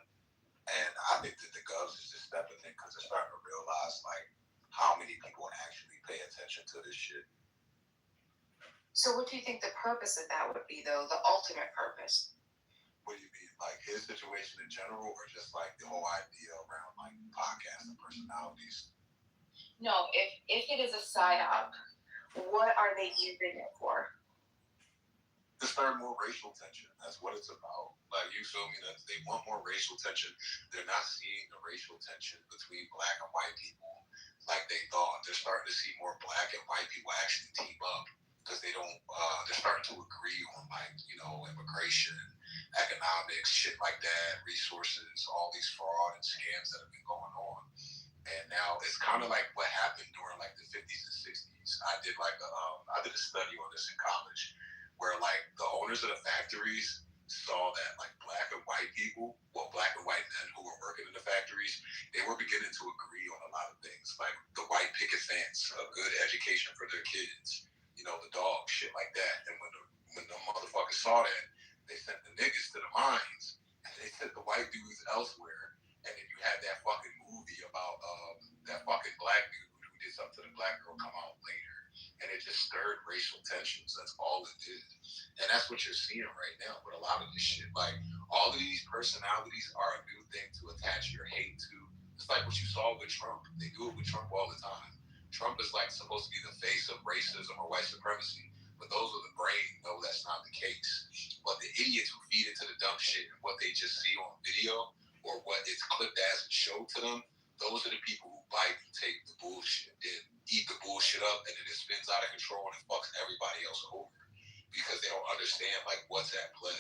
And I think that the Govs is just stepping in because they're starting to realize like how many people actually pay attention to this shit. So what do you think the purpose of that would be, though? The ultimate purpose? What do you mean? Like his situation in general, or just like the whole idea around like podcasts and personalities? No, if it is a psyop, what are they using it for? To start more racial tension. That's what it's about. Like, you feel me? That they want more racial tension. They're not seeing the racial tension between black and white people like they thought. They're starting to see more black and white people actually team up because they don't. They're starting to agree on like, you know, immigration, economics, shit like that, resources, all these fraud and scams that have been going on. And now it's kind of like what happened during like the 50s and 60s. I did a study on this in college, where like the owners of the factories saw that like black and white people, well, black and white men who were working in the factories, they were beginning to agree on a lot of things, like the white picket fence, a good education for their kids, you know, the dog, shit like that. And when the motherfuckers saw that, they sent the niggas to the mines, and they sent the white dudes elsewhere. And then you had that fucking movie about that fucking black dude who did something to the black girl come out later. And it just stirred racial tensions. That's all it did. And that's what you're seeing right now with a lot of this shit. Like, all of these personalities are a new thing to attach your hate to. It's like what you saw with Trump. They do it with Trump all the time. Trump is like supposed to be the face of racism or white supremacy. But those of the brain know that's not the case. But the idiots who feed into the dumb shit and what they just see on video or what it's clipped as and showed to them, those are the people who bite and take the bullshit and eat the bullshit up, and then it spins out of control and it fucks everybody else over because they don't understand like what's at play.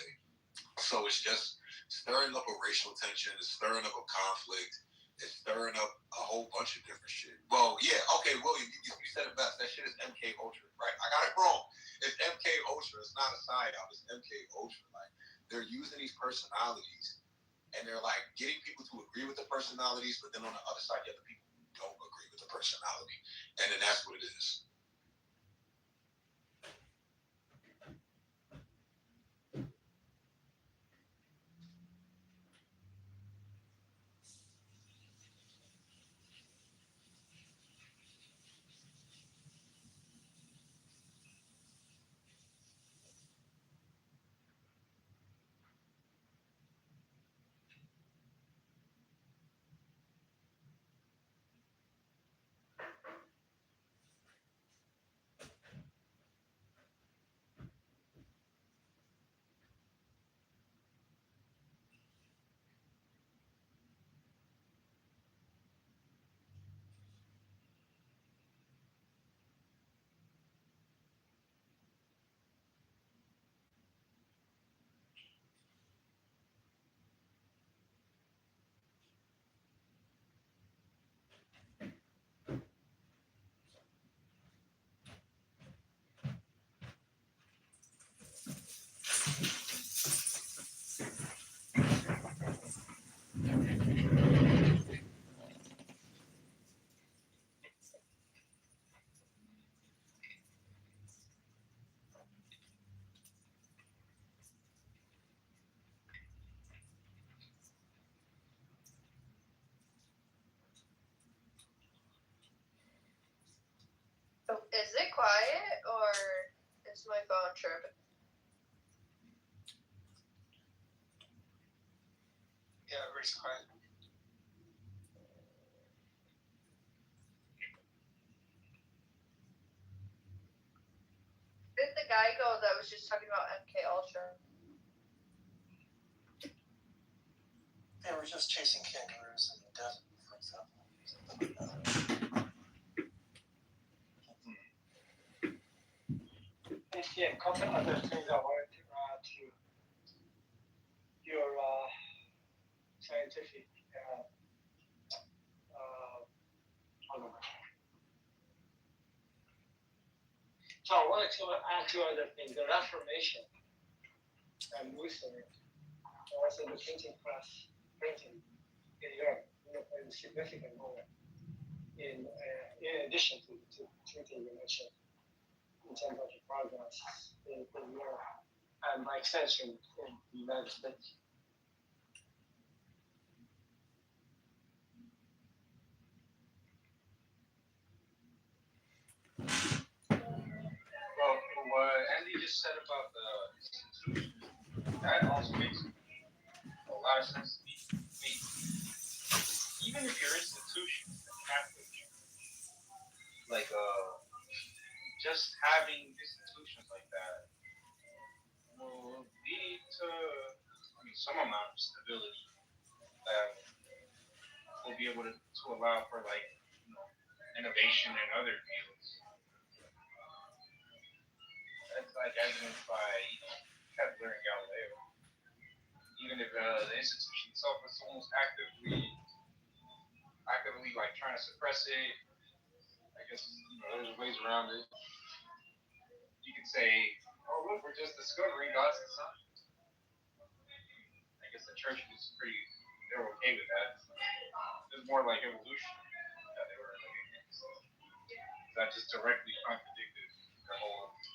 So it's just stirring up a racial tension, it's stirring up a conflict, it's stirring up a whole bunch of different shit. Well, yeah, okay, William, you said it best. That shit is MK Ultra, right? I got it wrong. It's MK Ultra. It's not a psyop. It's MK Ultra. Like, they're using these personalities, and they're like getting people to agree with the personalities, but then on the other side, you have the people who don't agree with the personality, and then that's what it is. quiet or is my phone tripping? Yeah, everybody's quiet. Where did the guy go that was just talking about MK Ultra? Yeah, we're just chasing kangaroos in the desert, for example. Yeah, a couple other things I wanted to add to your scientific So I wanted to add two other things. The Reformation and Luther also the printing press printing in Europe played a significant role in addition to the two things you mentioned in terms of the progress in Europe and by extension in the United States. Well, what Andy just said about the institution, that also makes a lot of sense to me. I mean, even if your institution is a Catholic church, like just having institutions like that will lead to some amount of stability that will be able to allow for innovation in other fields. That's like evidenced by Kepler and Galileo. Even if the institution itself is almost actively like trying to suppress it, I guess there's ways around it. You could say, "Oh look, we're just discovering God's design." I guess the church was they were okay with that. It was more like evolution that they were like against. That just directly contradicted their whole thing.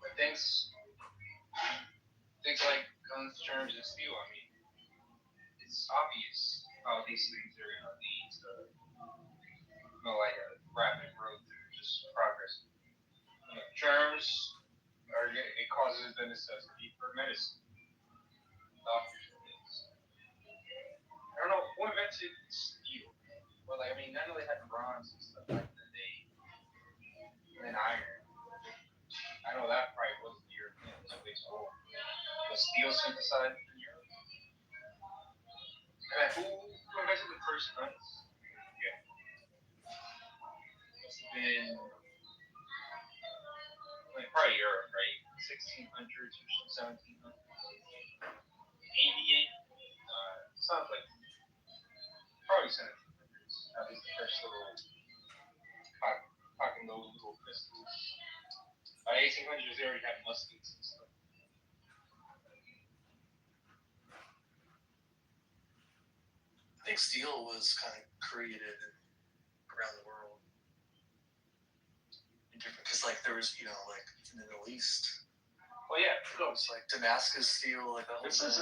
But things like guns, germs, and steel, I mean, it's obvious how these things are going to lead to like a rapid growth or just progress. Germs it causes the necessity for medicine. Doctors and things. I don't know who invented steel. Well, I mean, I know they had bronze and stuff like that. And then iron. I know that probably wasn't European. Was steel synthesized in Europe? And who invented the first guns? Yeah. Must have been probably Europe, right? 1600s or 1700s. Aviate. Sounds like probably 1700s. At least the first little cocking those little pistols. By 1800s, they already had muskets and stuff. I think steel was kind of created around the world. Because there was, like in the Middle East. Well, yeah, it was like Damascus steel, like the whole thing.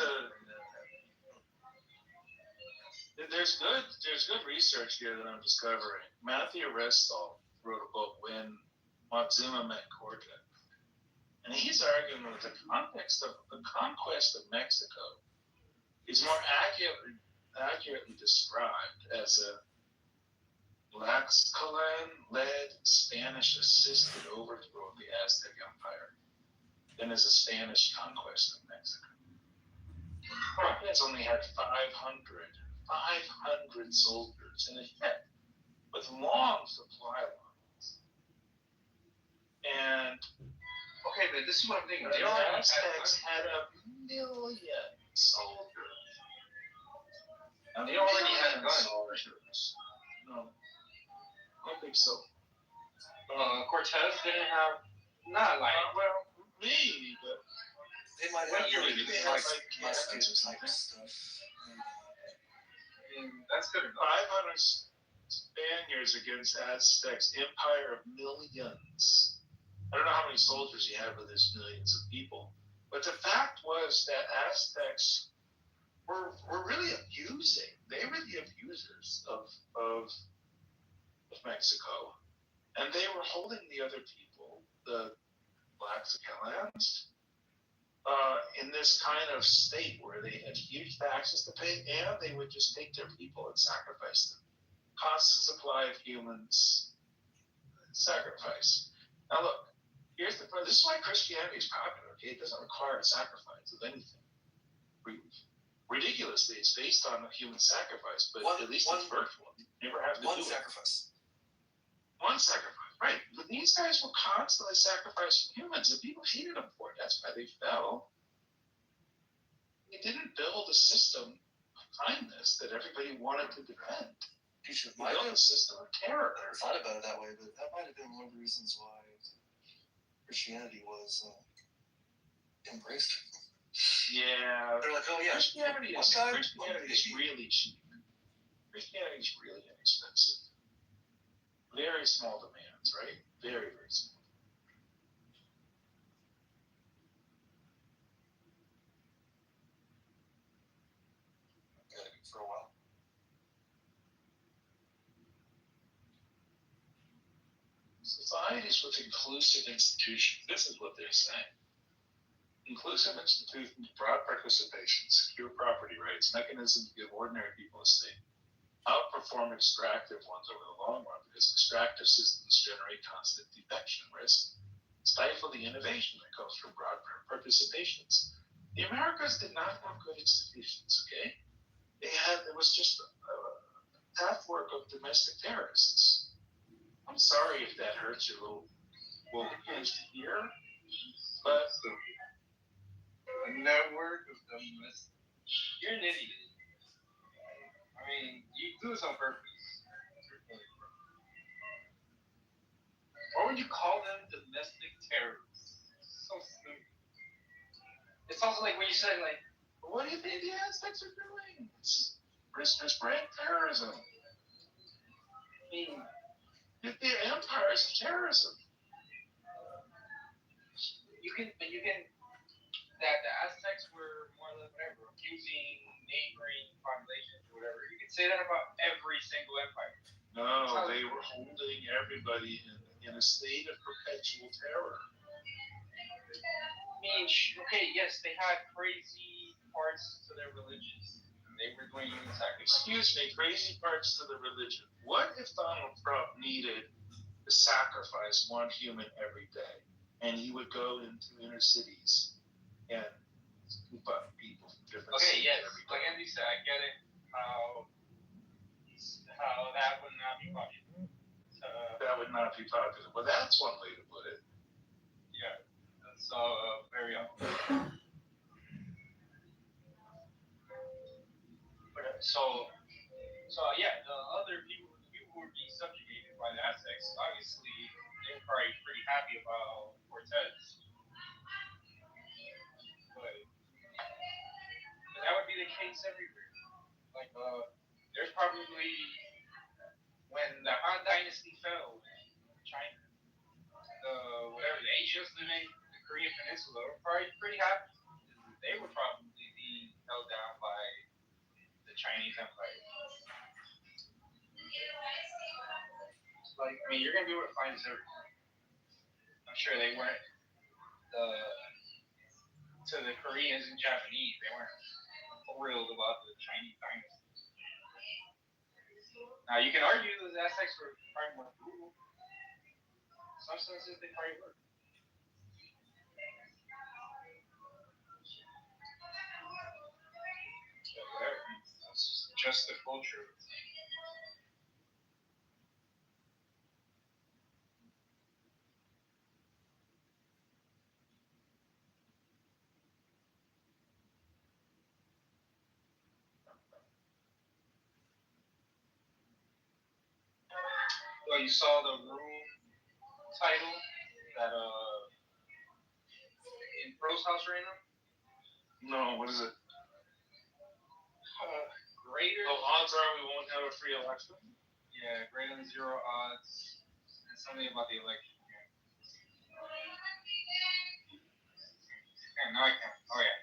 There's good research here that I'm discovering. Matthew Restall wrote a book, When Montezuma Met Cortes. And he's arguing that the conquest of Mexico is more accurately described as a Tlaxcalan-led Spanish-assisted overthrow of the Aztec Empire than as a Spanish conquest of Mexico. Cortes only had 500 soldiers in a hit with long supply lines. And okay, but this is what I'm thinking. The Aztecs had 1 million soldiers. And they already had guns. No, I don't think so. Cortez didn't have, not like, maybe, but they might have like muskets type stuff. mean, that's good. 500 Spaniards against Aztecs, empire of millions. I don't know how many soldiers he had with his millions of people, but the fact was that Aztecs were really abusing. They were the abusers of Mexico, and they were holding the other people, the blacks and Catalans, in this kind of state where they had huge taxes to pay, and they would just take their people and sacrifice them. Constant supply of humans, sacrifice. Now look, here's the problem. This is why Christianity is popular. Okay, it doesn't require a sacrifice of anything. Ridiculously, it's based on a human sacrifice, but at least the first one never has to do sacrifice. One sacrifice, right? But these guys were constantly sacrificing humans, and people hated them for it. That's why they fell. They didn't build a system of kindness that everybody wanted to defend. They built a system of terror. I never thought about it that way, but that might have been one of the reasons why Christianity was embraced. Yeah. They're like, oh yeah, Christianity is really cheap. Christianity is really inexpensive. Very small demands, right? Very, very small. Gotta be for a while. Societies with inclusive institutions, this is what they're saying. Inclusive institutions, broad participation, secure property rights, mechanisms to give ordinary people a stake, outperform extractive ones over the long run because extractive systems generate constant defection risk, stifle the innovation that comes from broad participations. The Americas did not have good institutions, okay? It was just a patchwork of domestic terrorists. I'm sorry if that hurts your little ears to hear, but a network of domestic. You're an idiot. I mean, you do this on purpose. Why would you call them domestic terrorists? So stupid. It's also like when you say like, what do you think the Aztecs are doing? It's brand terrorism. I mean, their empires of terrorism. You can, that the Aztecs were more or less whatever, abusing neighboring populations or whatever. You can say that about every single empire. No, they were holding everybody in a state of perpetual terror. I mean, okay, yes, they had crazy parts to their religion. They were doing human sacrifice. Excuse me, crazy parts to the religion. What if Donald Trump needed to sacrifice one human every day, and he would go into inner cities and scoop up people from different cities every day? Like Andy said, I get it. How that would not be popular. That would not be popular. Well, that's one way to put it. Yeah, that's very often. So yeah, the other people who would be subjugated by the Aztecs, obviously, they're probably pretty happy about Cortez. But that would be the case everywhere. Like, there's probably, when the Han Dynasty fell in China, the Asians living in the Korean Peninsula were probably pretty happy. They would probably be held down by the Chinese Empire. Like, I mean, you're gonna be able to find this everywhere. I'm sure they weren't to the Koreans and Japanese. They weren't thrilled about the Chinese dynasty. Now you can argue that the Aztecs were probably more brutal. In some senses, they probably were. So whatever. That's just the culture. Well, you saw the room title that in Pro's house right now? No, what is it? greater. So odds are we won't have a free election. Yeah, greater than 0 odds. And something about the election. Yeah, now I can. Oh yeah.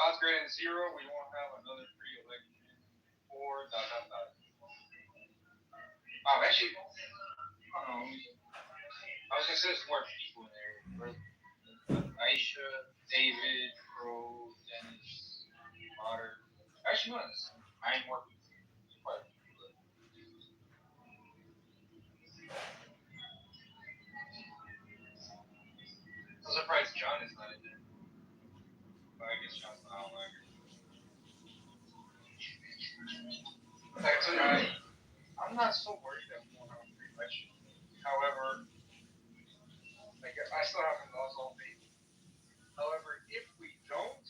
Odds greater than 0, we won't have another free election. Or ... Oh, actually, I don't know. I was gonna say there's more people in there. Aisha, David, Crow, Dennis, Otter. Actually, no, it's 9 more people. I'm surprised John is not in there. But I guess John's not on there. Actually, I'm not so worried that we won't have a free election. However, like I still haven't lost all faith. However, if we don't,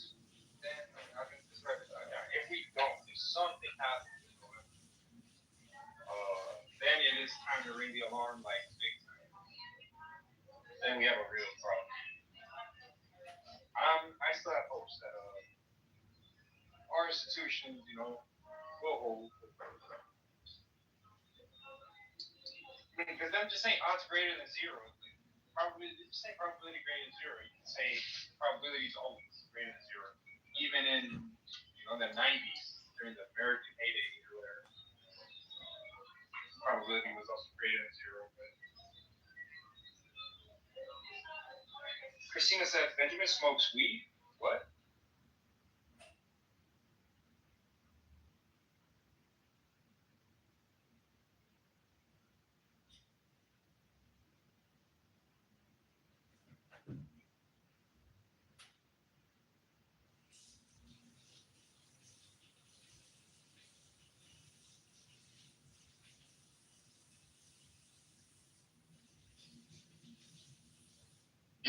then I can describe it. If we don't, if something happens, then it is time to ring the alarm like big time. Then we have a real problem. I still have hopes that our institutions, will hold. Because them just saying odds greater than 0, probability, just say probability greater than 0. You can say probability is always greater than 0. Even in the 90s during the American heyday or whatever, probability was also greater than 0. But Christina said Benjamin smokes weed. What?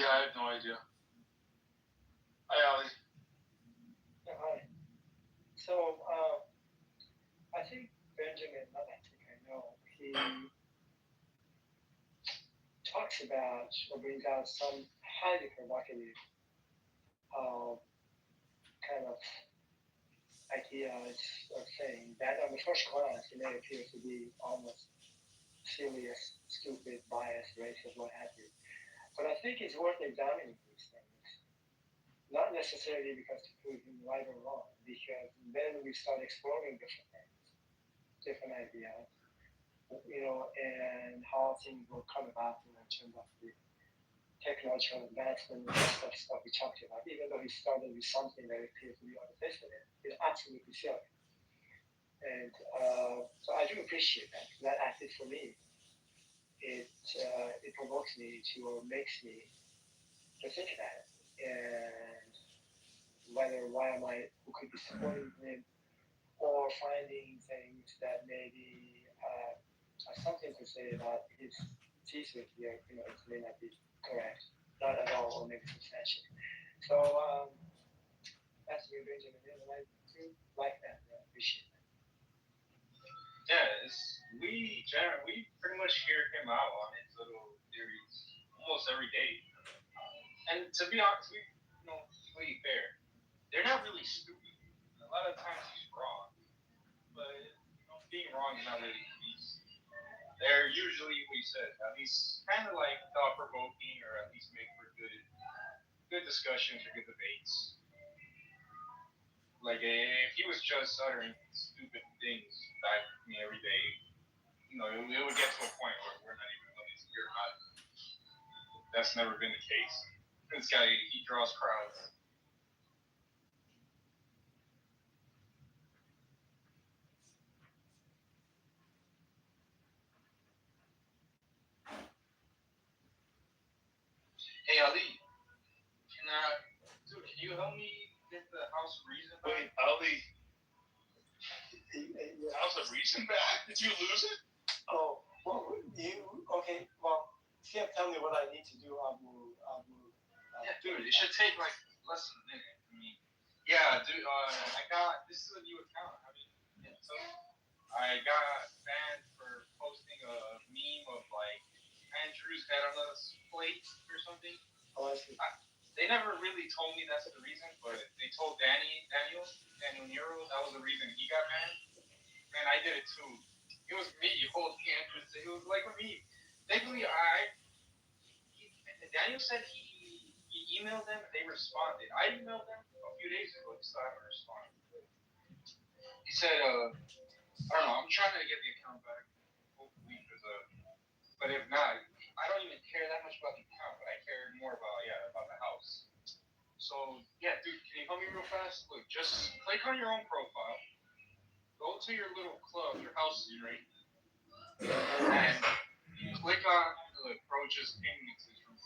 Yeah, I have no idea. Hi, Ali. Yeah, hi. So, I think Benjamin, not I think I know, he talks about or brings out some highly provocative kind of ideas of saying that on the first glance it may appear to be almost serious, stupid, biased, racist, what have you. But I think it's worth examining these things. Not necessarily because to prove him right or wrong, because then we start exploring different things, different ideas, and how things will come about in terms of the technological advancement and stuff we talked about. Even though he started with something that appears to be on the face of it, it's absolutely silly. And so I do appreciate that. That actually, for me, it provokes me to, or makes me to think about it. And who could be supporting him, or finding things that maybe have something to say about his thesis here, it may not be correct, not at all, or maybe substantial. So that's where Benjamin is, and I do like that. I appreciate that. Yeah, we pretty much hear him out on his little theories almost every day. And to be honest, to be fair, they're not really stupid. A lot of times he's wrong, but being wrong is not really the case. They're usually what he says, at least kind of like thought provoking, or at least make for good discussions or good debates. Like if he was just uttering stupid things back every day, it would get to a point where we're not even willing to hear about it. That's never been the case. This guy, he draws crowds. Hey Ali, can you help me get the House of Reason back? Wait, Ali. House of Reason back? Did you lose it? Oh, well, okay, well, if you tell me what I need to do, I'll move. Yeah, dude, it should take like less than a minute. I mean, yeah, dude, this is a new account. I got banned for posting a meme of like Andrew's head on a plate or something. Oh, I see. They never really told me that's the reason, but they told Daniel Nero, that was the reason he got banned. Man, I did it too. It was me holding Andrews. It was like me. Thankfully, Daniel said he emailed them and they responded. I emailed them a few days ago. They still haven't responded. He said, I don't know. I'm trying to get the account back. Hopefully, but if not, I don't even care that much about the account. But I care more about the house. So yeah, dude, can you help me real fast? Look, just click on your own profile. Go to your little club, your houses, right? And click on the approaches ping me to this room.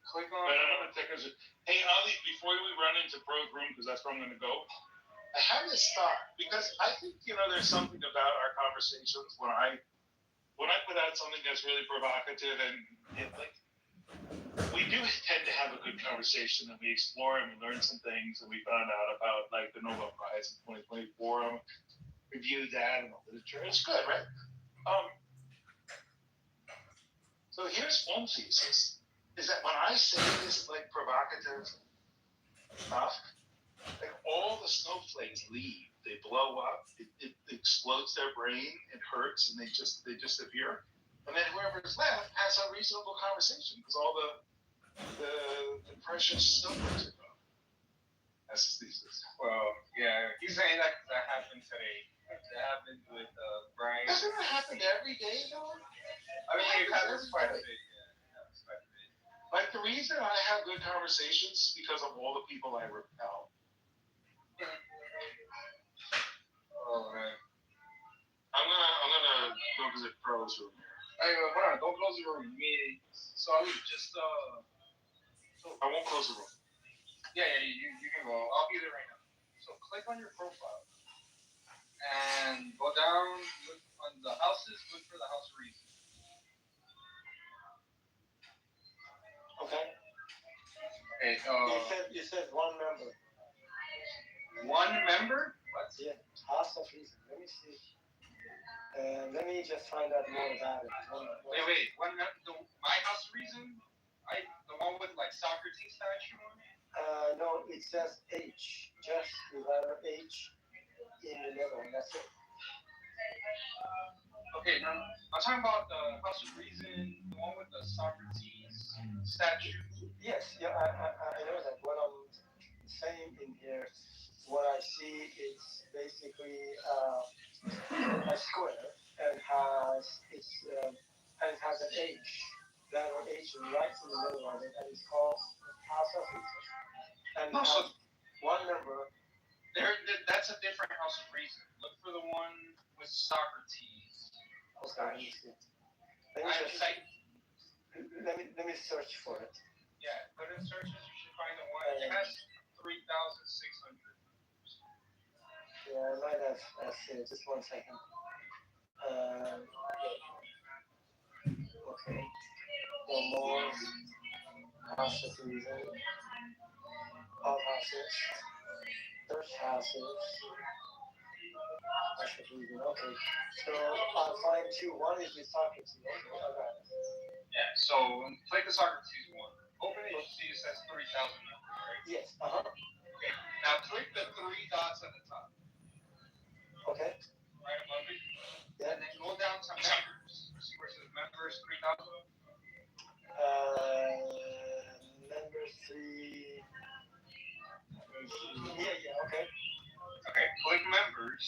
Click on. Hey, Ali, before we run into Bro's room, because that's where I'm going to go, I have to stop because I think there's something about our conversations when I put out something that's really provocative and like we do tend to have a good conversation and we explore and we learn some things and we found out about like the Nobel Prize in 2024. Reviewed that in the literature. It's good, right? So here's one thesis: is that when I say this like provocative stuff, like all the snowflakes leave, they blow up, it explodes their brain, it hurts, and they disappear. And then whoever's left has a reasonable conversation because all the precious snowflakes are gone. That's the thesis. Well, yeah, he's saying that because that happened today. That happened with Brian. Doesn't it happen every day, though? I mean, it happens quite a bit. Like the reason I have good conversations is because of all the people I repel. Oh man. I'm gonna go visit Pro's room here. Hey, hold on, don't close the room. So I was just I won't close the room. Yeah, you can go. I'll be there right now. So click on your profile and go down, look on the houses, look for the house reason. Okay. Okay. You said one member. One member? What? Yeah, house of reason. Let me see. Let me just find out more about it. Wait. My house reason? The one with like Socrates statue on it? No, it says H. Just the letter H in the middle. That's it. Okay, now I'm talking about the house of reason, the one with the Socrates statue. Yes, yeah, I know that. What I'm saying in here, what I see is basically a square and has an H, letter H right in the middle of it, and it's called House of Reason. And it has one member. That's a different house of reason. Look for the one with Socrates. Okay, let me search for it. Yeah, put in searches. You should find the one. It has 3,600. Yeah, I might have seen. Just 1 second. Okay. One more. House of reason. All houses. Search houses. House of reason. Okay. So I'll find two. One is with Socrates. Okay, I got it. Yeah. So click the Socrates one. Open it. You see it says 3,000 members, right? Yes. Okay. Now click the three dots at the top. Okay. Right above it. Yeah. And then go down to members. See where it says members 3,000. Number 3. Yeah. Okay. Okay. Click members.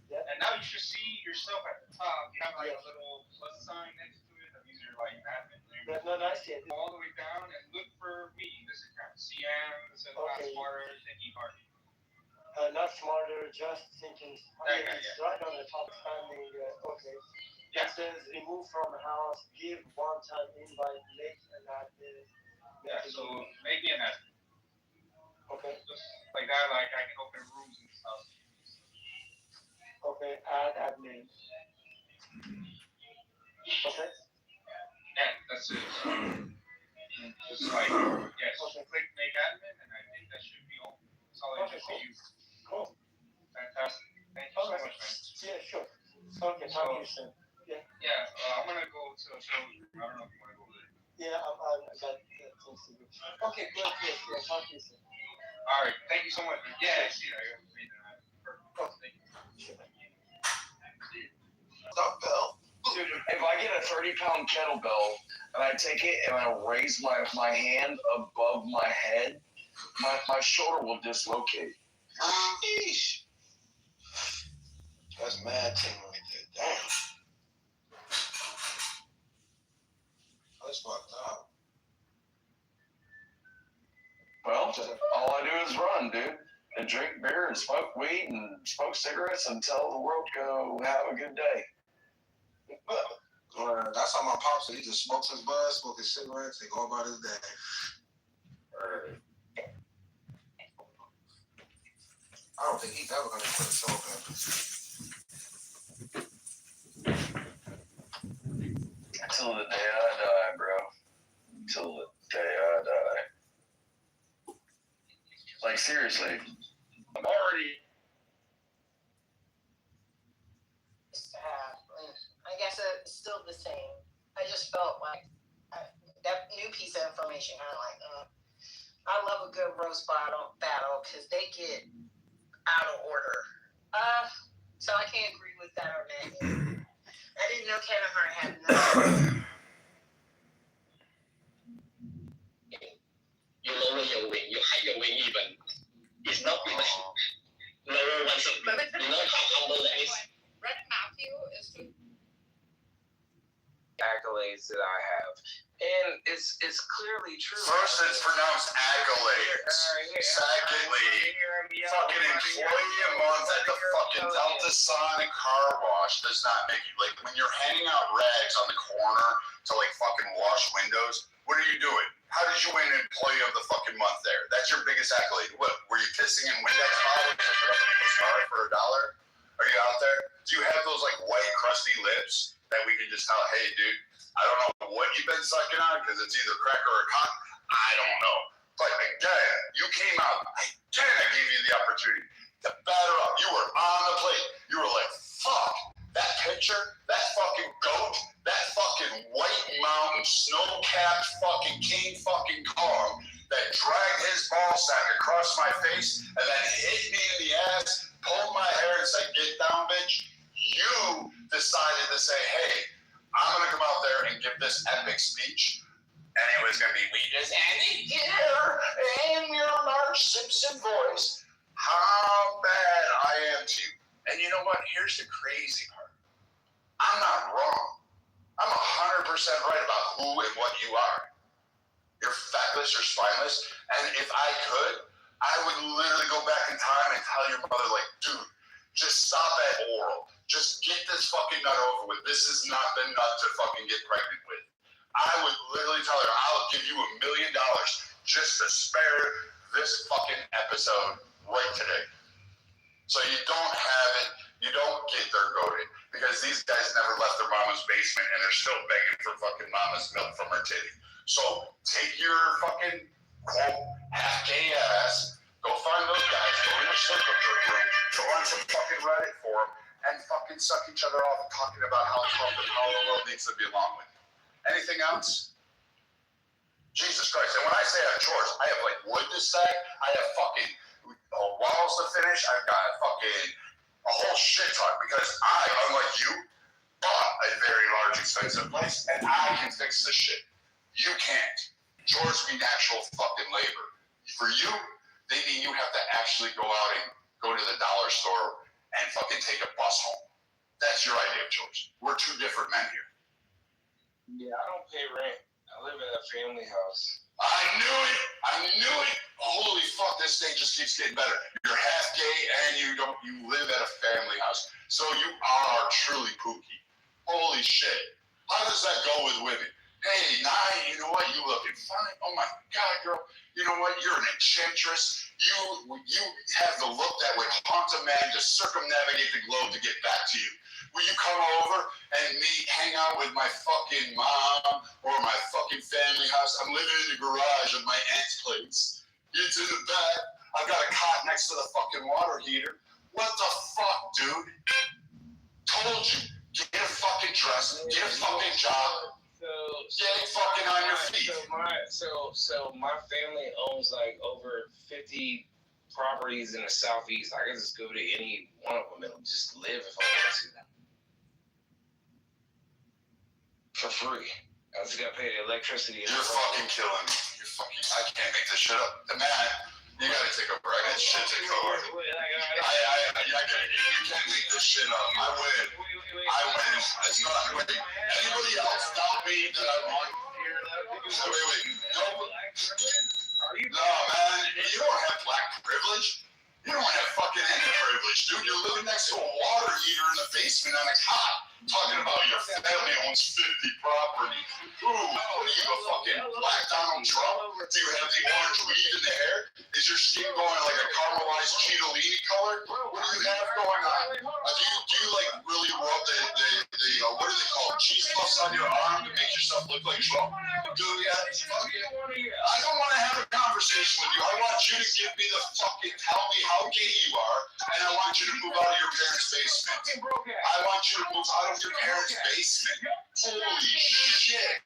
Yeah. And now you should see yourself at the top. You have like a little plus sign next to it. That means you're like admin there. No, I see it. Go all the way down and look for me. This account. CM. It says not smarter thinking harder. Not smarter, just thinking. It's right on the top standing. Okay. Yeah. It says remove from the house, give one-time invite, make an admin. Yeah, so make me an admin. Okay. Just like that, like I can open rooms and stuff. Okay, add admin. Okay. Yeah, that's it. Just like, click make admin, and I think that should be all. That's all I just use. Cool. Fantastic. Thank you so much, man. Yeah, sure. Okay, talk to you soon. Yeah. Yeah, I'm gonna go to a show. I don't know if you wanna go there. Yeah, I got things to do. Okay, good. Yeah, talk to you soon. All right, thank you so much, man. Yeah, I see that. Perfect. Thank you. Sure. Dumbbell. Dude, if I get a 30-pound kettlebell and I take it and I raise my hand above my head, my shoulder will dislocate. Sheesh. That's mad team right there. Damn. That's fucked up. Well, all I do is run, dude, and drink beer and smoke weed and smoke cigarettes and tell the world go have a good day. That's how my pops said. He just smokes his bud, smokes his cigarettes, and go about his day. I don't think he's ever gonna quit smoking. Till the day I die, bro. Till the day I die. Like, seriously. I'm already... I guess it's still the same. I just felt like that new piece of information kind of like, I love a good roast battle because they get out of order. So I can't agree with that or that. I didn't know Kevin Hart had enough. You lower your wing, you hide your wing even. It's not much lower one. So, you know how humble that is? Red Matthew is to accolades that I have, and it's clearly true. First, it's pronounced accolades. Secondly, fucking employee a month at the fucking Delta Sonic car wash does not make you, like, when you're handing out rags on the corner to like fucking wash windows, what are you doing? How did you win employee of the fucking month there? That's your biggest accolade. What, were you kissing in Windex bottles to put up people's car for $1? Are you out there? Do you have those like white crusty lips that we can just tell, hey dude, I don't know what you've been sucking on because it's either crack or a cock. I don't know. But again, you came out. Again, I gave you the opportunity to batter up. You were on the plate. You were like, fuck, that picture, that fucking goat, that fucking white mountain snow-capped fucking king fucking Kong that dragged his ball sack across my face and then hit me in the ass, pulled my hair and said, get down, bitch. You decided to say, hey, I'm going to come out there and give this epic speech. And it was going to be, we just ended here in your Marge Simpson voice. How bad I am to you. And you know what? Here's the crazy part. I'm not wrong. I'm 100% right about who and what you are. You're feckless, you're spineless. And if I could, I would literally go back in time and tell your mother, like, dude, just stop that oral. Just get this fucking nut over with. This is not the nut to fucking get pregnant with. I would literally tell her, I'll give you $1 million just to spare this fucking episode right today. So you don't have it, you don't get their goated. Because these guys never left their mama's basement and they're still begging for fucking mama's milk from her titty. So take your fucking, quote, half-gay ass, go find those guys, go in the circle room, go on some fucking Reddit forum, and fucking suck each other off talking about how Trump and how the world needs to be along with. Anything else? Jesus Christ. And when I say I have chores, I have like wood to stack, I have fucking walls to finish, I've got fucking a whole shit ton because I, unlike you, bought a very large expensive place and I can fix this shit. You can't. Chores mean actual fucking labor. For you, they mean you have to actually go out and go to the dollar store and fucking take a bus home. That's your idea of chores. We're two different men here. Yeah, I don't pay rent. I live in a family house. I knew it. Holy fuck, this thing just keeps getting better. You're half gay and you live at a family house. So you are truly Pookie. Holy shit. How does that go with women? Hey, Nye, you know what? You looking fine. Oh my God, girl. You know what? You're an enchantress. You have the look that would haunt a man to circumnavigate the globe to get back to you. Will you come over and hang out with my fucking mom or my fucking family house? I'm living in the garage of my aunt's place. It's in the back. I've got a cot next to the fucking water heater. What the fuck, dude? Told you. Get a fucking dress. Get a fucking job. Get fucking on your feet. So my family owns like over 50 properties in the southeast. I can just go to any one of them and just live if I want to. for free. I just got paid electricity. You're fucking killing me. I can't make this shit up. The man, you gotta take over. I got shit to cover. You can't make this shit up. I win. It's not winning. Anybody else doubt me that I won? Wait. No, man. You don't have black privilege. You don't have fucking any privilege, dude. You're living next to a water heater in the basement on a cot. Talking about your family owns 50 properties. Ooh, what are you, a fucking black Donald Trump? Do you have the orange weed in the hair? Is your skin going like a caramelized Cheetolini color? What do you have going on? Do you like really rub the what are they called? Cheese puffs on your arm to make yourself look like Trump? Do you? I don't want to have a conversation with you. I want you to give me the fucking, tell me how gay you are, and I want you to move out of your parents' basement. I want you to move out of your parents' basement. Holy shit.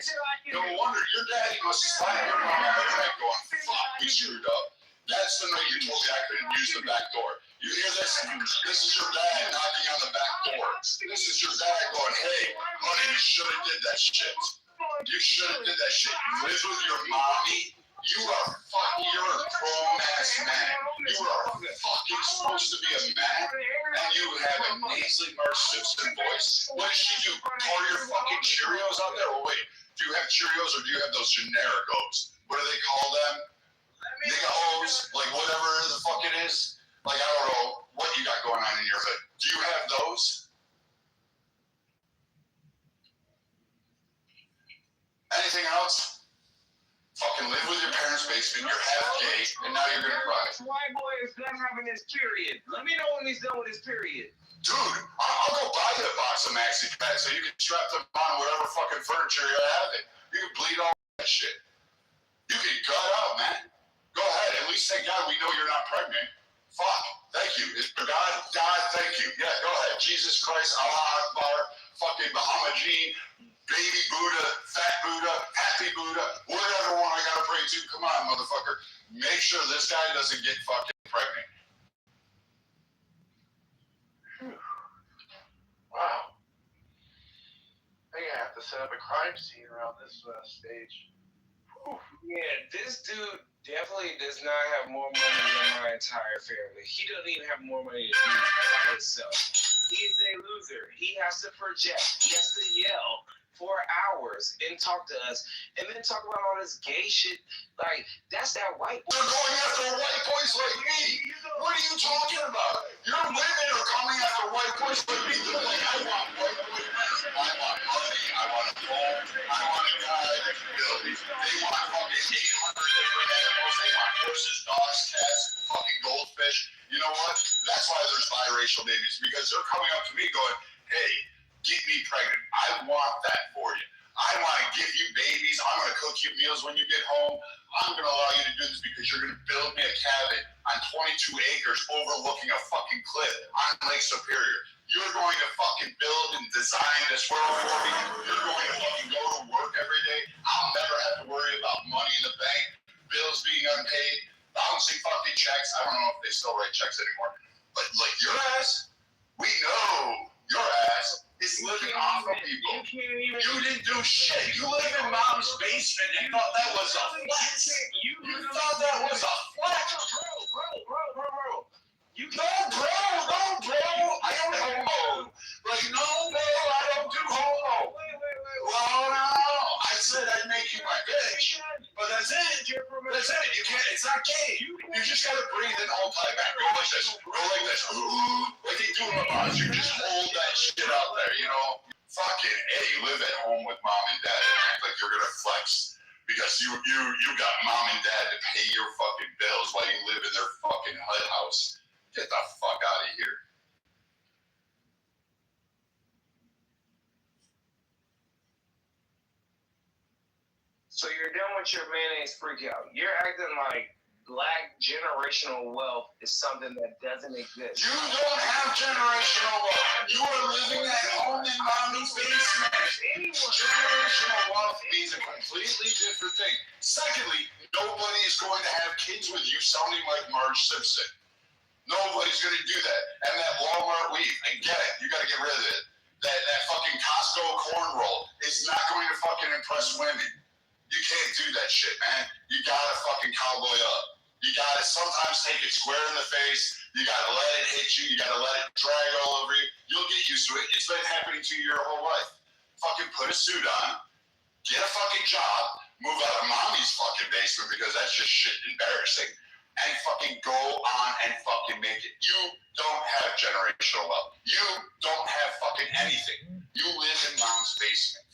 No wonder your daddy must slap your mom on the back going, fuck, we screwed up. That's the night you told me I couldn't use the back door. You hear this? This is your dad knocking on the back door. This is your dad going, hey, honey, you should have did that shit. You should have did that shit. You live with your mommy. You're a grown-ass man. You are fucking supposed to be a man, and you have a nasally Marge Simpson voice. What does she do? Pour your fucking Cheerios out there? Oh, wait. Do you have Cheerios or do you have those generic O's? What do they call them? Nigga O's? Like whatever the fuck it is? Like, I don't know what you got going on in your hood. Do you have those? Anything else? Fucking live with your parents' basement, you're half gay, and now you're gonna cry. White boy is done having his period. Let me know when he's done with his period. Dude, I'll go buy you a box of maxi pads so you can strap them on whatever fucking furniture you have it. You can bleed all that shit. You can gut out, man. Go ahead, at least thank God we know you're not pregnant. Fuck, thank you. God, thank you. Yeah, go ahead. Jesus Christ, Allah Akbar, fucking Muhammad Gene, baby Buddha, fat Buddha, happy Buddha, whatever one I gotta pray to. Come on, motherfucker. Make sure this guy doesn't get fucking pregnant. Wow. I think I have to set up a crime scene around this stage. Whew. Yeah, this dude definitely does not have more money than my entire family. He doesn't even have more money than me by himself. He's a loser. He has to project. He has to yell for hours and talk to us and then talk about all this gay shit. Like, that's that white boy. You're going after white boys like me. What are you talking about? Your women are coming after white boys like me. They're like, I want white boys. I want money. I want a home. I want a guy that can build these. They want fucking 800 different animals. They want horses, dogs, cats, fucking goldfish. You know what? That's why there's biracial babies, because they're coming up to me going, hey, get me pregnant. I want that for you. I want to give you babies. I'm going to cook you meals when you get home. I'm going to allow you to do this because you're going to build me a cabin on 22 acres overlooking a fucking cliff on Lake Superior. You're going to fucking build and design this world for me. You're going to fucking go to work every day. I'll never have to worry about money in the bank, bills being unpaid, bouncing fucking checks. I don't know if they still write checks anymore. But like your ass, we know your ass is living off of people. You didn't do shit. You live in mom's basement and thought that was a flex. You thought that was a flex. Bro. I don't homo. Like, no, I don't do homo. Well, no. I said I'd make you my bitch. But that's it. You can't, it's not gay. You just gotta breathe in the whole time back. Go like this. Ooh, like they do in the bars. You just hold that shit out there, you know? Fucking A, live at home with mom and dad and act like you're gonna flex because you got mom and dad to pay your fucking bills while you live in their fucking HUD house. Get the fuck out of here. So you're done with your mayonnaise freak out. You're acting like black generational wealth is something that doesn't exist. You don't have generational wealth. You are living at home in mommy's basement. Generational wealth means a completely different thing. Secondly, nobody is going to have kids with you sounding like Marge Simpson. Nobody's going to do that. And that Walmart weave, I get it. You got to get rid of it. That fucking Costco corn roll is not going to fucking impress women. You can't do that shit, man. You gotta fucking cowboy up. You gotta sometimes take it square in the face. You gotta let it hit you. You gotta let it drag all over you. You'll get used to it. It's been happening to you your whole life. Fucking put a suit on, get a fucking job, move out of mommy's fucking basement because that's just shit embarrassing, and fucking go on and fucking make it. You don't have generational wealth. You don't have fucking anything. You live in mom's basement.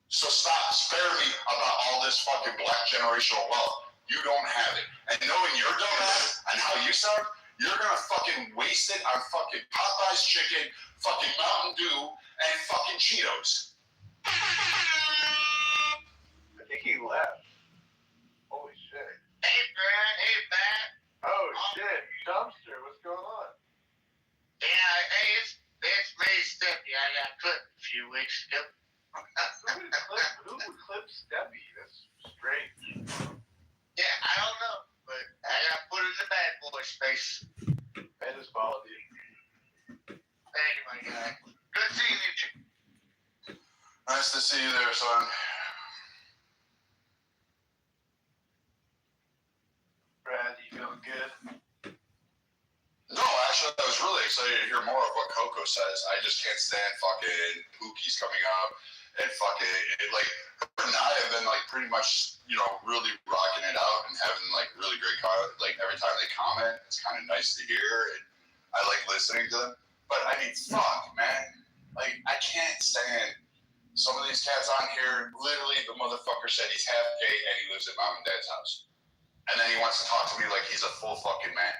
So stop sparing me about all this fucking black generational wealth. You don't have it. And knowing your dumbass and how you sound, you're gonna fucking waste it on fucking Popeye's chicken, fucking Mountain Dew, and fucking Cheetos. I think he left. Holy shit. Hey, Brad. Hey, Matt. Oh, shit. Dumpster, what's going on? Yeah, hey, it's me, Stephanie. I got clipped a few weeks ago. Who would clip Steppy? That's strange. Yeah, I don't know, but I got put in the bad boy space. That is quality. Thank you, my guy. Good seeing you. Nice to see you there, son. Brad, you feeling good? No, actually, I was really excited to hear more of what Coco says. I just can't stand fucking Pookie's coming up and fucking, like, her and I have been, like, pretty much, you know, really rocking it out and having, like, really great, like, every time they comment, it's kind of nice to hear, and I like listening to them. But, I mean, fuck, man. Like, I can't stand some of these cats on here. Literally, the motherfucker said he's half gay and he lives at mom and dad's house. And then he wants to talk to me like he's a full fucking man.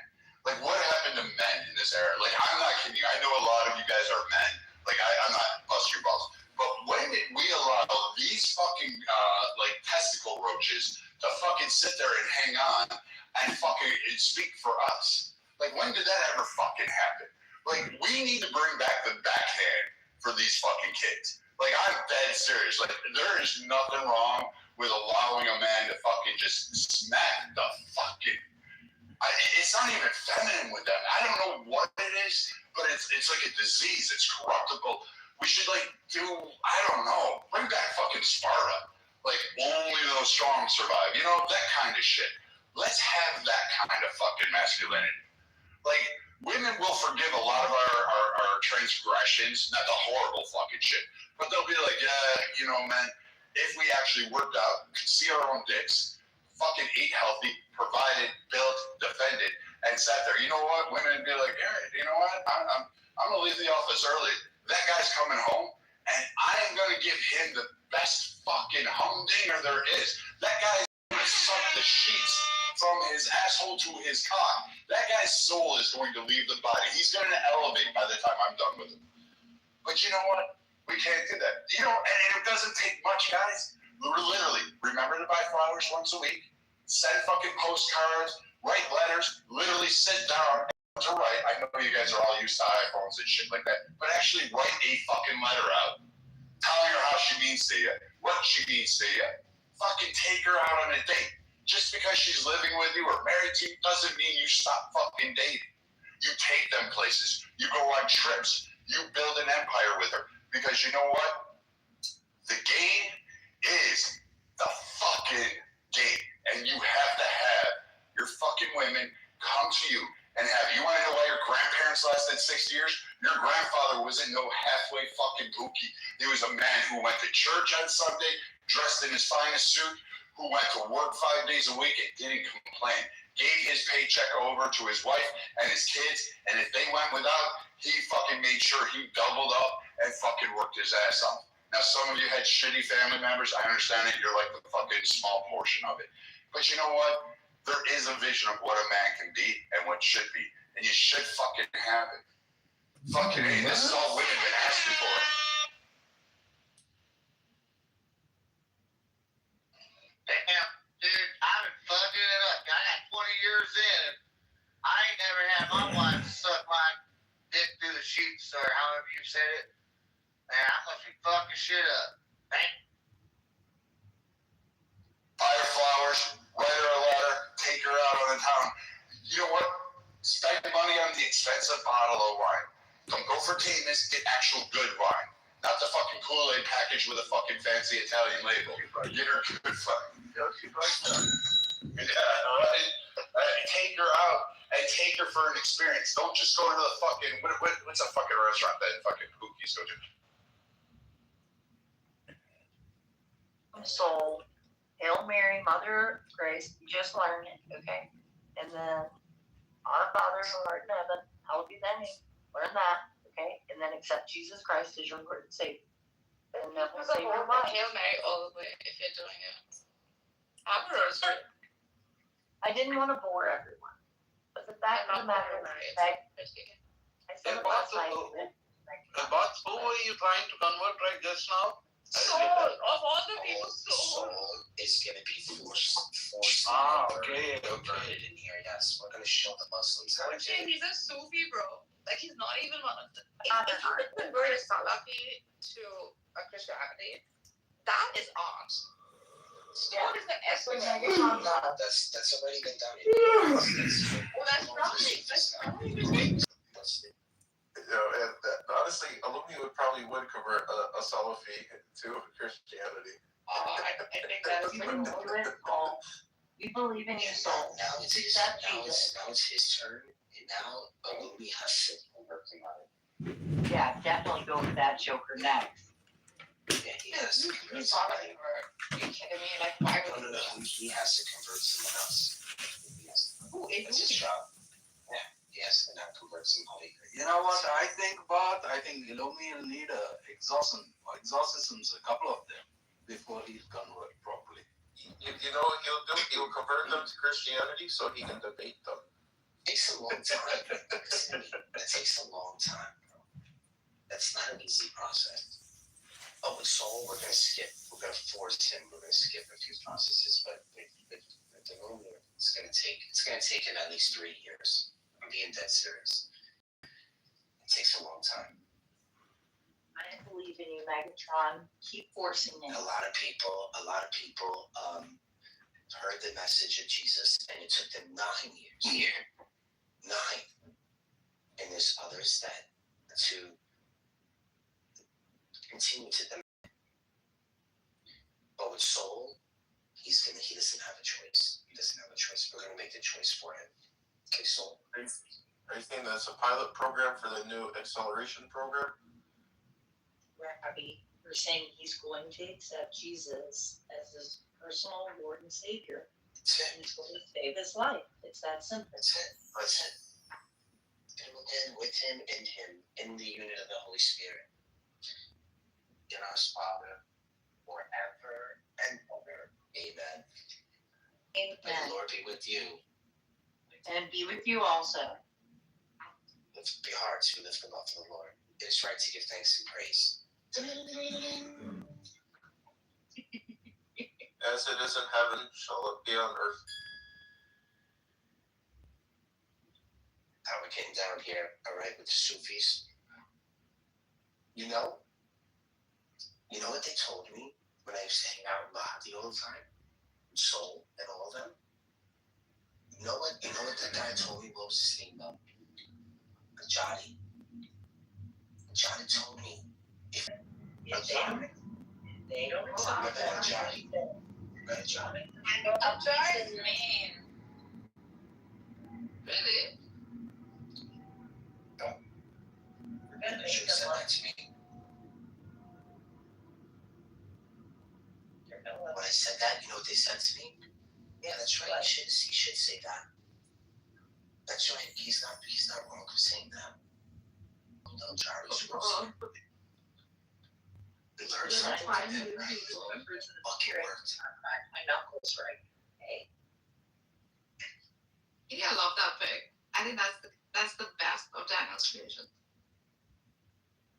Like, what happened to men in this era? Like, I'm not kidding you. I know a lot of you guys are men. Like, I'm not busting your balls. But when did we allow these fucking, like, testicle roaches to fucking sit there and hang on and fucking speak for us? Like, when did that ever fucking happen? Like, we need to bring back the backhand for these fucking kids. Like, I'm dead serious. Like, there is nothing wrong with allowing a man to fucking just smack the fucking... it's not even feminine with them. I don't know what it is, but it's like a disease. It's corruptible. We should, like, I don't know, bring back fucking Sparta. Like, only those strong survive. You know, that kind of shit. Let's have that kind of fucking masculinity. Like, women will forgive a lot of our transgressions, not the horrible fucking shit, but they'll be like, yeah, you know, man, if we actually worked out, could see our own dicks, fucking ate healthy, provided, built, defended, and sat there. You know what? Women would be like, all right, you know what? I'm gonna leave the office early. That guy's coming home, and I am gonna give him the best fucking humdinger there is. That guy's gonna suck the sheets from his asshole to his cock. That guy's soul is going to leave the body. He's going to elevate by the time I'm done with him. But you know what? We can't do that. You know, and it doesn't take much, guys. Literally, remember to buy flowers once a week. Send fucking postcards. Write letters. Literally sit down to write. I know you guys are all used to iPhones and shit like that. But actually write a fucking letter out. Telling her how she means to you. What she means to you. Fucking take her out on a date. Just because she's living with you or married to you doesn't mean you stop fucking dating. You take them places. You go on trips. You build an empire with her. Because you know what? The game is the fucking game. And you have to have your fucking women come to you and have. You want to know why your grandparents lasted 6 years? Your grandfather wasn't no halfway fucking bookie. He was a man who went to church on Sunday, dressed in his finest suit, who went to work 5 days a week and didn't complain. Gave his paycheck over to his wife and his kids, and if they went without, he fucking made sure he doubled up and fucking worked his ass off. Now, some of you had shitty family members. I understand it. You're like the fucking small portion of it. But you know what? There is a vision of what a man can be and what should be, and you should fucking have it. Fucking hey, this is all women been asking for. Damn, dude, I've been fucking it up. I got 20 years in. I ain't never had my wife suck my dick through the sheets or however you said it. Man, I must be fucking shit up. Thank you. Buy her flowers, write her a letter, take her out on the town. You know what? Spend money on the expensive bottle of wine. Don't go for tameness, get actual good wine. Not the fucking Kool-Aid package with a fucking fancy Italian label. Get her good wine. Yeah, right? Take her out and take her for an experience. Don't just go to the fucking, what's a fucking restaurant that fucking kookies go to? So, Hail Mary, Mother of Grace, you just learned it, okay? And then, Our Father who art in heaven, hallowed be thy name. Learn that, okay? And then accept Jesus Christ as your Lord and Savior. And then we'll save your life. Hail Mary all the way if you're doing it. I'm a rosary. I didn't want to bore everyone. But the fact of the matter is, I said it last night. But who were you trying to convert right just now? Soul of all the people, soul is going to be forced. Okay. In here, yes. We're going to show the Muslims how to do it. He's a Sufi, bro. Like, he's not even one of them. If you could convert a Salafi to a Christianity, that is art. What is the essence of it? That's already been done. Well, that's right. That's right. And honestly, Illumi would probably convert a Salafi to Christianity. I think that's We believe in your soul. Now it's his turn, and now Illumi has to convert him on it. Yeah, definitely go with that Joker next. Yeah, he has to convert somebody. Are you kidding me? Like, why would he has to convert someone else. Who is That's his job. Yeah, he has to now convert somebody. You know what I think about? I think Illumi will need exorcisms, a couple of them, before he'll convert properly. You know what he'll do? He'll convert them to Christianity so he can debate them. It takes a long time. That takes a long time, bro. That's not an easy process. But with Soul, we're going to force him, we're going to skip a few processes, but with the Illumi, it's going to take him at least 3 years. I'm being dead serious. It takes a long time. I believe in you, Megatron. Keep forcing it. A lot of people heard the message of Jesus, and it took them 9 years. 9. And there's others that to continue to them. But with Soul, he doesn't have a choice. He doesn't have a choice. We're gonna make the choice for him. Okay, Soul. Are you saying that's a pilot program for the new acceleration program? Rabbi, you're saying he's going to accept Jesus as his personal Lord and Savior. And he's going to save his life. It's that simple. That's it. And with him, in the unit of the Holy Spirit. In us, Father, forever and ever. Amen. May the Lord be with you. And be with you also. Lift your hearts, we lift them up to the Lord. It is right to give thanks and praise. As it is in heaven, shall it be on earth. How we're getting down here, all right, with the Sufis. You know what they told me when I used to hang out with Mahdi all the time? Soul and all of them? You know what that guy told me? What was his name though? Ajadi. Ajadi told me if they don't accept Ajadi. Ajadi. Ajadi is mean. Really? They should have said that to me. When I said that, you know what they said to me? Yeah, that's right. He should say that. That's right. He's not wrong for saying that. No, Charlie's wrong. We learned something from him, right? Fucking worked. My knuckles, right? Hey. Yeah, I love that pic. I think that's the best of Daniel's creation.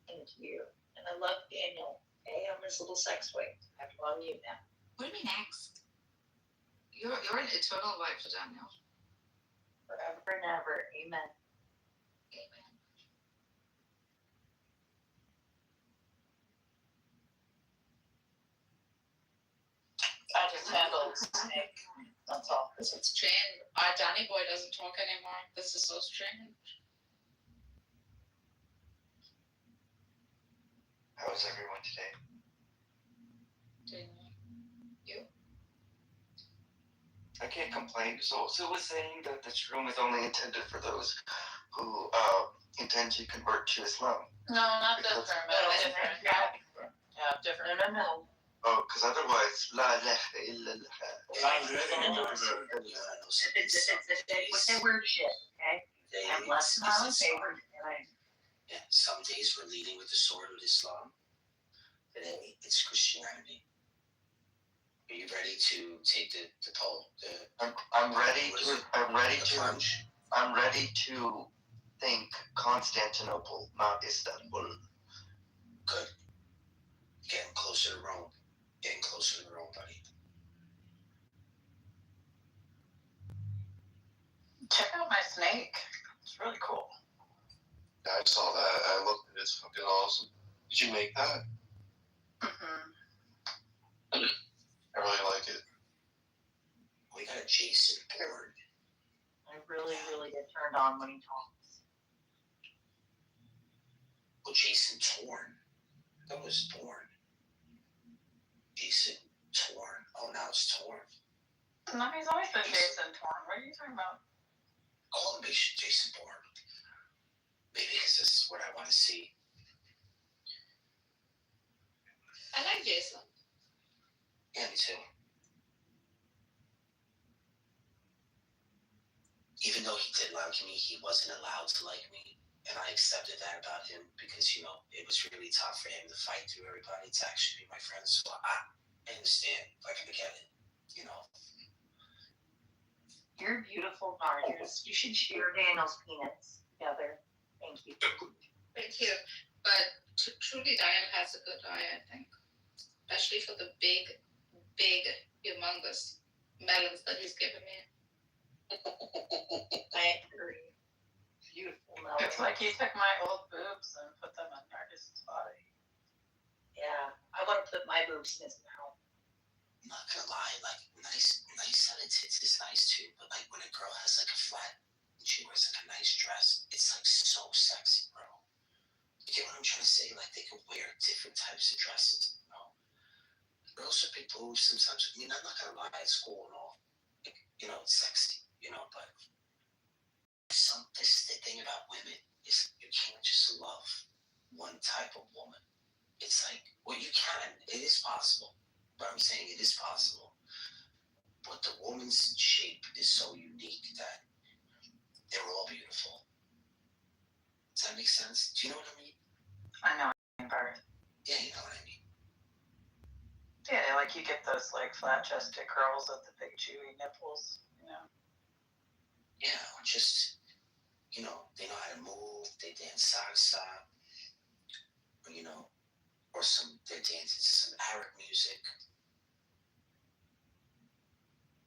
Thank you. And I love Daniel. Hey, I'm his little sex swing. I'm on you now. What do you mean next? You're an eternal wife to Daniel. Forever and ever. Amen. Amen. I just handle snake. That's all. It's strange. Our Danny boy doesn't talk anymore. This is so strange. How was everyone today? You? I can't complain. So was saying that this room is only intended for those who intend to convert to Islam. No, not this room. Different. Yeah, different. No. Oh, because otherwise, la ilaha illallah. It's a weird shit, okay? And bless them, I would say we're Yeah, some days we're leading with the sword of Islam, today it's Christianity. Are you ready to take the toll? I'm ready to think Constantinople, not Istanbul. Good. Getting closer to Rome. Getting closer to Rome, buddy. Check out my snake. It's really cool. Yeah, I saw that. I looked at it. It's fucking awesome. Did you make that? Mm-hmm. I really like it. We got a Jason Bourne. I really get turned on when he talks. Well, Jason Torn. That was Bourne. Jason Torn. Oh, now it's Torn. No, he's always been Jason Torn. What are you talking about? Call him Jason Bourne. Maybe because this is what I want to see. I like Jason. Yeah, me too. Even though he did like me, he wasn't allowed to like me. And I accepted that about him because, you know, it was really tough for him to fight through everybody to actually be my friend. So I understand. Like, I get it, you know. You're beautiful, Marcus. You should share Daniel's peanuts together. Thank you. Thank you. But truly, Diane has a good eye, I think. Especially for the big, humongous melons that he's given me. I agree. Beautiful melons. It's like he took my old boobs and put them on Marcus's body. Yeah, I want to put my boobs in his mouth. I'm not gonna lie, like, nice set of tits is nice too, but like when a girl has like a flat and she wears like a nice dress, it's like so sexy, bro. You get what I'm trying to say? Like, they can wear different types of dresses, you know? Girls with big boobs sometimes, I mean, I'm not gonna lie, it's cool and all. Like, you know, it's sexy, you know, but this is the thing about women, is you can't just love one type of woman. It's like, well, you can, it is possible. But I'm saying it is possible. But the woman's shape is so unique that they're all beautiful. Does that make sense? Do you know what I mean? I know part. Yeah, you know what I mean. Yeah, like you get those like flat-chested girls with the big chewy nipples, you know. Yeah, or just, you know, they know how to move, they dance salsa, or, you know, or they're dancing to some Arab music.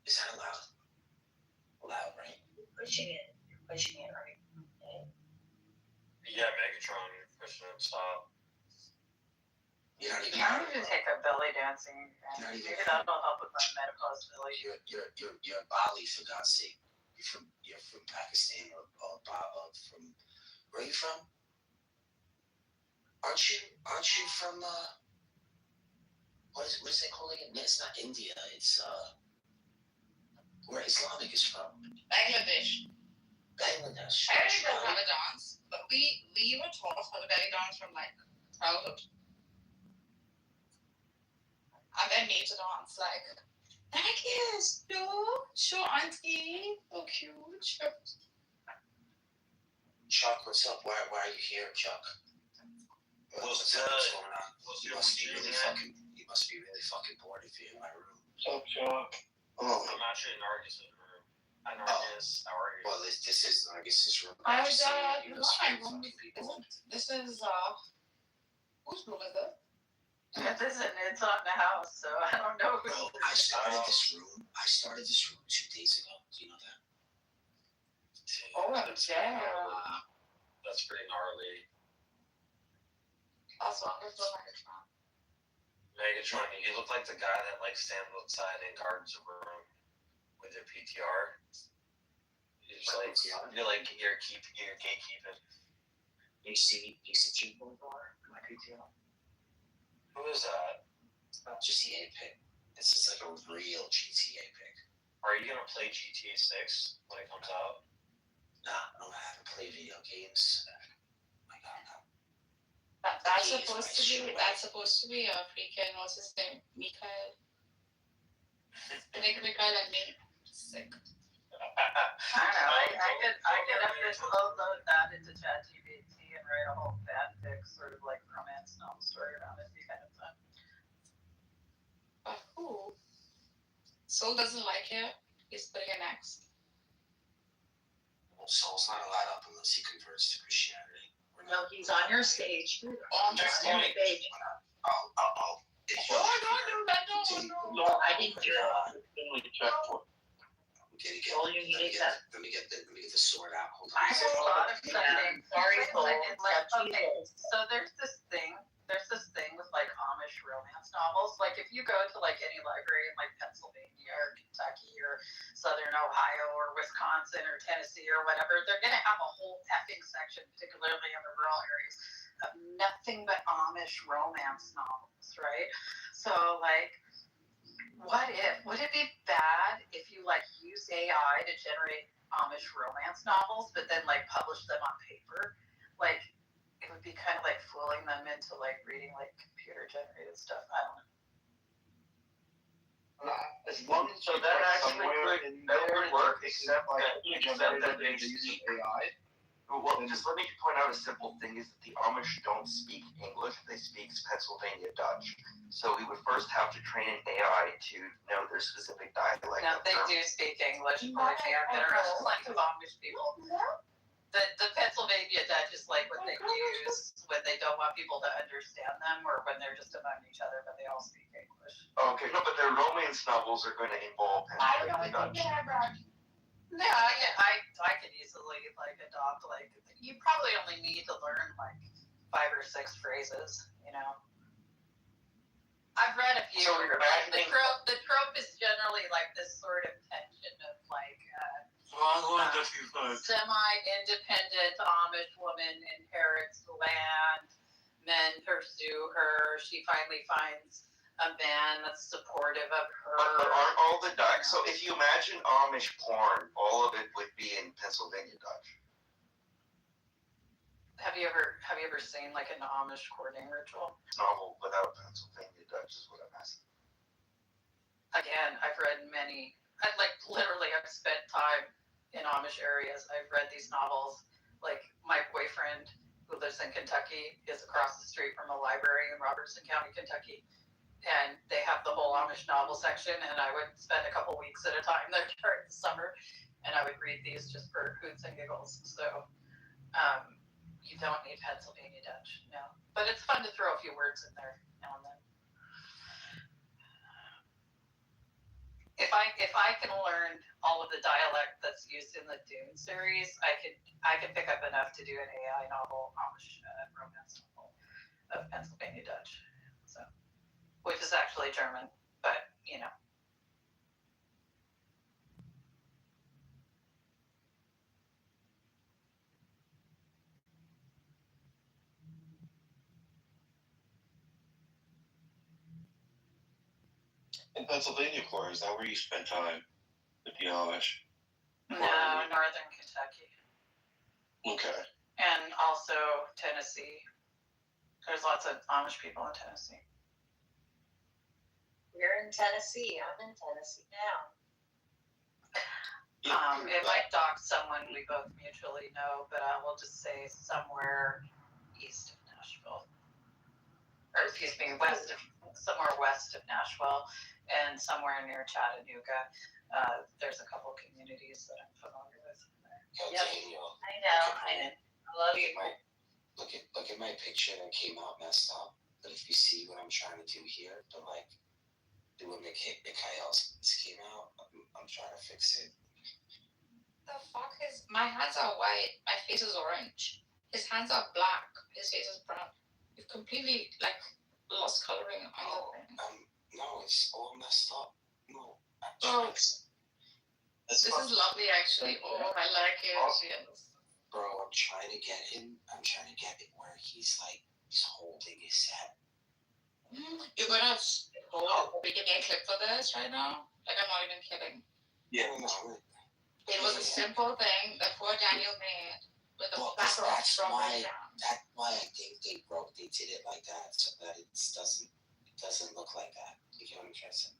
Is that allowed? Allowed, right? You're pushing it, right? Okay. Yeah, Megatron, pushing it, stop. You're not even. I don't even take up belly dancing. Maybe that'll help with my menopause belly. You're Bali, for God's sake. You're from Pakistan or from where are you from? Aren't you from what is it called again? It's not India. It's where Islamic is from. Bangladesh. I don't have a dance, but we were taught how to belly dance from like childhood. And then need to dance like, yes, no, sure, auntie, so cute. Chuck, what's up? Why are you here, Chuck? What's going on? You must be really fucking bored if you're in my room. What's up, Chuck? Oh. I'm actually in Nargis's room. Nargis, how are you? Well, this is Nargis's room. This is whose room is it? It's on the house, so I don't know. Bro, I started this room 2 days ago. Do you know that? Oh, damn. That's pretty gnarly. That's wonderful, Megatron. Megatron, you look like the guy that like stands outside and guards a room with their PTR. You're gatekeeping. You see people bar my PTR. Who is that? GTA pick. It's just like a real GTA pick. Are you gonna play GTA 6 when it comes out? Nah, I don't have to play video games. My God, no. That's supposed to be a freaking, what's his name? Mikael. Nick Mikael and me. Sick. I know. I could have just load that into ChatGPT and write a whole fanfic, sort of like romance novel story around it. It'd be kind of fun. But who? Soul doesn't like it. He's putting an X. Well, Soul's not allowed up unless he converts to Christianity. No, he's on your stage. On the stage. Oh. No, I didn't do that. All you need is that. Let me get the sword out. Hold on. I have a lot of studying. Sorry, Soul. Okay, so there's this thing with like Amish romance novels. Like if you go to like any library in like Pennsylvania or Kentucky or Southern Ohio or Wisconsin or Tennessee or whatever, they're gonna have a whole effing section, particularly in the rural areas, of nothing but Amish romance novels, right? So like, would it be bad if you like use AI to generate Amish romance novels, but then like publish them on paper? Like, it would be kind of like fooling them into like reading like computer generated stuff. I don't know. As long as so that actually would work, except that they use AI. Well, just let me point out a simple thing is that the Amish don't speak English, they speak Pennsylvania Dutch. So we would first have to train an AI to know their specific dialect. No, they do speak English, but I can't. There are plenty of Amish people. The Pennsylvania Dutch is like what they use when they don't want people to understand them or when they're just among each other, but they all speak English. Okay, no, but their romance novels are going to involve Pennsylvania Dutch. Yeah, I could easily like adopt like you probably only need to learn like 5 or 6 phrases, you know. I've read a few. So you're imagining the trope is generally like this sort of tension of like semi-independent Amish woman inherits land, men pursue her, she finally finds a man that's supportive of her. But aren't all the Dutch? So if you imagine Amish porn, all of it would be in Pennsylvania Dutch. Have you ever seen like an Amish courting ritual? Novel without Pennsylvania Dutch is what I'm asking. Again, I've read many. I've spent time in Amish areas. I've read these novels. Like my boyfriend who lives in Kentucky is across the street from a library in Robertson County, Kentucky. And they have the whole Amish novel section, and I would spend a couple weeks at a time there during the summer, and I would read these just for hoots and giggles. So you don't need Pennsylvania Dutch, no. But it's fun to throw a few words in there now and then. If I can learn all of the dialect that's used in the Dune series, I could pick up enough to do an AI novel, Amish romance novel of Pennsylvania Dutch. So. Which is actually German, but, you know. In Pennsylvania, Corey, is that where you spend time with the Amish? No, northern Kentucky. Okay. And also Tennessee. There's lots of Amish people in Tennessee. You're in Tennessee. I'm in Tennessee now. It might dock someone we both mutually know, but I will just say somewhere east of Nashville. Or excuse me, somewhere west of Nashville and somewhere near Chattanooga. There's a couple communities that I'm familiar with. Yo, Daniel. I know. I love you. Look at my picture that came out messed up. But if you see what I'm trying to do here, to like do what Mikhail came out, I'm trying to fix it. The fuck is my hands are white, my face is orange. His hands are black, his face is brown. You've completely like lost coloring on the thing. No, it's all messed up. No. This is lovely actually. Oh, I like it. Yes. Bro, I'm trying to get it where he's holding his head. You're gonna we give me a clip for this right now? Like, I'm not even kidding. Yeah. It was a simple thing that poor Daniel made with a That's strawberry why. jam. That's why I think they did it like that, so that it doesn't look like that. You get what I'm trying to say?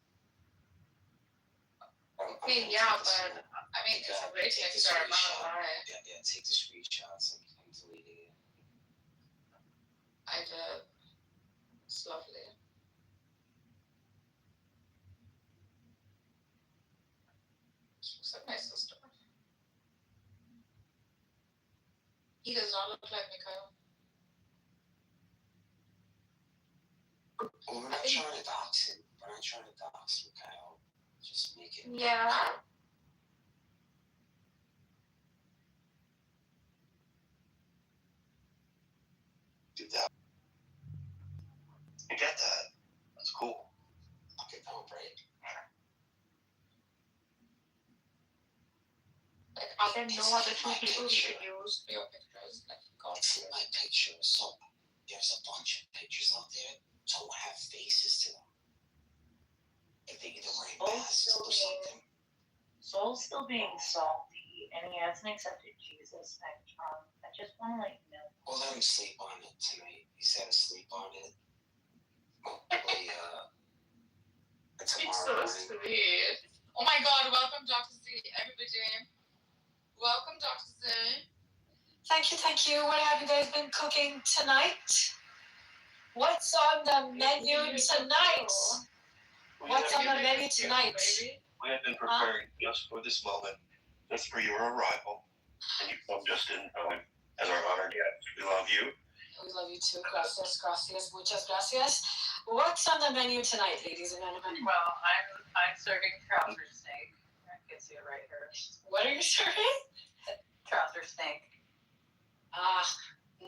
Okay, yeah, but I mean, it's a great texture. I'm not gonna lie. Yeah, take the screenshots. I'm deleting it. I did. It's lovely. She looks like my sister. He does not look like Mikhail. We're not trying to dox him. We're not trying to dox Mikhail. Just make it. Yeah. Do that. I get that. That's cool. Okay, don't break. Like, are there no other two people we could use for your pictures? Like, God. It's in my picture. So there's a bunch of pictures out there don't have faces to them. If they either wearing masks or something. Soul's still being salty, and he hasn't accepted Jesus next month. I just want to let you know. We'll let him sleep on it tonight. He's had to sleep on it. Probably, It's so sweet. Oh my God, welcome Dr. Z, everybody. Welcome Dr. Z. Thank you. What have you guys been cooking tonight? What's on the menu tonight? What's on the menu tonight? We have been preparing just for this moment, just for your arrival. And you come just in time as our honored guest. We love you. We love you too. Gracias, muchas gracias. What's on the menu tonight, ladies and gentlemen? Well, I'm serving trouser steak. I can see it right here. What are you serving? Trouser steak.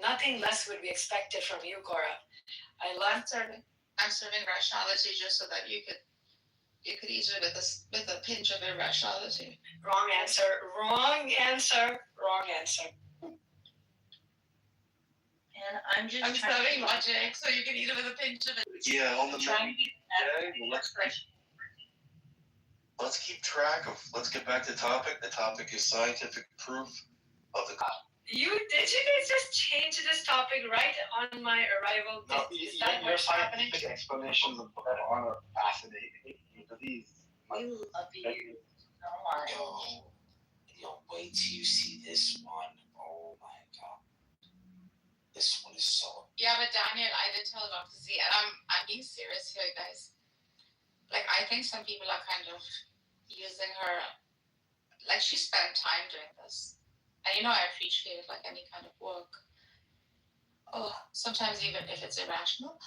Nothing less would be expected from you, Cora. I'm serving rationality just so that you could eat it with a pinch of irrationality. Wrong answer. And I'm serving logic so you can eat it with a pinch of it. Yeah, on the trying menu. to get Let's keep track of. Let's get back to the topic. The topic is scientific proof of the. Did you guys just change this topic right on my arrival? No, Is that your what's happening? scientific explanations of what are fascinating. Please. We love you so much. Yo, wait till you see this one. Oh my God. This one is so. Yeah, but Daniel, I did tell Dr. Z, and I'm being serious here, guys. Like, I think some people are kind of using her. Like, she spent time doing this, and I appreciate like any kind of work. Oh, sometimes even if it's irrational,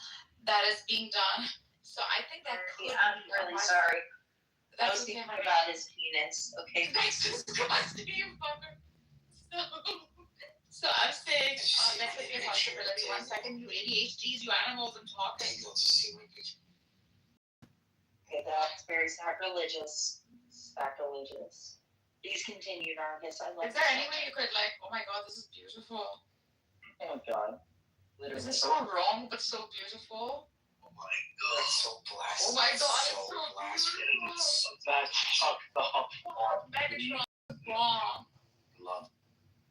that is being done. So I think that. I'm really sorry. I was That's thinking okay. about his penis. Okay. That's disgusting, you fucker. So I'm saying, there could be a possibility. 1 second, you ADHDs, you animals, I'm talking. You'll just see my picture. Okay, that's very sacrilegious. Please continue, Nargis. I love Is there any way you could oh my God, this is beautiful. Oh God. This is so wrong, but so beautiful. Oh my God. It's so blasted. Oh my God, so it's so blasted. beautiful. That's fucked up. Oh, Megatron is wrong. Love.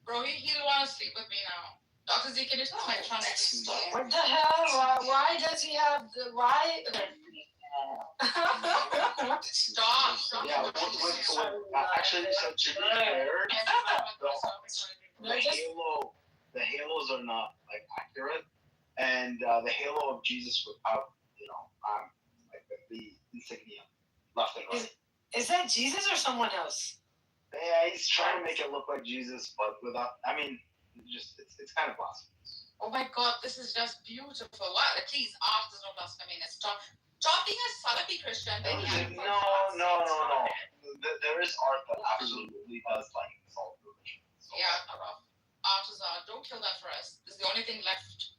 Bro, he'll want to sleep with me now. Dr. Z, can you tell Megatron to stop? What the hell? Why does he have the why? Stop. Yeah, actually, so to be fair, the halos are not like accurate, and the halo of Jesus without, like the insignia left and right. Is that Jesus or someone else? Yeah, he's trying to make it look like Jesus, but without. I mean, it's kind of blasphemous. Oh my God, this is just beautiful. What? Please, art is not blasphemy. Stop being a Salafi Christian. No. There is art that absolutely does like insult religion. Yeah, art is art. Don't kill that for us. This is the only thing left.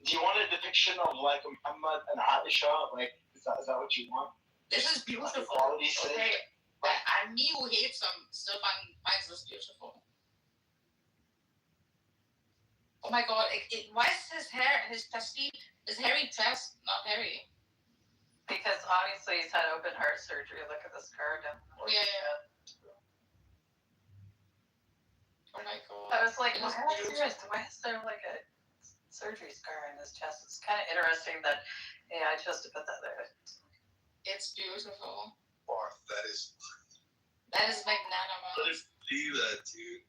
Do you want a depiction of like Muhammad and Aisha? Like, is that what you want? This is beautiful. Quality sake. Okay. And me who hates them still finds this beautiful. Oh my God! Why is his hair, his hairy chest not hairy? Because obviously he's had open heart surgery. Look at the scar down. Yeah. Oh my god. I was like, why is there like a surgery scar in his chest? It's kind of interesting that, yeah, I chose to put that there. It's beautiful. Barth, that is magnanimous. believe that, dude.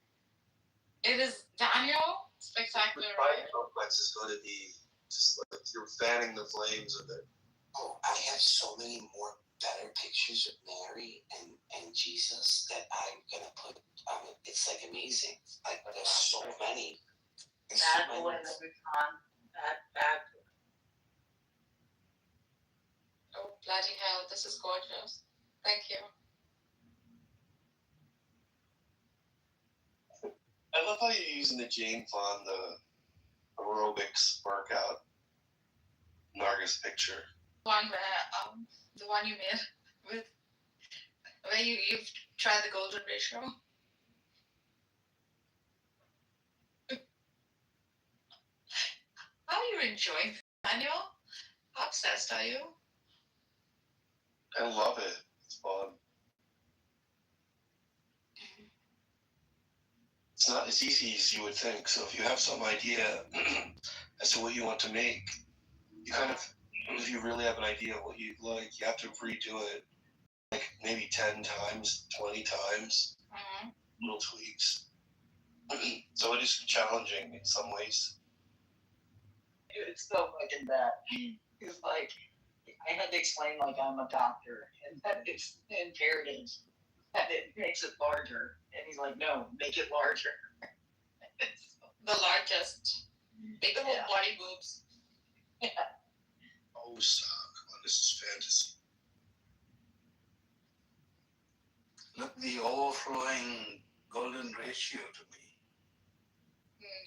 It is Daniel. Spectacular, The right? complex is going to be just like you're fanning the flames of it. Oh, I have so many more better pictures of Mary and Jesus that I'm gonna put. It's like amazing. Like there's so many. Bad boy that we've on. Bad. Oh bloody hell! This is gorgeous. Thank you. I love how you're using the Jane Fonda aerobics workout Nargis picture. One where the one you made with where you've tried the golden ratio. How are you enjoying it, Daniel? How obsessed are you? I love it. It's fun. It's not as easy as you would think. So if you have some idea as to what you want to make, you kind of, if you really have an idea of what you'd like, you have to redo it like maybe 10 times, 20 times, little tweaks. So it is challenging in some ways. It's so fucking bad. It's like, I had to explain like I'm a doctor and that it's imperatives, that it makes it larger. And he's like, no, make it larger. The largest. Big old body boobs. Yeah. Oh, come on, this is fantasy. Look, the overflowing golden ratio to me.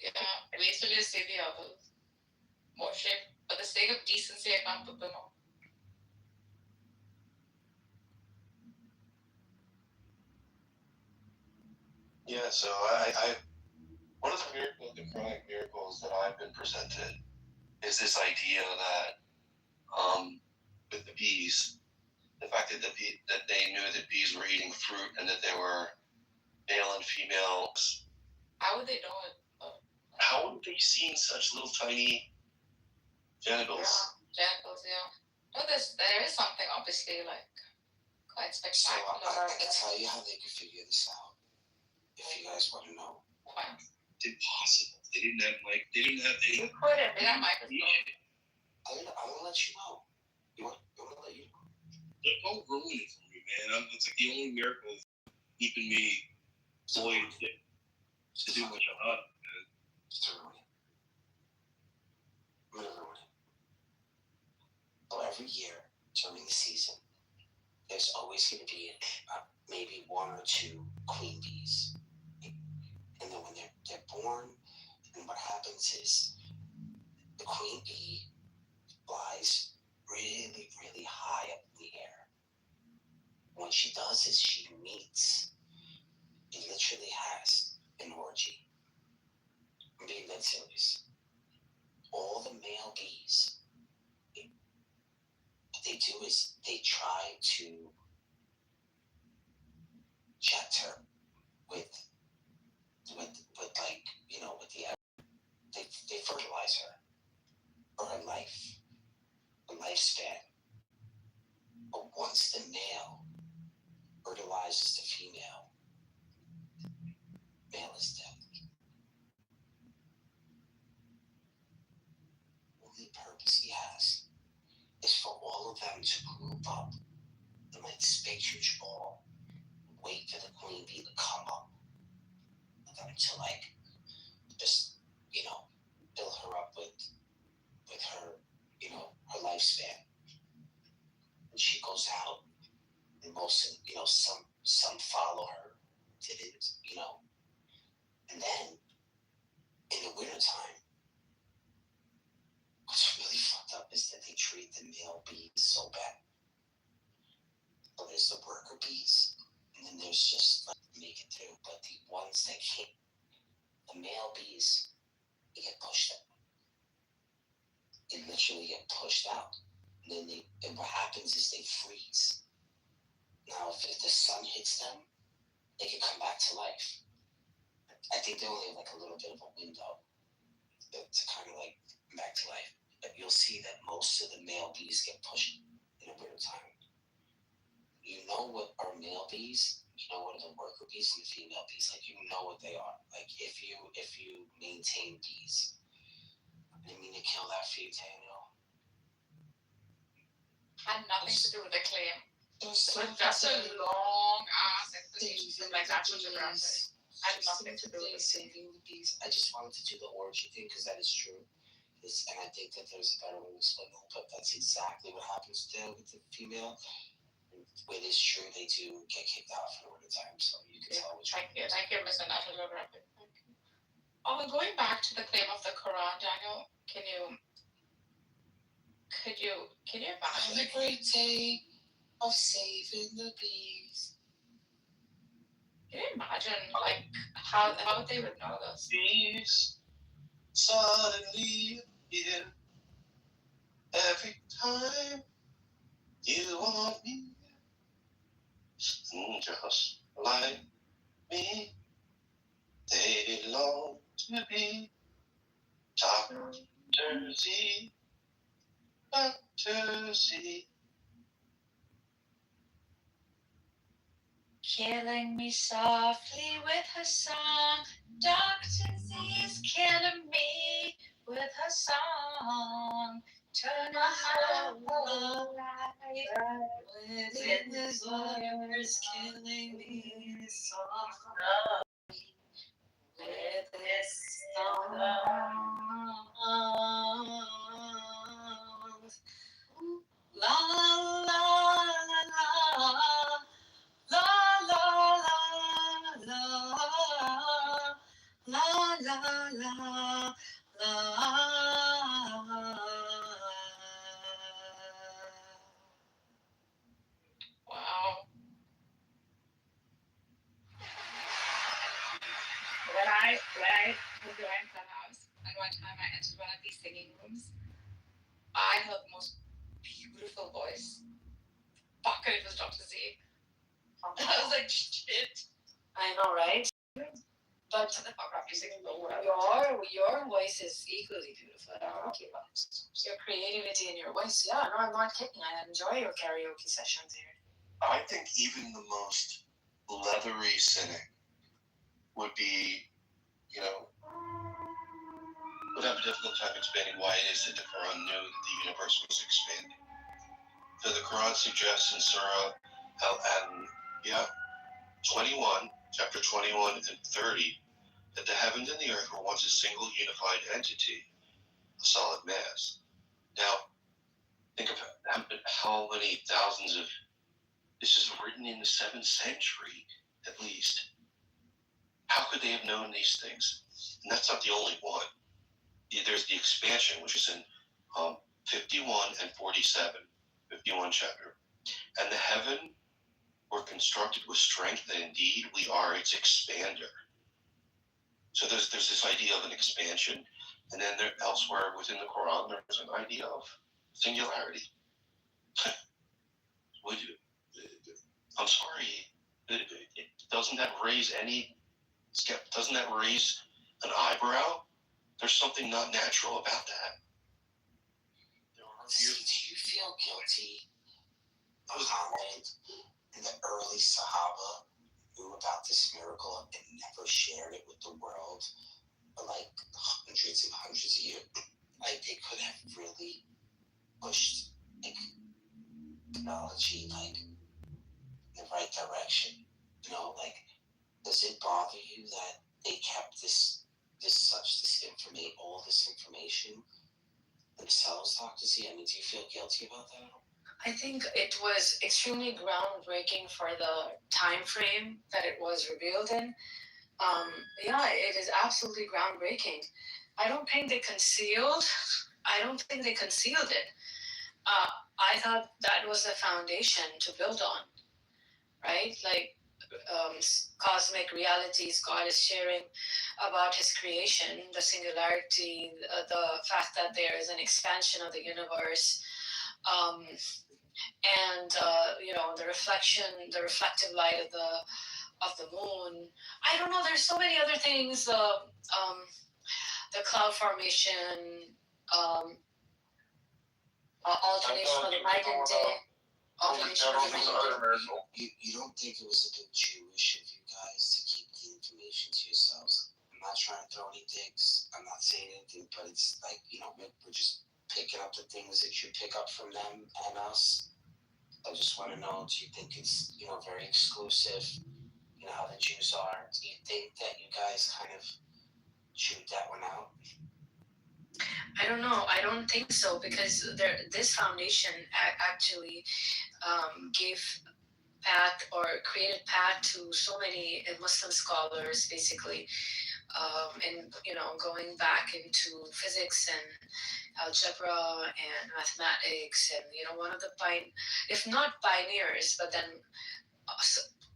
Yeah, wait till you see the others. More shape. For the sake of decency, I can't put them on. Yeah, so I one of the chronic miracles that I've been presented is this idea that with the bees, the fact that that they knew that bees were eating fruit and that they were male and females. How would they know it? How would they seen such little tiny genitals? Yeah, genitals, yeah. No, there is something obviously like quite spectacular. So I can tell you how they could figure this out. If you guys want to know. Wow. It's impossible. They didn't have any. They didn't have microscope. I'm gonna let you know. You want to let you know? Don't ruin it for me, man. It's like the only miracle is keeping me poised to do what I love. It's a ruin it. I'm gonna ruin it. So every year during the season, there's always going to be maybe one or two queen bees, and then when they're born, and what happens is the queen bee flies really, really high up in the air. What she does is she literally has an orgy. I'm being dead serious. All the male bees, what they do is they try to jet her with like, with they fertilize her for her lifespan. But once the male fertilizes the female, male is dead. The only purpose he has is for all of them to group up in like this big huge ball, wait for the queen bee to come up, and then to like just fill her up with her her lifespan. And she goes out, and most some follow her, didn't, and then in the wintertime, what's really fucked up is that they treat the male bees so bad. So there's the worker bees, and then there's just like make it through. But the ones that can't, the male bees, they get pushed out. They literally get pushed out. And what happens is they freeze. Now, if the sun hits them, they can come back to life. I think they only have like a little bit of a window to kind of like come back to life. But you'll see that most of the male bees get pushed in the winter time. You know what are male bees? You know what are the worker bees and the female bees? Like, you know what they are. Like, if you maintain bees. I didn't mean to kill that for you, Daniel. Had nothing to do with the claim. It was just a long ass explanation from like National Geographic. Had nothing to do with saving the bees. I just wanted to do the orgy thing because that is true. And I think that there's a better way to explain that, but that's exactly what happens with the female. It is true, they do get kicked out for the winter time, so you can tell which one. Thank you, Mr. National Geographic. Going back to the claim of the Quran, Daniel, could you imagine? Have a great day of saving the bees. Can you imagine, like, how they would know this? Bees suddenly appear every time you want me. Just like me, they belong to be Dr. Z, Dr. Z. Killing me softly with her song. Dr. Z's killing me with her song. Turn on the light within his ears, killing me softly with his song. La la la la. La la la la la la la la. Wow. When I was doing Clubhouse, and one time I entered one of these singing rooms, I heard the most beautiful voice. Fuck it, it was Dr. Z. I was like, shit. I know, right? But Shut the fuck up, you're singing the world. your voice is equally beautiful. I don't know about your creativity in your voice. Yeah, no, I'm not kidding. I enjoy your karaoke sessions here. I think even the most leathery cynic would be, would have a difficult time explaining why it is that the Quran knew that the universe was expanding. So the Quran suggests in Surah Al-Anbiya 21, chapter 21 and 30, that the heavens and the earth were once a single unified entity, a solid mass. Now, think of how many thousands of... This is written in the 7th century, at least. How could they have known these things? And that's not the only one. There's the expansion, which is in 51 and 47, 51 chapter. And the heaven were constructed with strength, and indeed we are its expander. So there's this idea of an expansion, and then elsewhere within the Quran there's an idea of singularity. I'm sorry, doesn't that raise an eyebrow? There's something not natural about that. Do you feel guilty, Muhammad, and the early Sahaba knew about this miracle and never shared it with the world for like hundreds and hundreds of years? Like, they could have really pushed like technology like in the right direction. Like, does it bother you that they kept all this information themselves, Dr. Z? I mean, do you feel guilty about that? I think it was extremely groundbreaking for the time frame that it was revealed in. It is absolutely groundbreaking. I don't think they concealed it. I thought that was the foundation to build on, right? Like, cosmic realities God is sharing about his creation, the singularity, the fact that there is an expansion of the universe, And the reflective light of the moon. I don't know. There's so many other things. The cloud formation, alternation of the night and day. Alternation of the night and day. You don't think it was a bit Jewish of you guys to keep the information to yourselves? I'm not trying to throw any digs. I'm not saying anything, but it's like, we're just picking up the things that you pick up from them and us. I just want to know, do you think it's, very exclusive? You know how the Jews are. Do you think that you guys kind of chewed that one out? I don't know. I don't think so, because this foundation actually gave path or created path to so many Muslim scholars, basically, and going back into physics and algebra and mathematics, and one of the if not pioneers, but then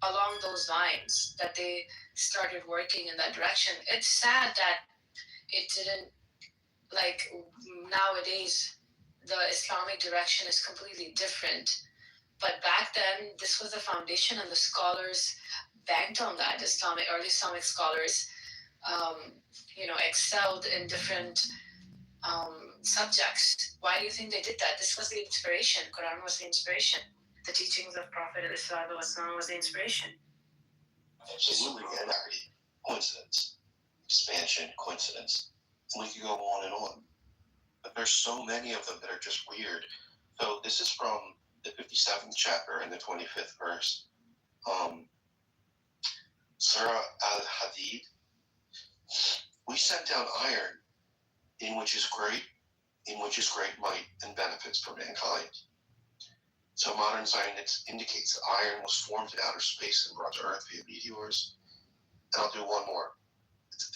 along those lines that they started working in that direction. It's sad that it didn't, like, nowadays the Islamic direction is completely different. But back then, this was the foundation, and the scholars banked on that. Early Islamic scholars, excelled in different subjects. Why do you think they did that? This was the inspiration. Quran was the inspiration. The teachings of Prophet Islam was the inspiration. Absolutely, and coincidence, expansion, coincidence. And we could go on and on. But there's so many of them that are just weird. So this is from the 57th chapter and the 25th verse. Surah Al-Hadid. We sent down iron, in which is great might and benefits for mankind. So modern science indicates that iron was formed in outer space and brought to Earth via meteors. And I'll do one more.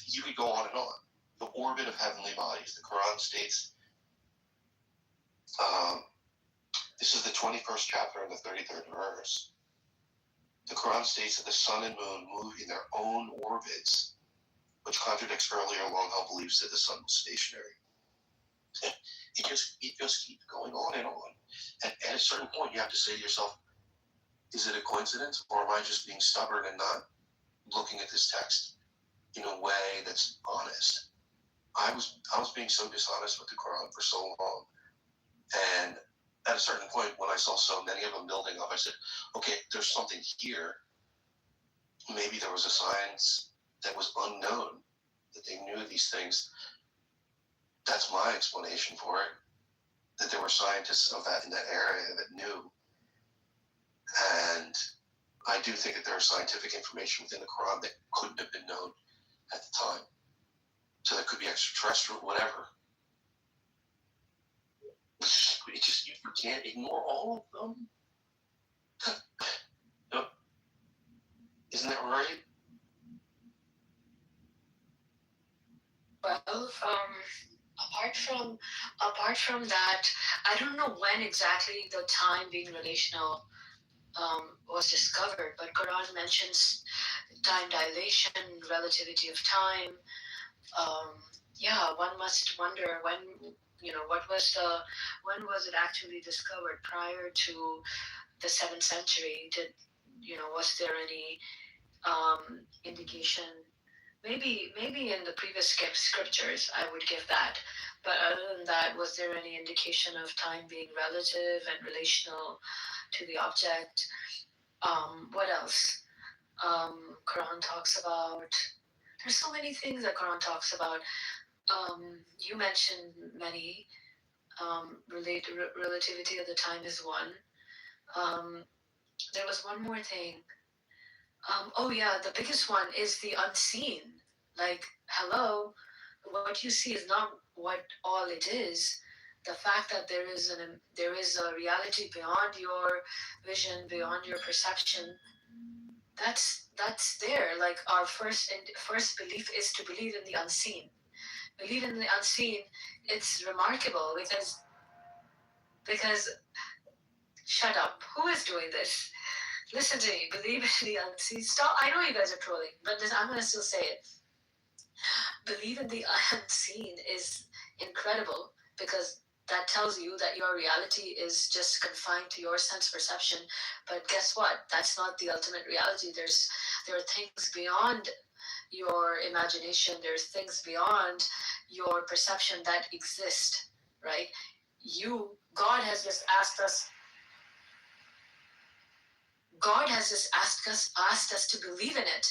You could go on and on. The orbit of heavenly bodies. The Quran states, this is the 21st chapter and the 33rd verse. The Quran states that the sun and moon move in their own orbits, which contradicts earlier long-held beliefs that the sun was stationary. It just keeps going on and on. And at a certain point, you have to say to yourself, is it a coincidence, or am I just being stubborn and not looking at this text in a way that's honest? I was being so dishonest with the Quran for so long. And at a certain point, when I saw so many of them building up, I said, okay, there's something here. Maybe there was a science that was unknown, that they knew these things. That's my explanation for it, that there were scientists of that in that area that knew. And I do think that there is scientific information within the Quran that couldn't have been known at the time. So that could be extraterrestrial, whatever. You can't ignore all of them. No. Isn't that right? Well, apart from that, I don't know when exactly the time being relational was discovered, but Quran mentions time dilation, relativity of time. One must wonder when was it actually discovered? Prior to the 7th century? Was there any indication? Maybe in the previous scriptures, I would give that. But other than that, was there any indication of time being relative and relational to the object? What else? Quran talks about. There's so many things that Quran talks about. You mentioned many. Relativity of the time is one. There was one more thing. The biggest one is the unseen. Like, hello, what you see is not what all it is. The fact that there is a reality beyond your vision, beyond your perception. That's there. Like, our first belief is to believe in the unseen. Believe in the unseen. It's remarkable because shut up. Who is doing this? Listen to me. Believe in the unseen. Stop. I know you guys are trolling, but I'm going to still say it. Believe in the unseen is incredible, because that tells you that your reality is just confined to your sense perception. But guess what? That's not the ultimate reality. There are things beyond your imagination. There's things beyond your perception that exist, right? God has just asked us to believe in it,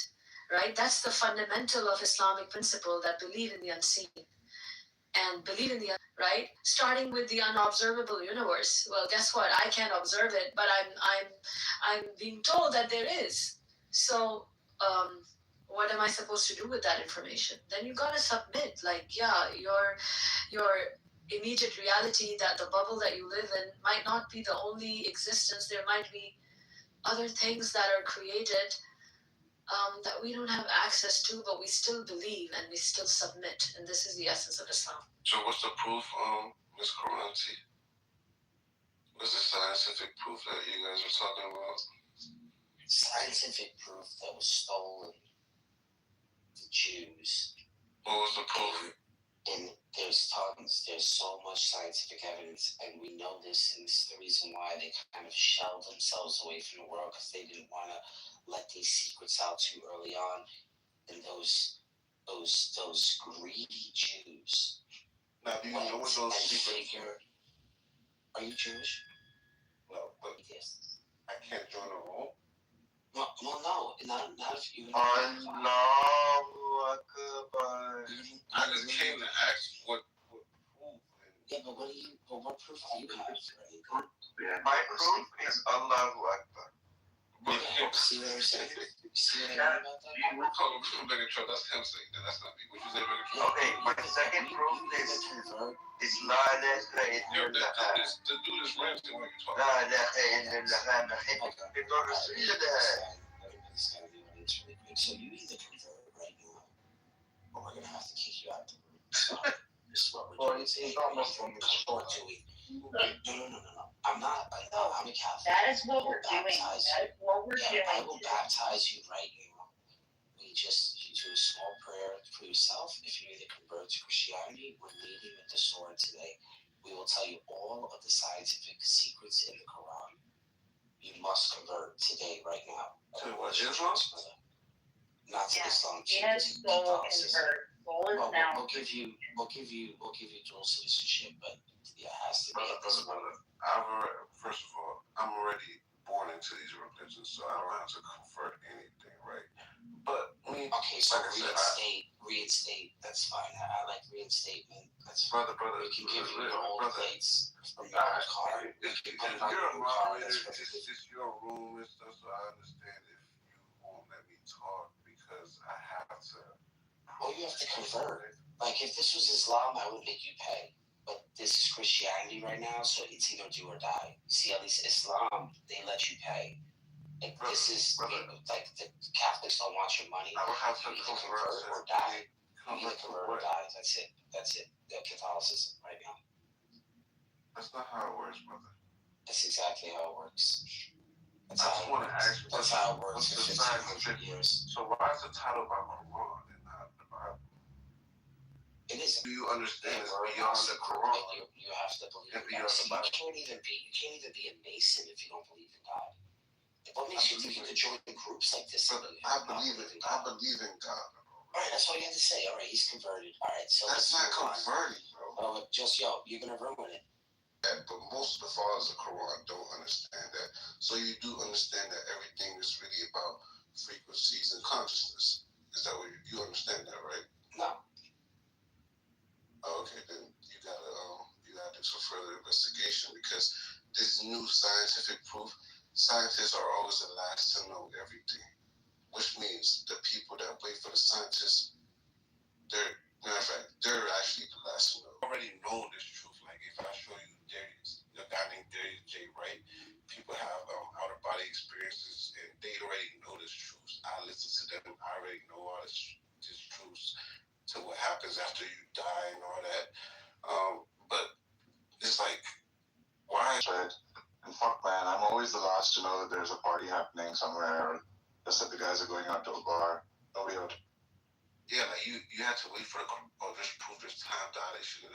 right? That's the fundamental of Islamic principle, that believe in the unseen and believe in the right, starting with the unobservable universe. Well, guess what? I can't observe it, but I'm being told that there is. So what am I supposed to do with that information? Then you gotta submit. Like, yeah, your immediate reality, that the bubble that you live in, might not be the only existence. There might be other things that are created that we don't have access to, but we still believe and we still submit. And this is the essence of Islam. So what's the proof, Ms. Karanti? What's the scientific proof that you guys are talking about? Scientific proof that was stolen. The Jews. What was the proof? And there's tons. There's so much scientific evidence, and we know this, and this is the reason why they kind of shelled themselves away from the world, because they didn't want to let these secrets out too early on. And those greedy Jews. Now, do you know what those secrets are? Are you Jewish? No, but yes. I can't join a room. Well, no, not if you. Allahu Akbar. I just came to ask what proof. Yeah, but what proof do you have? My proof is Allahu Akbar. See what I'm saying? See what I mean about that? We're calling Megatron. That's him saying that. That's not me. What you say, Megatron? Okay, my second proof is La ilaha illallah. The dude is Ramsey when you talk. La ilaha illallah. So you either convert right now, or we're gonna have to kick you out the room. So this is what we're doing. It's almost on the short to it. No. I'm not. I'm a Catholic. That is what we're doing. That is what we're doing. I will baptize you right now. You do a small prayer for yourself. If you either convert to Christianity, we're leading with the sword today. We will tell you all of the scientific secrets in the Quran. You must convert today, right now. To what, Islam? Not to Islam. Yes, go convert. We'll give you dual citizenship, but it has to be at this moment. First of all, I'm already born into these religions, so I don't have to convert anything, right? But okay, so reinstate. That's fine. I like reinstatement. That's brother. We can give you the old plates from your old car. You're a moderator. It's your room and stuff, so I understand if you won't let me talk because I have to. Well, you have to convert. Like, if this was Islam, I would make you pay. But this is Christianity right now, so it's either do or die. You see, at least Islam, they let you pay. Like, this is, like, the Catholics don't want your money. I would have to convert or die. You either convert or die. That's it. The Catholicism right now. That's not how it works, brother. That's exactly how it works. I just want to ask you. That's how it works for 1,500 years. So why is the title about Quran and not the Bible? It isn't. Do you understand it's beyond the Quran? You have to believe in God. So you can't even be a Mason if you don't believe in God. What makes you think you could join groups like this? Brother, I believe in God. All right, that's all you have to say. All right, he's converted. All right, so that's not converting, bro. Oh, you're gonna ruin it. Yeah, but most of the fathers of the Quran don't understand that. So you do understand that everything is really about frequencies and consciousness. Is that what you understand that, right? No. Oh, okay, then you gotta do some further investigation because this new scientific proof, scientists are always the last to know everything, which means the people that wait for the scientists, they're actually the last to know. I already know this truth. Like if I show you a guy named Darius J. Wright, people have out of body experiences and they already know this truth. I listen to them. I already know all this truth to what happens after you die and all that. But it's like, why? And fuck, man, I'm always the last to know that there's a party happening somewhere, or just that the guys are going out to a bar. Nobody out. Yeah, like you had to wait for this proof, this time dilation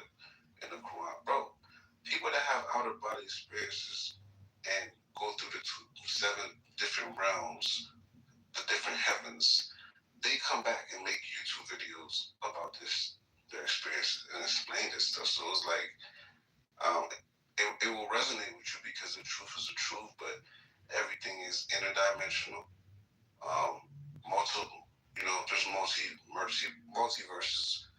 in the Quran, bro. people that have outer body experiences and go through the 7 different realms, the different heavens, they come back and make YouTube videos about their experience and explain this stuff. So it's like, it will resonate with you because the truth is the truth, but everything is interdimensional. Multiple, there's multiverses.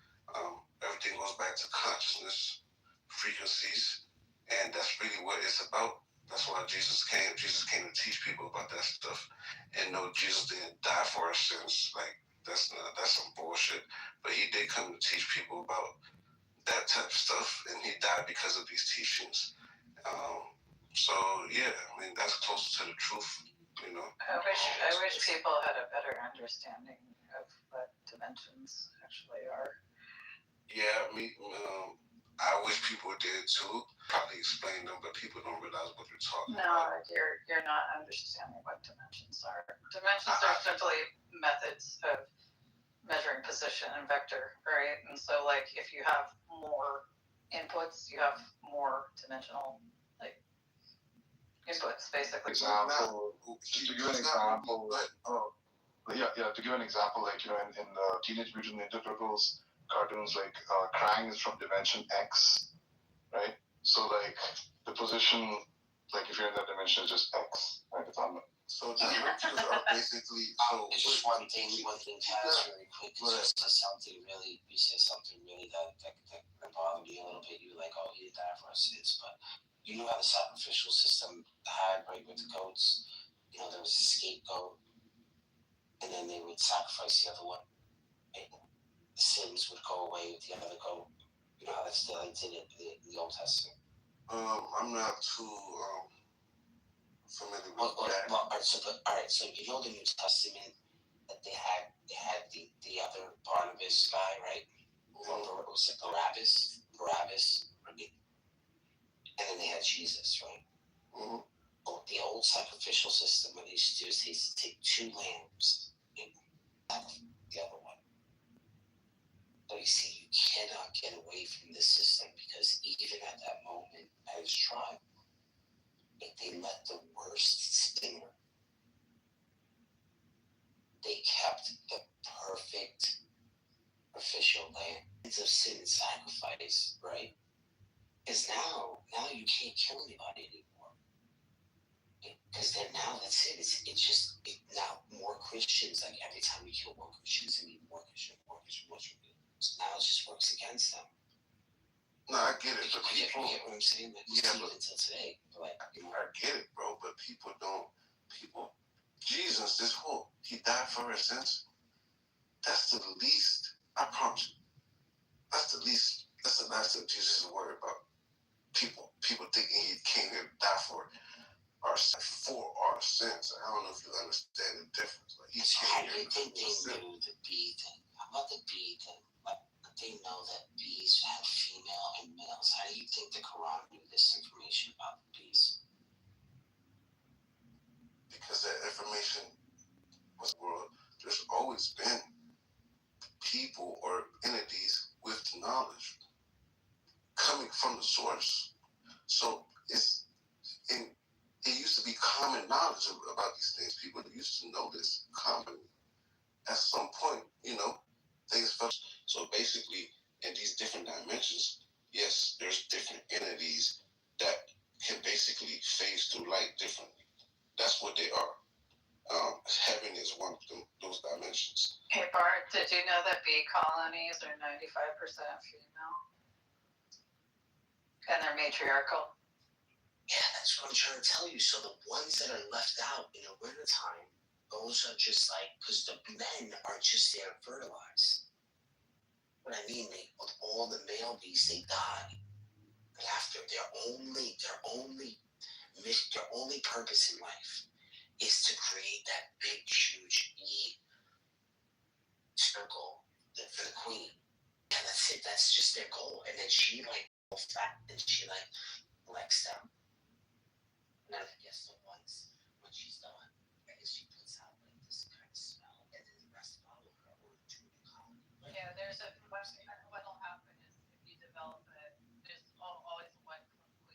Everything goes back to consciousness, frequencies, and that's really what it's about. That's why Jesus came. Jesus came to teach people about that stuff. And no, Jesus didn't die for our sins. Like, that's some bullshit. But he did come to teach people about that type of stuff, and he died because of these teachings. So yeah, I mean, that's closer to the truth, I wish people had a better understanding of what dimensions actually are. Yeah, I wish people did too. Probably explain them, but people don't realize what they're talking about. No, you're not understanding what dimensions are. Dimensions are simply methods of measuring position and vector, right? And so, like, if you have more inputs, you have more dimensional, like, inputs, basically. Example, to give an example, to give an example, like, in the Teenage Mutant Ninja Turtles cartoons, like, Krang is from dimension X, right? So, like, the position, like, if you're in that dimension, is just X, right? It's on. So dimensions are basically. It's just one thing past really quick. You said something really that bothered me a little bit. You were like, oh, he did that for our sins, but you know how the sacrificial system had, right, with the goats. There was a scapegoat, and then they would sacrifice the other one. Right? The sins would go away with the other goat. You know how that's still did it in the Old Testament. I'm not too familiar with that. All right. So you know the New Testament that they had the other Barnabas guy, right? Or was it Barabbas, right? And then they had Jesus, right? Mm-hmm. Well, the old sacrificial system, what they used to do is they used to take 2 lambs and the other one. But you see, you cannot get away from this system because even at that moment, at his trial, if they let the worst sinner, they kept the perfect official lamb of sin and sacrifice, right? Because now you can't kill anybody anymore. Because then now that's it. Now more Christians, like every time we kill more Christians, I mean more Christians. So now it just works against them. No, I get it, but people. You get what I'm saying? Like, until today. Like, I get it, bro, but Jesus, this whole, he died for our sins. That's the least, I promise you. That's the last thing Jesus is worried about. People thinking he came here to die for our sins. I don't know if you understand the difference. Like, he how do you think they knew the bee thing? How about the bee thing? Like, they know that bees have female and males. How do you think the Quran knew this information about the bees? Because that information was world. There's always been people or entities with knowledge coming from the source. So it used to be common knowledge about these things. People used to know this common. At some point, things felt. So basically, in these different dimensions, yes, there's different entities that can basically phase through light differently. That's what they are. Heaven is one of those dimensions. Hey Bart, did you know that bee colonies are 95% female? And they're matriarchal? Yeah, that's what I'm trying to tell you. So the ones that are left out in the wintertime, those are just like, because the men are just there to fertilize. What I mean, all the male bees, they die. After their only purpose in life is to create that big, huge circle for the queen. And that's it. That's just their goal. And then she fat and she likes them. And I guess the once when she's done, I guess she puts out this kind of smell, and then the rest follow her or to the colony. Yeah, what'll happen is if you develop it, there's always one queen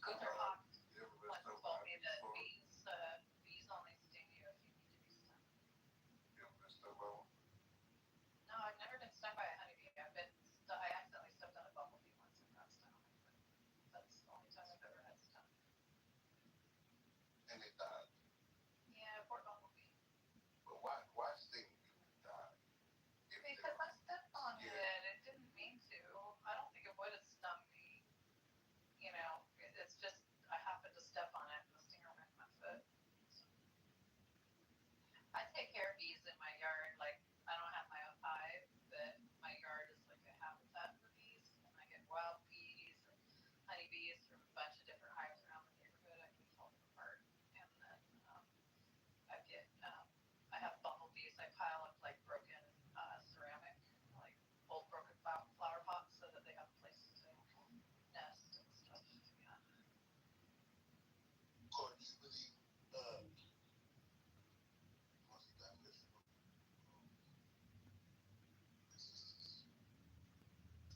Gunther Hawk You ever once been stung told by me a bee that before? bees only sting you if you need to be stung. You ever been stung by one? No, I've never been stung by a honeybee. I accidentally stepped on a bumblebee once and got stung. But that's the only time I've ever had stung. And they died. Yeah, poor bumblebee. But why sting you and die? If they Because I don't- stepped on Yeah. it. It didn't mean to. I don't think it would have stung me. You know, it's just I happened to step on it and the stinger went in my foot. I take care of bees in my yard. Like, I don't have my own hive, but my yard is like a habitat for bees. And I get wild bees and honeybees from a bunch of different hives around the neighborhood. I can pull them apart. And then I have bumblebees. I pile up like broken ceramic, like old broken flower pots so that they have a place to nest and stuff. Yeah. Or do you believe multi-dimensional existence?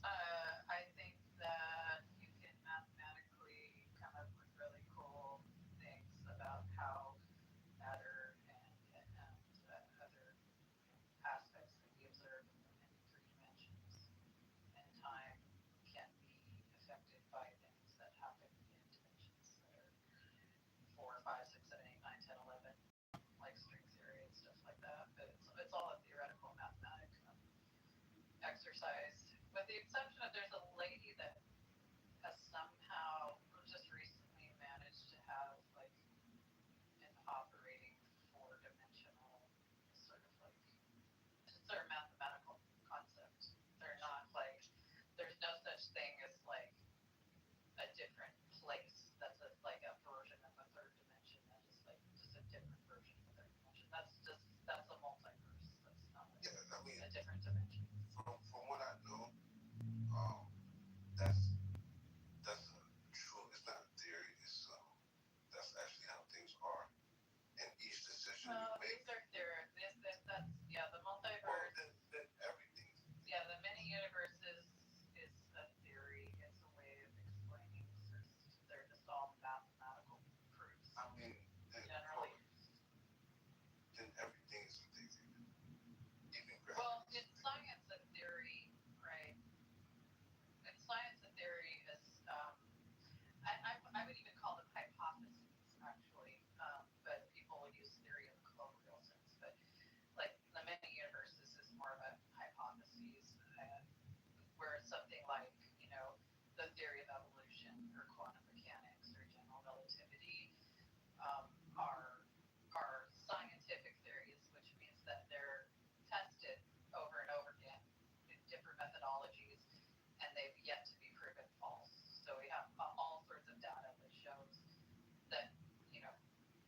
I think that you can mathematically come up with really cool things about how matter and other aspects that we observe in three dimensions and time can be affected by things that happen in dimensions that are 4, 5, 6, 7, 8, 9, 10, 11, like string theory and stuff like that. But it's all a theoretical mathematic exercise, with the exception of there's a lady that has somehow just recently managed to have like an operating 4-dimensional sort of like it's their mathematical concept. They're not like there's no such thing as like a different place that's like a version of a third dimension. That's just like just a different version of a third dimension. That's a multiverse. That's not a different dimension. From what I know, that's true. It's not a theory. It's that's actually how things are. And each decision you make. These are theories. That's the multiverse. Well, then everything. Yeah, the many universes is a theory. It's a way of explaining. They're just all mathematical proofs. I mean, generally. Then everything is a theory. Even gravity. Well, in science, a theory, right? In science, a theory is, I would even call them hypotheses, actually. But people would use theory in the colloquial sense. But like the many universes is more of a hypothesis, where something like, the theory of evolution or quantum mechanics or general relativity are scientific theories, which means that they're tested over and over again in different methodologies, and they've yet to be proven false. So we have all sorts of data that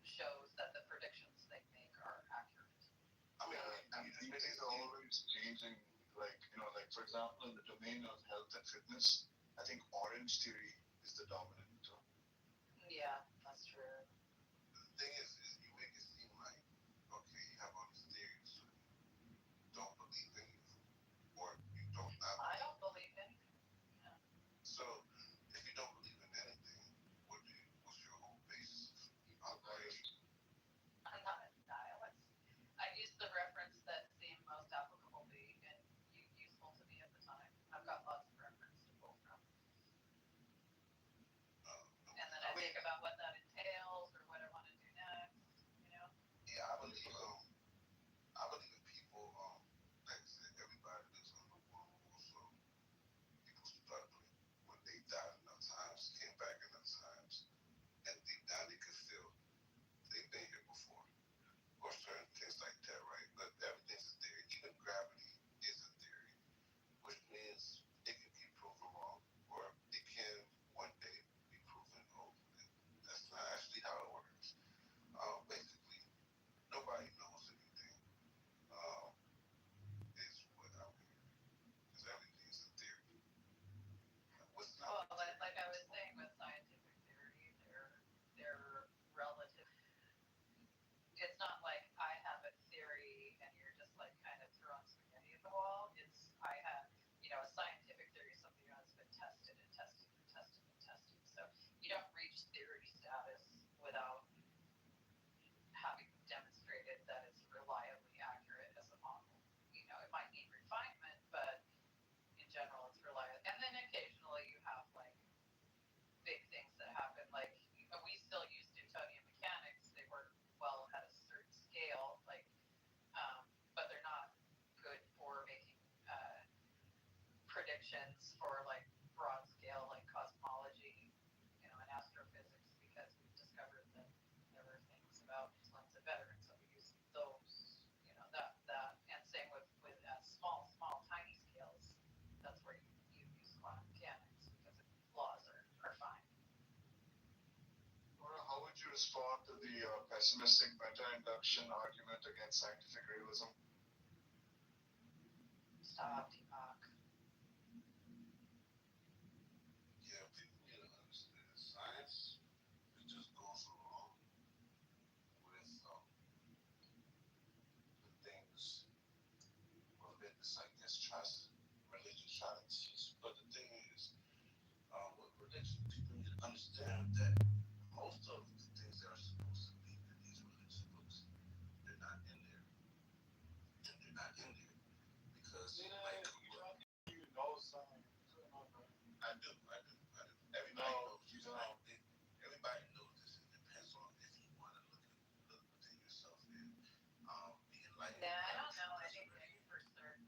shows that the predictions they make are accurate. I mean, and things are always changing. Like for example, in the domain of health and fitness, I think orange theory is the dominant. Yeah, that's true. The thing is you make it seem like, okay, you have all these theories, so you don't believe in it, or you don't not. I don't believe anything. Yeah. So if you don't believe in anything, what's your whole basis of operation? I'm not a nihilist. I use the reference that seemed most applicable to me and useful to me at the time. I've got lots of reference to pull from. And then I think about what that respond to the pessimistic meta-induction argument against scientific realism? Stop, Deepak. Yeah, people need to understand science. It just goes along with the things religious, I guess, religion try to teach. But the thing is, with religion, people need to understand that most of the things that are supposed to be in these religious books, they're not in there. And they're not in there because, like, You know science. I do. Everybody knows this, right? Everybody knows this. It depends on if you want to look within yourself and be enlightened. Yeah, I don't know anything for certain.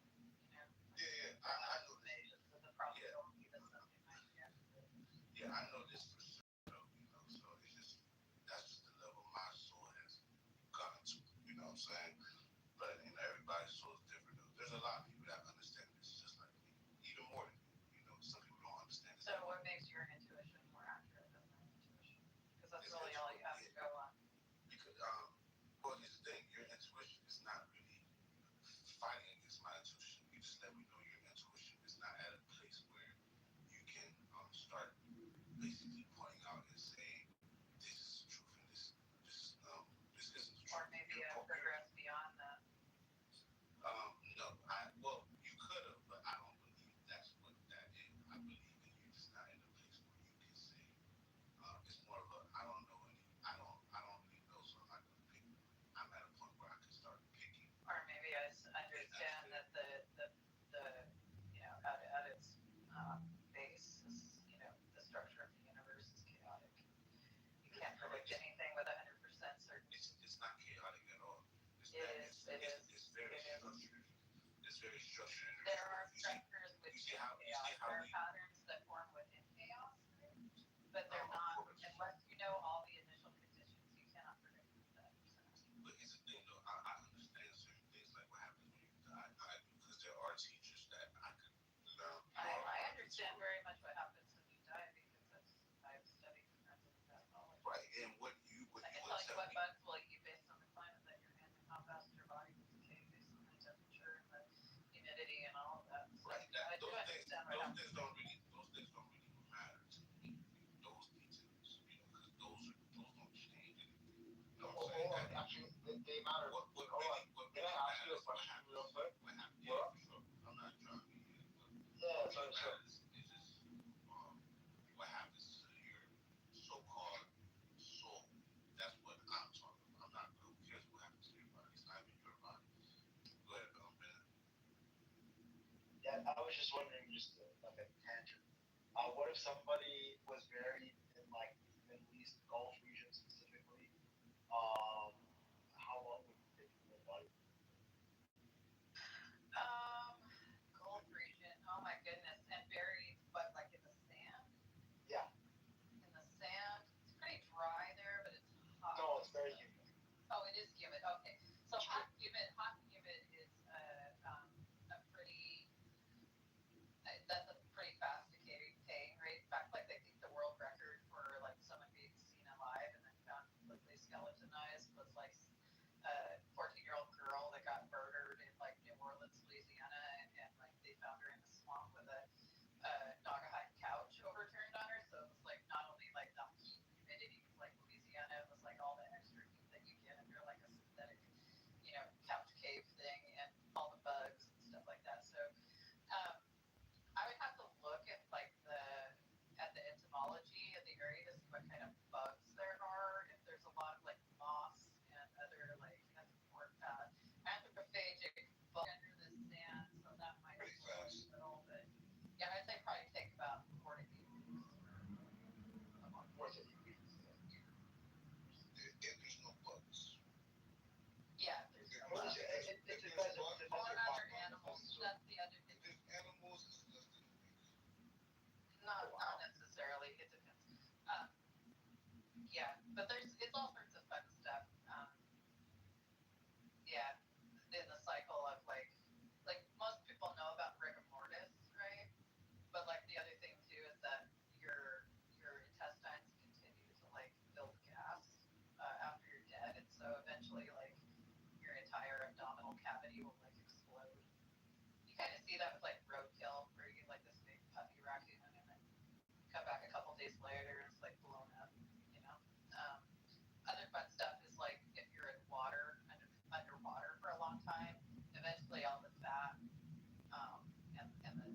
I know this. Of the probability that something might be accurate. Yeah, I know this for certain. So it's just that's just the level my soul has gotten to. You know what I'm saying? But everybody's soul is different. There's a lot of people that understand this just like me, even more than me. Some people don't understand this. So what makes your intuition more accurate than my intuition? Because that's really all you have to go on. Because well, here's the thing: your intuition is not really fighting against my intuition. You just let me know your intuition is not at a place where you can start basically pointing out and saying this is the truth and this isn't the truth. Or maybe progress beyond that. No, you could have, but I don't believe that's what that is. I believe that you're just not in a place where you can say it's more of a I don't know any. I don't really know, so I'm not gonna pick. I'm at a point where I can start picking. Or maybe I understand that the at its base is, the structure of the universe is chaotic. You can't predict anything with 100% certainty. It's not chaotic at all. It's very structured. It's very structured. There are structures within chaos. There are patterns that form within chaos, but they're not. Unless you know all the initial conditions, you cannot predict that. But here's the thing, though. I understand certain things like what happens when you die. Because there are teachers that I could learn. I understand very much what happens when you die because I've studied forensic pathology. Right, and what you I can tell you what bugs will eat you based on the climate that you're in and how fast your body will decay based on the temperature and the humidity and all of that. So right, I do understand what happens. Those things don't really matter to me. Those details, because those don't change anything. You know what I'm saying? Actually, they matter. What Can I ask you a question real quick? What happens? Yeah, for sure. I'm not trying to be here. Yeah, What matters is just what happens to your so-called soul. That's what I'm talking about. I'm not. Who cares what happens to your body? It's not even your body. Go ahead, Ben. Yeah, I was just wondering, just like a tangent. What if somebody was buried in like the Middle East Gulf region specifically? How long would they be alive? Gulf region. Oh my goodness. And buried, what, like in the sand? Yeah. In the sand. It's pretty dry there, but it's hot. No, it's very humid. Oh, it is humid. Okay. So hot and humid is a pretty. That's a pretty fast decaying rate. In fact, like they think the world record for like someone being seen alive do that with like roadkill, where you get like this big puppy raccoon and then come back a couple days later and it's like blown up, you know. Other fun stuff is like if you're in water, underwater for a long time, eventually all the fat and the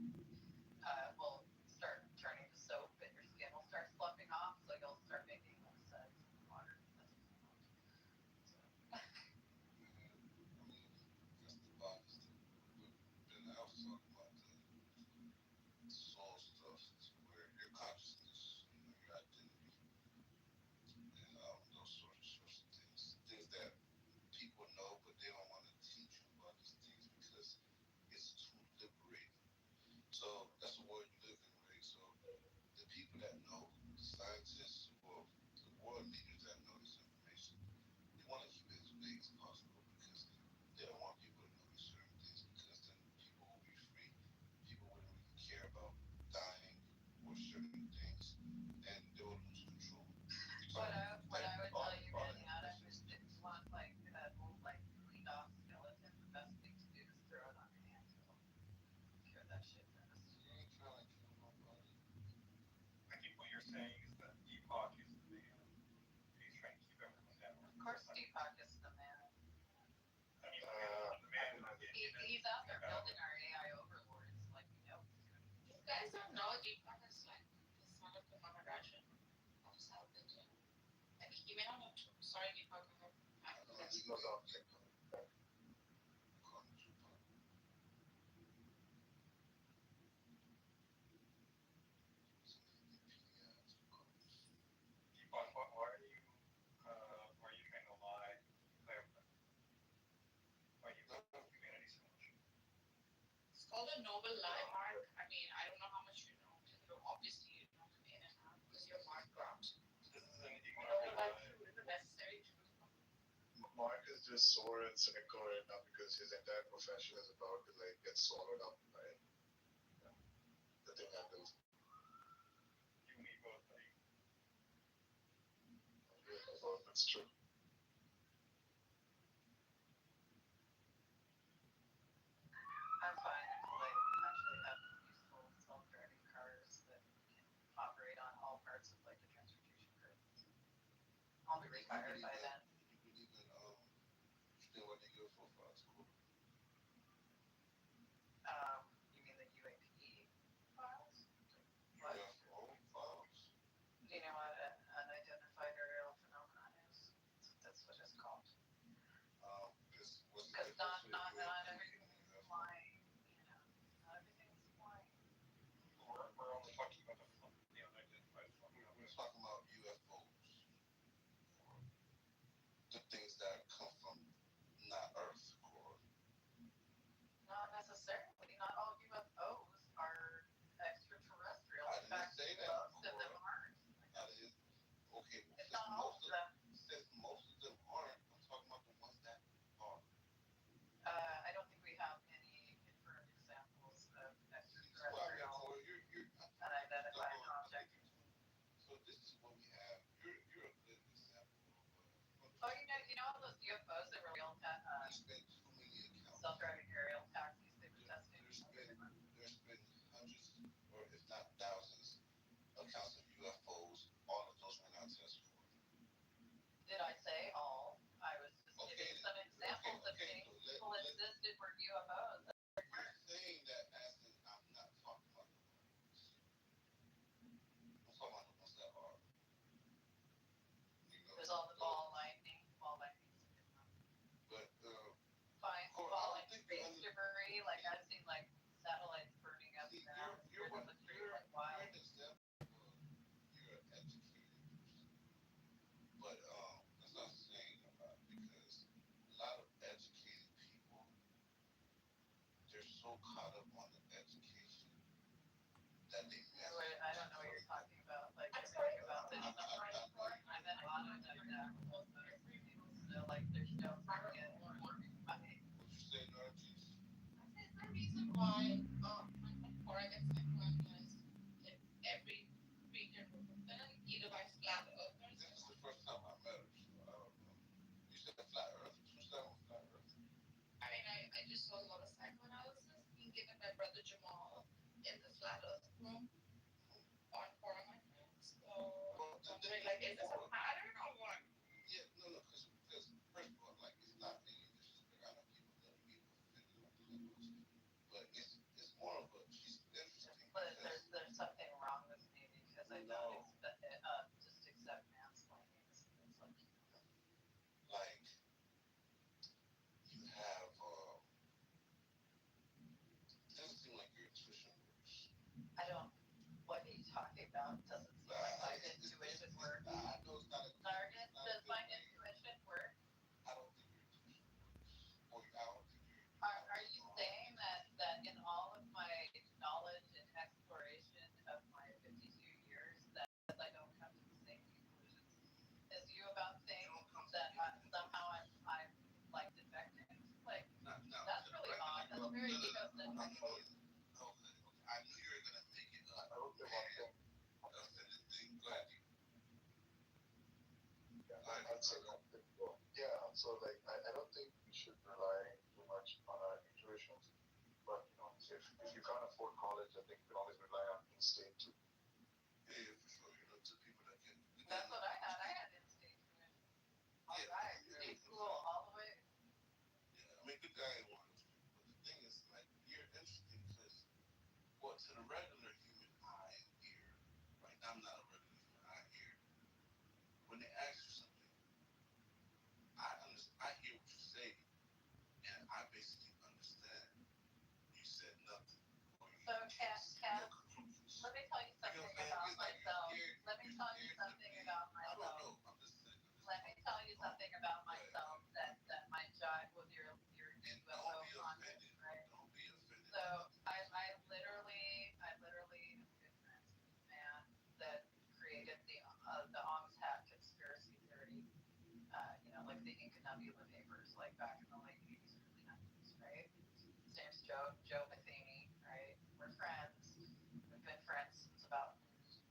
will start turning to soap and your skin will start sloughing off, so you'll start making like suds in the water. Soul stuff where your consciousness, your identity, and those sorts of things that people know, but they don't want to teach you about these things because it's too liberating. So that's the world you live in, right? So the people that know, the scientists, well, the world leaders that know this information, they want to keep it as vague as possible because they don't want people to know these certain things because then people will be free. People wouldn't really care about dying or certain things, and they will lose control. What I would tell you, Randy, Adam, is if you want like an old like cleaned off skeleton, the best thing to do is throw it on your hand. Cure that shit fast. You ain't trying to kill nobody. I think what you're saying is that Deepak is the man. He's trying to keep everyone down. Of course, Deepak is the man. I mean, the man. He's out there building our AI overlords, like we know he's doing. You guys don't know Deepak is like the son of the Maharaja of South India. And you may not know too. Sorry, Deepak. Deepak, why are you trying to lie? Why you love humanity so much? It's called a noble lie, Mark. I mean, I don't know how much you know. Obviously, you know the in and out because you're Mark Grant. This is an Noble lie truth is the necessary truth. Mark is just sore and cynical right now because his entire profession is about to like get swallowed up by the thing that builds. You and me both, buddy. That's true. I'm fine until they actually have useful self-driving cars that can operate on all parts of like the transportation grid. I'll be retired by then. You believe in still what they go for school? You mean the UAP files? What? UFO files. Do you know what an unidentified aerial phenomenon is? That's what it's called. Because not everything is flying, you know. Not everything is flying. We're only talking about the unidentified phenomenon. We're talking about UFOs. The things that come from not Earth core. Not necessarily. Not all UFOs are extraterrestrial. I In didn't fact, say that. most of them aren't. Okay, If not all of them. Since most of them aren't, I'm talking about the ones that are. I don't think we have any confirmed examples of extraterrestrial unidentified objects. So this is what we have. You're a good example of. Oh, you know all those UFOs that were real self-driving aerial taxis they were testing? There's been hundreds, or if not thousands, accounts of UFOs. All of those were not tested for. Did I say all? I was just giving some examples of things people insisted were UFOs. You're saying that as in I'm not talking about the ones. I'm talking about the ones that are. There's all the ball lightning. Ball lightning's a good one. But fine, ball and space debris. Like I've seen like satellites burning up in the atmosphere that look pretty like wild. You're an educated person. But that's not saying a lot because a lot of educated people, they're so caught up on the education that they miss. I don't know what you're talking about. Like you're talking about this. I meant a lot of them that so like there's no freaking What you say, Nargis? There's no reason why before I get psychoanalyzed in every region either by flat earthers. This is the first time I met her, so I don't know. You said flat earth? Who's that on flat earth? I mean, I just saw a lot of psychoanalysis being given by brother Jamal in the flat earth room on one of my friends. So, wondering, like, is this a pattern or what? Yeah, no, because first of all, like, it's not any disrespect. I know people that are people offended on Clubhouse, but it's more of a she's interesting. But there's something wrong with me because I don't just accept mansplaining. It's like you have doesn't seem like your intuition works. I don't. What are you talking about? Doesn't seem like my intuition works. I know it's not a. Nargis, does my intuition work? I don't think your intuition works. Or I don't think your. Are you saying that in all of my knowledge and exploration of my 52 years that I don't come to the same conclusions as you about things that somehow I'm like defecting? Like that's really odd. That's very egocentric. Okay. I knew you were gonna make it up. Offended thing. Go ahead. I'd say that. Yeah. So like, I don't think we should rely too much on our intuitions. But if you can't afford college, I think you can always rely on instinct too. Yeah, for sure. To people that can. That's what I had. I had in-state tuition. All right, state school all the way. Yeah, I mean, good guy in one of those people. But the thing is, like, you're interesting because, well, to the regular human eye and ear, right? I'm not a regular human eye and ear. When they ask you something, I hear what you say, and I basically understand. You said nothing. So, Kat, let me tell you something about myself. Let me tell you something about myself. I don't know. I'm just saying. Let me tell you something about myself that might jive with your UFO content, right? Don't be offended. So I literally am good friends with the man that created the OMSHAT conspiracy theory. Like the Inca Nebula papers, like back in the late 80s, early 90s, right? His name's Joe Matheny, right? We're friends. We've been friends since about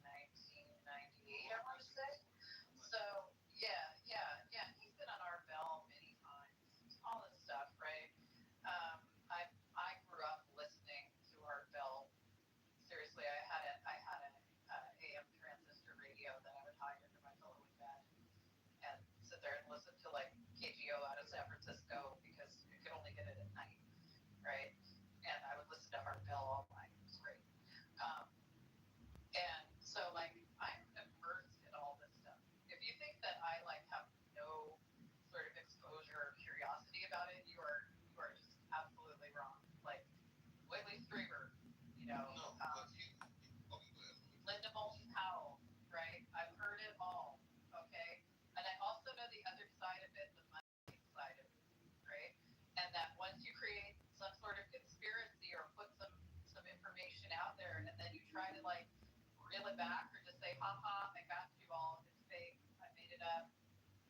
1998, I want to say. So yeah. He's been on our bell many times. All this stuff, right? I grew up listening to Art Bell. Seriously, I had an AM transistor radio that I would hide under my pillow in bed and sit there and listen to like KGO out of San Francisco because you could only get it at night, right? And I would listen to Art Bell all night. It was great. And so like I'm immersed in all this stuff. If you think that I like have no sort of exposure or curiosity about it, you are just absolutely wrong. Like Whitley Strieber, Linda Moulton Powell, right? I've heard it all, okay? And I also know the other side of it, the money side of it, right? And that once you create some sort of conspiracy or put some information out there and then you try to like reel it back or just say, haha, I got you all, it's fake, I made it up.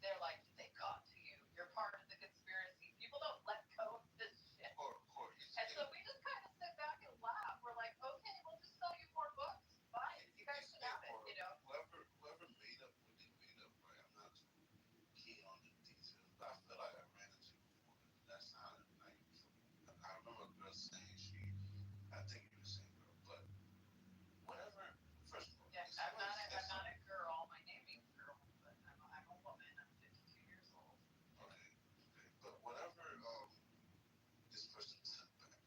They're like, they got to you. You're part of the conspiracy. People don't let go of this shit. And so we just kind of sit back and laugh. We're like, okay, we'll just sell you more books. Fine, you guys can have it, Whoever made up what they made up, right? I'm not too keen on the details, but I feel like I ran into it before. That sounded like I remember a girl saying I think you're the same girl, but whatever. First of all, yeah, I'm not a girl. My name means girl, but I'm a woman. I'm 52 years old. Okay, but whatever this person took back,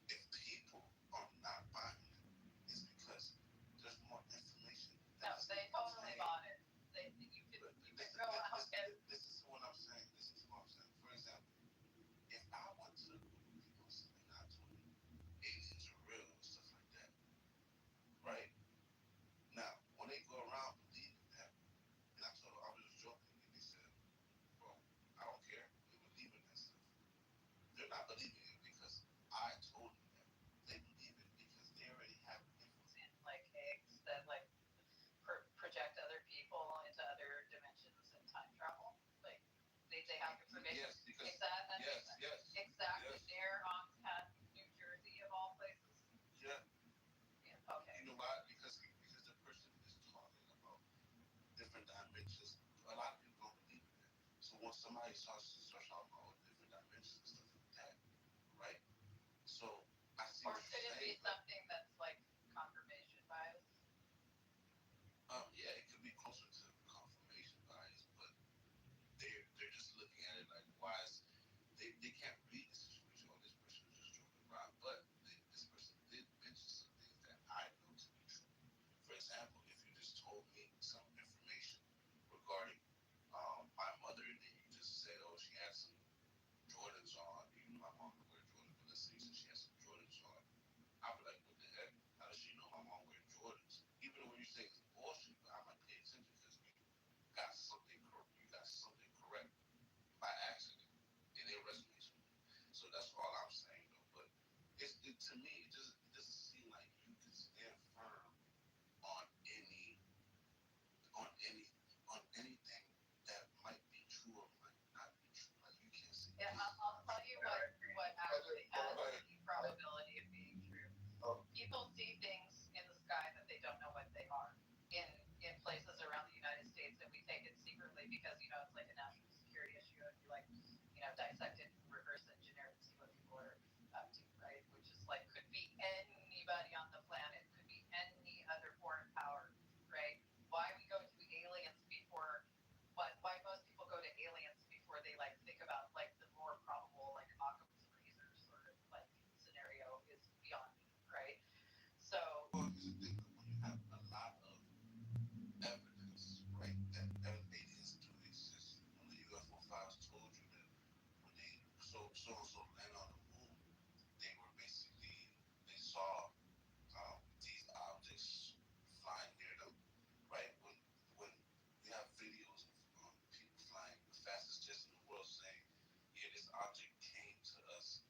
if people are not buying it, it's because there's more information. No, they totally bought it. You could go out and. This is what I'm saying. For example, if I went to a group of people and I told them aliens are real and stuff like that, right? Now, when they go around believing that, and I told them I was just joking, and they said, well, I don't care. They believe in that stuff. They're not believing it because I told them that. They believe it because they already have information. Like eggs that like project other people into other dimensions and time travel. Like they have information. Yes, because exactly. Yes. Exactly. Yes. Near New Jersey of all places. Yeah. Okay. You know why? Because the person is talking about different dimensions. A lot of people don't believe in that. So when somebody starts talking about different dimensions and stuff like that, right? So I see Or what could you're it be saying, but something that's like confirmation bias? yeah, it could be closer to confirmation bias, but they're just looking at it like, why is they can't read the situation. Oh, this person is just joking around, but this person did mention some things that I know to be true. For example, if you just told me some information regarding my mother, and then you just said, oh, she had some Jordans on. You know, my mom would wear Jordans, but let's say she has some Jordans on. I'd be like, what the heck? How does she know my mom wears Jordans? Even when you say it's bullshit, but I might pay attention because you got something correct by accident, and it resonates with me. So that's all I'm saying, though. But to me, it doesn't seem like you can stand firm on anything that might be true or might not be true. Like you can't say. Yeah, I'll tell you what actually has the probability of being true. People see things in the sky that they don't know what they are in places around the United States, and we take it secretly because it's like a national security issue, and we dissect it and reverse engineer to see what people are up to, right? Which is like could be anybody on the planet, could be any other foreign power, right? Why we go to aliens before why most people go to aliens before they think about the more probable Occam's razor sort of scenario is beyond me, right? So Well, here's the thing, when you have a lot of evidence, right, that aliens do exist. When the UFO files told you that when they so and so land on the moon, they saw these objects flying near them, right? When we have videos of people flying the fastest jets in the world saying, yeah, this object came to us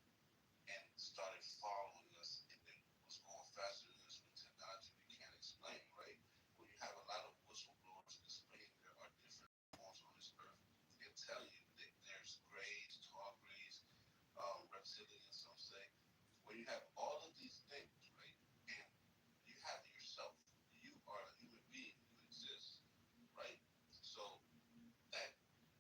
and started following us and then was going faster than us with technology we can't explain, right? When you have a lot of whistleblowers explaining there are different forms on this earth, they'll tell you that there's grays, tall grays, reptilians, some say. When you have all of these things, right, and you have yourself, you are a human being, you exist, right? So that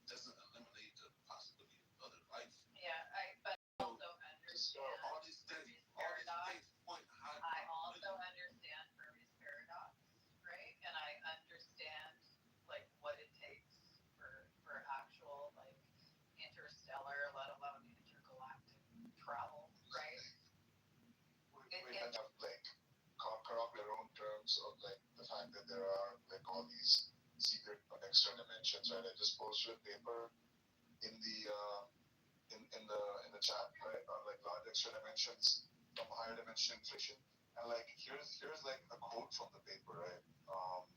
doesn't eliminate the possibility of other life. yeah, but I also understand all these things point high. I also understand Fermi's paradox, right? And I understand what it takes for actual interstellar, let alone intergalactic travel, right? We have corrupt their own terms of the fact that there are all these secret extra dimensions, right? I just posted a paper in the in the chat, right, on large extra dimensions from higher dimension inflation, and here's a quote from the paper, right?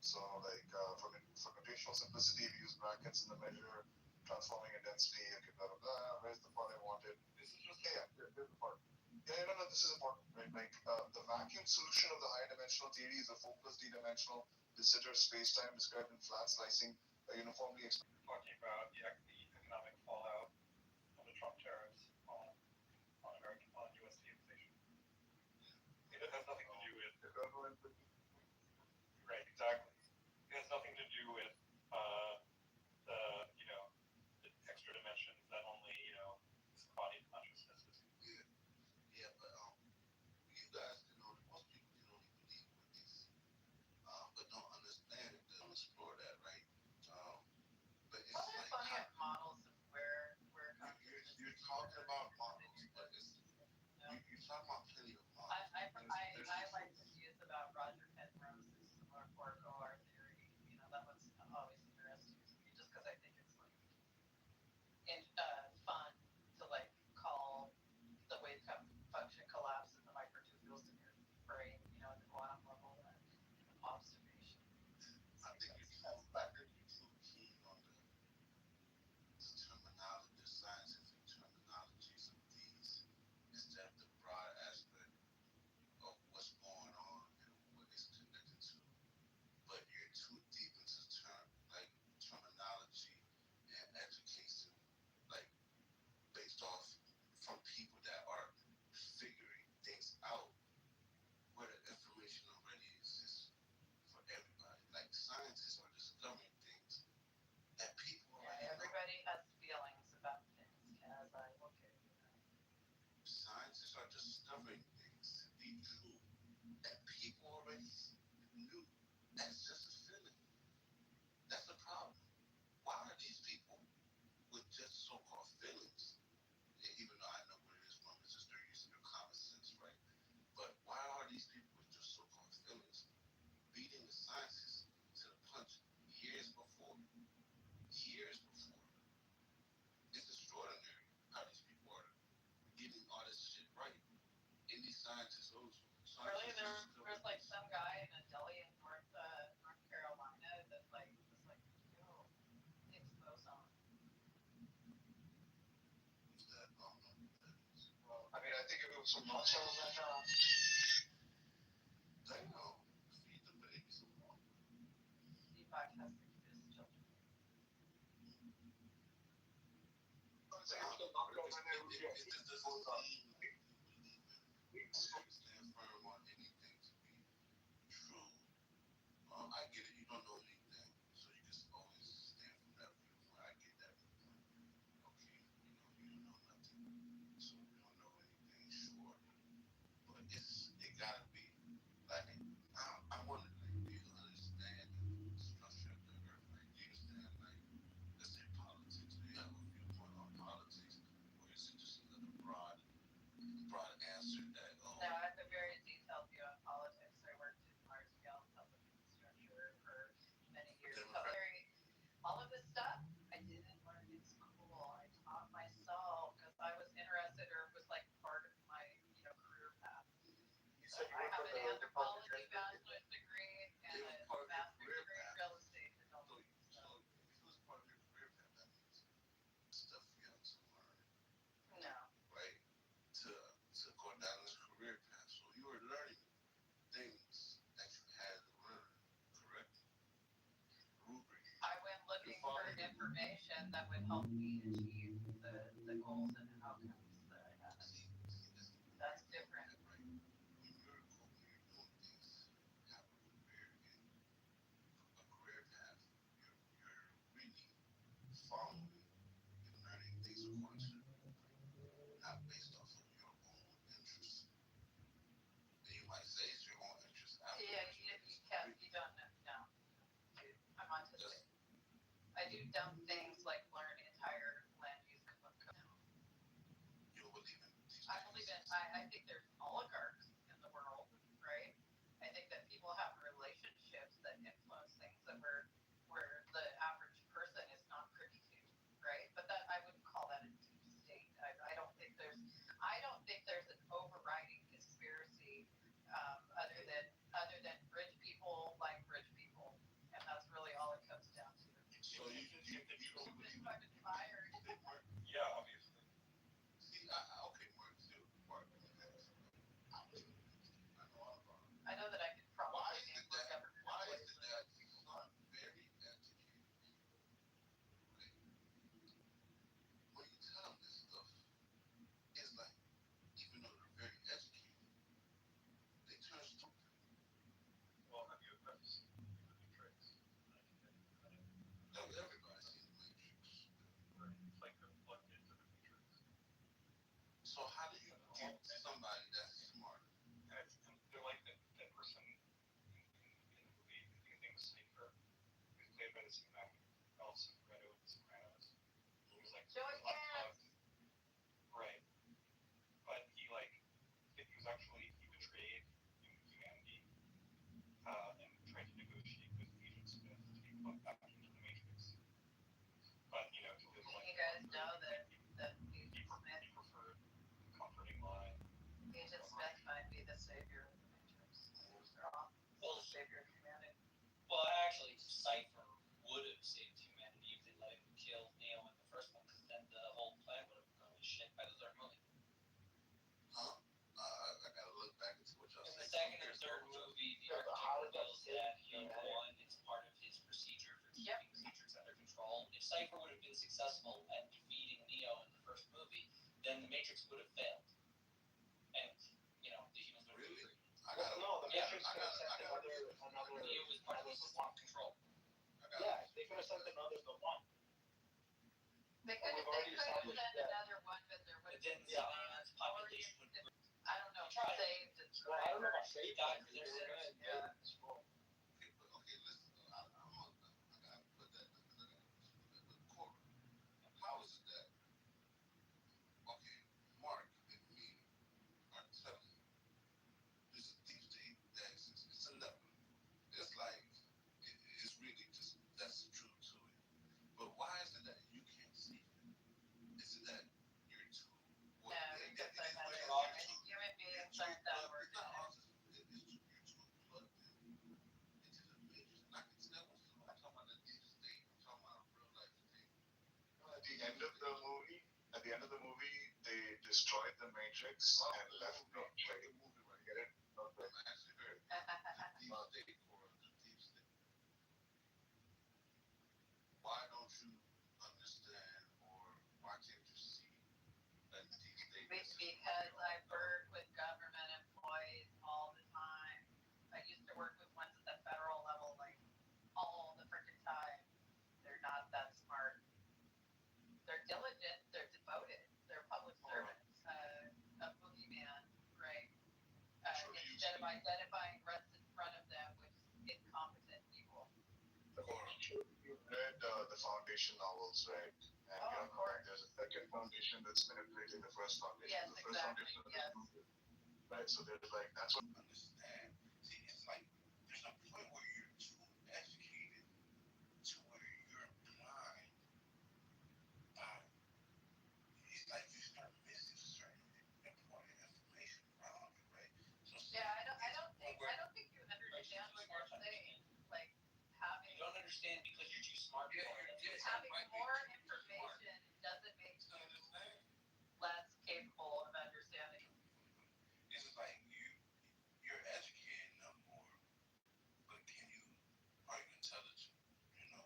So for notational simplicity, we use brackets in the measure, transforming a density. Okay, blah blah blah. Where's the part I wanted? This is just here's the part. Yeah, no, this is important, right? The vacuum solution of the higher dimensional theory is a 4 plus d-dimensional de Sitter space-time described in flat slicing, uniformly talking about the economic fallout of the Trump tariffs on U.S. stabilization. It has nothing to do with right, exactly. It has nothing to do with the the extra dimensions that only disembodied consciousness is. Yeah, but you guys can only, most people can only believe what they see, but don't understand it, don't explore that, right? But it's there's plenty of models of where you're talking about models, but you're talking about plenty of models. I like to use about Roger Penrose's similar four-core theory. That one's always interesting to me, just because I think it's fun to call the wave function collapse in the microtubules in your brain, at the quantum level observation. I think you're too keen on the terminology, the scientific terminologies of these, instead of the broad aspect of what's going on and what it's connected to. But you're too deep into terminology and education, based off from people that are figuring things out where the information already exists for everybody. Scientists are discovering things that people already know. Everybody has feelings about things, as I will give you. Scientists are discovering things That's just a feeling. That's the problem. Why are these people with just so-called feelings? Even though I know what it is, women, just they're using their common sense, right? But why are these people with just so-called feelings beating the scientists to the punch years before? Years before. It's extraordinary how these people are getting all this shit right. And these scientists also. Really, there was like some guy in a deli in North Carolina that like was like, yo, Higgs boson. Who's that? I don't know who that is. Well, I mean, I think if it was some muscle that Damn. Feed the babies along. Deepak has to keep his children. It just doesn't seem like you believe in stand firm on anything to be true. I get it, you don't know anything, so you just always stand from that viewpoint. I get that viewpoint. Okay, you don't know nothing, so you don't know anything, sure. But it gotta be like I'm wondering, like, do you understand the structure of the earth? Like, do you understand, like, let's say politics? Do you have a viewpoint on politics, or is it just another broad answer that No, I have a very detailed view on politics. I worked in large scale public infrastructure for many years. All of this stuff I didn't learn in school. I taught myself because I was interested, or it was like part of my career path. So I have an anthropology bachelor's degree and a master's degree in real estate development. So if it was part of your career path, that means stuff you have to learn. No. Right? To go down this career path. So you were learning things that you had to learn, correct? Rubric. I went looking for information that would help me achieve the goals and outcomes that I had. That's different. Right? When you're doing things, have a career path, you're really following and learning things according to the blueprint, not based off of your own interests. And you might say it's your own interest. Yeah, you don't know. No. I'm autistic. I do dumb things like learn entire land use code. You don't believe in these I believe in. I think there's oligarchs in the world, right? I think that people have relationships that influence things that where the average person is not privy to, right? But that I wouldn't call that a deep state. I don't think there's an overriding conspiracy other than rich people like rich people, and that's really all it comes down to. So you don't believe in fucking fired. Yeah, obviously. See, okay, Mark, too. Mark, let me ask you. How much do you think? I know all about it. I know that I could probably Why is name it that government employees. son very educated people, right? When you tell them this stuff, it's like, even though they're very educated, they turn stupid. Well, have you ever seen the Matrix? That was everybody seen the Matrix. Right. It's like they're plugged into the Matrix. So how do you get somebody that's smart? And they're like that person in the movie, I think his name was Safer, who's played by the same actor, Elson Fredo in The Sopranos. He was like unplugged. Right. But he betrayed humanity and tried to negotiate with Agent Smith to be plugged back into the Matrix. But to live like You guys know that he preferred the comforting line. Agent Smith might be the savior of the Matrix. They're all the savior of humanity. Well, actually, Cypher would have saved humanity if they let him kill Neo in the first one, because then the whole plan would have gone to shit by the third movie. Huh? I gotta look back into what y'all In the saying. second and third movie, the architect reveals that one is part of his procedure for keeping the Matrix under control. If Cypher would have been successful at defeating Neo in the first movie, then the Matrix would have failed. And, the humans would have Really? free. I gotta. No, the Yeah, Matrix I could have gotta. sent another. Neo was part of his control. Yeah, they could have sent another the one. They could have sent another one, but there would But then Zion's population would grow. I don't know, Tried. saved and Well, I don't know about He saved. died for their sins. Yeah. Okay, destroyed the Matrix and left me. Get it? Okay. Why don't you understand, or why can't you see that these things? Because I work with government employees all the time. I used to work with ones at the federal level, like all the freaking time. They're not that smart. They're diligent. They're devoted. They're public servants. A boogeyman, right? Instead of identifying what's in front of them with incompetent people. You read the Foundation novels, right? And of course. There's a second foundation that's manipulating the first foundation. Yes, the first exactly. foundation Yes. Right, so there's like, that's what. Understand. See, it's like there's a point where you're too educated to where you're blind. It's like you start missing certain important information around you, right? So yeah, I don't think you understand what you're saying. Like having. You don't understand because you're too smart. Having more information doesn't make you less capable of understanding. It's like you're educated enough more, but are you intelligent? You know,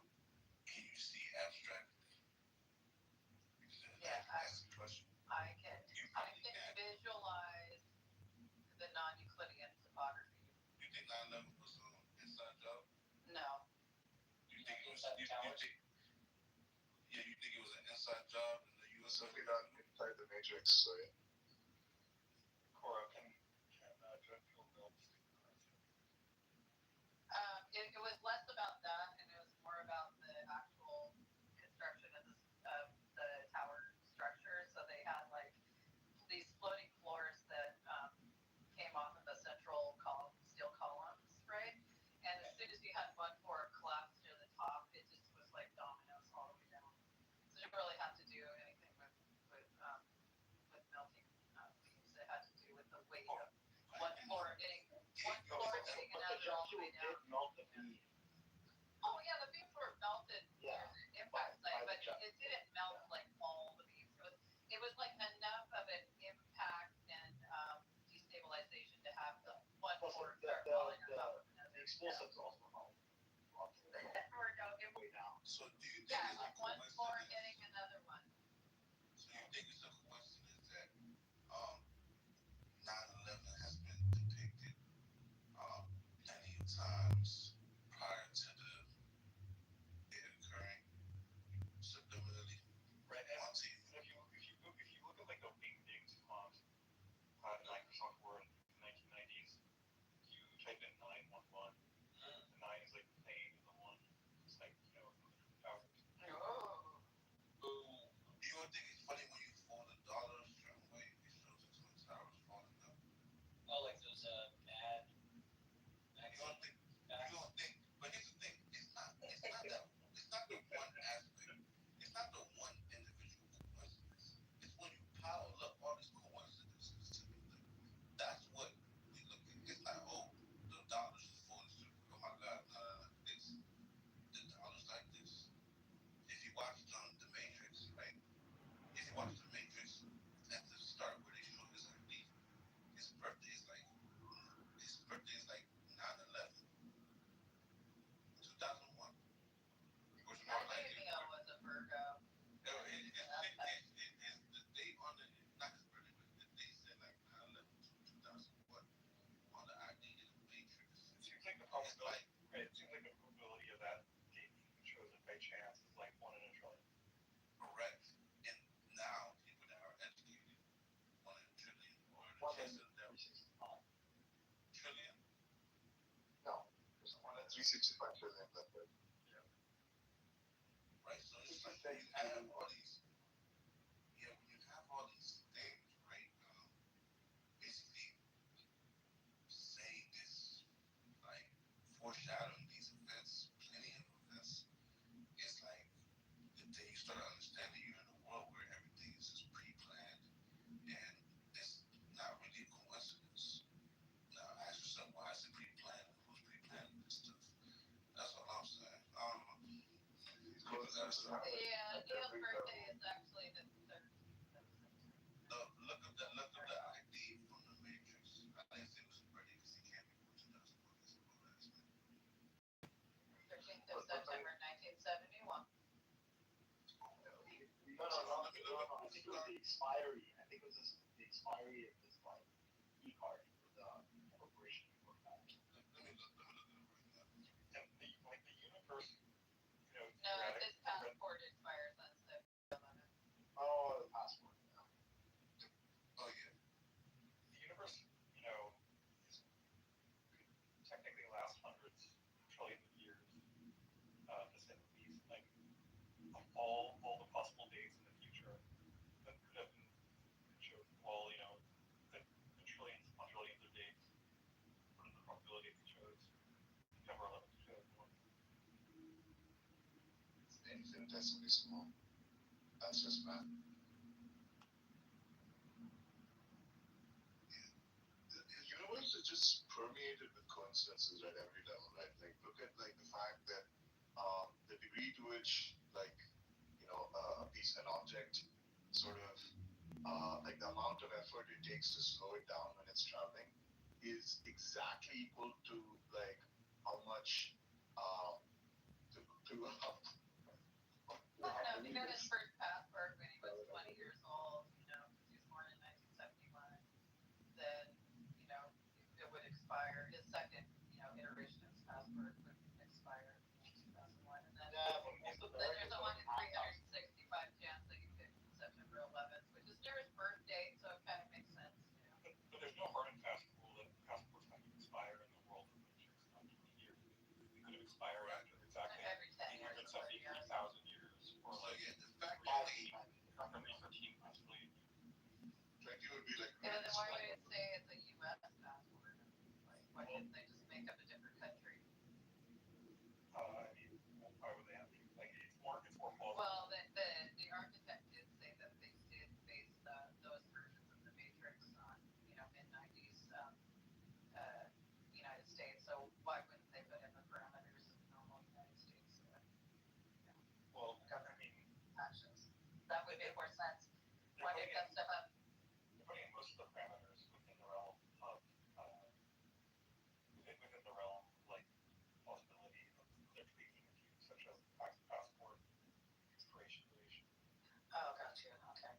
can you see abstractly? Yeah, that's the question. I can visualize the non-Euclidean topography. You think 9/11 was an inside job? No. You think it was? You think it was an inside job in the U.S. Certainly not inside the Matrix, so yeah. Cora, can Jet Fuel build? It was less about that, and it was more about the actual construction of the tower structure. So they had like these floating floors that came off of the central steel columns, right? And as soon as you had one floor collapse near the top, it just was like dominoes all the way down. So it didn't really have to do anything with melting beams. It had to do with the weight of one floor hitting another all the way down. Melt the beam. Oh yeah, the beams were melted near the impact site, but it didn't melt like all the beams. It was like enough of an impact and destabilization to have the one floor start falling on top of another. The explosives also help. So do you think like one floor hitting another one. So you think it's a coincidence that 9/11 has been depicted plenty of times prior to it occurring subliminally right on TV? If you look at like the Wingdings font at Microsoft Word in the 1990s, you type in 911. The 9 is like the plane, and the 1 is like towers. You don't think it's funny when you fold a dollar a certain way, it shows the Twin Towers falling down? Oh, like those mad. You don't think? But here's the thing: it's not the one aspect. It's not the one individual coincidence. It's when you pile up all these coincidences together. That's what we look at. It's not the dollars is falling through. Oh my God, the dollars like this. If you watch The Matrix, right? If you watch The Matrix, at the start where they show his ID, his birthday is like 9/11, 2001. Which more like Neo was a Virgo. It's the date on not his birthday, but the date said like 9/11 2001 on the ID in The Matrix. It seems like the probability of that being chosen by chance is like 1 in a trillion. Correct. And now people that are educated, 1 in a trillion, or in the case of them, trillion. No, there's 1 in 365 trillion. Right. So it's like when you have all these things, right? Basically saying this, like foreshadowing these events, plenty of events. It's like the day you start understanding you're in a world where everything is just pre-planned, and it's not really a coincidence. Now ask yourself, why is it pre-planned? Who's pre-planning this stuff? That's all I'm saying. Yeah, Neil's birthday September 1971. No. I think it was the expiry. I think it was the expiry of this like e-card for the corporation you work at. And the universe, No, his passport expires on September 11th. Oh, the passport. Oh yeah. The universe, is technically lasts hundreds, trillions of years, to say the least. Like all the possible dates in the future that could have been chosen. Well, the trillions upon trillions of dates. What are the probabilities it shows? September 11th shows one. It's infinitesimally small. That's just math. The universe is just permeated with coincidences at every level, right? Like look at like the fact that the degree to which an object sort of like the amount of effort it takes to slow it down when it's traveling is exactly equal to like how much No, he got his first passport when he was 20 years old, because he was born in 1971. Then, it would expire. His second, iteration of his passport would expire in 2001. And then, there's a 1 in 365 chance that you pick September 11th, which is near his birth date, so it kind of makes sense. But there's no hard and fast rule that passports have to expire in the world of Matrix, not 20 years. It could have expired after exactly Every 10 years. 173,000 years, or like the fact roughly 13 possibly. Like it would be like. Yeah, then why would it say it's a U.S. passport? Like, why didn't they just make up a different country? I mean, why would they have to? Like, it's more plausible. Well, the architect did say that they did base those versions of the Matrix on, mid-90s United States. So why wouldn't they put in the parameters of normal United States Well, government actions? That would make more sense. Why make that stuff up? They're putting most of the parameters within the realm of within the realm like possibility of they're tweaking a few, such as passport expiration duration. Oh, gotcha. Okay.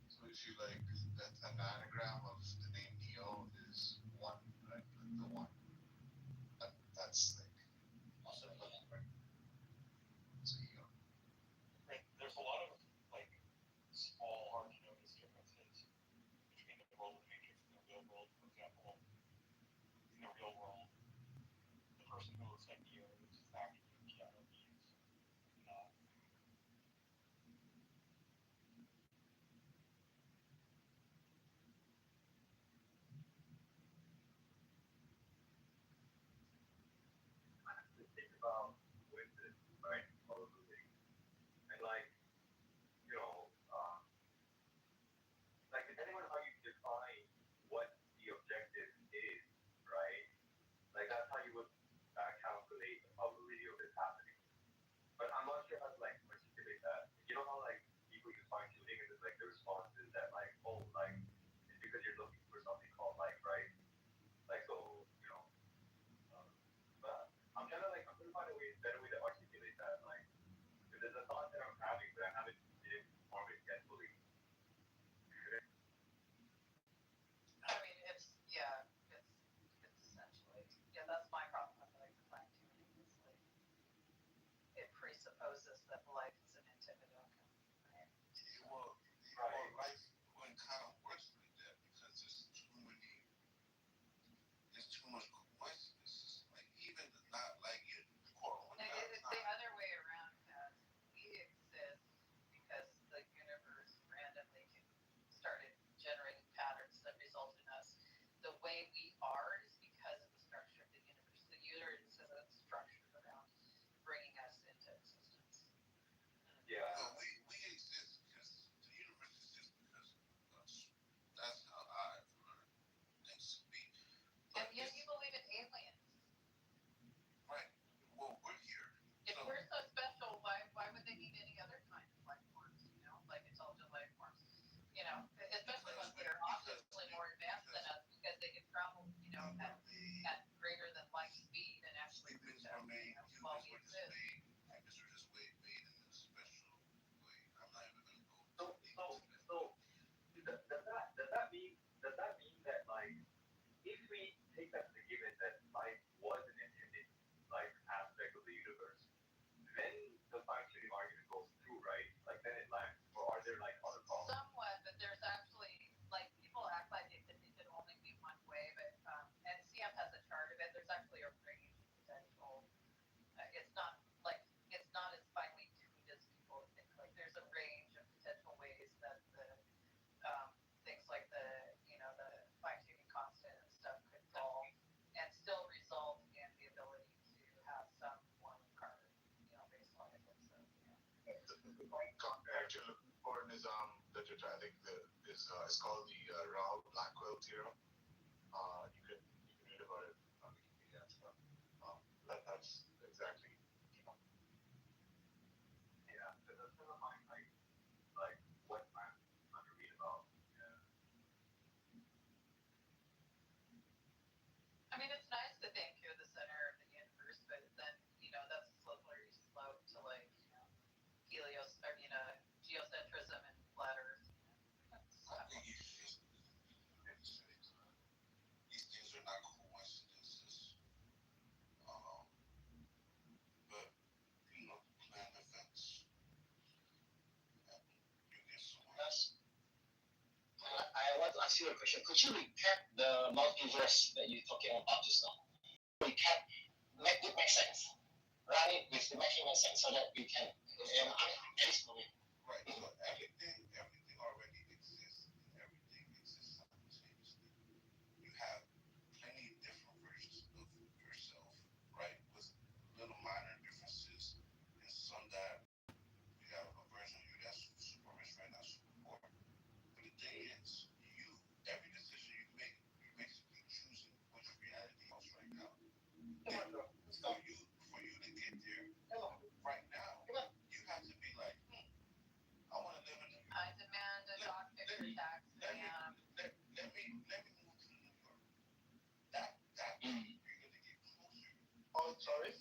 So if you like that an anagram of the name Neo is one, right? The one. That's like awesome. Right? So There's a lot of like small hard to notice differences between the world of the Matrix and the real world. For example, in the real world, the person who looks like Neo is actually Keanu Reeves, not. you're looking for, Nizam, that you're trying, I think is called the Raoul Blackwell theorem. You can read about it on Wikipedia and stuff. That's exactly. Yeah, that's never mind. Like what I'm going to read about. I mean, it's nice to think you're the center of the universe, but then, that's a slippery slope to geocentrism and flat Earth. I think these things are not coincidences. But planned events. You get someone. I want to ask you a question. Could you recap the multiverse that you're talking about just now? Recap, make it make sense. Run it with the making sense so that we can analyze it. Right. So everything already exists, and everything exists simultaneously. You have plenty different versions of yourself, right? With little minor differences, and some that you have a version of you that's super rich right now, super poor. But the thing is, every decision you make, you're basically choosing which reality is right now. For you to get there, right now, you have to be like, I want to live in New York. I demand a dog picture tax. Let me move to New York. That you're gonna get closer. Oh, sorry.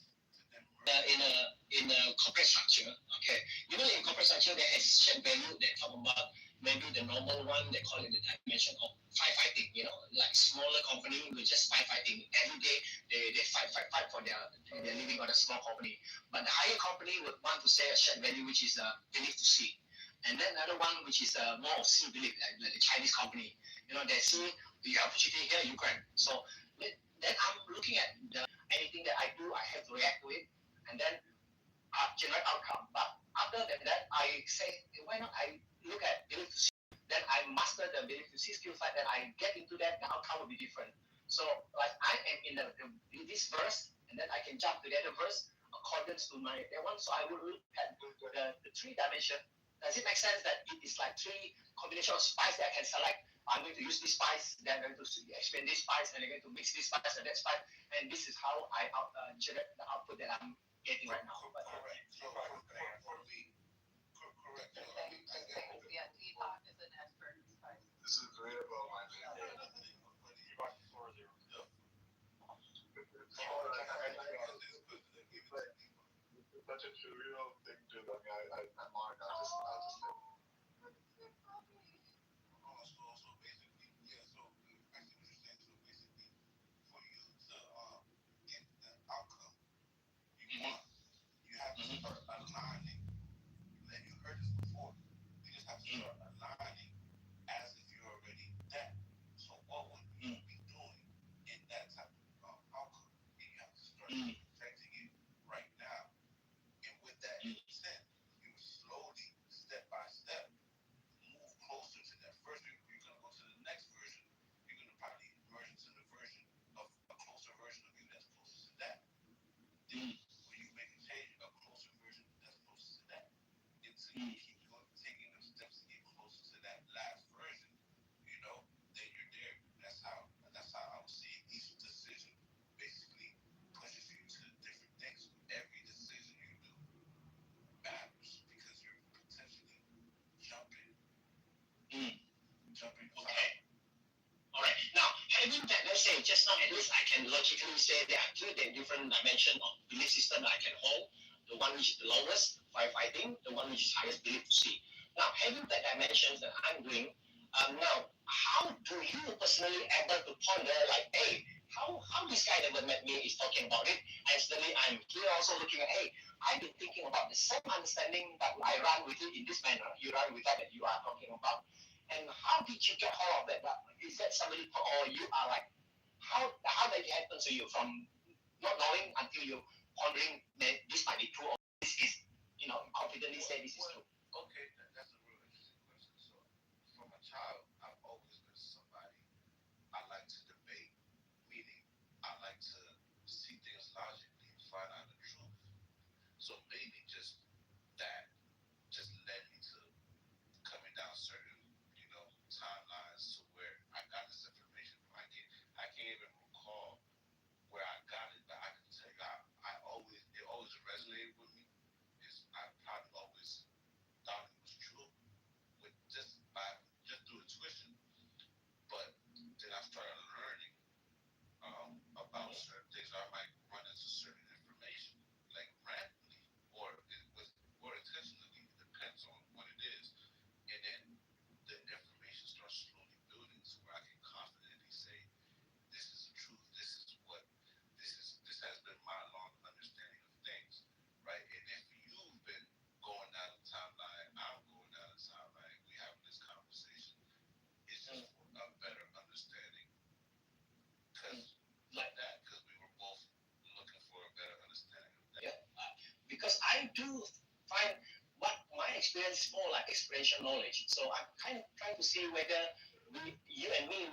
In a corporate structure, okay. In corporate structure there is shared value that talk about maybe the normal one they call it the dimension of firefighting. Like smaller company will just firefighting every day. They fight for their living on a small company. But the higher company would want to say a shared value which is belief to see. And then another one which is more of see belief, like the Chinese company. They see the opportunity here, you grab. So then I'm looking at anything that I do, I have to react to it, and then generate outcome. But other than that, I say, why not I look at belief to see, then I master the belief to see skill set, then I get into that, the outcome will be different. So like I am in this verse, and then I can jump to the other verse according to my that one. So I will look at the three dimension. Does it make sense that it is like three combination of spice that I can select? I'm going to use this spice, then I'm going to expand this spice, and I'm going to mix this spice and that spice, and this is how I generate the output that I'm getting right now. Correct. So for me, correct. Deepak is an expert in spices. This is great about my family. It's such a trivial thing to look at. I'm Mark. I'll just So basically, so I see what you're saying. So basically, for you to get the outcome you want, you have to start aligning. And you heard this before. You just have to start aligning as if you're already that. So what would you be doing in that type of outcome? And you have to start protecting it right now. And with that intent, you slowly, step by step, move closer to that. First, you're going to go to the next version. You're going to probably merge into the version of a closer version of you that's closer to that. Then, when you make a change, a closer version that's closer to that. Until you keep taking those steps to get closer to that last version, then you're there. That's how I would see each decision basically pushes you to different things. Every decision you do matters because you're potentially jumping. Okay. All right. Now, having that, let's say just now, at least I can logically say there are two different dimensions of belief system that I can hold. The one which is the lowest, firefighting, the one which is highest, belief to see. Now, having that dimensions that I'm doing, now, how do you personally able to ponder, like, hey, how this guy never met me is talking about it, and suddenly I'm here also looking at, hey, I've been thinking about the same understanding, but I run with it in this manner. You run with that you are talking about. And how did you get hold of that? Is that somebody, or you are like, how did it happen to you from not knowing until you pondering that this might be true, or this is, confidently say this is true? Okay, that's a real interesting question. So, from a child, I've always been somebody I like to debate, meaning I like to see things logically and find out the truth. So maybe just that just led me to science is more like experiential knowledge. So I'm kind of trying to see whether you and me,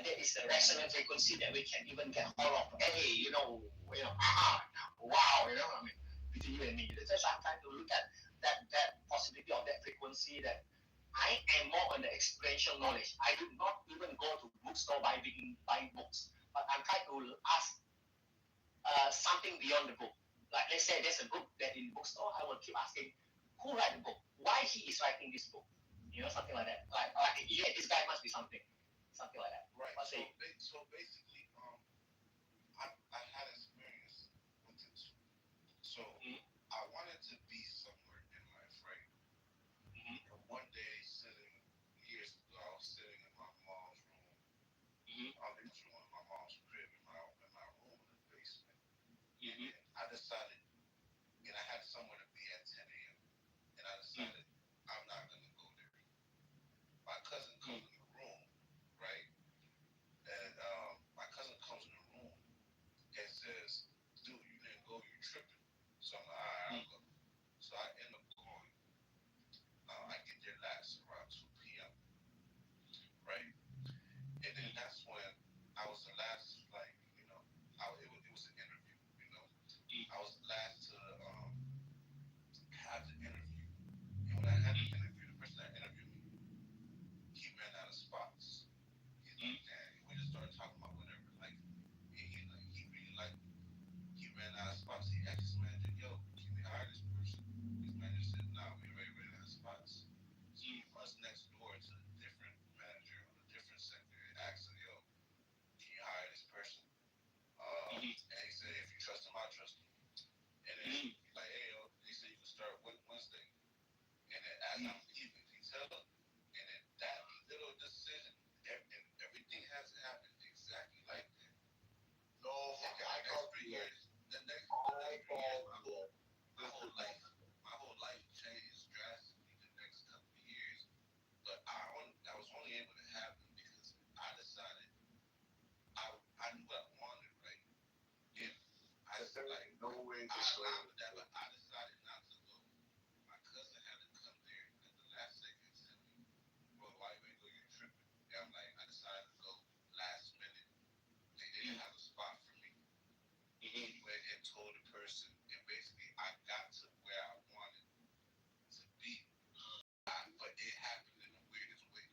there is a resonant frequency that we can even get hold of. Hey, wow, I mean, between you and me. That's I'm trying to look at that possibility of that frequency that I am more on the experiential knowledge. I do not even go to bookstore buying books, but I'm trying to ask something beyond the book. Like let's say there's a book that in bookstore, I will keep asking, who write the book? Why he is writing this book? Something like that. Like yeah, this guy must be something like that. Right. So basically, I had experience with it too. So I wanted to be somewhere in life, right? And one day, years ago, I was sitting in my mom's room. In my mom's crib, in my room in the basement. And I decided, and I had somewhere to be at 10 a.m. And I decided I'm not gonna go there. My cousin comes in the room, right? And my cousin comes in the room and says, "Dude, you didn't go. You're tripping." So I'm like, "All right, I'll go." So I end up going. I get there last around 2 p.m. Right? And then that's when I was the last, it was an interview. I was the last to have the interview. And when I had the interview, the person that interviewed me, he ran out of spots. He's like, "Damn," we just started talking about whatever. He really liked me. He ran out of spots. He asked his manager, "Yo, can we hire this person?" His manager said, "Nah, we already ran out of spots." So he runs next door to a different manager on a different sector and asks him, "Yo, can you hire this person?" And he said, "If you trust him, I trust him." And then he's like, "Hey, yo," he said, "You can start Wednesday." And then as I'm leaving, he tells him, and then that little decision, and everything has happened exactly like that. No, okay, I called 3 years. The next 3 years, my whole life changed drastically the next couple of years. But I was only able to happen because I decided I knew what I wanted, right? And I said, like, no way to stop that, but I decided not to go. My cousin had to come there at the last second and tell me, "Bro, why you ain't go? You're tripping." And I'm like, I decided to go last minute. They didn't have a spot for me. He went and told the person, and basically I got to where I wanted to be. But it happened in the weirdest way.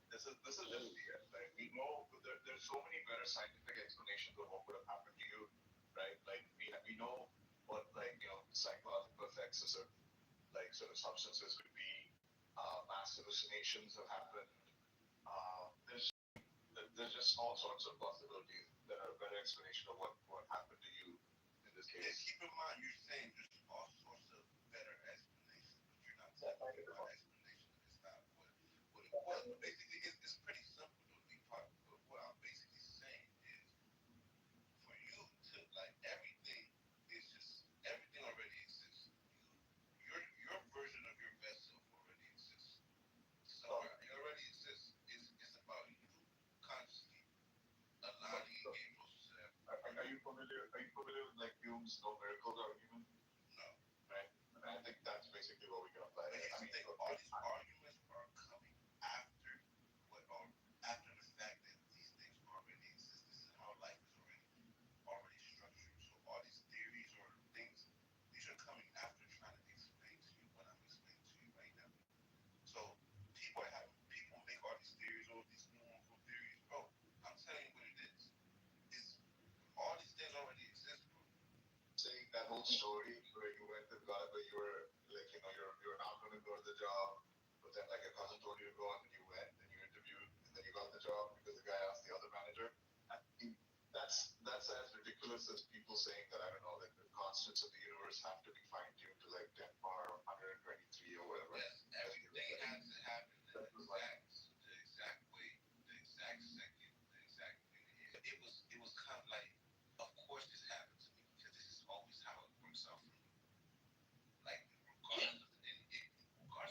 This is just weird. Like we know there's so many better scientific explanations of what would have happened to you, right? Like we know what psychological effects of certain substances could be. Mass hallucinations have happened. There's just all sorts of possibilities that are a better explanation of what happened to you in this case. Yeah, keep in mind, you're saying there's all sorts of better explanations, but you're not talking about explanation. It's not what it was. But basically, it's pretty simple to be part. But what I'm basically saying is, for you to everything already exists. Your version of your best self already exists. So it already exists. It's about you consciously aligning and getting closer to that. Are you familiar with like Hume's no miracles argument? No. Right? And I think that's basically what we can apply. But here's the thing, all these arguments are coming after the fact that these things already exist. This is how life is already structured. So all these theories or things, these are coming after trying to explain to you what I'm explaining to you right now. So people make all these theories, all these nuanced theories. Bro, I'm telling you what it is. All these things already exist, bro. Saying that whole story where you went to God, where you were like, you're not going to go to the job, but then like your cousin told you to go and then you went and you interviewed and then you got the job because the guy asked the other manager. I mean, that's as ridiculous as people saying that, I don't know, like the constants of the universe have to be fine-tuned to like 10 power 123 or whatever. Yes, everything has to happen in the exact way, the exact second, the exact minute. It was kind of like, of course this happened to me because this is always how it works out for me. Like regardless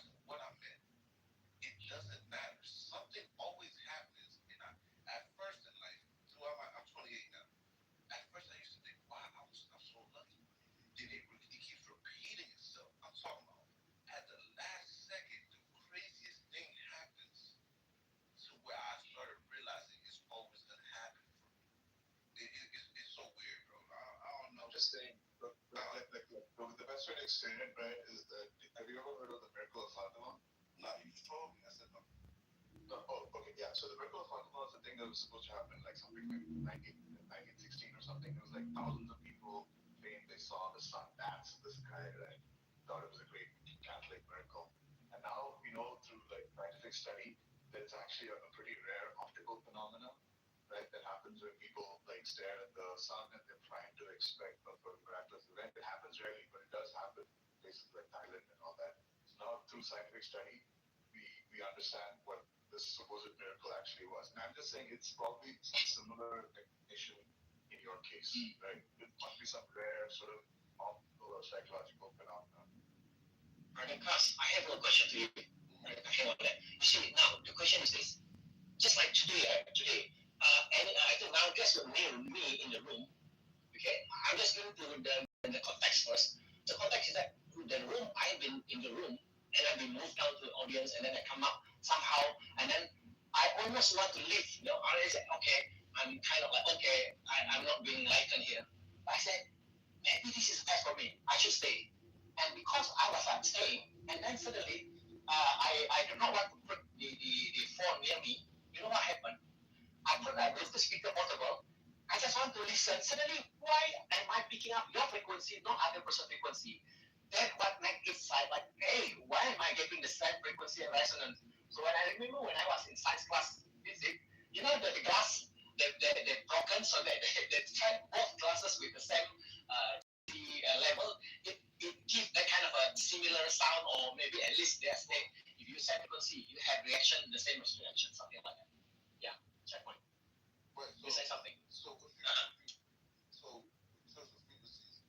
of what I'm in, it doesn't matter. Something always happens, and at first in life, I'm 28 now. At first I used to think, wow, I'm so lucky. Then it keeps repeating itself. I'm explain it, right, is that have you ever heard of the miracle of Fatima? No, you just told me. I said no. No, oh, okay, yeah. So the miracle of Fatima was a thing that was supposed to happen like something like 1916 or something. It was like thousands of people claimed they saw the sun dance in the sky, right? Thought it was a great Catholic miracle. And now we know through like scientific study that it's actually a pretty rare optical phenomenon, right? That happens when people like stare at the sun and they're trying to expect a miraculous event. It happens rarely, but it does happen in places like Thailand and all that. So now through scientific study, we understand what this supposed miracle actually was. And I'm just saying it's probably some similar definition in your case, right? It must be some rare sort of optical or psychological phenomenon. Brother Cass, I have a question to you. Hang on there. You see, now the question is this. Just like today, and I think now guess what me in the room, okay? I'm just going to the context first. The context is that the room, I've been in the room, and I've been moved down to the audience, and then I come up somehow, and then I almost want to leave. You know, I said, okay, I'm kind of like, okay, I'm not being enlightened here. But I said, maybe this is best for me. I should stay. And because I was staying, and then suddenly, I do not want to put the phone near me. You know what happened? I put my Bluetooth speaker portable. I just want to listen. Suddenly, why am I picking up your frequency, not other person's frequency? That what makes it like, hey, why am I getting the same frequency and resonance? So when I remember when I was in science class physics, you know the glass, they're broken, so they tried both glasses with the same level. It gives that kind of a similar sound, or maybe at least they're saying if you same frequency, you have reaction the same as reaction, something like that. Yeah, checkpoint. Right, You say something. So if so in terms of frequencies,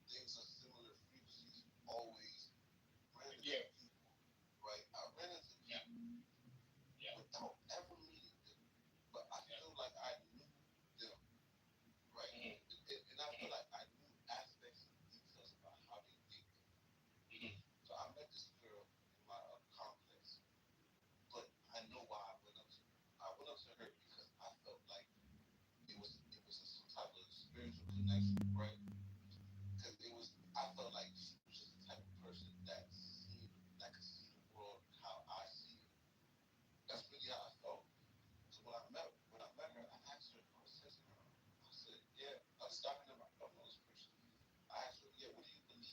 things are similar frequencies always ran into people, right? I ran into people without ever meeting them, but I feel like I knew them, right? And I feel like I knew aspects and details about how they think. So I met this girl in my complex, but I know why I went up to her. I went up to her because I felt like it was some type of spiritual connection, right? Because I felt like she was just the type of person that could see the world how I see it. That's really how I felt. So when I met her, I asked her, I said to her, I said, yeah, I was talking to her, I don't know this person. I asked her, yeah, what do you believe?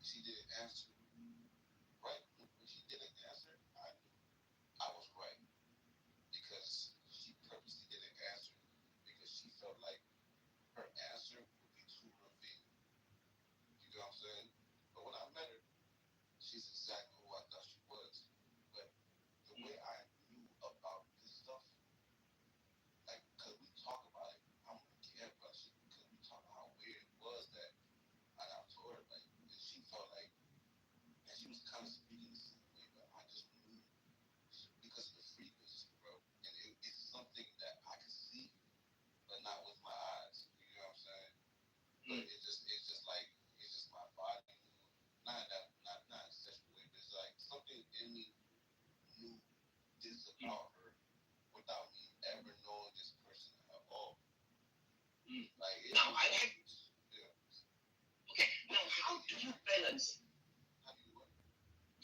She didn't answer, right? When she didn't answer, I knew I was right, because she purposely didn't answer, because she felt like her answer would be too revealing. You know what I'm saying? But when I met her, she's exactly who I thought she was. But the way I knew about this stuff, like, because we talk about it, I'm gonna care about shit, because we talk about how weird it was that I told her, like, and she felt like, and she was kind of speaking the same way, but I just knew because of the frequency, bro. And it's something that I can see, but not with my eyes. You know what I'm saying? But it's just my body knew. Not in such a way, but it's like something in me knew this about her without me ever knowing this person at all. Like now I have. Yeah. Okay. Now how do you balance?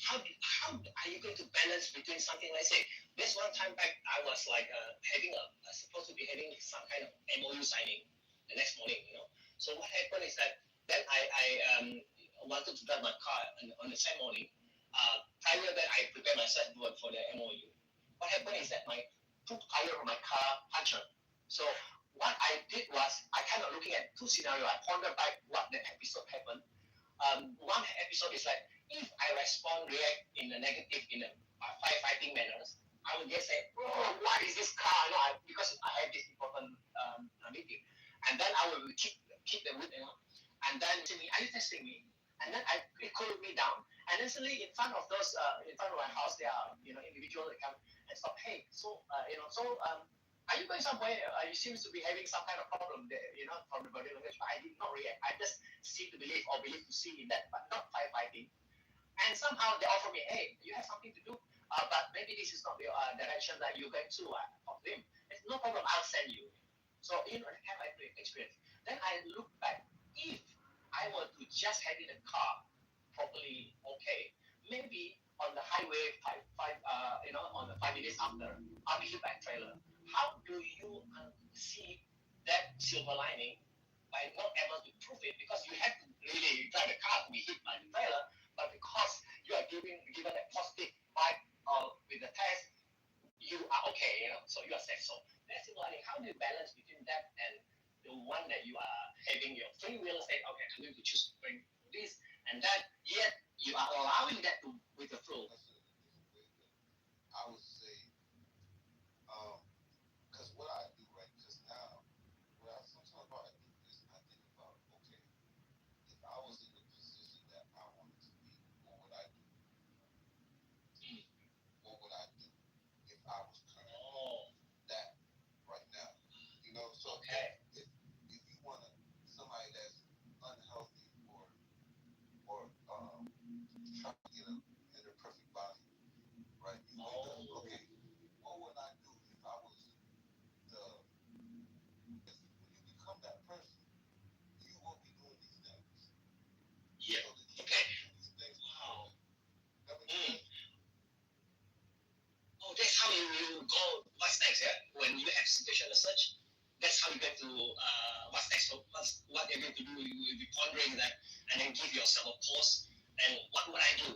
How are you going to balance between something like, say, this one time back I was like supposed to be having some kind of MOU signing the next morning, you know. So what happened is that then I wanted to drive my car on the same morning. Prior to that, I prepared myself for the MOU. What happened is that my two tire of my car punctured. So what I did was I kind of looking at two scenarios. I pondered back what the episode happened. One episode is like, if I react in a negative, in a firefighting manners, I will just say, oh, what is this car? No, because I have this important meeting. And then I will keep the wood, you know. And then are you testing me? And then it cooled me down. And then suddenly in front of in front of my house, there are, individuals that come and stop. Hey, are you going somewhere? You seem to be having some kind of problem there, from the body language. But I did not react. I just see to believe or believe to see in that, but not firefighting. And somehow they offer me, hey, you have something to do, but maybe this is not the direction that you're going to talk to him. It's no problem, I'll send you. So, that kind of experience. Then I look back, if I were to just having the car properly okay, maybe on the highway on the 5 minutes after, I'll be hit by a trailer. How do you see that silver lining by not able to prove it? Because you have to really drive the car to be hit by the trailer, but because you are given a positive vibe with the test, you are okay, so you are safe. So that's silver lining. How do you balance between that and the one that you are having your free will say, okay, I'm going to choose going for this and that, yet you are allowing that to with the flow. I would say, because what I do, right? Because now, sometimes what I do is I think about, okay, if I was in the position that I wanted to be, what would I do? What would I do if I was currently that right now? So if you want somebody that's unhealthy or trying to get in their perfect body, right? You wake up, okay, what would I do if I was when you become that person, you will be doing these things. Yeah. So okay. These things. Wow. Oh, that's how you go. What's next? Yeah, when you have situation as such, that's how you get to what's next. So what you're going to do? You will be pondering that, and then give yourself a pause. And what would I do?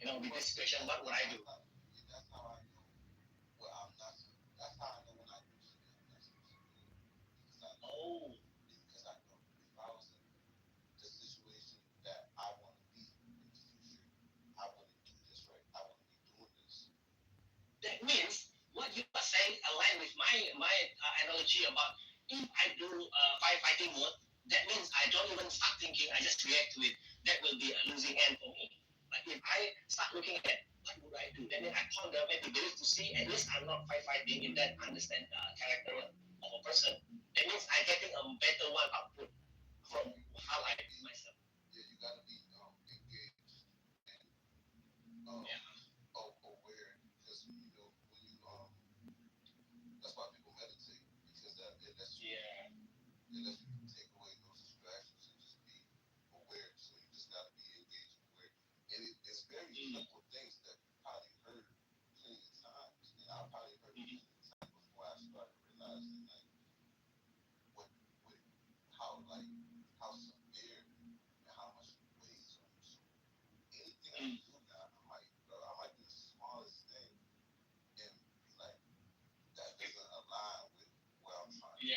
With this situation, what would I do? That's how I know. Well, I'm not. That's how I know when I do something I'm not supposed to do. Because I know if I was in the situation that I want to be in the future, I wouldn't do this right. I wouldn't be doing this. That means what you are saying align with my analogy about if I do firefighting mode, that means I don't even start thinking. I just react to it. That will be a losing end for me. But if I start looking at what would I do, then I ponder, maybe believe to see. At least I'm not firefighting in that understand character of a person. That means I'm getting a better one output from how I do myself. Yeah, you gotta be engaged and aware, because when you that's why people meditate, because it lets you take away those distractions and just be aware. So you just gotta be engaged and aware. And it's very simple things that you probably heard plenty of times, and I probably heard plenty of times before I started realizing how severe and how much it weighs on you. So anything I do now, I might do the smallest thing and be like, that doesn't align with where I'm trying to be.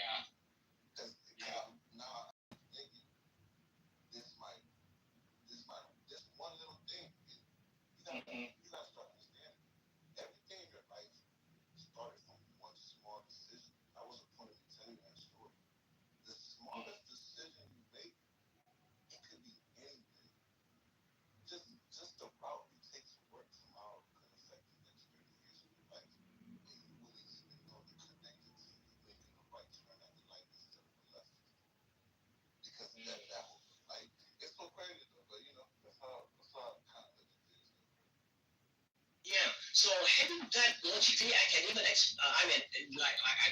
Now I'm thinking this one little thing. You gotta start understanding. Everything in your life started from one small decision. I was a point of telling that story. The smallest decision you make, it could be anything. Just the route you take to work tomorrow could affect the next 30 years of your life. And you wouldn't even know you're connected to you making a right turn at the light instead of a left. Because that like, it's so crazy though, but that's how I kind of look at things. Yeah. So having that logically, I can even I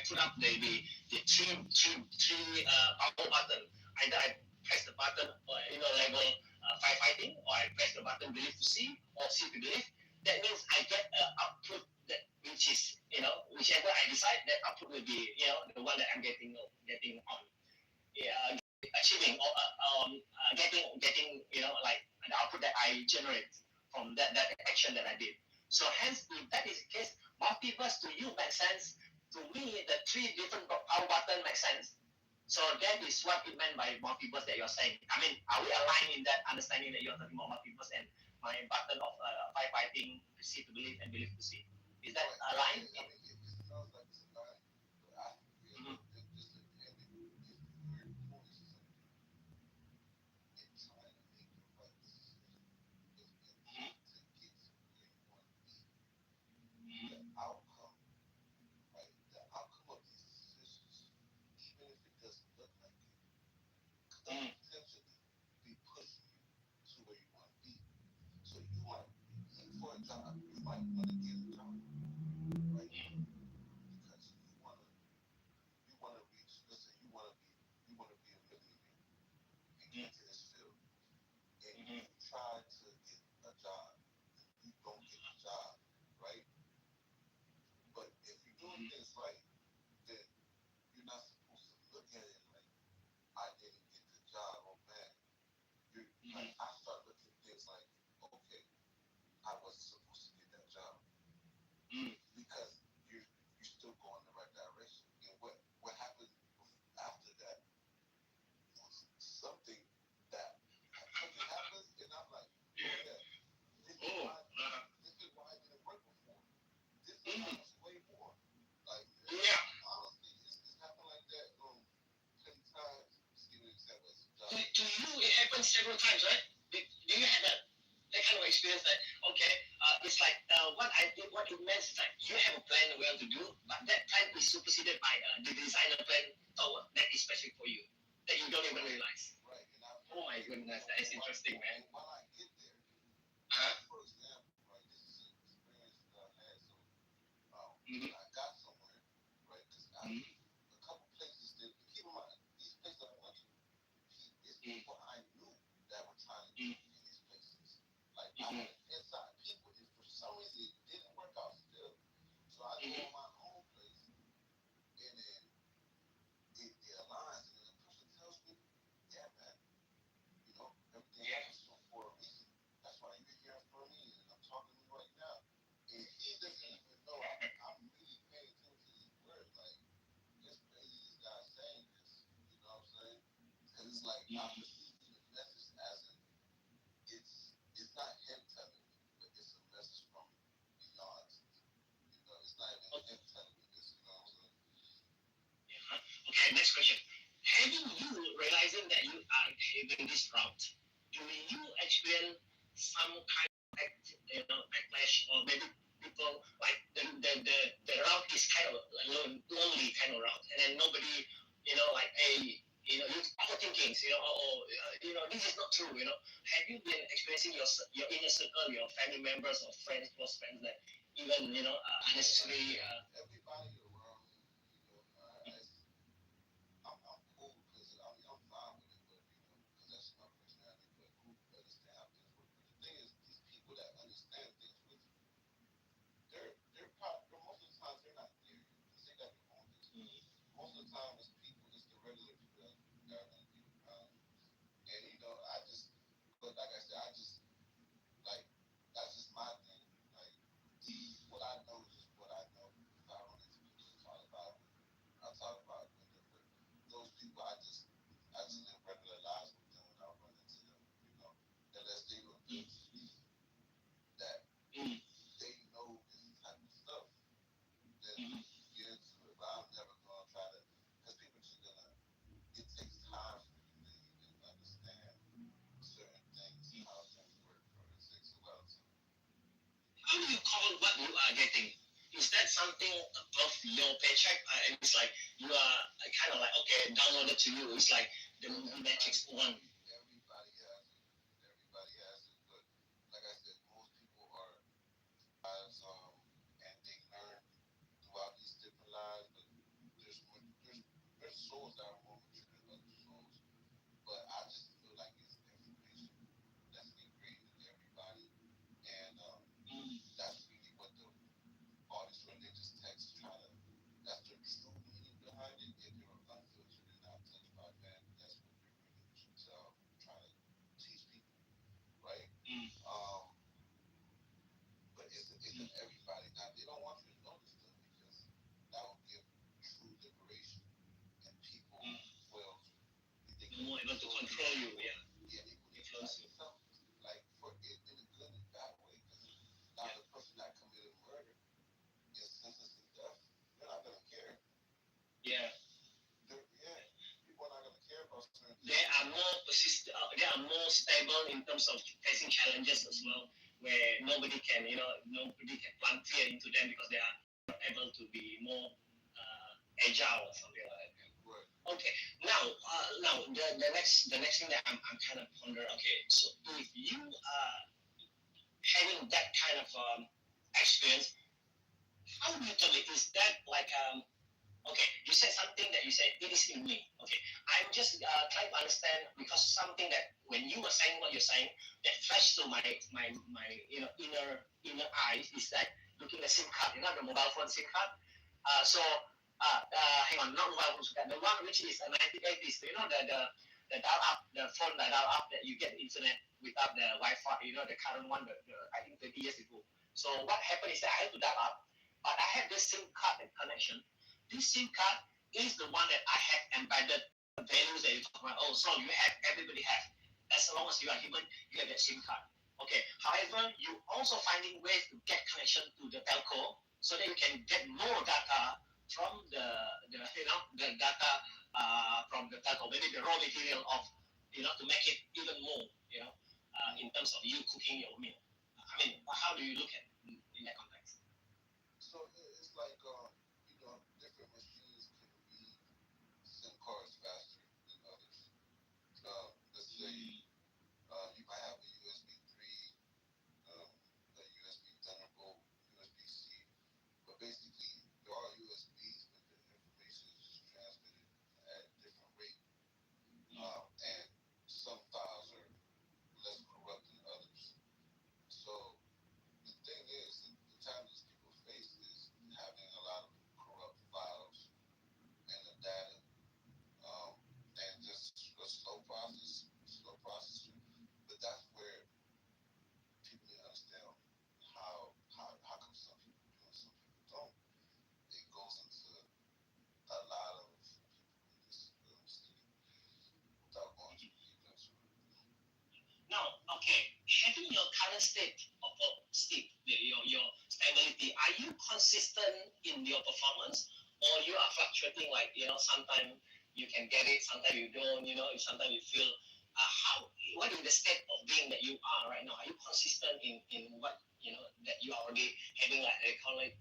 put up the three power button. Either I press the button level firefighting, or I press the button believe to see, or see to believe. That means I get output that which is whichever I decide, that output will be the one that I'm getting on. Yeah, achieving or getting like the output that I generate from that action that I did. So hence, if that is the case, multiverse to you makes sense. To me, the three different power button makes sense. So that is what it meant by multiverse that you're saying. I mean, are we aligned in that understanding that you're talking about multiverse and my button of firefighting, see to believe and believe to see? Is that aligned? I mean, it sounds like it's aligned, but I feel just if you're doing something and trying to make the right decision, to get to where you want to be, the outcome, right? The outcome of these decisions, even if it doesn't look like it, could potentially be pushing you to where you want to be. So you might, for a job, you might want to get a job, right? Because several times, right? Do you have that kind of experience that it's like what it meant is that you have a plan well to do, but that plan is superseded by the designer plan that is specific for you that you don't even realize. Right. And Oh my goodness, that is interesting, man. And while I get there, Huh? for example, right, this is an experience that I had. So Mhm. when I got somewhere, right, because a couple places that keep in mind, these places I went to, it's people I knew that were trying to get in these places. Like I had inside people, and for some reason it didn't work out still. So I go on my own place, and then it aligns, and then the person tells me, yeah, man, everything happens for a reason. That's why you're here for me, and I'm talking to you right now. And he doesn't even know I'm really paying attention to his words. Like, it's crazy this guy's saying this. You know what I'm saying? Because it's like I'm receiving the message as in it's not him telling me, but it's a message from beyond. It's not even him telling me this. You know what I'm saying? Okay, next question. Having you realizing that you are having this route, do you experience some kind of backlash, or maybe people like the route is kind of lonely kind of route, and then nobody, like you overthinking, this is not true, Have you been experiencing your inner circle, your family members or friends, close friends that even unnecessarily everybody around me, I'm cool because I'm fine with it, but because that's my personality. But who understand how things work? But the thing is, these people that understand things with you, they're probably most of the time they're not there because they got their own things. Most of the time, it's the regular people that are gonna be around you. And I just, but like I said, I just like that's just my thing. Like what I know is just what I know. If I run into people to talk about it, I'll talk about it with them. But those people, I just live regular lives with them when I run into them. Unless they reveal to me that they know this type of stuff, then we get into it. But I'm never gonna try to, because people just gonna. It takes time for you to even understand certain things, how things work. It takes a while to. How do you call what you are getting? Is that something above your paycheck? And it's like you are kind of like, okay, downloaded to you. It's like the movie Matrix 1. Everybody has it. Everybody has it. But like I said, most people are lives, and they learn throughout these different lives. But there's souls that are more mature than other souls. But I just feel like it's information that's ingrained in everybody, and that's really what all these religious texts try to. That's the true meaning behind it. If you're unfiltered and not touched by man, that's what they're really trying to teach people, right? But isn't everybody now? They don't want you to know this stuff because that will give true liberation, and people will. They can More able to control you, yeah. Yeah, they influence you. Like for it in a good and bad way, because now the person that committed murder is sentenced to death. They're not gonna care. Yeah. People are not gonna care about certain things. They are more persistent. They are more stable in terms of facing challenges as well, where nobody can plant fear into them because they are able to be more agile or something like that. Right. Okay. Now the next thing that I'm kind of pondering. Okay, so if you are having that kind of experience, how do you tell it? Is that like okay, you said something that you said it is in me. Okay, I'm just trying to understand because something that when you were saying what you're saying that flashed to my inner eyes is that looking at SIM card, the mobile phone SIM card. Hang on, not mobile phone SIM card, the one which is a 1980s. The dial up, the phone that dial up that you get internet without the Wi-Fi. The current one, I think 30 years ago. So what happened is that I had to dial up, but I have this SIM card and connection. This SIM card is the one that I have embedded the values that you talk about. Oh, so everybody has. As long as you are human, you have that SIM card. Okay. However, you also finding ways to get connection to the telco so that you can get more data from the data from the telco, maybe the raw material of to make it even more, in terms of you cooking your meal. I mean, how do you look at it in that context? So it's like different machines can read SIM cards faster than others. Let's say you might have a USB 3, a USB Thunderbolt, USB-C, but basically there are USBs, but the information is transmitted at a different rate, and some files are less corrupt than others. So the thing is, the challenges people face is having a lot of corrupt files and the data, and just a slow processor. But that's where people need to understand how come some people do and some people don't. It goes into a lot of people in this city without going too deep into it. Now, okay, having your current state of your stability, are you consistent in your performance, or you are fluctuating? Like sometimes you can get it, sometimes you don't. Sometimes you feel what is the state of being that you are right now? Are you consistent in what that you are already having, like they call it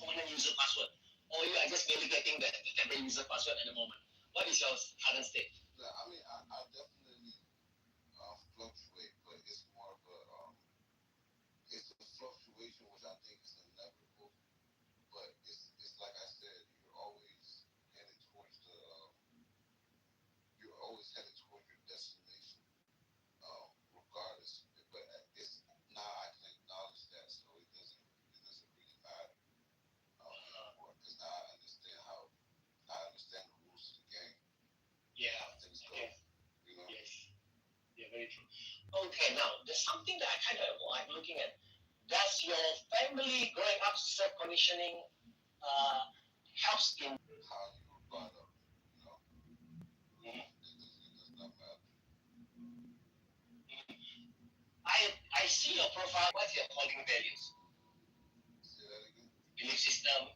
permanent user password, or you are just merely getting the temporary user password at the moment? What is your current state? Yeah, I mean, I definitely fluctuate, but it's more of it's a fluctuation which I think is inevitable. But it's like I said, you're always headed towards your destination, regardless. But it's now I can acknowledge that, so it doesn't really matter anymore, because now I understand the rules of the game. Yeah. How things go. Okay. Yes. Yeah, very true. Okay, now there's something that I kind of like looking at. Does your family growing up self-conditioning helps in how you were brought up? It does not matter. I see your profile. What's your holding values? Say that again. Belief system,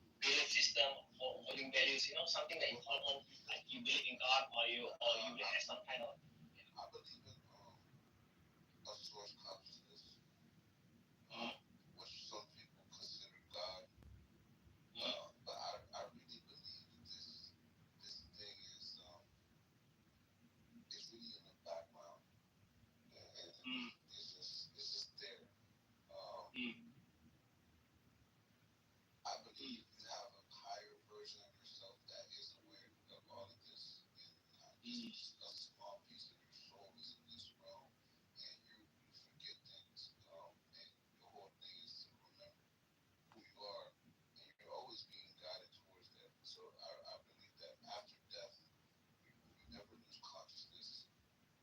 holding values. Something that you hold on, like you believe in God, or you believe in some kind of. I believe in a source consciousness, which some people consider God. But I really believe that this thing is it's really in the background, and it's just there. I believe you have a higher version of yourself that is aware of all of this, and just a small piece of your soul is in this realm, and you forget things. And the whole thing is to remember who you are, and you're always being guided towards that. So I believe that after death, you never lose consciousness.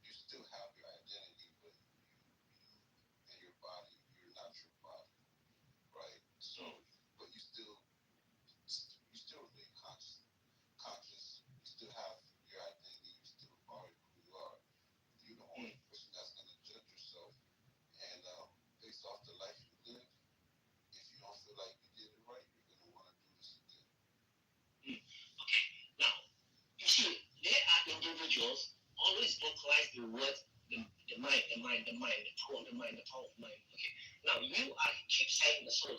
You still have your identity, but you and your body, you're not your body, right? So, but you still remain conscious. You still have your identity. You still are who you are. You're the only person that's gonna judge yourself, and based off the life you live, if you don't feel like you did it right, you're gonna want to do this again. Okay, now you see, there are individuals always vocalize the word the mind, the power of the mind, the power of mind. Okay, now you keep saying the soul,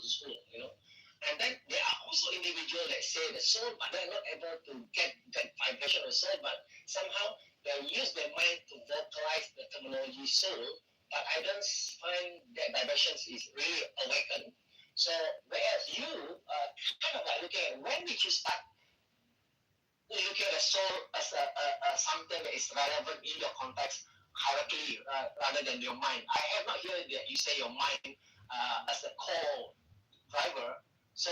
and then there are also individuals that say the soul, but they're not able to get that vibration of soul, but somehow they use their mind to vocalize the terminology soul, but I don't find that vibration is really awakened. So whereas you kind of like looking at when did you start looking at the soul as something that is relevant in your context hierarchy rather than your mind. I have not heard that you say your mind as a core driver. So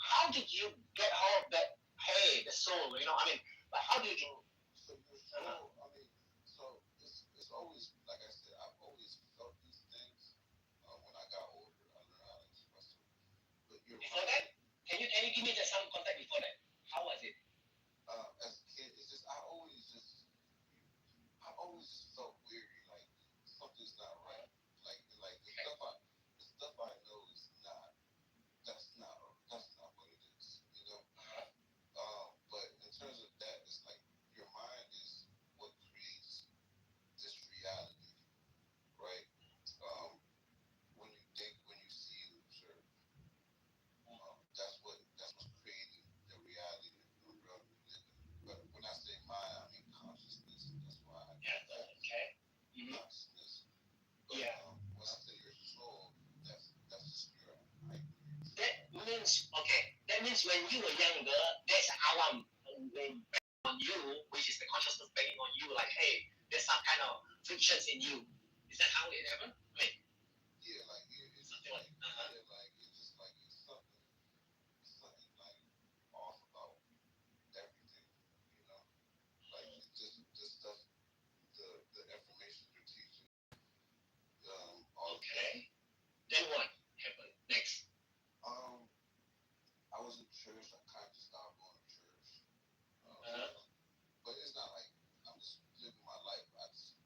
how did you get hold of that? Hey, the soul. I mean, like how did you? So your soul, I mean, so it's always like I said, I've always felt these things. When I got older, I learned how to express them. But Before that, can you give me just some context before that? How was it? As a kid, it's just I always felt weird, like something's not right. Like the stuff I know is not. That's not what it is. But in terms of that, it's like your mind is what creates means that means when you were younger, there's awam on you, which is the consciousness banging on you, like, hey, there's some kind of frictions in you. Is that how it happened? Yeah, like it's Something like yeah, like it's just like it's something like off about everything, you know. Like it's just stuff, the information you're teaching. All okay. Then what happened next? I was in church. I kind of stopped going to church. But it's not like I'm just living my life. I just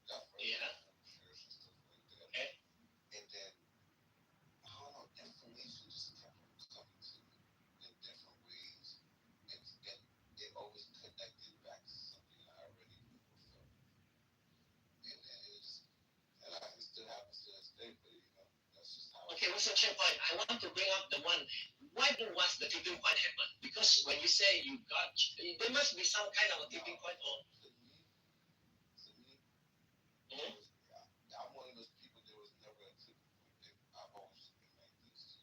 got friends from church and stuff like that. Okay. And then I don't know, information just kept on coming to me in different ways, and it always connected back to something I already knew or felt. And then it still happens to this day, but you know, that's just how. Okay, what's your check point? I want to bring up the one. When was the tipping point happen? Because when you say you got, there must be some kind of a tipping point. Or To me, I'm one of those people. There was never a tipping point. I've always just been like this.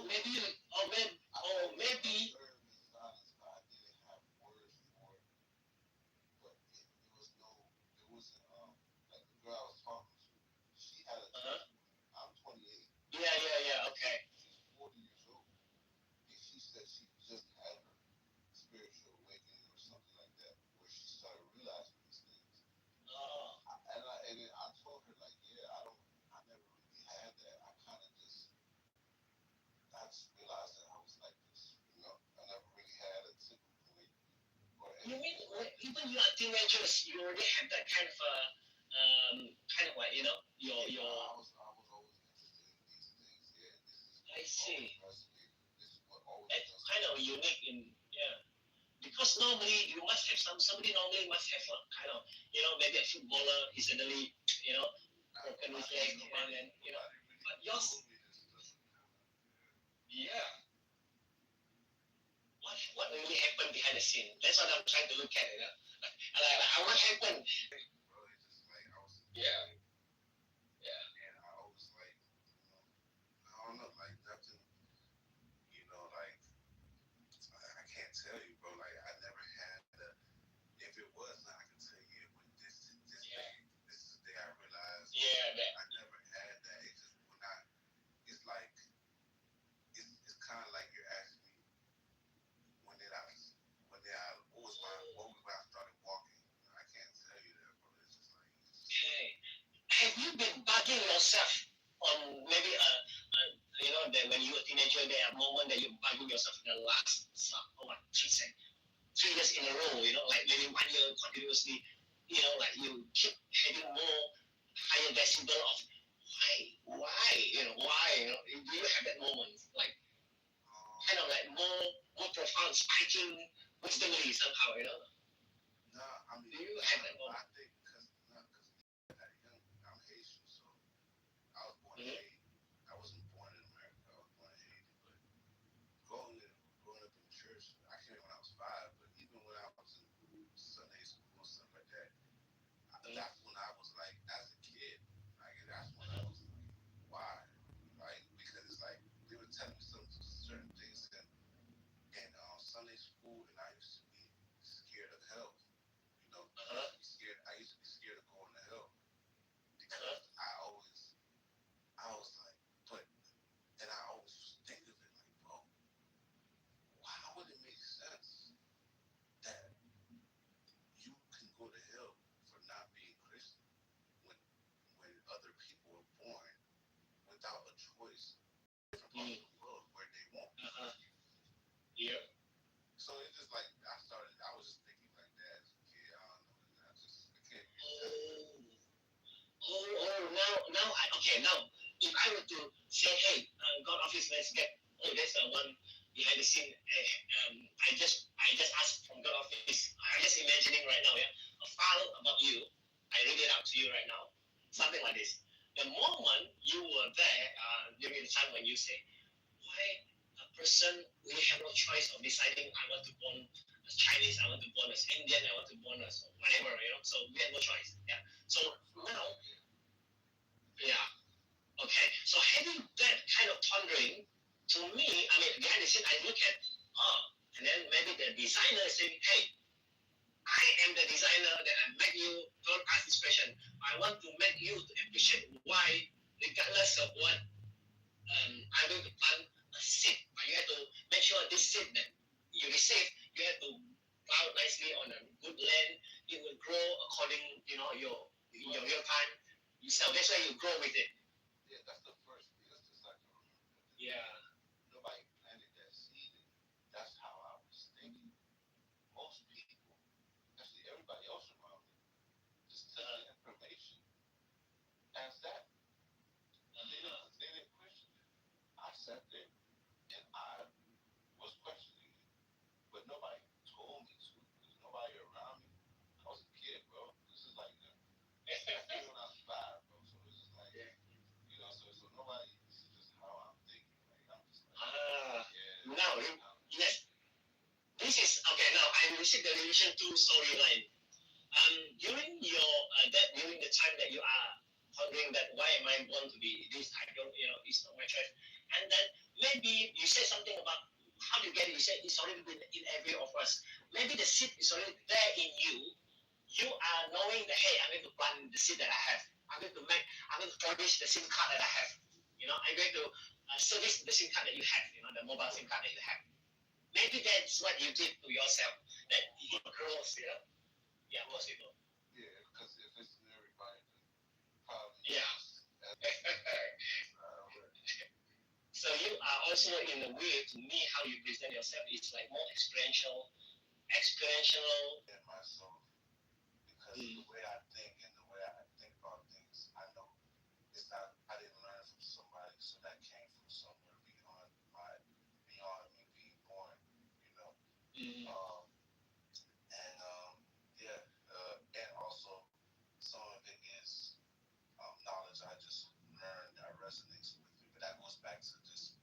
maybe. I didn't have words for it, but there wasn't like the girl I was talking to. She had a tipping point. I'm 28. Yeah. Okay. She's 40 years old, and she said she just had her spiritual awakening or something like that, where she started realizing these things. And then I told her like, yeah, I never really had that. I just realized that I was like this, you know. I never really had a tipping point or You mean anything. even you are teenagers, you already have that kind of what, you know, your. I was always interested in these things. Yeah, I see. This is what always. It's kind of unique because normally you must have somebody normally must have a kind of, you know, maybe a footballer, he suddenly, you know, broken his leg and then, you know, but yours. Yeah. What really happened behind the scene? That's what I'm trying to look at, you know. Like what happened? Yeah. And I always like, I don't know, like nothing, you know, like I can't tell you, bro. Like I never had if it was, I can tell you it when this is the day I realized. Yeah. I never had that. It's just it's like it's kind of like you're asking me when I started walking. I can't tell you that, bro. It's just like. Okay. Have you been bugging yourself on maybe you know, that when you were a teenager, there are moments that you're bugging yourself in the last 3 years in a row, you know, like maybe 1 year continuously, you know, like you keep having more higher decibel of why, you know, do you have that moment, like kind of like more profound, spiking wisdomly somehow, you know? No, I mean, do you have that moment? I think because I'm Haitian, so I was born in Haiti. I wasn't born in America. I was born in Haiti, but growing up in church, I came when I was 5. But even when I was in Sunday school and stuff like that, that's when I was like, as a kid, like that's when I was like, why? Like because it's like they were telling me some certain things in Sunday school, and I used to be scared of hell. You know, I used to be scared of going to hell because I was like, and I always think of it like, bro, how would it make sense that you can go to hell for not being Christian when other people are born without a choice in different parts of the world where they won't be Christian? Yeah. So it's just like I was just thinking like that as a kid. I don't know, and I can't. Now, if I were to say, hey, God office, let's get, there's one behind the scene. I just asked from God office. I'm just imagining right now, a file about you. I read it out to you right now, something like this. The moment you were there during the time when you say, why a person we have no choice of deciding I want to born as Chinese, I want to born as Indian, I want to born as whatever, you know. So we have no choice. So now. Yeah. Okay. So having that kind kind of pondering. To me, I mean, behind the scene, I look at, and then maybe the designer is saying, hey, I am the designer that I make you, don't ask this question. I want to make you to appreciate why, regardless of what I'm going to plant a seed, but you have to make sure this seed that you receive, you have to plow nicely on a good land. It will grow according, your time. So that's why you grow with it. Yeah, that's the first. That's just like Yeah. nobody planted that seed. That's how I was thinking. Most people, actually everybody else around me, just took the information as that. They didn't question it. I sat there and I was questioning it, but nobody told me to. There's nobody around me. I was a kid, bro. This is like when I was 5, bro. So this is like, so nobody. This is just how I'm thinking. Like I'm just like, Now, yes. This is okay. Now I received the relation to storyline. During during the time that you are pondering that why am I born to be this? I don't, it's not my choice. And then maybe you say something about how do you get it? You say it's already been in every of us. Maybe the seed is already there in you. You are knowing that hey, I'm going to plant the seed that I have. I'm going to polish the SIM card that I have. I'm going to service the SIM card that you have. The mobile SIM card that you have. Maybe that's what you did to yourself. That it grows. Yeah, most people. Yeah, because if it's in everybody, probably. Yeah. So you are also in a way, to me, how you present yourself is like more experiential. In myself, because the way I think and the way I think about things, I know it's not. I didn't learn from somebody, so that came from somewhere beyond me being born. And also some of it is knowledge I just learned that resonates with me. But that goes back to just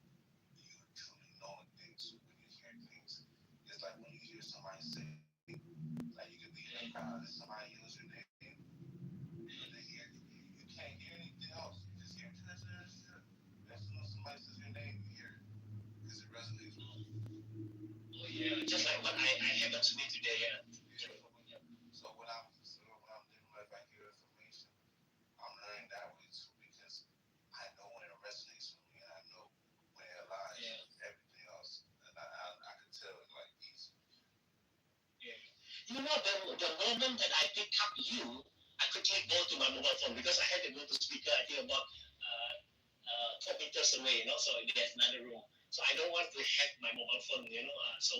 you truly knowing things when you hear things. It's like when you hear somebody say, like you could be in a crowd and somebody yells your name, but you can't hear anything else. You just hear shit. As soon as somebody says your name, you hear it because it resonates with you. Oh yeah, just like what I happened to me today. Yeah. So when I'm living life, I hear information. I'm learning that way too because I know when it resonates with me and I know when it aligns with everything else, and I can tell it like easy. Yeah. The moment that I picked up you, I quickly go to my mobile phone because I had to go to speaker. I think about 4 meters away. So there's another room. So I don't want to hack my mobile phone. So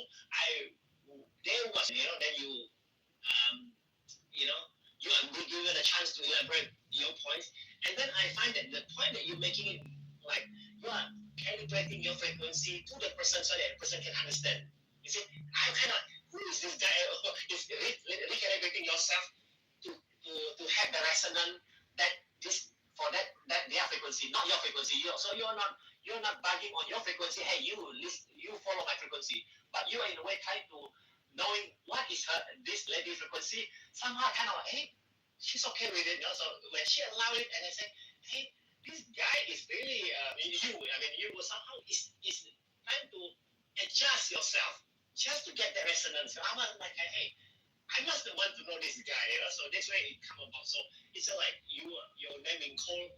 there was, then you are given a chance to elaborate your points, and then I find that the point that you're making it like you are calibrating your frequency to the person so that the person can understand. You see, I'm kind of who is this guy? Is recalibrating yourself to have the resonance that this for that their frequency, not your frequency. So you're not bugging on your frequency. Hey, you follow my frequency, but you are in a way trying to knowing what is this lady frequency. Somehow kind of hey, she's okay with it. So when she allowed it, and I said, hey, this guy is really you somehow is trying to adjust yourself just to get the resonance. I was like, hey, I must want to know this guy, so that's why it come about. So it's like your name being called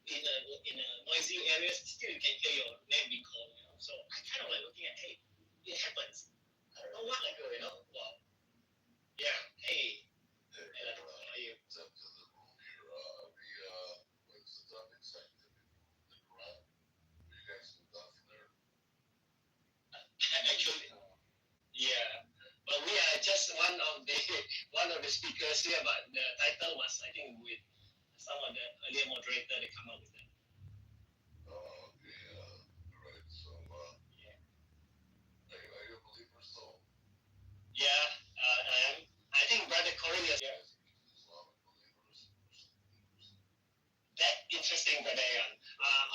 in a noisy area, still you can hear your name being called. So I kind of like looking at, hey, it happens. I don't know what ago, Wow. Yeah. Hey. Hello. How are you? It's up to the room here. What's the topic? The Quran. You guys done from there? Actually, yeah. But we are just one of the speakers here. But the title was, I think, with some of the earlier moderator they come up with that. Oh, okay. Right. So, yeah. Are you a believer? So. Yeah, I am. I think Brother Cornelius. Yeah. Islamic believers. That interesting, Brother Aaron.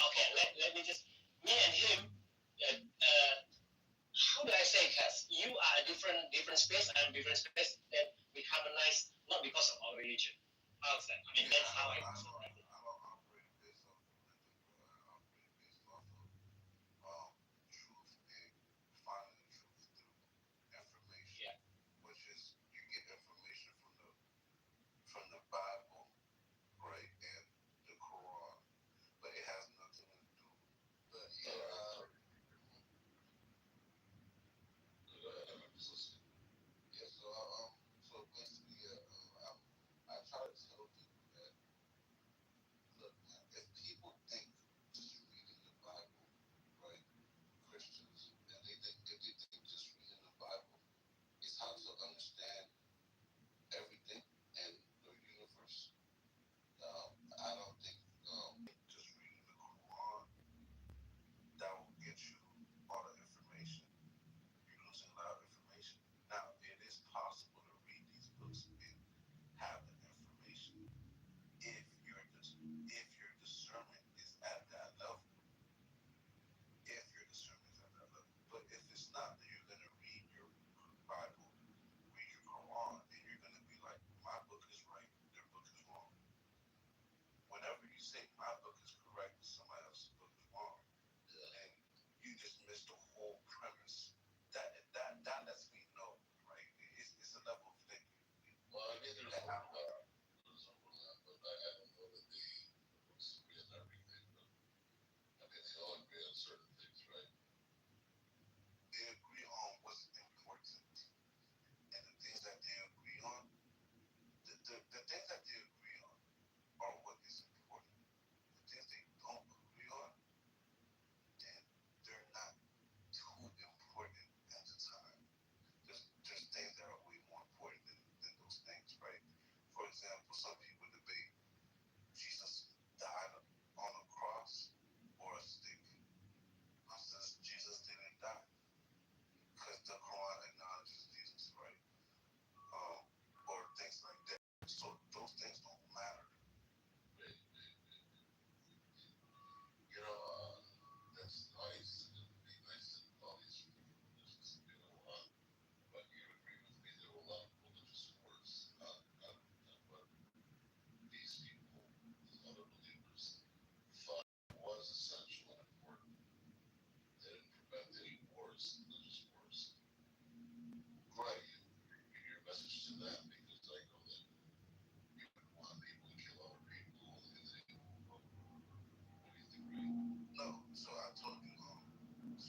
Okay, let me just me and him. How do I say, Cass? You are a different space. I'm a different space. Then we harmonize not because of our religion. How's that? I mean, that's how I. I don't operate based on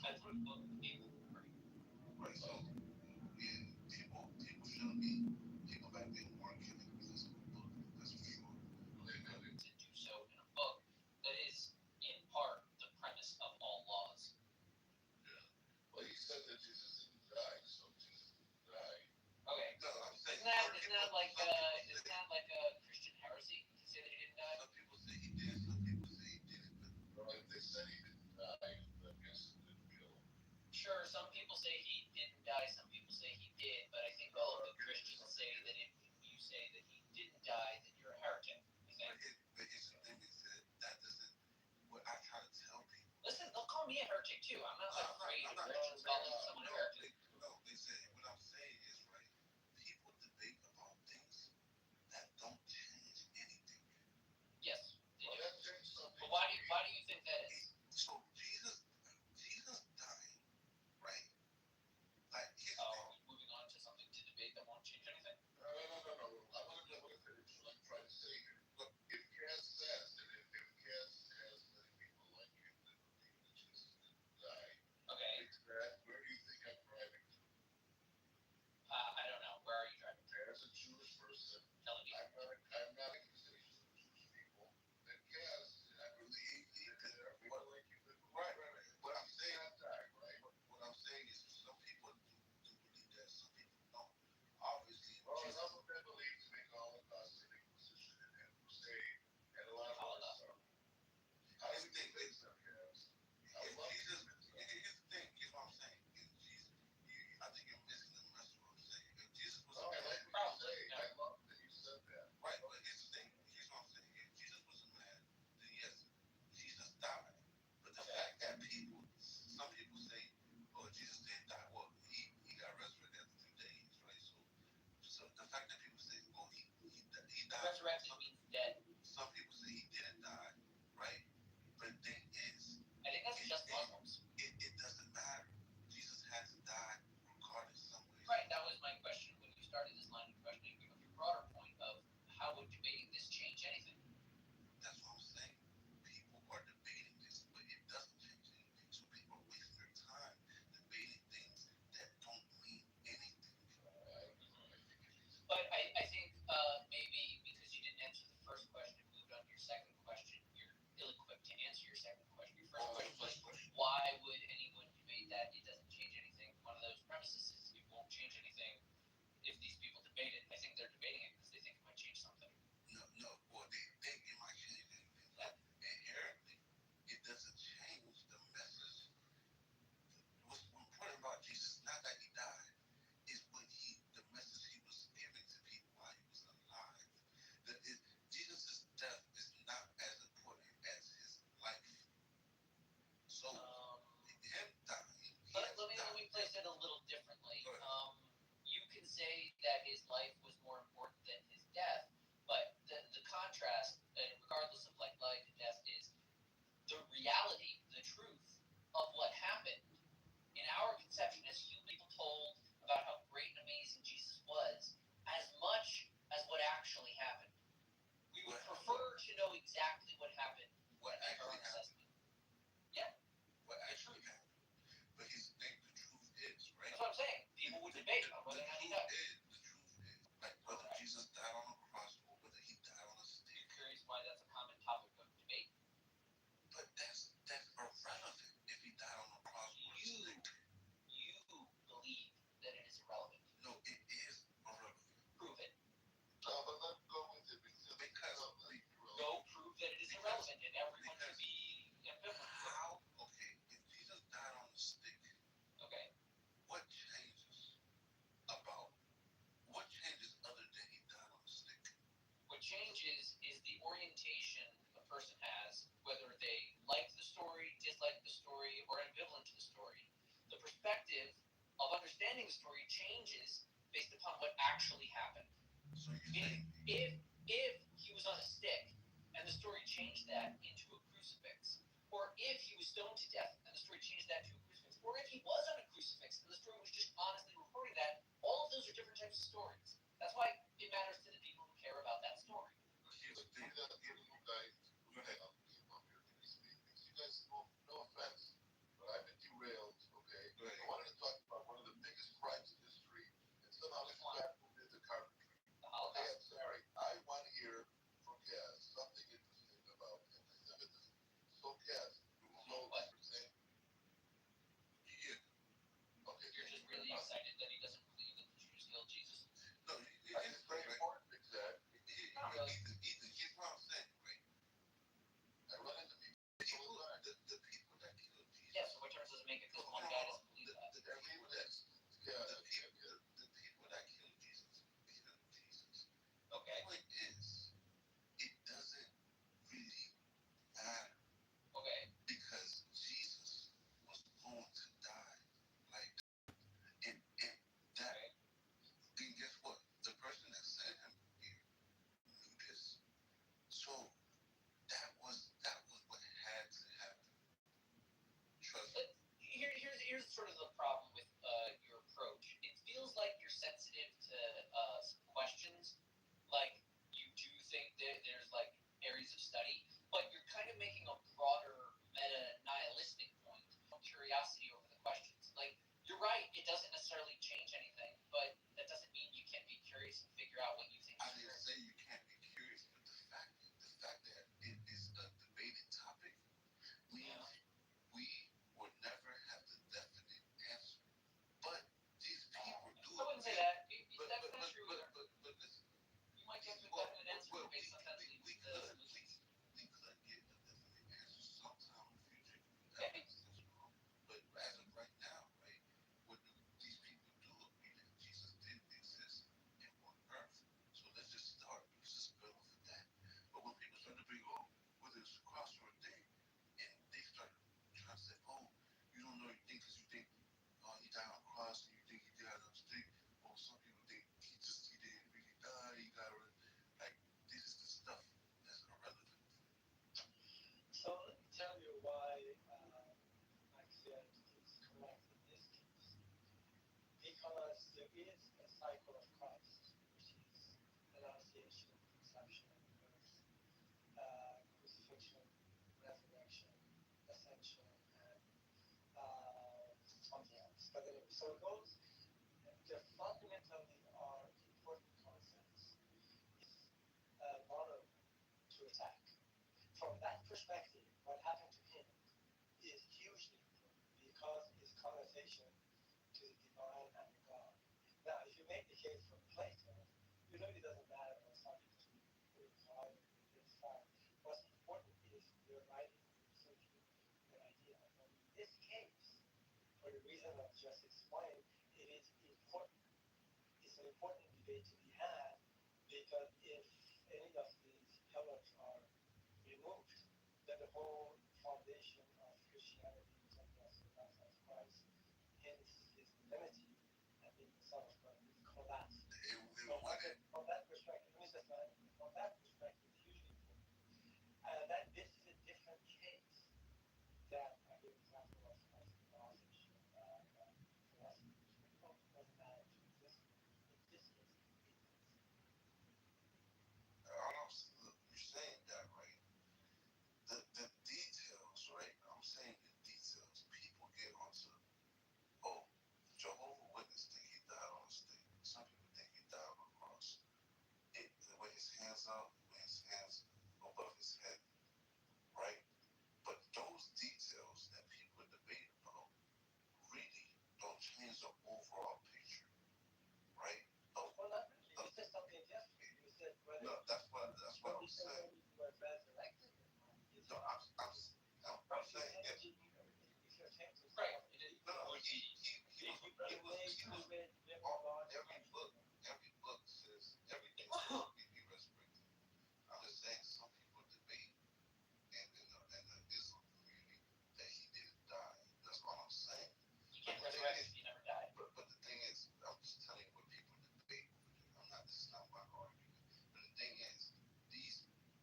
I wrote a book with people. Right. So yeah, people shouldn't be. People back then weren't killing because of a book. That's for sure. To do so in a book that is, in part, the premise of all laws. Yeah. Well, he said that Jesus didn't die, so Jesus didn't die. Okay. No, I'm saying Isn't that like a Christian heresy to say that he didn't die? some people say he did, some people say he didn't. But if they said he didn't die, I guess it didn't kill him. Sure, some people say he didn't die, some people say he did, but I think all of the Christians say that if you say that he didn't die, then you're a heretic. But here's the thing is that doesn't. What I try to tell people. Listen, they'll call me a heretic too. I'm not afraid of Christians calling someone a heretic. No, they say what I'm saying is right. People debate about things that don't change anything. Yes, they Well, do. that changed something. But why do you think that is? So Jesus dying, right? Like Moving on to something to debate that won't change anything. No. I want to finish what I'm trying to say here. Look, if Cass says, and if Cass has many people like him that believe that Jesus didn't die, Okay. Where do you think I'm driving to? I don't know. Where are you driving to? As a Jewish person, Telling me. I'm not accusation of Jewish people. That Cass, I believe that there are people like you that right. What I'm saying, right? What I'm saying is some people do believe that, some people don't. Obviously, some of them believe to make all of us in Inquisition and crusade and a lot of other stuff. How do you think they stuff, Cass? Here's the thing. Here's what I'm saying. I think you're missing the message of what I'm saying. If Jesus was I like what you say. I love that you said that. Right, but here's the thing. Here's what I'm saying. If Jesus was a man, then yes, Jesus died. But the fact that some people say, oh, Jesus didn't die. Well, he got resurrected after 3 days, right? So the fact that people say, oh, he died. Resurrected means dead. Some people say he didn't die, right? But the thing is, I think that's just Muslims. It doesn't matter. Jesus had to die regardless some way. Right, that was my question when you started this line of questioning. Of your broader point of how would debating this change anything? That's what I'm saying. People are debating this, but it doesn't change anything. So people are wasting their time debating things that don't mean anything. But I think maybe because you didn't answer the first question and moved on to your second question, you're ill-equipped to answer your second question. Your first question was, why would anyone debate that? It doesn't change anything. One of those premises is it won't change anything if these people debate it. I think they're debating it because they think it might change something. No. Well, they think it might change anything. But inherently, it doesn't change the message. What's important about Jesus, not that he died, is the message he was giving to people while he was alive. Jesus' death is not as important as his life. So, him dying. Let me place it a little differently. You can say that his life was more important than his death, but the contrast, regardless of like life and death, is the reality, the truth of what happened. In our conception as human people told about how great and amazing Jesus was, as much as what actually happened. We would prefer to know exactly what happened. What actually happened? Yeah. What actually happened? But the truth is, right? That's what I'm saying. People would debate on whether or not he died. The truth is, like whether Jesus died on a cross or whether he died on a stick. You're curious why that's a common topic of debate? But that's irrelevant if he died on a cross or a stick. You believe that it is irrelevant. No, it is irrelevant. Prove it. No, but let's go with it because go prove that it is irrelevant and everyone should be ambivalent. How? Okay, if Jesus died on the stick, okay, what changes other than he died on the stick? What changes is the orientation a person has, whether they like the story, dislike the story, or ambivalent to the story. The perspective of understanding the story changes based upon what actually happened. So you're saying if he was on a stick and the story changed that into a crucifix, or if he was stoned to death and the story changed that to a crucifix, or if he was on a crucifix and the story was just honestly reporting that, all of those are different types of stories. That's why it matters to the people who care about that story. You guys, no offense, but I've been derailed sort of the problem with your approach. It feels like you're sensitive to some questions, like you do think there's like areas of study, but you're kind of making a broader meta-nihilistic point of curiosity over the questions. Like, you're right, it doesn't necessarily change anything, but that doesn't mean you can't be curious and figure out what you think I is didn't true. say you can't be curious, but the fact that it is a debated topic means we will never have the definite answer. But these people do. I wouldn't say that. That's not true but, either. but listen, You might get to a definite answer based on that we could get a definite answer sometime in the future. Maybe. But as of right now, right, what do these people do agree that Jesus did exist and on earth? So let's just start. Let's just build off of that. But when people start to bring, whether it's a cross or a thing, and they start trying to say, you don't know your thing because you think, he died on a cross, and you think he died on a stick. Or some people think he didn't really die. He got like this is the stuff that's irrelevant. So let me tell you why I said it's correct in this case. Because there is a cycle of Christ, which is Annunciation, Conception, Birth, Crucifixion, Resurrection, Ascension, and something else. But anyway, so those, they fundamentally are important concepts. It's moral to attack. From that perspective, what happened to him is hugely important because it's conversation to the divine and the God. Now, if you make the case from Plato, it really doesn't matter what subject to reply or this fact. What's important is your writing, your thinking, your idea. And in this case, for the reason I've just explained, it is important. It's an important debate to be had because if any of these pillars are removed, then the whole foundation of Christianity in terms of surpass of Christ, hence his divinity and being the Son of God, will collapse. From that perspective, let me just from that perspective, it's hugely important. That this is a different case that I give example of philosophy, philosophy, which doesn't matter to exist. In this case, it exists. Look, you're saying that, right? The details, right? I'm saying the details. People get onto, Jehovah Witness think he died on a stick. Some people think he died on a cross. With his hands out, with his hands above his head, right? But those details that people debate about really don't change the overall picture, right? Well, not really. You said something different. You said whether. No, that's what I'm saying. You were resurrected or not. No, I'm saying that. If you're saying to Right. No, every book says everything be resurrected. I'm just saying some people debate in the Islam community that he didn't die. That's all I'm saying. You can't resurrect if you never died. But the thing is, I'm just telling you what people debate. This is not my argument. But the thing is,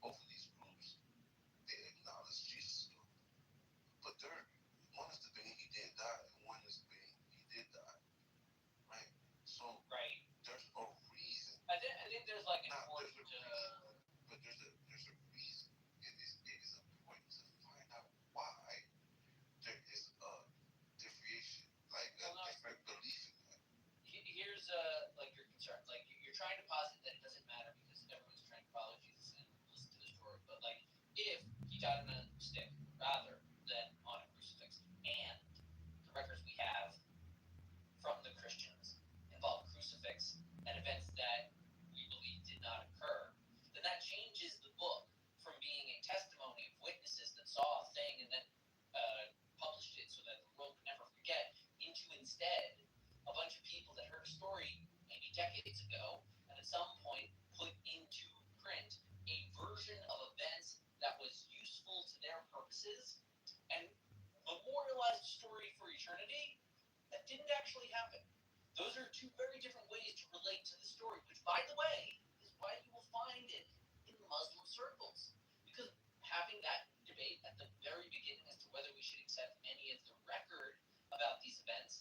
both of these groups, they acknowledge Jesus. But one is debating he did die, and one is debating he did die. Right? So there's a reason. I think there's like an important. But there's a reason. It is important to find out why there is a differentiation, like a different belief in that. Here's like your concern. Like you're trying to posit that it doesn't matter because everyone's trying to follow Jesus and listen to the story. But like if he died on a stick rather than on a crucifix, and the records we have from the Christians involve crucifix and events that we believe did not occur, then that changes the book from being a testimony of witnesses that saw a thing and then published it so that the world could never forget, into instead a bunch of people that heard a story maybe decades ago and at some point put into print a version of events that was useful to their purposes and memorialized a story for eternity that didn't actually happen. Those are two very different ways to relate to the story, which, by the way, is why you will find it in Muslim circles. Because having that debate at the very beginning as to whether we should accept any of the record about these events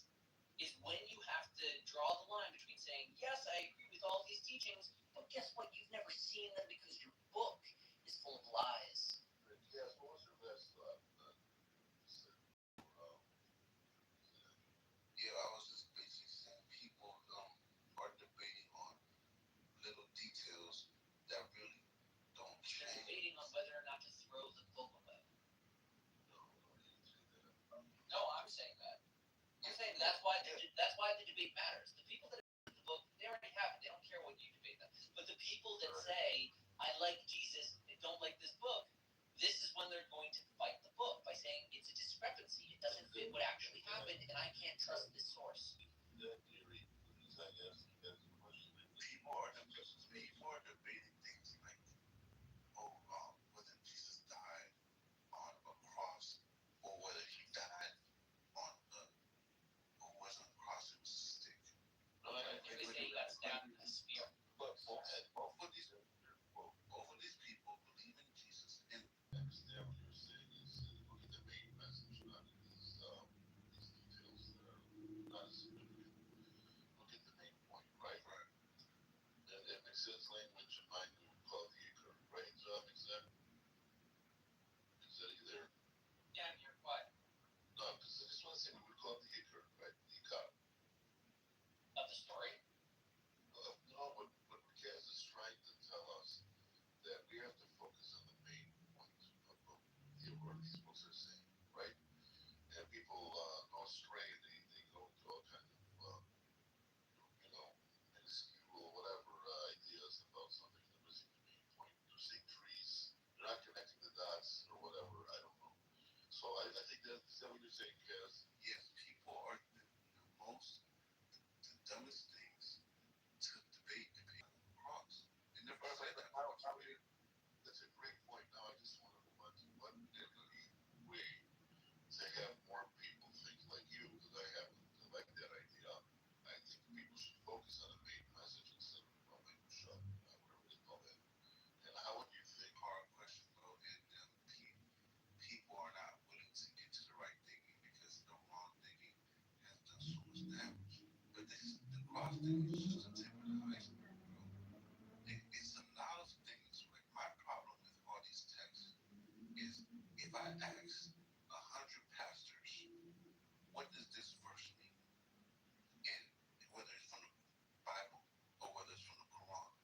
debate matters. The people that have the book, they already have it. They don't care what you debate them. But the people that say, I like Jesus and don't like this book, this is when they're going to fight the book by saying it's a discrepancy. It doesn't fit what actually happened, and I can't trust this source. That theory is, I guess, as a question. People are debating things like, whether Jesus died on a cross or whether he died on or was on a cross and was a stick. They say he got stabbed with a spear. But both of these people believe in Jesus, and I understand what you're saying is look at the main message, not these details that are not as significant. Look at the main point, right? Right. And it makes sense language in mind we would call the acre, right? Makes that either? Yeah, you're quiet. No, because I just want to say we would call it the acre, right? The ikar. Of the story? No, but Kaz is trying to tell us that we have to focus on the main point of what these books are saying, right? And people go astray, they go into all kinds of, minuscule or whatever ideas about something and they're missing the main point. They're seeing trees, they're not connecting the dots or whatever, I don't know. So I think is that what you're saying, Kaz? Yes, people are the dumbest things to debate across. And therefore, that's a great point. Now I just want to move on to what way to have more people think like you, because I happen to like that idea. I think people should focus on the main message instead of shut, whatever they call that. And how would you think? Hard question, though, and people are not willing to get to the right thinking because the wrong thinking has done so much damage. But the cross thing is just a tip of the iceberg, bro. It's a lot of things, right? My problem with all these texts is if I ask 100 pastors, what does this verse mean? And whether it's from the Bible or whether it's from the Quran,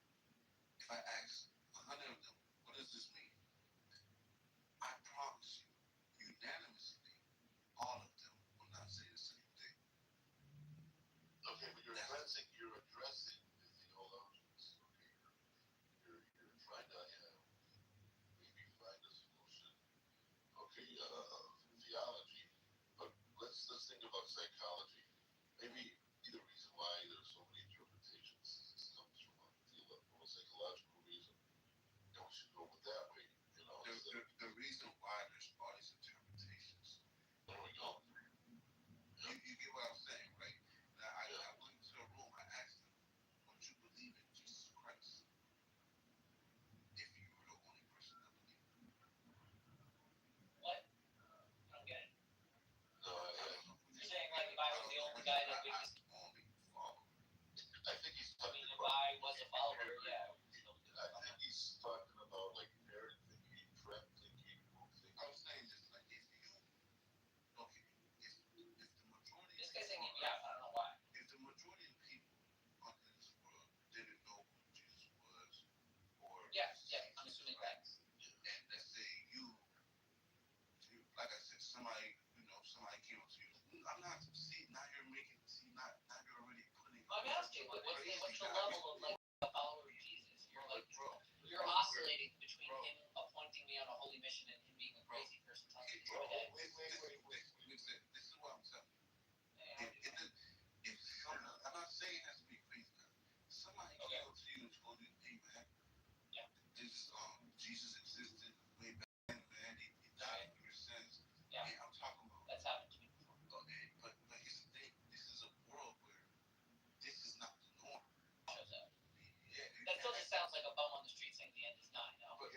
if I ask 100 of them, what does this mean? I promise you, unanimously, all of them will not say the same thing. Okay, but you're addressing the theologians. Okay, you're trying to maybe find a solution. Okay, theology, but let's think about psychology. Maybe the reason why there's so many interpretations comes from a psychological reason, and we should go with that way. The reason why there's all these interpretations. There we go. You get what I'm saying, right? Now, I went into the room, I asked them, would you believe in Jesus Christ if you were the only person that believed in him? What? I don't get it. No, You're saying like if I was the only guy that would just... I think he's talking if I was a follower, yeah. I think he's talking about like parent thinking, trend thinking, group thinking. I was saying just like if the majority... This guy's saying yeah, I don't know why. If the majority of people in this world didn't know who Jesus was, or... Yeah, I'm assuming that. And let's say you, like I said, somebody came up to you. I'm not, now you're already putting... I'm asking, what's the level of like a follower of Jesus? You're like, you're oscillating between him appointing me on a holy mission and him being a crazy person talking to me. This is what I'm telling you. I'm not saying it has to be crazy. Somebody came up to you and told you, hey man, Jesus existed way back then, man. He died for your sins. Yeah, I'm talking about... That's happened to me before. Okay, but here's the thing. This is a world where this is not the norm. Shows up. That still just sounds like a bum on the street saying the end is nigh, no? But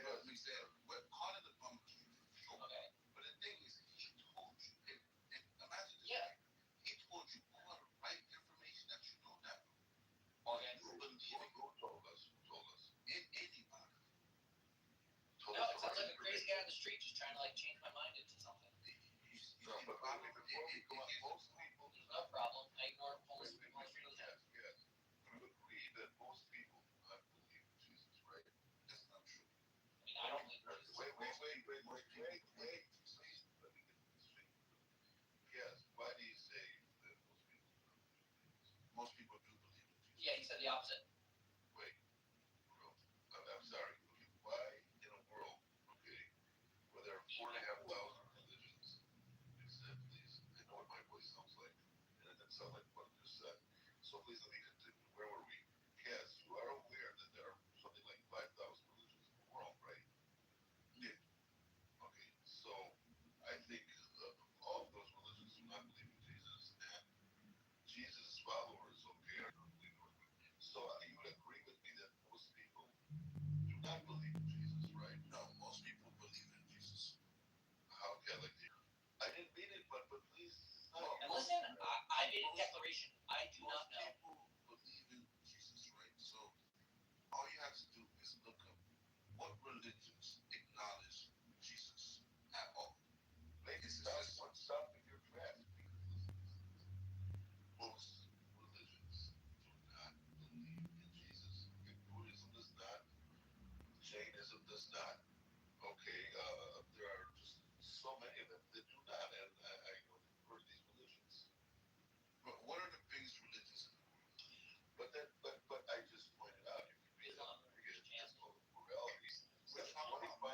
Yeah, he said the opposite. Wait, bro. I'm sorry. Why in a world, okay, where there are 4,500 religions, except please, I know what my voice sounds like, and it doesn't sound like what I just said. So please let me continue. Where were we? Yes, you are aware that there are something like 5,000 religions in the world, right? Yeah. Okay, so I think all of those religions do not believe in Jesus, and Jesus' followers, okay, are not believers. So you would agree with me that most people do not believe in Jesus, right? No, most people believe in Jesus. How can like I didn't mean it, but please. And listen, I made a declaration. I do not know. Most people believe in Jesus, right? So all you have to do is look up what religions acknowledge Jesus at all. Make it stop in your tracks because most religions do not believe in Jesus. Okay, Buddhism does not. Jainism does not. Okay, there are just so many of them that do not, and I convert these religions. But what are the biggest religions in the world? But I just pointed out, if you read Islam, it's called morality. Which 25%.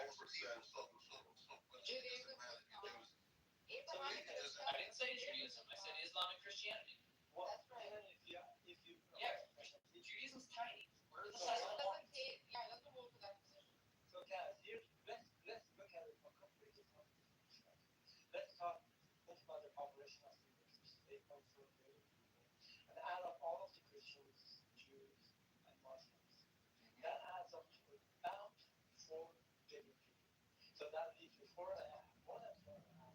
Judaism. I didn't say Judaism. I said Islam and Christianity. Well, that's right. If you Judaism's tiny. We're the size of one. Yeah, it doesn't hold for that position. So guys, let's look at it from a completely different perspective. Think about the population of the universe. 8.4 billion people. And out of all of the Christians, Jews, and Muslims, that adds up to about 4 billion people. So that leaves you more than 4.5, 50%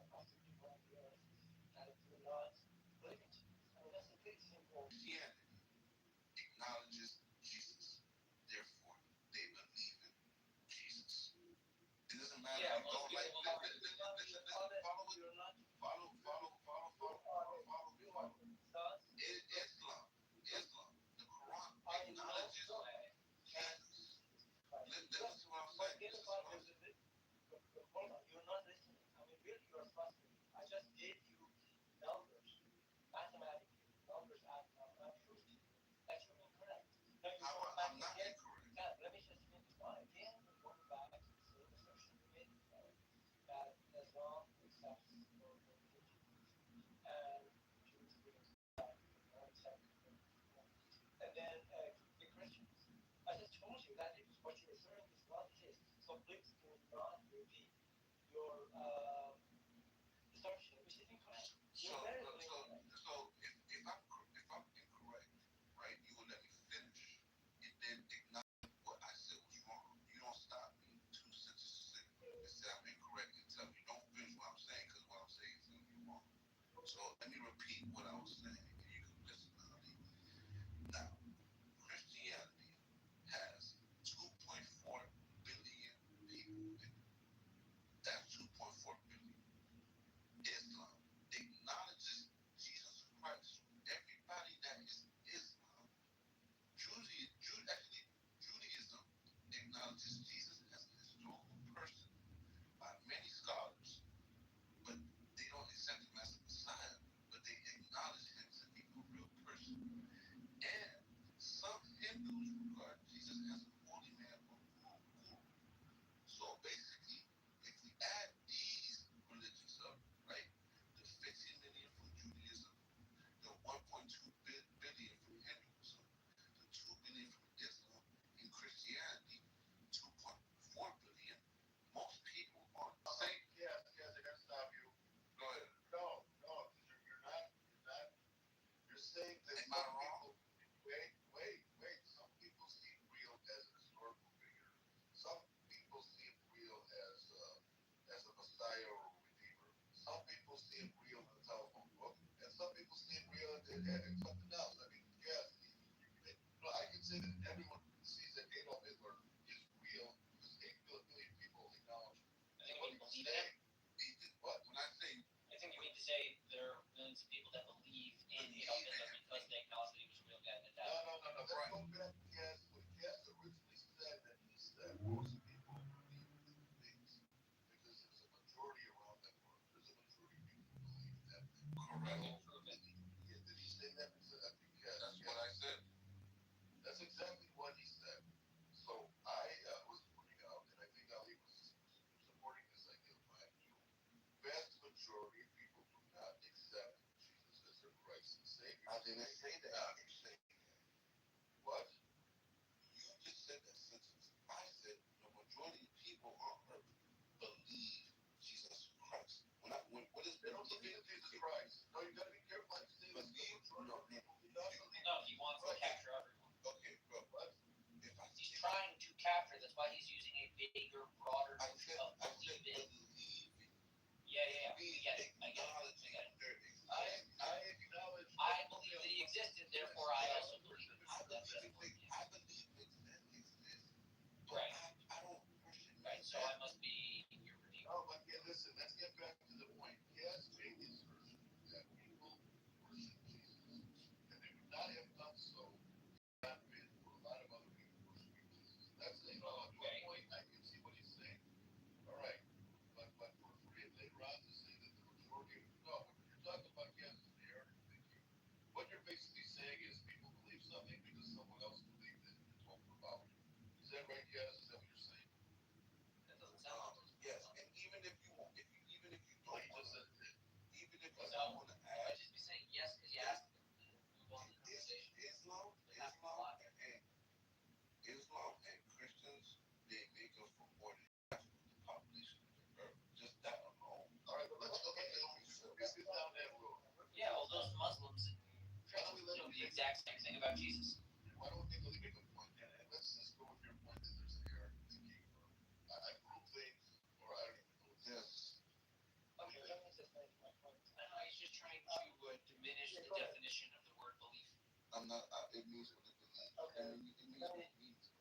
of the people on the earth that do not believe in Jesus. I mean, that's a big simple. Christianity acknowledges Jesus. Therefore, they believe in Jesus. It doesn't matter. Yeah, Don't like. Follow. Islam, the Quran acknowledges Jesus. Listen to what I'm saying. Hold on, you're not listening. I mean, really, you're frustrated. I just gave you numbers, mathematically, numbers adding up, and I proved to you that you're incorrect. Now, I'm not incorrect. God, let me just finish. Now, again, we're going back to the same assertion we made before, that Islam accepts no religion, and Jews will accept no accept and then the Christians. I just told you that what you're referring is not the case. So please do not repeat your assumption, which is incorrect. So if I'm incorrect, right, you will let me finish and then acknowledge what I said was wrong. You don't stop me 2 sentences in and say I'm incorrect and tell me don't finish what I'm saying because what I'm saying is going to be wrong. So let me repeat what I was saying and you can listen to me. Now, Christianity has 2.4 billion people in it. That's 2.4 billion. Islam acknowledges Jesus Christ. Everybody that is Islam, Judaism acknowledges Jesus as a historical person by many scholars, but they don't accept him as a Messiah, but they acknowledge him to be a real person. And some Hindus regard Jesus as a holy man or guru. So basically, if we add these religions up, right, the 15 million from Judaism, the 1.2 billion from Hinduism, the 2 billion from Islam, and Christianity, 2.4 billion, most people are saying. Yes, I gotta stop you. Go ahead. No, you're saying that some people, wait. Some people see him real as a historical figure. Some people see him real as a messiah or a redeemer. Some people see him real in the telephone book, and some people see him real in something else. I mean, yes, I can say that everyone sees that Adolf Hitler is real because 8 billion people acknowledge him. I think we believe it. What? When I say I think you mean to say there are millions of people that believe in Adolf Hitler because they acknowledge that he was a real guy that died. No. Let's go back to Cass. What Cass originally said, that he said most people believe in two things because there's a majority around that world. There's a majority of people who believe in that. Correct. Yeah, that I didn't say that. I didn't say what? You just said that sentence. I said the majority of people on earth believe Jesus Christ. What is they don't believe in Jesus Christ? No, you gotta be careful. I say believe. No, he wants to capture everyone. Okay, bro. What? He's trying to capture. That's why he's using a bigger, broader notion of believing. Yeah. I get it. I acknowledge. I believe that he existed, therefore I also believe it. I believe that exists. Right. I don't question that. Right, so I must be your review. Oh, but yeah, listen, let's get back to the point. Yes, made the assertion that people worship Jesus, and they would not have done so had not been for a lot of other people worshiping Jesus. That's to a point. I can see what he's saying. All right, but for him later on to say that the majority of no, what you're talking about, yes, is the error you're thinking. What you're basically saying is people believe something because someone else believed it and told them about it. Is that right? Yes, is that what you're saying? That doesn't sound Yes, and even if you don't, even if you don't want to I just be saying yes because you asked me. Move on to the conversation. Islam and Christians, they make up for more than half of the population of the earth. Just that alone. All right, but let's go back down that road. Yeah, well, those Muslims and Christians do the exact same thing about Jesus. Why don't we make a point? And let's just go with your point that there's an error in thinking. I group things, or I don't even know. Yes. Okay, let me just make my point. I know he's just trying to diminish the definition of the word belief. I'm not. It means what it believes. Okay. It means what it means.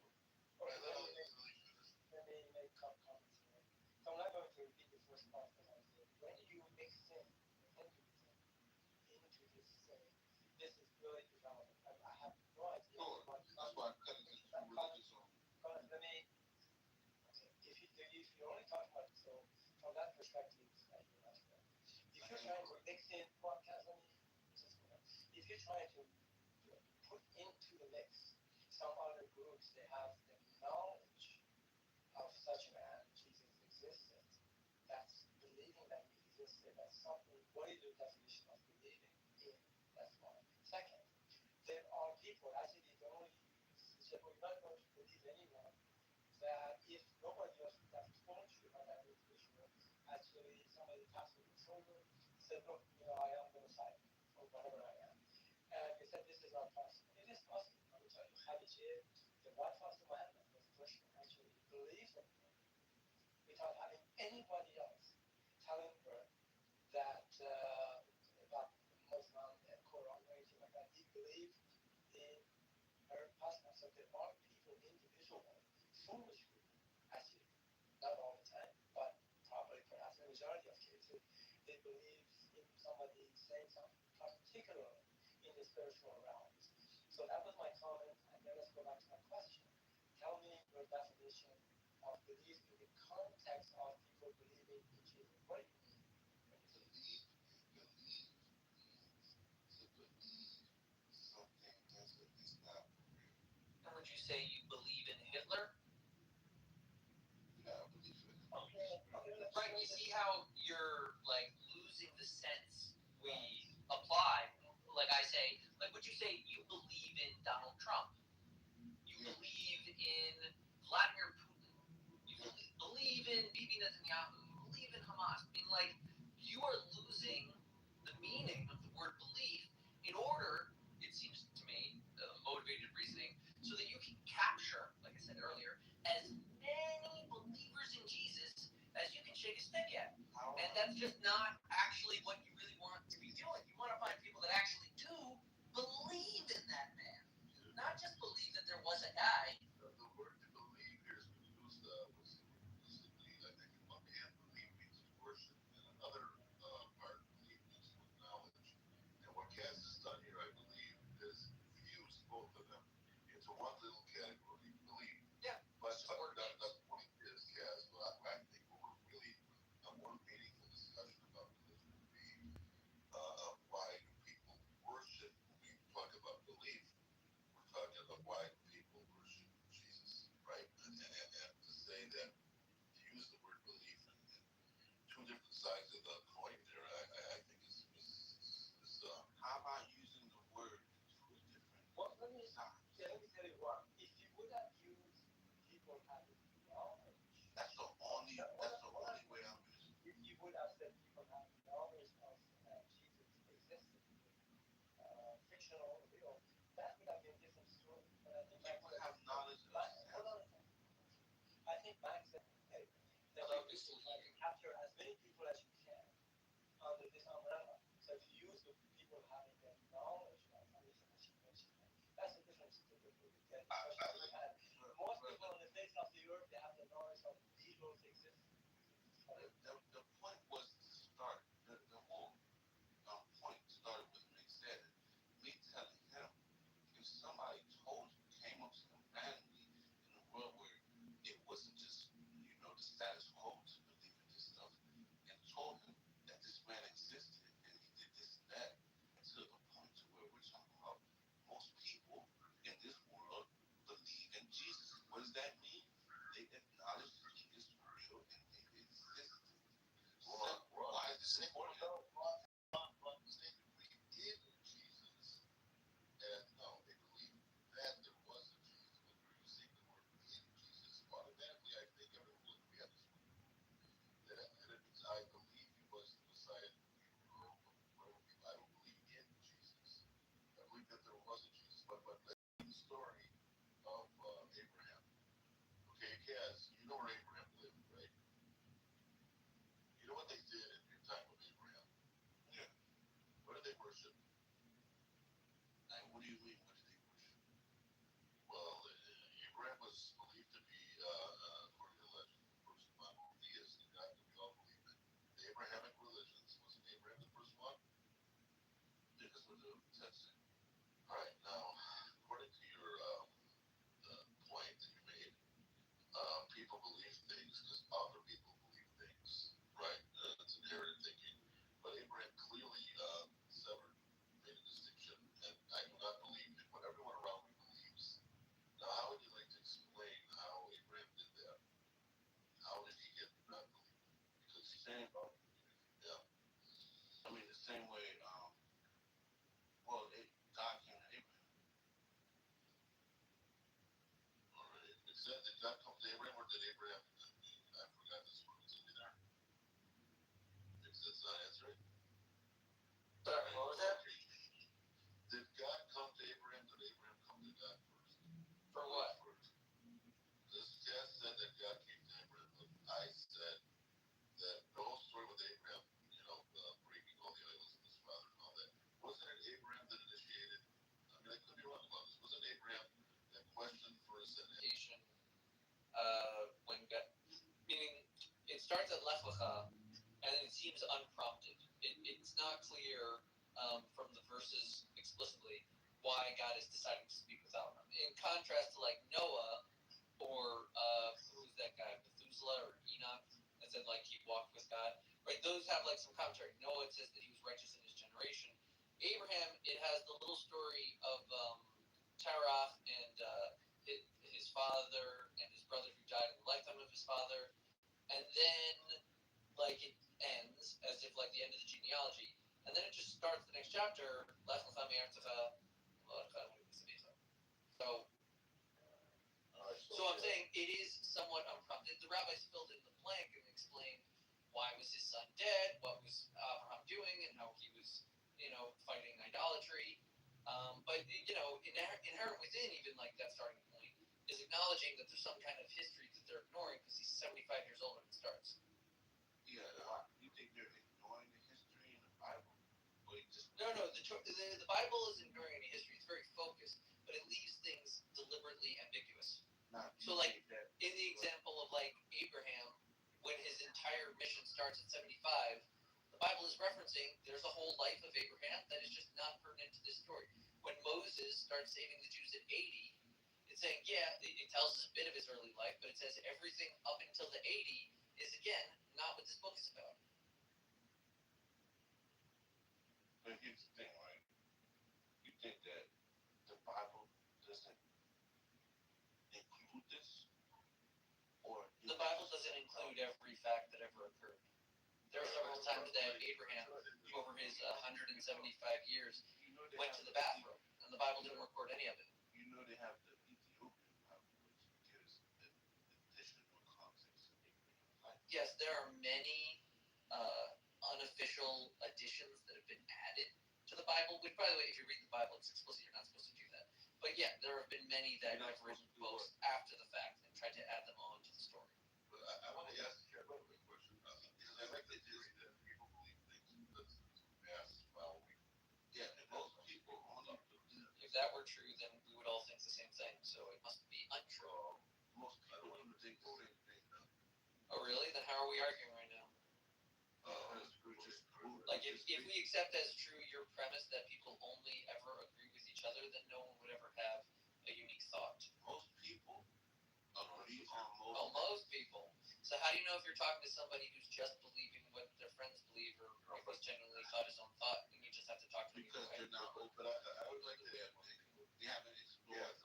All right, let me make a couple comments here. So I'm not going to repeat the first part that I said. When you mix in Hinduism into this saying, this is really irrelevant. I have no idea. Sure. That's why I'm cutting this from religious on. Let me. Okay. If you're only talking about so from that perspective, you're not correct. If you're trying to mix in if you're trying to put into the mix some other groups, they have the knowledge of such a man, Jesus existed. That's believing that he existed. That's something. What is the definition of believing in? That's one. Second, there are people, actually, the only you said, well, you're not going to believe anyone. That if nobody else would have told you about that individual, actually somebody passed on your shoulder, said, look, I am the Messiah, or whatever I am. And you said this is not possible. It is possible. I will tell you, Khadijah, the wife of the Muhammad, was the first one actually believed in him without having anybody else telling her that about Muslim and Quran or anything like that. He believed in her husband. So there are people individually, foolishly, actually, not all the time, but probably perhaps in the majority of cases, they believe in somebody saying something, particularly in the spiritual realms. So that was my comment, and then let's go back to my question. Tell me your definition of belief in the context of people believing in Jesus. What do you mean? Believe means to believe something as if it's not real. And would you say you believe in Hitler? Yeah, I believe in it. Okay. Right, you see how you're like losing the sense we apply. Like I say, like would you say you believe in Donald Trump? You believe in Vladimir Putin. You believe in Bibi Netanyahu. You believe in Hamas. I mean, like, you are losing the meaning of the word belief in order, it seems to me, motivated reasoning, so that you can capture, like I said earlier, as many believers in Jesus as you can shake a stick at. And that's just not actually what you really want to be doing. You want to find people that actually do believe in that man. Not just believe that there was a guy. The word to believe here is used, what's the word used to believe? I think in one hand, believe means to worship, and another part, believe means to acknowledge. And what Cass has done here, I believe, is fused both of them into one little category, believe. Yeah. But the point is, Cass, I think what we're really, a more meaningful discussion about religion would be why do people worship when we talk about belief? We're talking about why do people worship emotional, that would have been a different story. But I think People have knowledge. hold on a second. I think Max said, hey, that you capture as many people as you can under this umbrella. So if you use the people having the knowledge of everything that you mentioned, that's the difference to the movie. Most people on the face of the earth, they have the knowledge of Beatles existence. The point was to start. The whole point started with me said it. Me telling him, if somebody told you, came up to him randomly in a world where it wasn't just, the status quo to believe in this stuff, and told him that this man existed and he did this and that, to the point to where we're talking about most people in this world believe in Jesus. What does that mean? They acknowledge that he is real and he existed. Why is this important? And no, they believe that there was a Jesus, but when you say the word in Jesus, automatically I think everyone will agree on this one. That it means I believe he was the Messiah, I don't believe in Jesus. I believe that there was a Jesus, but let's see the story of Abraham. Okay, Kaz, you know where Abraham lived, right? You know what they did in the time of Abraham? Yeah. What did they worship? What do you mean? What did they worship? Well, Abraham was believed to be, according to the legend, the first monotheistic God that we all believe in. The Abrahamic religions, wasn't Abraham the first one? Yeah, that's what the text said. All right, now, according to your point that you made, people believe things because other people believe things, right? It's inherited thinking. But Abraham clearly made a distinction, and I do not believe in what everyone around me believes. Now, how would you like to explain how Abraham did that? How did he get not believe? Because he's saying about yeah. I mean, the same way, God came to Abraham. All right. Did God come to Abraham, or did Abraham, I forgot this word, is it there? That's not answering. Sorry, what was that? Did God come to Abraham? Did Abraham come to God first? For what? This Jazz said that God came to Abraham, but I said that the whole story with Abraham, breaking all the idols of his father and all that, wasn't it Abraham that initiated? I mean, I could be wrong about this. Wasn't Abraham that questioned first and When God, meaning it starts at Lech Lecha, and then it seems unprompted. It's not clear from the verses explicitly why God is deciding to speak with Abraham. In contrast to like Noah or who's that guy, Methuselah or Enoch, that said like he walked with God. Right? Those have like some commentary. Noah, it says that he was righteous in his generation. Abraham, it has the little story of Terach and his father and his brother who died in the lifetime of his father, and then like it ends as if like the end of the genealogy, and then it just starts the next chapter. So I'm saying it is somewhat unprompted. The rabbis filled in the blank and explained why was his son dead, what was Abraham doing, and how he was, fighting idolatry. But inherent within even like that starting point is acknowledging that there's some kind of history that they're ignoring because he's 75 years old when it starts. Yeah, you think they're ignoring the history in the Bible? No. The Bible isn't ignoring any history. It's very focused, but it leaves things deliberately ambiguous. So, like in the example of like Abraham, when his entire mission starts at 75, the Bible is referencing there's a whole life of Abraham that is just not pertinent to this story. When Moses starts saving the Jews at 80, it's saying it tells us a bit of his early life, but it says everything up until the 80 is again not what this book is about. But here's the thing, right? You think that the Bible doesn't include this? Or the Bible doesn't include every fact that ever occurred. There are several times that Abraham, over his 175 years, went to the bathroom, and the Bible didn't record any of it. You know they have the Ethiopian Bible, which gives the additional context of Abraham's life. Yes, there are many unofficial additions that have been added to the Bible, which, by the way, if you read the Bible, it's explicit. You're not supposed to do that. But yeah, there have been many that have written books after the fact and tried to add them on to the story. But I want to ask you a quick question. Because I like the theory that people believe things that's mass following. Yeah, and most people only believe. If that were true, then we would all think the same thing. So it must be untrue. Most people don't think the same thing. Oh, really? Then how are we arguing right now? Like, if we accept as true your premise that people only ever agree with each other, then no one would ever have a unique thought. Most people agree on most people. So how do you know if you're talking to somebody who's just believing what their friends believe, or if he's genuinely thought his own thought, and you just have to talk to them? Because they're not open. I would like to add one thing. They haven't explored.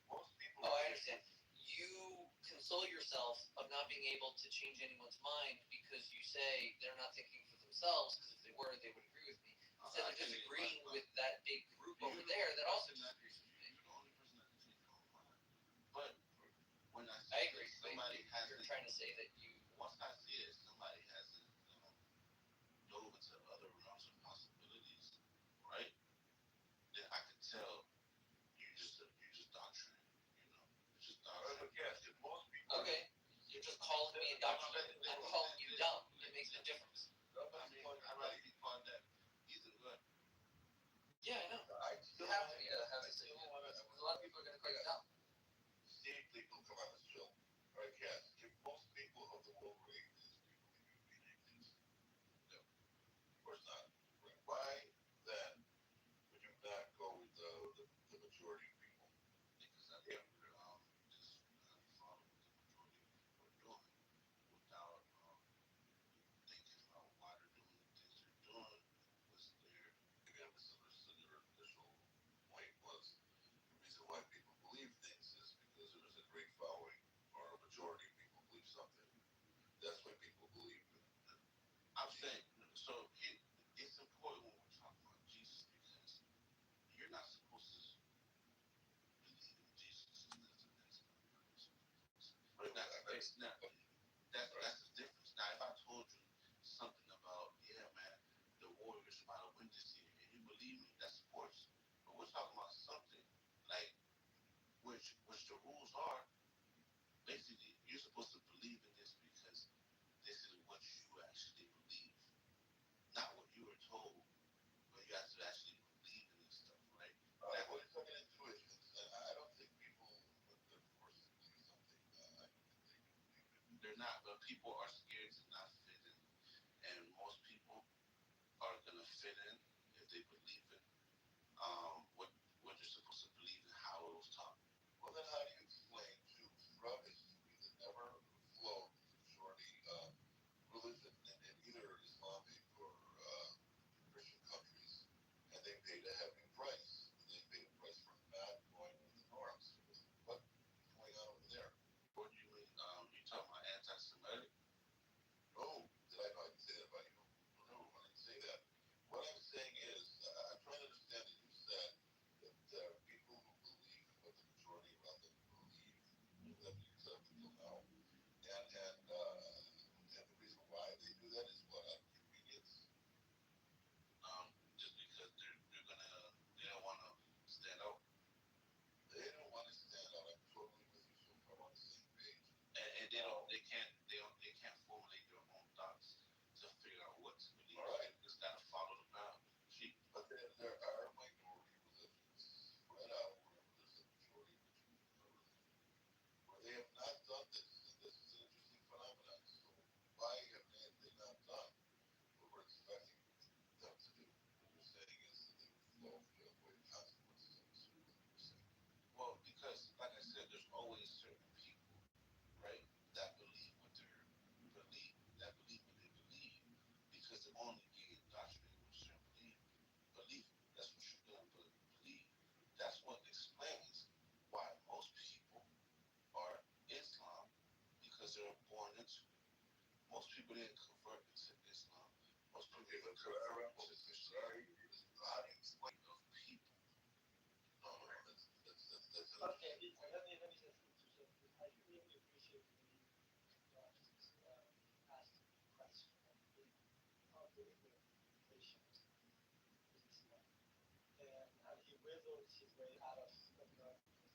Most people. Oh, I understand. You console yourself of not being able to change anyone's mind because you say they're not thinking for themselves, because if they were, they would agree with me. Instead of just agreeing with that big group over there that also disagrees with me. You're the only person that can change your own mind. But when I agree. Somebody has you're trying to say that you. Once I see it, somebody hasn't dove into other realms of possibilities, right? Then I can tell you just doctrine, it's just doctrine. But yes, if most people. Okay, you're just calling me a doctrine. I'm calling you dumb. It makes no difference. I'd rather be called that either way. Yeah, I know. You have to be have to say it. A lot of people are going to call you dumb. See people come on the show. All right, yes. If most people of the world were atheists, people would be atheists. No, of course not. Why then would you not go with the majority of people? Because I think just follow what the majority of people are doing without thinking about why they're doing the things they're doing. Was there? Maybe I misunderstood your initial point. Was the reason why people believe things is because there's a great following or a majority of people believe something. That's why people believe it. I'm saying, so it's important when we're talking about Jesus because you're not supposed to believe in Jesus because the next person. But that's the difference. Now, if I told you something about, yeah, man, the Warriors are about to win this year, and you believe me, that's sports. But we're talking about something like which the rules are. Basically, you're supposed to believe in this because this is what you actually believe, not what you were told, but you have to actually believe in this stuff, right? Now, what you're talking intuition, I don't think people, when they're forced to believe something, I don't think they can believe it. They're not, but people are scared to not fit in, and most people are gonna fit in if they believe in what you're supposed to believe and how it was taught. Well, then how do you explain to throughout history that never flowed the majority religion in either Islamic or Christian countries, and they paid a heavy price. They paid a price for not going with the norms. What's going on over there? What do you mean? You talking about anti-Semitic? No, did I not say that about you? No, I didn't say that. What I'm saying is, I'm trying to understand that you said that there are people who believe in what the majority around them believe, that you said up until now, and the reason why they do that is what, out of convenience? Just because they don't want to stand out. They don't want to stand out. I'm totally with you so far on the same page. And they can't formulate their own thoughts to figure out what to believe. All right, just gotta follow the ground. But there are minority religions spread out wherever there's a majority religion, where they have not done this. And this is an interesting phenomenon. So why have they not done what we're expecting them to do? What you're saying is that they would flow the other way, the consequences of this, what you're saying. Well, because like I said, there's always certain people, right, that believe what they believe, because they're only getting indoctrinated with certain belief. That's what you're gonna believe. That's what explains why most people are Islam, because they're born into it. Most people didn't convert into Islam. Most people didn't convert into Christianity. How do you explain those people? No, that's okay. Let me just interject. I really appreciate when you ask the question of the implication of Islam. way out of generosity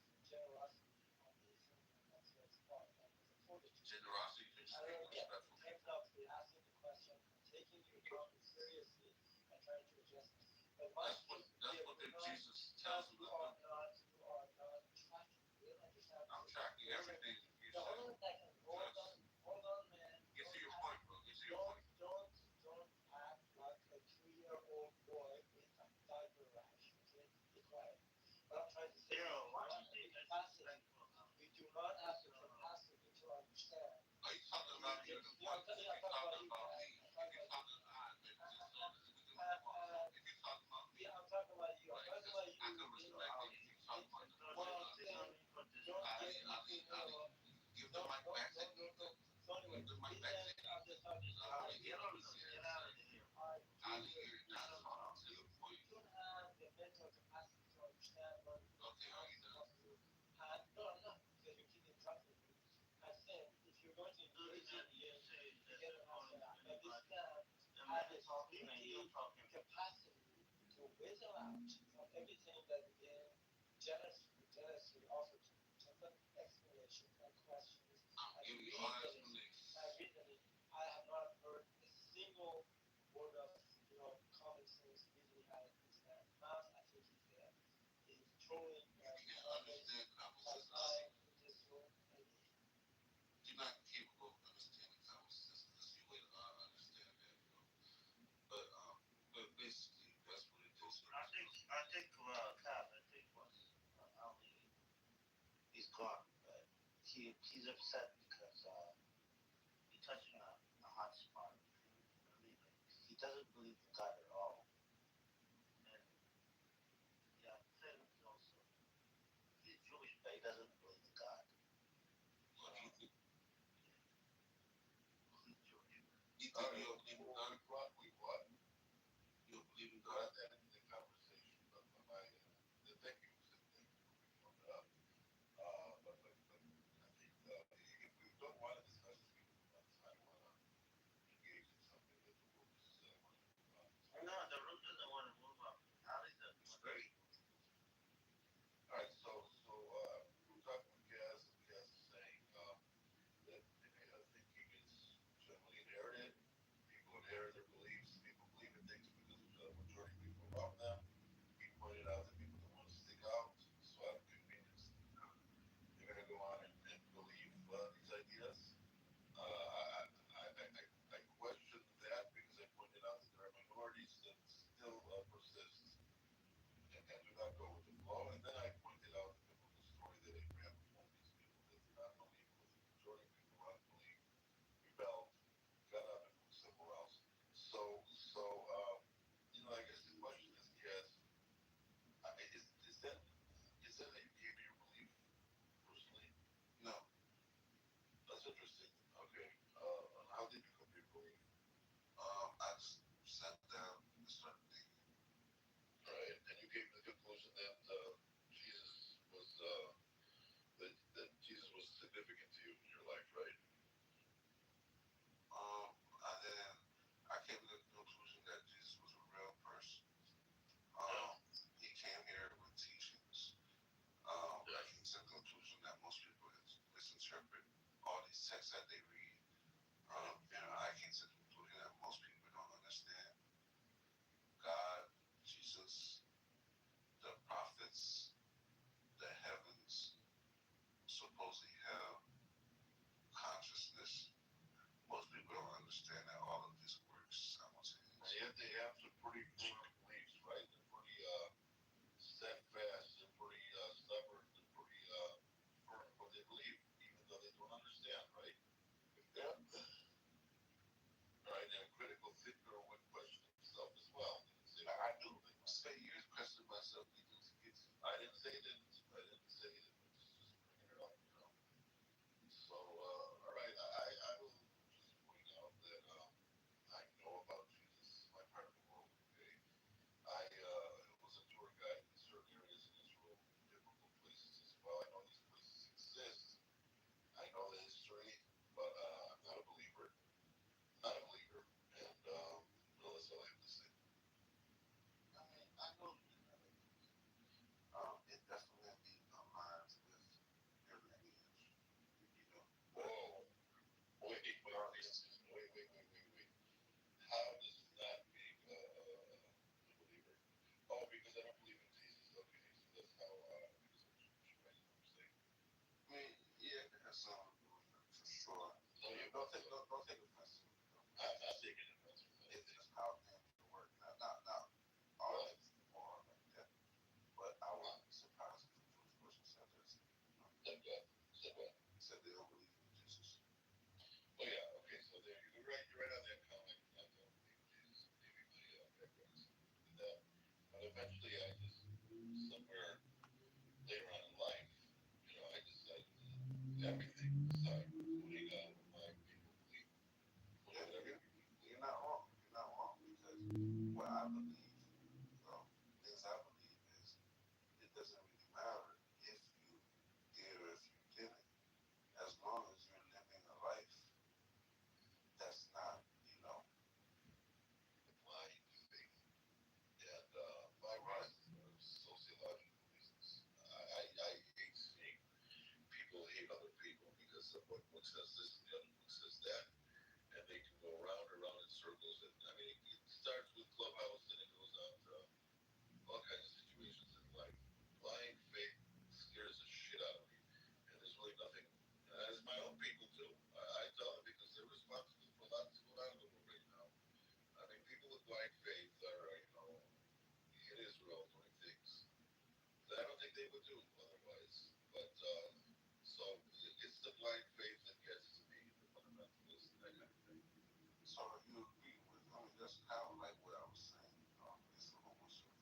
on this, and that's what it's about. Like, it's a fortitude. Generosity to just being respectful. Respectfully asking the question, and taking your problem seriously, and trying to address it. But once That's what Jesus tells you us. are not tracking. You don't understand. I'm tracking everything you The say. only that can hold on, man. Get to your point, bro. Get to your point. Don't act like a 3-year-old boy with a diaper rash. Okay, be quiet. What I'm trying to say is, we do not have the capacity to understand. Are you talking about you? If you're talking about me, if you're talking about me, if you're talking about me, I'm talking about you. I'm talking about you. I can respect it if you're talking about the give the mic back to me. Give the mic back to me. Ali, you're not talking to the point. You don't have the mental capacity to understand what. Okay, are you done? No, I'm not, because you keep interrupting me. I said, if you're going to engage in this, you get an answer out. But this man had the capacity to whistle out from everything that the game generously offered to me. Just an explanation and questions. I'm giving you all explanations. My reasoning, I have not heard a single word of, common sense reasoning out of this man's mouth. I think he's totally You can't understand conversations. in this room. You're not capable of understanding conversations. That's your way to understand that, But basically, that's what it is. I think Cap, Ali is gone, but he's upset because he's touching a hot spot. He doesn't believe in God at all. And yeah, Finn is also, he's Jewish, but he doesn't believe in God. What do you think? He's Jewish. You think you don't believe in God? What? You don't believe in Got God? that in the conversation, but thank you for bringing it up. But I think if we don't want to discuss this, we don't want to engage in something that the room is want to move on. No, the room doesn't want to move on. Ali doesn't want to. All right, so we were talking with Kaz, and Kaz is saying that thinking is generally inherited. People inherit eventually, I just somewhere later on in life, I decided everything aside, including my people believe. Whatever. You're not wrong. You're not wrong because what I believe, things I believe is it doesn't really matter if you did or if you didn't, as long as you're living a life that's not, Blind faith. And my reasons are sociological reasons. I hate seeing people hate other people because of one book says this and the other book says that. And they can go round and round in circles. And I mean, it starts with Clubhouse and it goes on to all kinds of situations in life. Blind faith scares the shit out of me. And there's really nothing. And it's my own people too. I tell them because they're responsible for a lot that's going on in the world right now. I mean, people with blind faith are, in Israel doing things that I don't think they would do otherwise. But so it's the blind faith that gets to me, the fundamentalist, that kind of thing. so you agree with, that's kind of like what I was saying. It's almost of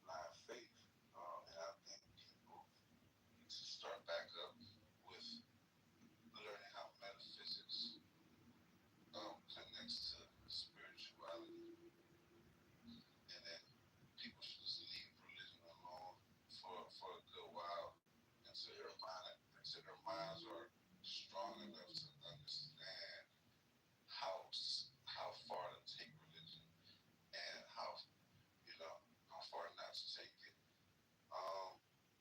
blind faith. And I think people need to start back up with learning how metaphysics connects to spirituality. And then people should just leave religion alone for a good while until their minds are strong enough to understand how far to take religion and how far not to take it.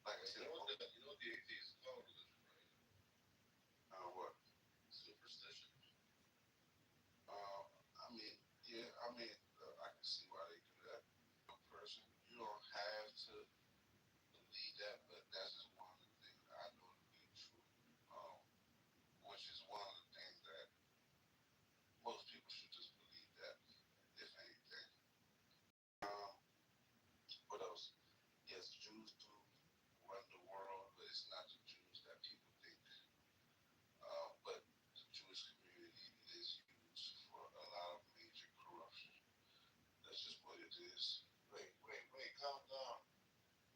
Like I said, You know what the atheists call religion, right? what? Superstition. I can see why they do that. A person, you don't have to believe that, but that's just one of the things that I know to be true. Which is one of the things that most people should just believe that, if anything. What else? Yes, Jews do run the world, but it's not the Jews that people think. But the Jewish community is used for a lot of major corruption. That's just what it is. Wait, calm down.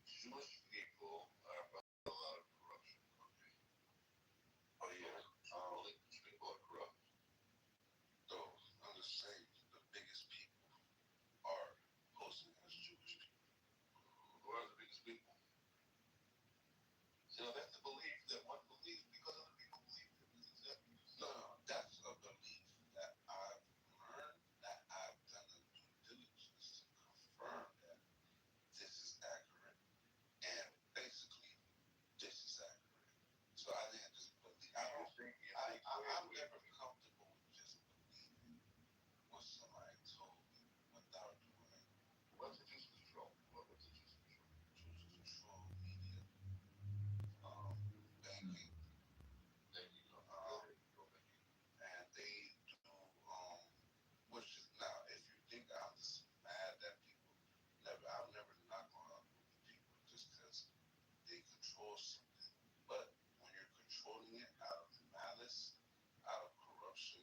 Jewish people are about a lot of corruption. Okay. Oh yeah. Jewish people are corrupt. Though, I'm just saying, the biggest people are posting as Jewish people. Who are the biggest people? That's the belief that one believes because other people believe it. That's exactly what you said. No, that's a belief that I've learned, that I've done the due diligence to confirm that this is accurate, and basically this is accurate. So I didn't just believe. I'm never comfortable with just believing what somebody told me without doing. What's the Jews control? What's the Jews control? Jews control media, banking. There you go. And they do, which is now, if you think I'm just mad that people I'll never knock on a group of people just because they control something. But when you're controlling it out of malice, out of corruption,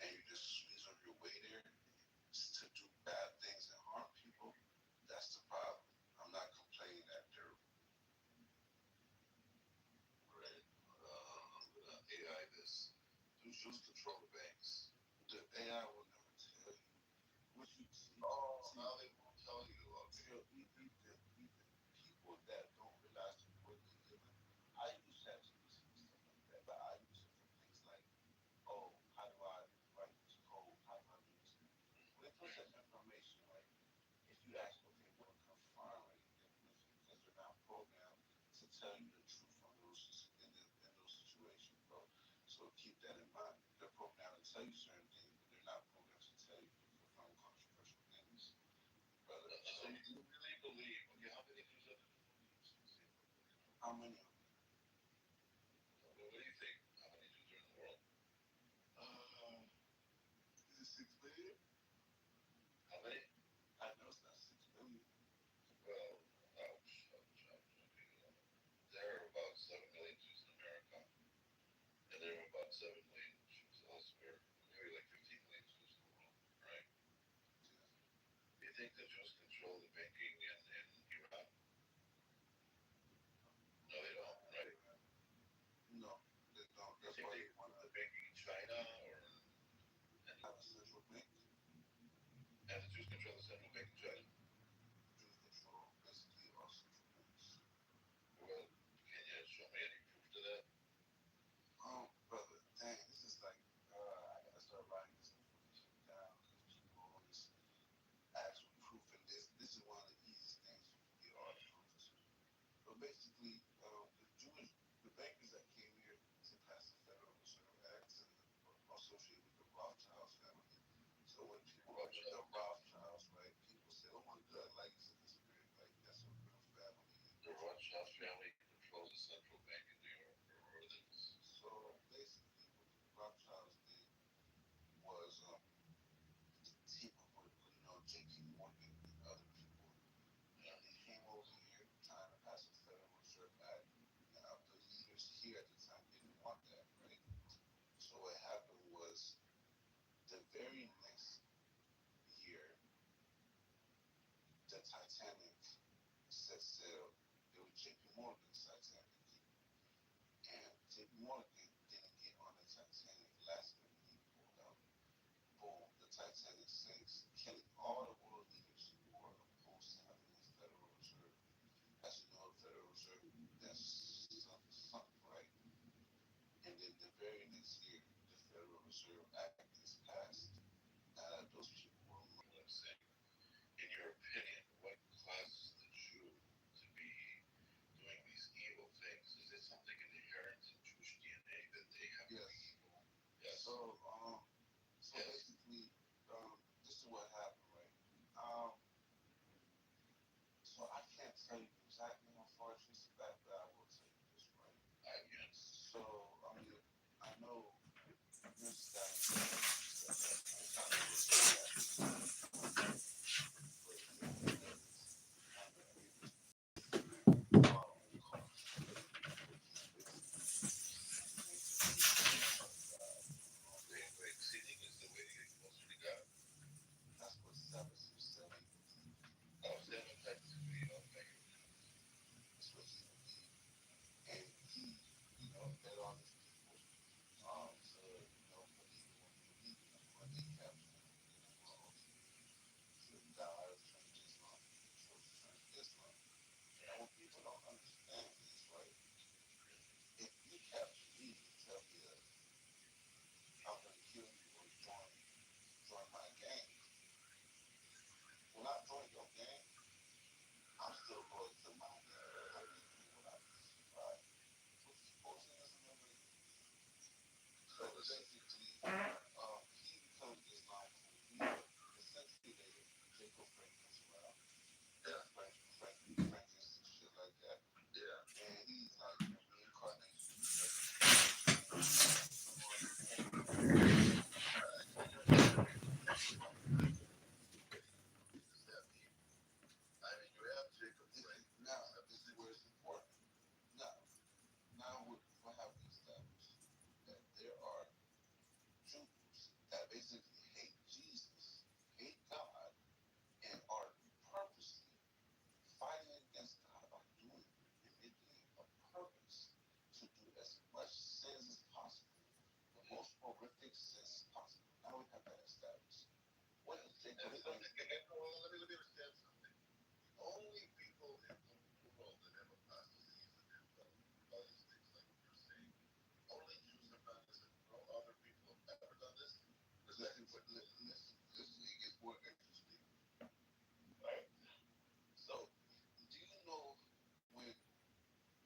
and you just squeeze on your way there to do bad things and harm people, that's the problem. I'm not complaining that they're Right. I'm gonna AI this. Do Jews control the banks? the AI will never tell you what you see. Now they won't tell you. Okay. Even people that don't realize the world they live in, I use ChatGPT and stuff like that, but I use it for things like, how do I write this code? How do I do this? When it comes to information, like if you ask, okay, what confirm anything with it, because they're not programmed to tell you the truth on in those situations, bro. So keep that in mind. They're programmed to tell you certain things, but they're not programmed to tell you to confirm controversial things, brother. So you really believe? Okay, how many Jews are there? How many of them? What do you think? How many Jews are in the world? Is it 6 billion? How many? I know it's not 6 billion. Well, ouch. Okay. There are about 7 million Jews in America, and there are about 7 million Jews elsewhere. Maybe like 15 million Jews in the world, right? Do you think the Jews control the banking And the Jews control the central bank in China. Jews control basically all central banks. Well, can you show me any proof to that? Oh, brother, dang, this is like, I gotta start writing this information down because people always ask for proof, and this is one of the easiest things you can get all the proof to. But basically, the bankers that came here to pass the Federal Reserve Act and associated with the Rothschilds family. So when people look at the Rothschilds, right, people say, "Oh my God, like it's a conspiracy, like that's a real family." The Rothschild family controls the central bank in New York, or so basically, what the Rothschilds did was team up with J.P. Morgan and other people, and they came over here trying to pass a Federal Reserve Act. Now the leaders here at the time didn't want that, right? So what happened was the very next year, the Titanic set sail. It was J.P. Morgan's Titanic, and J.P. Morgan didn't get on the Titanic last minute. He pulled out. Boom, the Titanic sinks, killing all the world leaders who were opposed to having a Federal Reserve. As you know, the Federal Reserve that's sunk, right? And then the very next year, the Federal Reserve Act is passed. Those people were what I'm saying. In your opinion, what causes the Jew to be doing these evil things? Is it something inherent in Jewish DNA that they have to be evil? Yes. So basically, this is what happened, right? So I can't tell you exactly how far it's back, but I will tell you this, right? Yes. So I mean, I know this guy. Exceeding is the way to get closer to God. That's what Sabbath is saying. Oh, seven types of okay. That's what he believed. And he, led all these people to, believe in what he believed in when they captured him. To die or turn to Islam. Chose to turn to Islam. And what people don't understand is, right, if you capture me and tell me that I'm going to kill you or join my gang, when I join your gang, I'm still loyal to my gang. I'm making it what I believe, right? Which is poisonous and everything. So basically, he becomes Islam for me. A century later, Jacob Frank comes around. Yeah. Frank is shit like that. Yeah. And he's like reincarnation. I mean, you have Jacob Frank. Now, this is where it's important. Now what have we established? That there are Jews that basically hate Jesus, hate God, and are purposely fighting against God by doing and making it a purpose to do as much sins as possible, the most horrific sins possible. Now we have that established. What is Jacob? Let me understand something. The only people in the world that have apostasy and all these things like you're saying, only Jews have done this, and no other people have ever done this. Listen, it gets more interesting, right? So, do you know when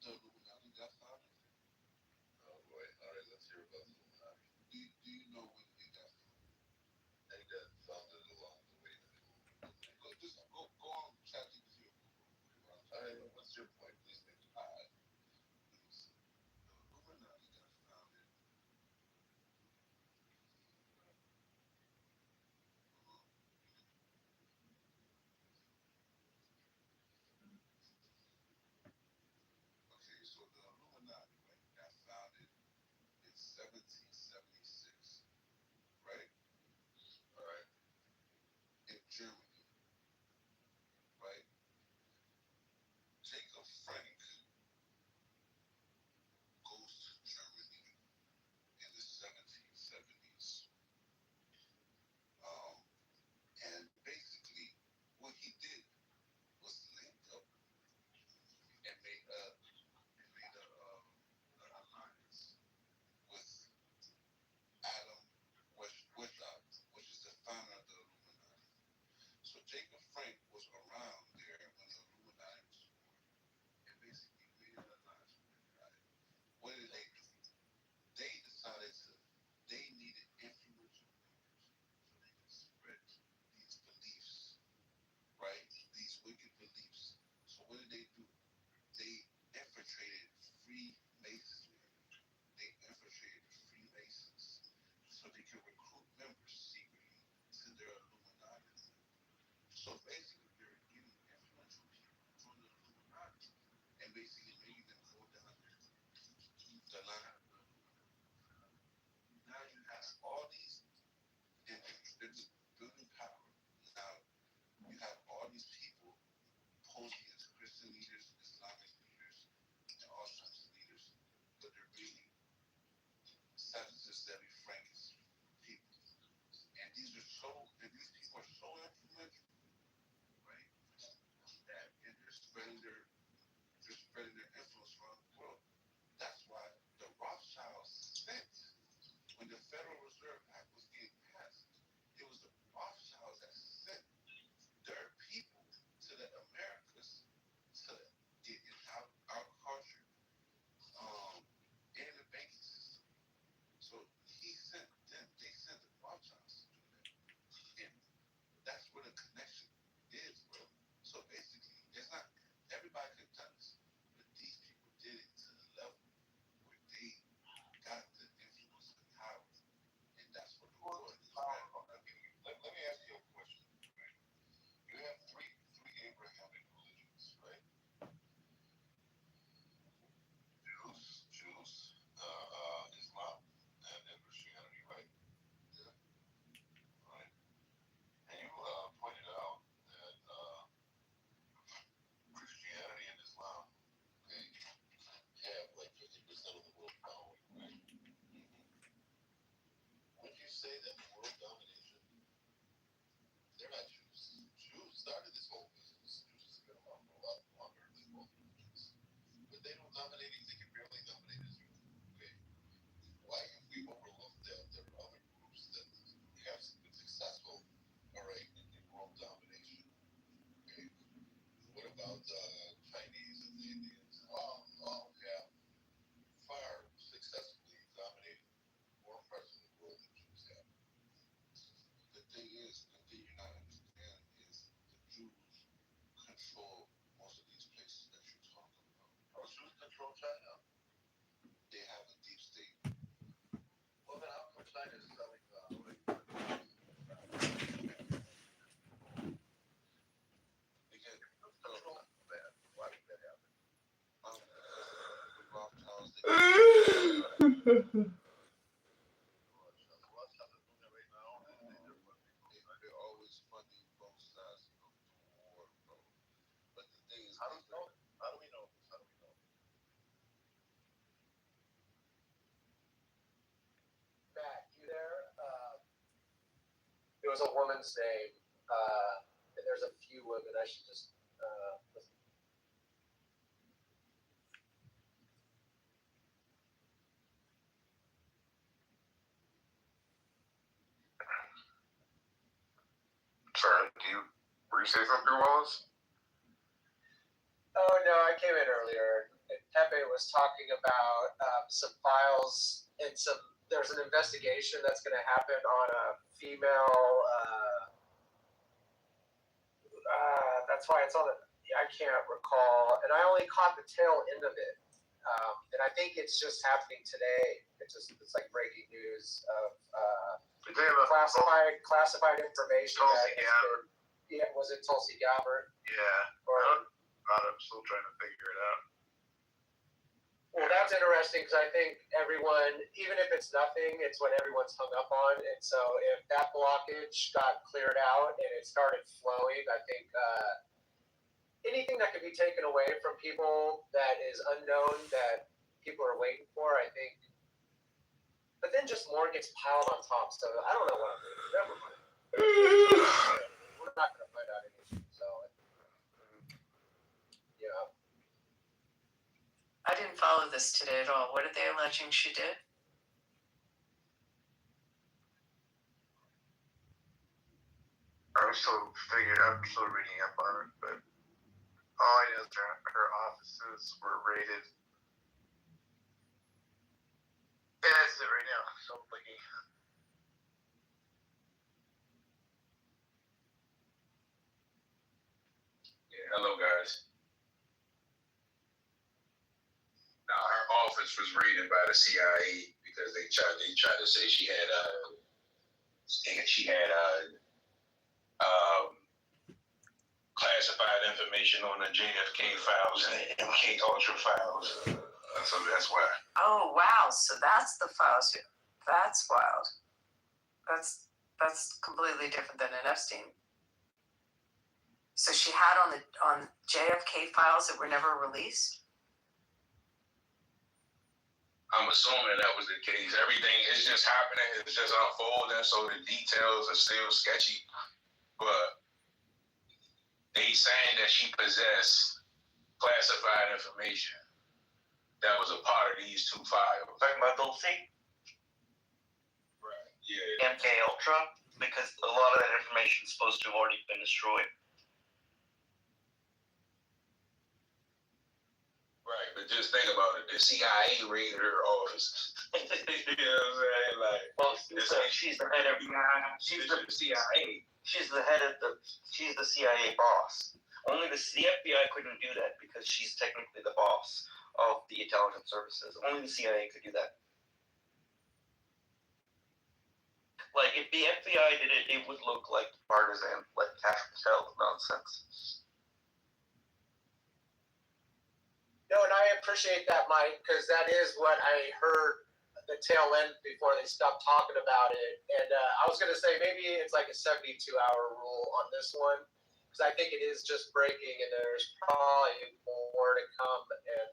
the Illuminati got founded? Oh boy! All right, let's hear about the Illuminati. Do you know when it got founded? They got founded along the way that go on ChatGPT or Google. All right, what's your point? Please make it. All right. The Illuminati got founded. Okay, so the Illuminati, right, got founded in 1776, right? All right. In Germany, right? Jacob So basically, you're getting influential people from the Illuminati and basically making them go down the line. Now you have all these, they're just building power. Now you have all these people posing as Christian leaders, Islamic leaders, and all types of leaders, but they're really Saturday Franks people. And these people are so influential, right? That and they're spreading their influence around the world. That's why the Rothschilds sent when the Federal Reserve Act was being passed, it was the Rothschilds that sent their people to the Americas to get our culture and the banking system. So they sent the Rothschilds to do that. And that's where the connection is, bro. So basically, it's not everybody could have done this, but these people did it to the level where they got the influence and power. And that's what the world is, right? Let me ask you a question, right? You have three Abrahamic religions, right? Jews, Islam, and Christianity, right? Yeah. Right. And you pointed out that Christianity and Islam, okay, have like 50% of the world power, right? Would you say that world domination, they're not Jews. Jews started this whole business. Jews have been around for a lot longer than most religions. But they don't dominate, they can barely dominate Israel. Okay. Why have we overlooked that there are other groups that have been successful, all right, in world domination? Okay. What about Chinese and the Indians? All have far successfully dominated more parts of the world than Jews have. The thing you're not understand is the Jews control most of these places that you're talking about. Oh, Jews control China? They have a deep state. Well, then how come China is selling because bad. Why would that happen? The Rothschilds, they're always funding both sides of the war, bro. But the thing is, how do we know this? How do we know this? Matt, you there? It was a woman's name, and there's a few women. I should just listen. Sorry, were you saying something, Wallace? Oh no, I came in earlier. And Pepe was talking about some files and there's an investigation that's going to happen on a female. That's why it's on the. I can't recall, and I only caught the tail end of it. And I think it's just happening today. It's like breaking news of classified information. Tulsi Gabbard. Yeah, was it Tulsi Gabbard? Yeah. I'm still trying to figure it out. Well, that's interesting because I think everyone, even if it's nothing, it's what everyone's hung up on. And so if that blockage got cleared out and it started flowing, I think anything that could be taken away from people that is unknown that people are waiting for, I think. But then just more gets piled on top. So I don't know what I'm doing. Never mind. We're not going to find out anything. So, yeah. I didn't follow this today at all. What are they alleging she did? I'm still reading up on it, but all I know is her offices were raided. Yeah, that's it right now. So looking. Yeah, hello guys. Now her office was raided by the CIA because they tried to say she had classified information on the JFK files and MK Ultra files. So that's why. Oh wow! So that's the files. That's wild. That's completely different than an Epstein. So she had on JFK files that were never released. I'm assuming that was the case. Everything is just happening. It's just unfolding, so the details are still sketchy. But they saying that she possessed classified information that was a part of these two files. Talking about Dulcie? Right. Yeah. MK Ultra? Because a lot of that information is supposed to have already been destroyed. Right, but just think about it. The CIA raided her office. You know what I'm saying? Like, well, she's the head of she's the CIA. She's the head of she's the CIA boss. Only the FBI couldn't do that because she's technically the boss of the intelligence services. Only the CIA could do that. Like, if the FBI did it, it would look like partisan, like Cash Patel nonsense. No, and I appreciate that, Mike, because that is what I heard the tail end before they stopped talking about it. And I was going to say maybe it's like a 72-hour rule on this one, because I think it is just breaking, and there's probably more to come. And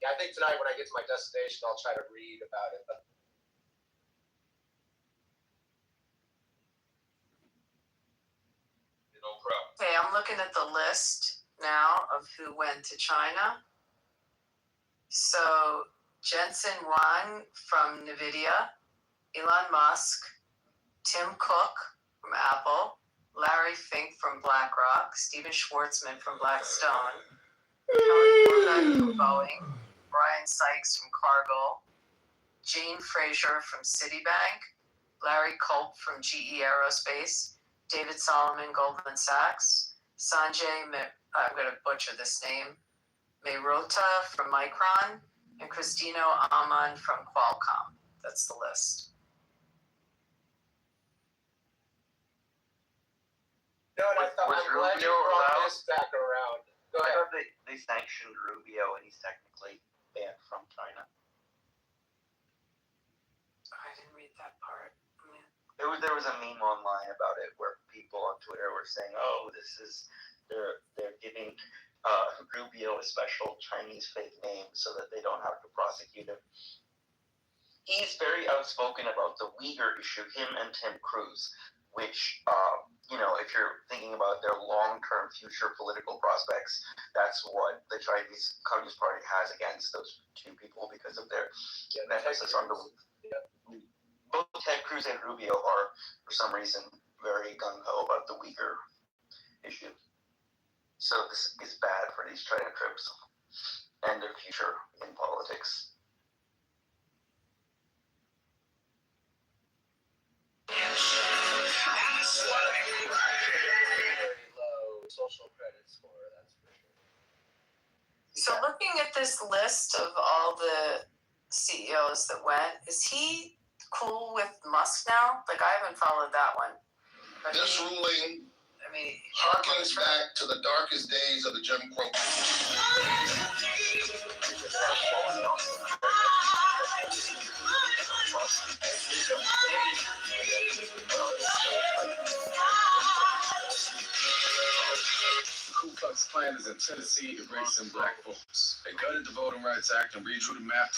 yeah, I think tonight when I get to my destination, I'll try to read about it. But no problem. Okay, I'm looking at the list now of who went to China. So Jensen Huang from NVIDIA, Elon Musk, Tim Cook from Apple, Larry Fink from BlackRock, Steven Schwartzman from Blackstone, Howard Morgan from Boeing, Brian Sykes from Cargill, Jane Fraser from Citibank, Larry Culp from GE Aerospace, David Solomon, Goldman Sachs, Sanjay, I'm going to butcher this name, Mehrotra from Micron, and Christino Aman from Qualcomm. That's the list. no, and I thought I'm glad you brought this back around. Go ahead. I thought they sanctioned Rubio, and he's technically banned from China. I didn't read that part. There was a meme online about it where people on Twitter were saying, "Oh, this is they're giving Rubio a special Chinese fake name so that they don't have to prosecute him." He's very outspoken about the Uyghur issue. Him and Tim Cruz, which if you're thinking about their long-term future political prospects, that's what the Chinese Communist Party has against those two people because of their emphasis on the. Both Ted Cruz and Rubio are, for some reason, very gung-ho about the Uyghur issue. So this is bad for these China trips and their future in politics. Very low social credit score, that's for sure. So looking at this list of all the CEOs that went, is he cool with Musk now? Like, I haven't followed that one. But This ruling he harkens back to the darkest days of the Jim Crow. Ku Klux Klan is in Tennessee erasing black folks. They gutted the Voting Rights Act and redrew the map.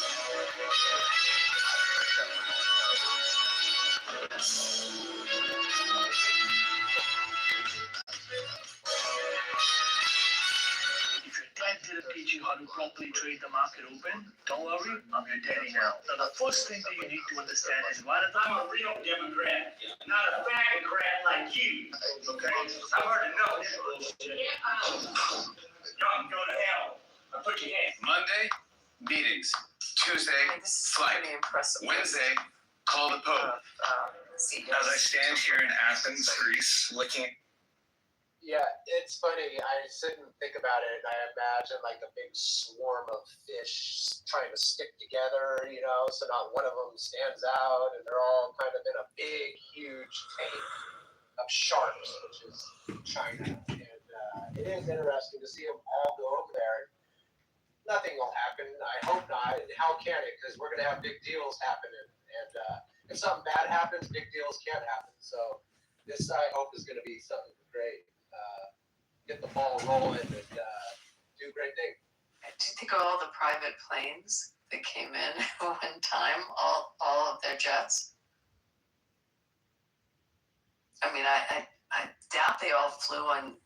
If your dad didn't teach you how to properly trade the market open, don't worry, I'm your daddy now. Now, the first thing that you need to understand is why I'm a real Democrat, not a faggot like you. Okay? I've already known this bullshit. Y'all can go to hell. Now put your hands. Monday, meetings. Tuesday, flight. Wednesday, call the Pope. As I stand here in Athens, Greece, looking at Yeah, it's funny. I sit and think about it, and I imagine like a big swarm of fish trying to stick together, so not one of them stands out, and they're all kind of in a big, huge tank of sharks, which is China. And it is interesting to see them all go over there. Nothing will happen. I hope not. And how can it? Because we're going to have big deals happen. And if something bad happens, big deals can't happen. So this, I hope, is going to be something great. Get the ball rolling and do great things. Do you think of all the private planes that came in at one time, all of their jets? I mean, I doubt they all flew on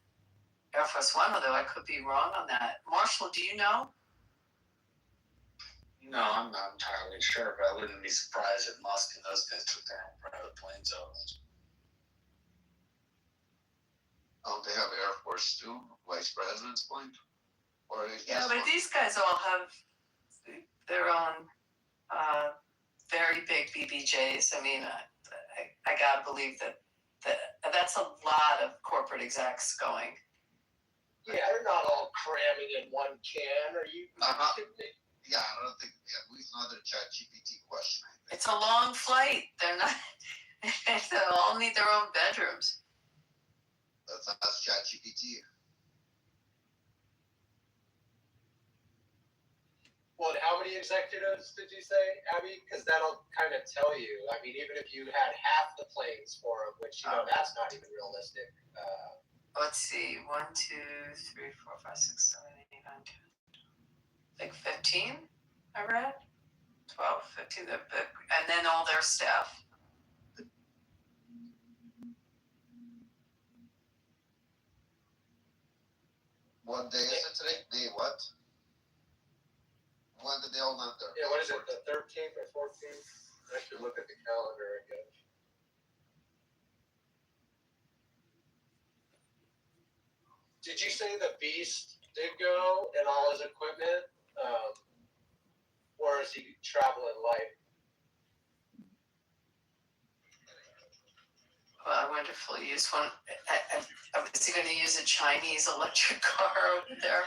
Air Force One, although I could be wrong on that. Marshall, do you know? No, I'm not entirely sure, but I wouldn't be surprised if Musk and those guys took their own private planes out. They have Air Force too, Vice President's plane? Or Yeah, but these guys all have their own very big BBJs. I mean, I gotta believe that's a lot of corporate execs going. Yeah, they're not all cramming in one can. Are you kidding me? Yeah, I don't think we another ChatGPT question. It's a long flight. They're not. They all need their own bedrooms. That's ChatGPT. Well, how many executives did you say, Abby? Because that'll kind of tell you. I mean, even if you had half the planes for them, which that's not even realistic. Let's see. 1, 2, 3, 4, 5, 6, 7, 8, 9, 10. Like 15, I read. 12, 15, and then all their staff. What day is it today? Day what? When did they all land there? Yeah, what is it, the 13th or 14th? I should look at the calendar again. Did you say the Beast did go and all his equipment? Or is he traveling light? Well, I wonder if he'll use one. Is he going to use a Chinese electric car over there?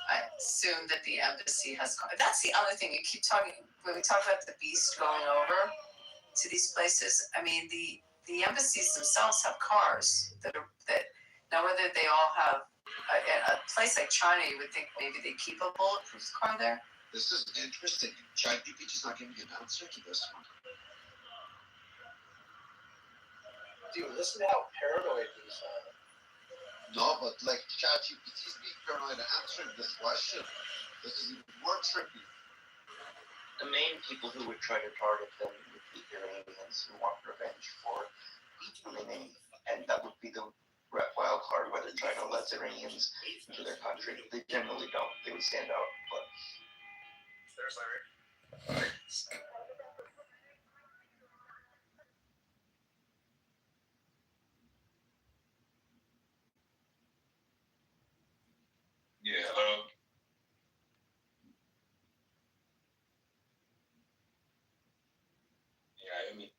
I assume that the embassy has. That's the other thing you keep talking. When we talk about the Beast going over to these places, I mean the embassies themselves have cars that now whether they all have a place like China, you would think maybe they keep a bulletproof car there. This is interesting. ChatGPT's not giving you an answer to this one. Dude, listen to how paranoid these are. No, but like ChatGPT's being paranoid answering this question. This is even more tricky. The main people who would try to target them would be Iranians who want revenge for Khomeini, and that would be the wild card, whether China lets Iranians into their country. They generally don't. They would stand out, but. There's Larry. Yeah, hello. Yeah, I mean.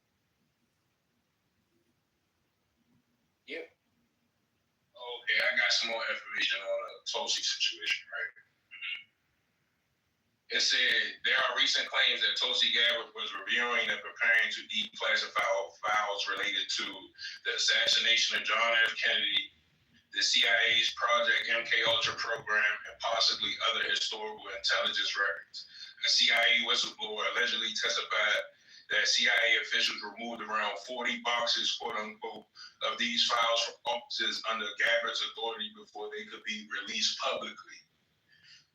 Yeah. Okay, I got some more information on the Tulsi situation, right? It said there are recent claims that Tulsi Gabbard was reviewing and preparing to declassify all files related to the assassination of John F. Kennedy, the CIA's Project MKUltra program, and possibly other historical intelligence records. A CIA whistleblower allegedly testified that CIA officials removed around 40 boxes, quote unquote, of these files from offices under Gabbard's authority before they could be released publicly.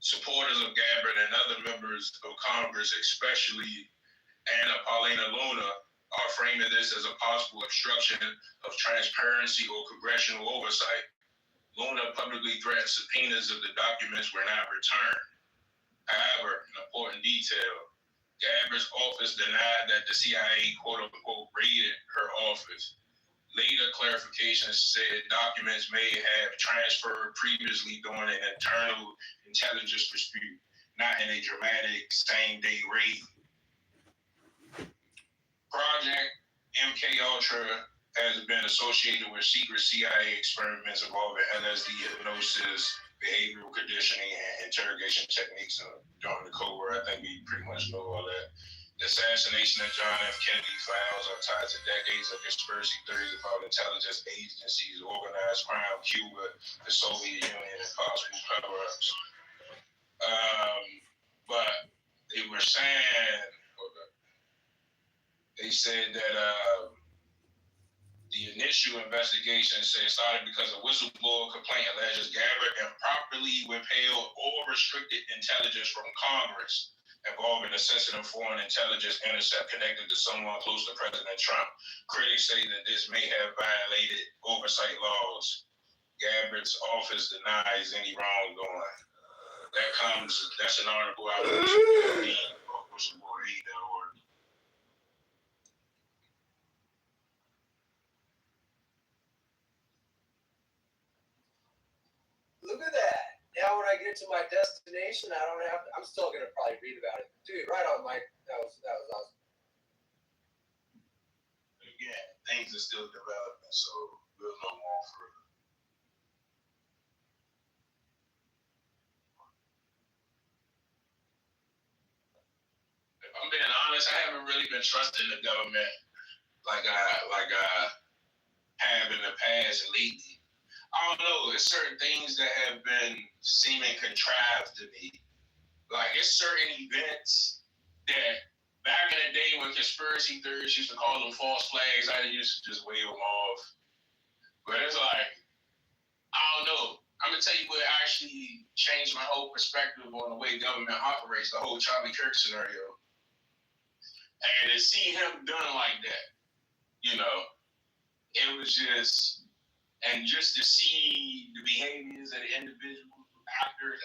Supporters of Gabbard and other members of Congress, especially Anna Paulina Luna, are framing this as a possible obstruction of transparency or congressional oversight. Luna publicly threatened subpoenas if the documents were not returned. However, an important detail, Gabbard's office denied that the CIA, quote unquote, raided her office. Later clarifications said documents may have transferred previously during an internal intelligence dispute, not in a dramatic same-day raid. Project MKUltra has been associated with secret CIA experiments involving LSD hypnosis, behavioral conditioning, and interrogation techniques during the Cold War. I think we pretty much know all that. The assassination of John F. Kennedy files are tied to decades of conspiracy theories about intelligence agencies organized last crown, Cuba, the Soviet Union, and possible cover-ups. But they were saying, they said that the initial investigation said started because a whistleblower complaint alleges Gabbard improperly withheld or restricted intelligence from Congress involving a sensitive foreign intelligence intercept connected to someone close to President Trump. Critics say that this may have violated oversight laws. Gabbard's office denies any wrongdoing. That's an article out of whistleblower.org. Look at that. Now when I get to my destination, I'm still gonna probably read about it. Dude, right on, Mike. That was awesome. Again, things are still developing, so we'll know more further. If I'm being honest, I haven't really been trusting the government like I have in the past lately. I don't know. There's certain things that have been seeming contrived to me. Like, it's certain events that back in the day when conspiracy theorists used to call them false flags, I used to just wave them off. But it's like, I don't know. I'm going to tell you what actually changed my whole perspective on the way government operates, the whole Charlie Kirk scenario. And to see him done like that, you know, it was just... And just to see the behaviors of the individuals afterwards,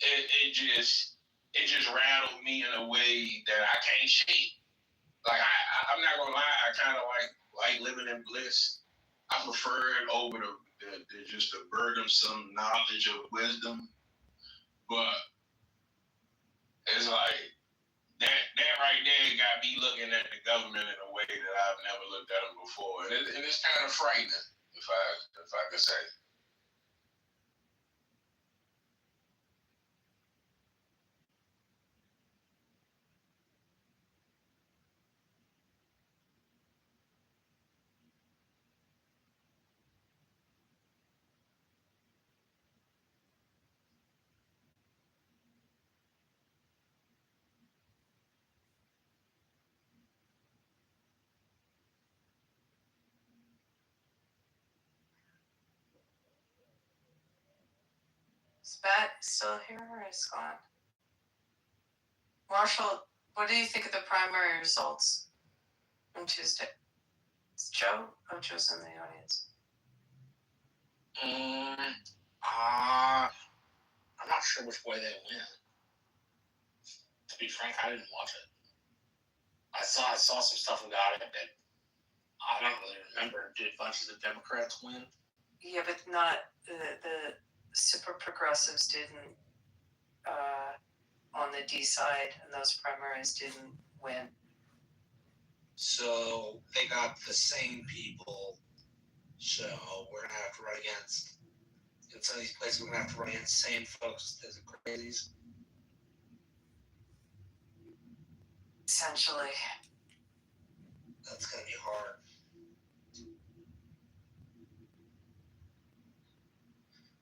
it just rattled me in a way that I can't shake. Like I'm not gonna lie, I kind of like living in bliss. I prefer it over the just the burdensome knowledge of wisdom. But it's like that right there got me looking at the government in a way that I've never looked at them before, and it's kind of frightening, if I could say. Is Matt still here or is gone? Marshall, what do you think of the primary results on Tuesday? It's Joe? Oh, Joe's in the audience. I'm not sure which way they went. To be frank, I didn't watch it. I saw some stuff about it, but I don't really remember. Did bunches of Democrats win? Yeah, but not the super progressives didn't on the D side, and those primaries didn't win. So they got the same people. So we're gonna have to run against. In some of these places, we're gonna have to run against the same folks as the crazies. Essentially. That's gonna be hard.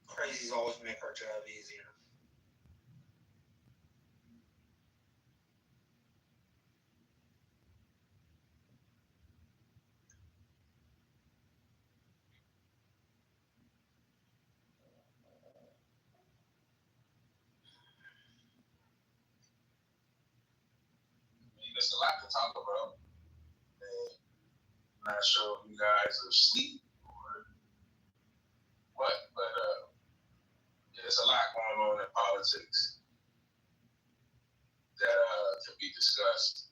Crazies always make our job easier. There's a lot to talk about. And I'm not sure if you guys are asleep or what, but there's a lot going on in politics that to be discussed.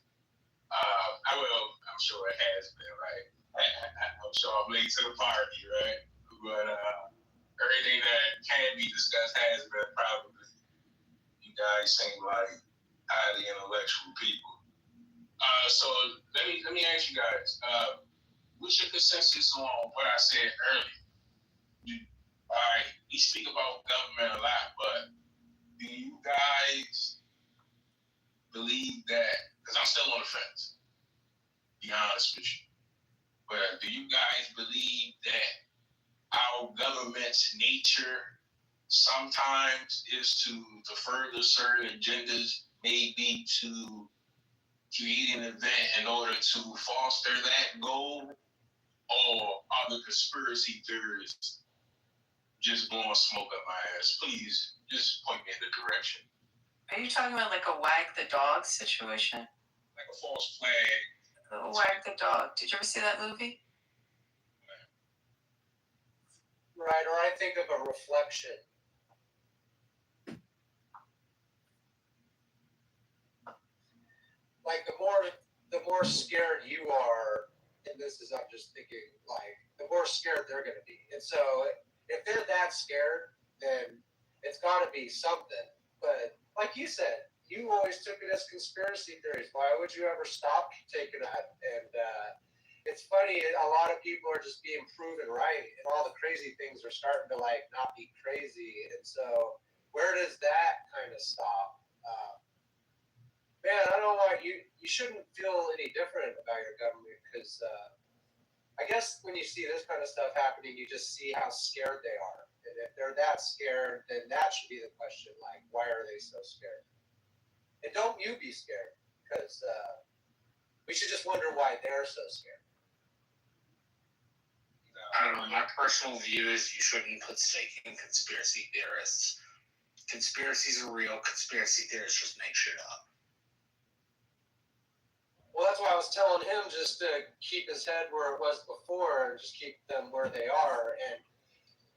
I'm sure it has been, right? I'm sure I'm late to the party, right? But everything that can be discussed has been probably. You guys seem like highly intellectual people. So let me ask you guys, what's your consensus on what I said earlier? All right, we speak about government a lot, but do you guys believe that? Because I'm still on the fence. Be honest with you, but do you guys believe that government's nature sometimes is to further certain agendas, maybe to create an event in order to foster that goal, or are the conspiracy theorists just blowing smoke up my ass? Please, just point me in the direction. Are you talking about like a wag the dog situation? Like a false flag. Wag the dog. Did you ever see that movie? Right, or I think of a reflection. Like the more scared you are, and this is I'm just thinking like the more scared they're going to be. And so if they're that scared, then it's got to be something. But like you said, you always took it as conspiracy theories. Why would you ever stop taking that? And it's funny, a lot of people are just being proven right, and all the crazy things are starting to like not be crazy. And so where does that kind of stop? Man, I don't want you shouldn't feel any different about your government, because I guess when you see this kind of stuff happening, you just see how scared they are. And if they're that scared, then that should be the question, like, why are they so scared? And don't you be scared, because we should just wonder why they're so scared. I don't know. My personal view is you shouldn't put stake in conspiracy theorists. Conspiracies are real. Conspiracy theorists just make shit up. Well, that's why I was telling him just to keep his head where it was before and just keep them where they are. And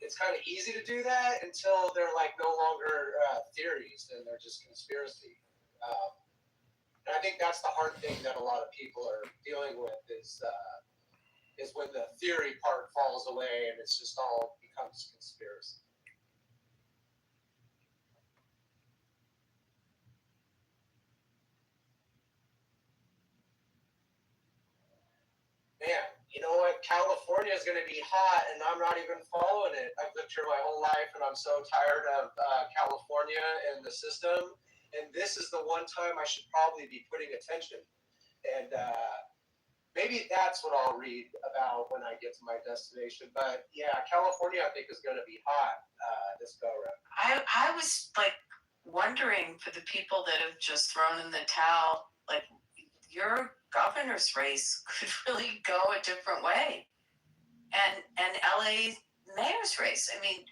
it's kind of easy to do that until they're like no longer theories and they're just conspiracy. And I think that's the hard thing that a lot of people are dealing with is when the theory part falls away and it's just all becomes conspiracy. Man, you know what? California is going to be hot, and I'm not even following it. I've lived here my whole life, and I'm so tired of California and the system. And this is the one time I should probably be putting attention. And maybe that's what I'll read about when I get to my destination. But yeah, California, I think, is going to be hot this go around. I was like wondering for the people that have just thrown in the towel, like your governor's race could really go a different way, and LA mayor's race. I mean,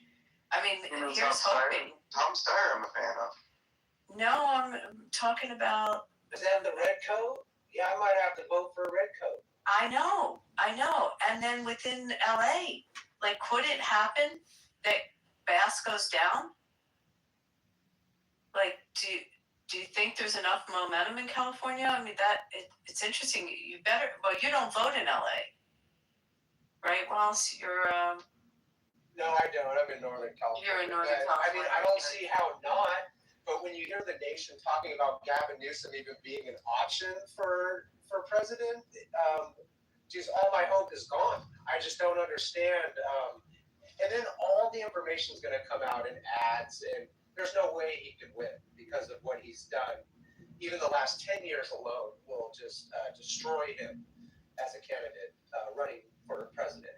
here's hoping. Tom Steyer, I'm a fan of. No, I'm talking about. Is that the red coat? Yeah, I might have to vote for a red coat. I know. And then within LA, like, could it happen that Bass goes down? Like, do you think there's enough momentum in California? I mean, it's interesting. You don't vote in LA, right? Ross, you're. No, I don't. I'm in Northern California. You're in Northern California. I mean, I don't see how not. But when you hear the nation talking about Gavin Newsom even being an option for president, geez, all my hope is gone. I just don't understand. And then all the information is going to come out in ads, and there's no way he can win because of what he's done. Even the last 10 years alone will just destroy him as a candidate running for president.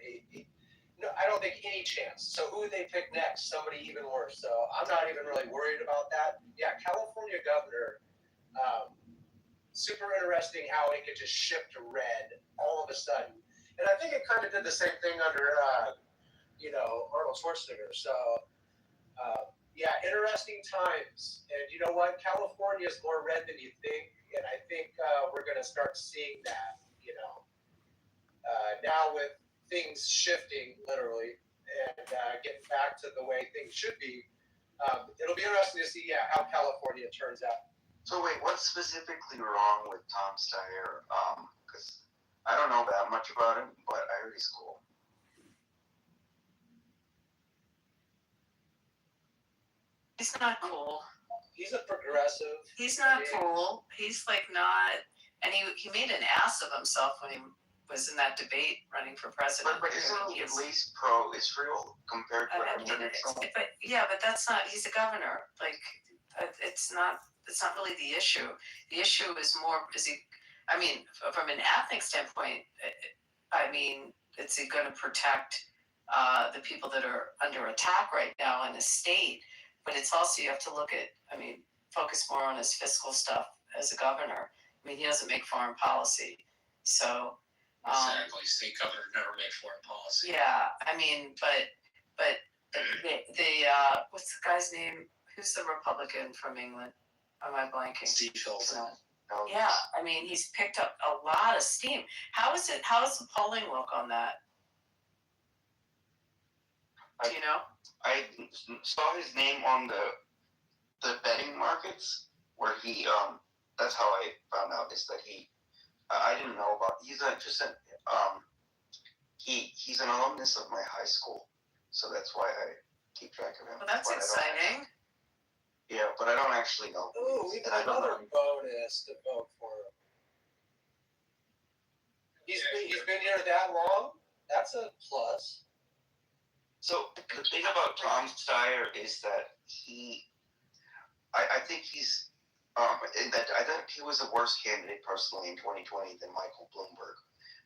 No, I don't think any chance. So who would they pick next? Somebody even worse. So I'm not even really worried about that. Yeah, California governor, super interesting how it could just shift to red all of a sudden. And I think it kind of did the same thing under, Arnold Schwarzenegger. So, yeah, interesting times. And you know what? California is more red than you think. And I think we're going to start seeing that, now with things shifting literally and getting back to the way things should be. It'll be interesting to see, how California turns out. So wait, what's specifically wrong with Tom Steyer? Because I don't know that much about him, but I heard he's cool. He's not cool. He's a progressive. He's not cool. He's like not, and he made an ass of himself when he was in that debate running for president. But isn't he at least pro-Israel compared to President Trump? But that's not. He's a governor. Like, it's not really the issue. The issue is more. Is he? I mean, from an ethnic standpoint, is he going to protect the people that are under attack right now in the state. But it's also, you have to look at, focus more on his fiscal stuff as a governor. He doesn't make foreign policy. So. Exactly. State governors never make foreign policy. Yeah, but the what's the guy's name? Who's the Republican from England? Am I blanking? Steve Hilton. Yeah, he's picked up a lot of steam. How is the polling look on that? Do you know? I saw his name on the betting markets where he that's how I found out is that I didn't know about he's an alumnus of my high school, so that's why I keep track of him. Well, that's exciting. Yeah, but I don't actually know. Ooh, even another bonus to vote for him. He's been here that long. That's a plus. So the thing about Tom Steyer is that I think he's I think he was a worse candidate personally in 2020 than Michael Bloomberg.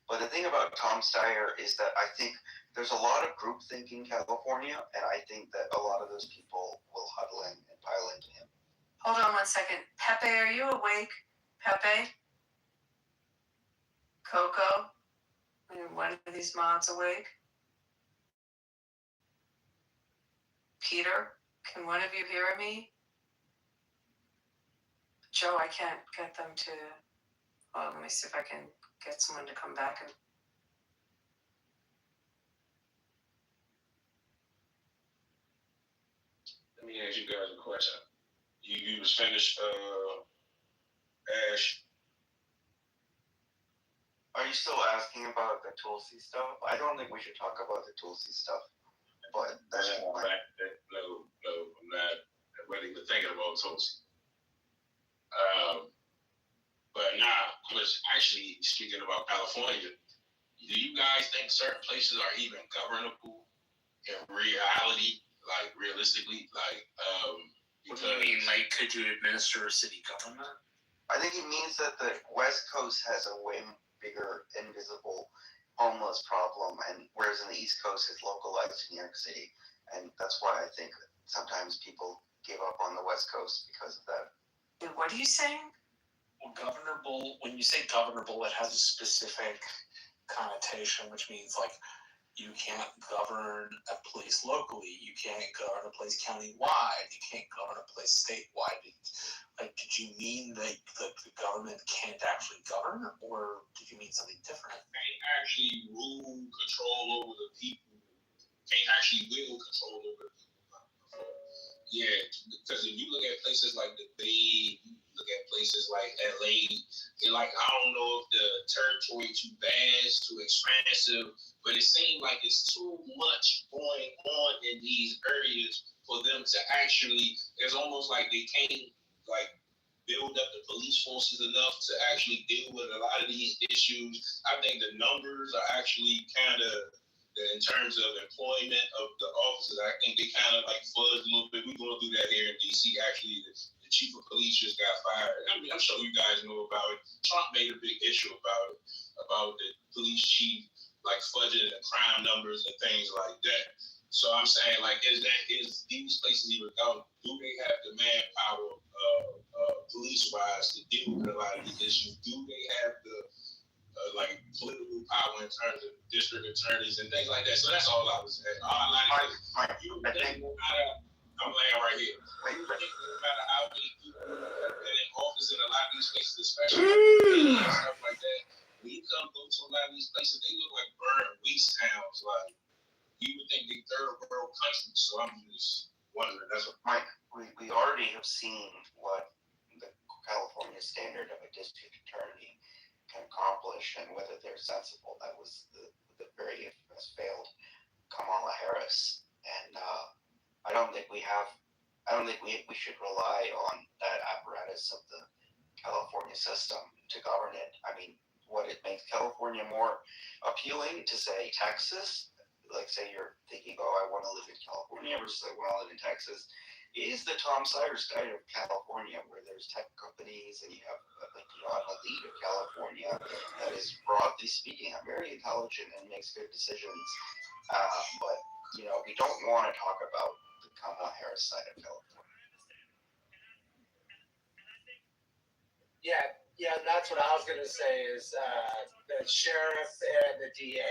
But the thing about Tom Steyer is that I think there's a lot of groupthink in California, and I think that a lot of those people will huddle in and pile into him. Hold on 1 second. Pepe, are you awake? Pepe? Coco? One of these mods awake? Peter? Can one of you hear me? Joe, I can't get them to... Well, let me see if I can get someone to come back and... Let me ask you guys a question. You was finished, Ash? Are you still asking about the Tulsi stuff? I don't think we should talk about the Tulsi stuff. But that's no, I'm not really even thinking about Tulsi. But I was actually speaking about California. Do you guys think certain places are even governable in reality, like realistically? What do you mean? Like, could you administer a city government? I think it means that the West Coast has a way bigger invisible homeless problem, and whereas in the East Coast it's localized in New York City, and that's why I think sometimes people give up on the West Coast because of that. What are you saying? Well, governable. When you say governable, it has a specific connotation, which means like you can't govern a place locally, you can't govern a place countywide, you can't govern a place statewide. Like, did you mean that the government can't actually govern, or did you mean something different? Can't actually rule, control over the people. Can't actually will control over the people. Yeah, because if you look at places like the Bay, you look at places like LA, I don't know if the territory too vast, too expansive, but it seems like it's too much going on in these areas for them to actually. It's almost like they can't build up the police forces enough to actually deal with a lot of these issues. I think the numbers are actually kind of, in terms of employment of the officers, I think they kind of fudge a little bit. We're going through that here in DC. Actually, the chief of police just got fired. I'm sure you guys know about it. Trump made a big issue about the police chief fudging the crime numbers and things like that. So I'm saying, is these places even governed? Do they have the manpower, police-wise, to deal with a lot of these issues? Do they have the political power in terms of district attorneys and things like that? So that's all I was saying. I'm laying right here. No matter how many people are in office in a lot of these places, especially and stuff like that, when you go to a lot of these places, they look like burned waste towns. You would think they third world countries. So I'm just wondering. That's what Mike. We already have seen what the California standard of a district attorney can accomplish and whether they're sensible. That was the very infamous failed Kamala Harris, and I don't think we should rely on that apparatus of the California system to govern it. What it makes California more appealing to, say, Texas, say you're thinking, I want to live in California versus I want to live in Texas, is the Tom Steyer state of California, where there's tech companies and you have the elite of California that is, broadly speaking, very intelligent and makes good decisions. But we don't want to talk about the Kamala Harris side of California. Yeah, and that's what I was gonna say is the sheriff and the DA.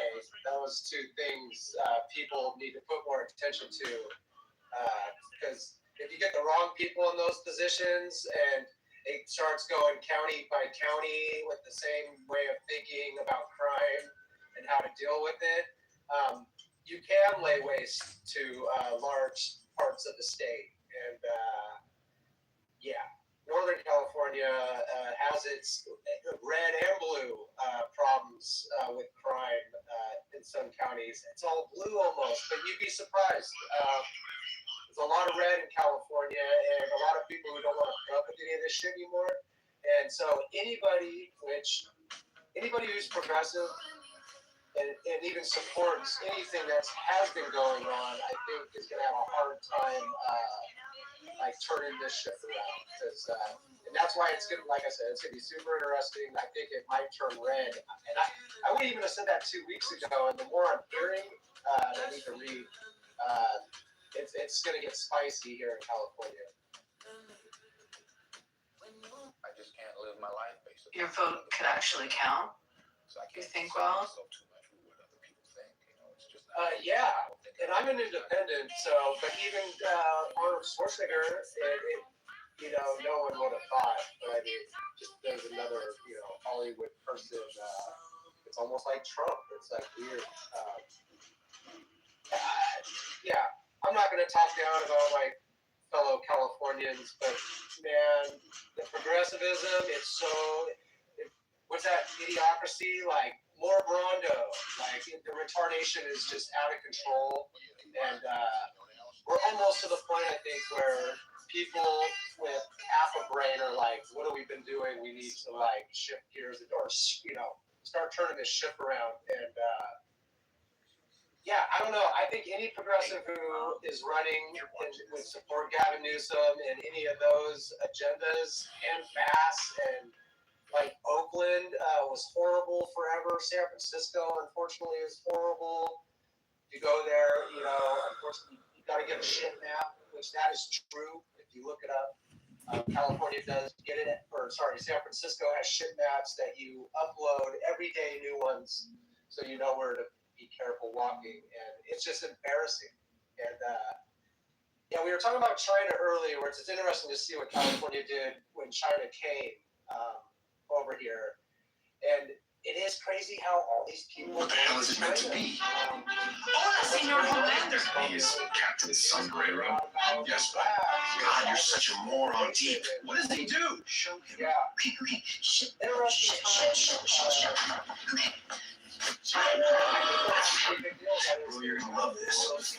Those two things people need to put more attention to, because if you get the wrong people in those positions and it starts going county by county with the same way of thinking about crime and how to deal with it, you can lay waste to large parts of the state. And Northern California has its red and blue problems with crime in some counties. It's all blue almost, but you'd be surprised. There's a lot of red in California and a lot of people who don't want to put up with any of this shit anymore. And so anybody who's progressive and even supports anything that has been going on, I think is going to have a hard time turning this shit around. And that's why it's going to, like I said, it's going to be super interesting. I think it might turn red. And I wouldn't even have said that 2 weeks ago. And the more I'm hearing, I need to read, it's going to get spicy here in California. I just can't live my life basically. Your vote could actually count? So I You can't think, well? myself too much with what other people think. It's just Yeah, and I'm an independent, but even Arnold Schwarzenegger, no one would have thought, but I mean, just there's another, Hollywood person. It's almost like Trump. It's like weird. I'm not going to talk down about my fellow Californians, but man, the progressivism, what's that idiocracy? Like, more Brando. Like, the retardation is just out of control. And we're almost to the point, I think, where people with half a brain are like, what have we been doing? We need to, shift gears or, start turning this ship around. And, I don't know. I think any progressive who is running and would support Gavin Newsom and any of those agendas and fast and Oakland was horrible forever. San Francisco, unfortunately, is horrible. You go there, unfortunately, you got to get a shit map, which that is true if you look it up. California does get it, San Francisco has shit maps that you upload every day, new ones, so you know where to be careful walking, and it's just embarrassing. And we were talking about China earlier, where it's interesting to see what California did when China came over here, and it is crazy how all these people. What the hell is it meant to be? Hola, Senor Homelander. He is Captain Sombrero. Yes, but God, you're such a moron deep. What does he do? Show him. Yeah. Okay. Shh. Interesting time. Okay. Oh, you're gonna love this. It's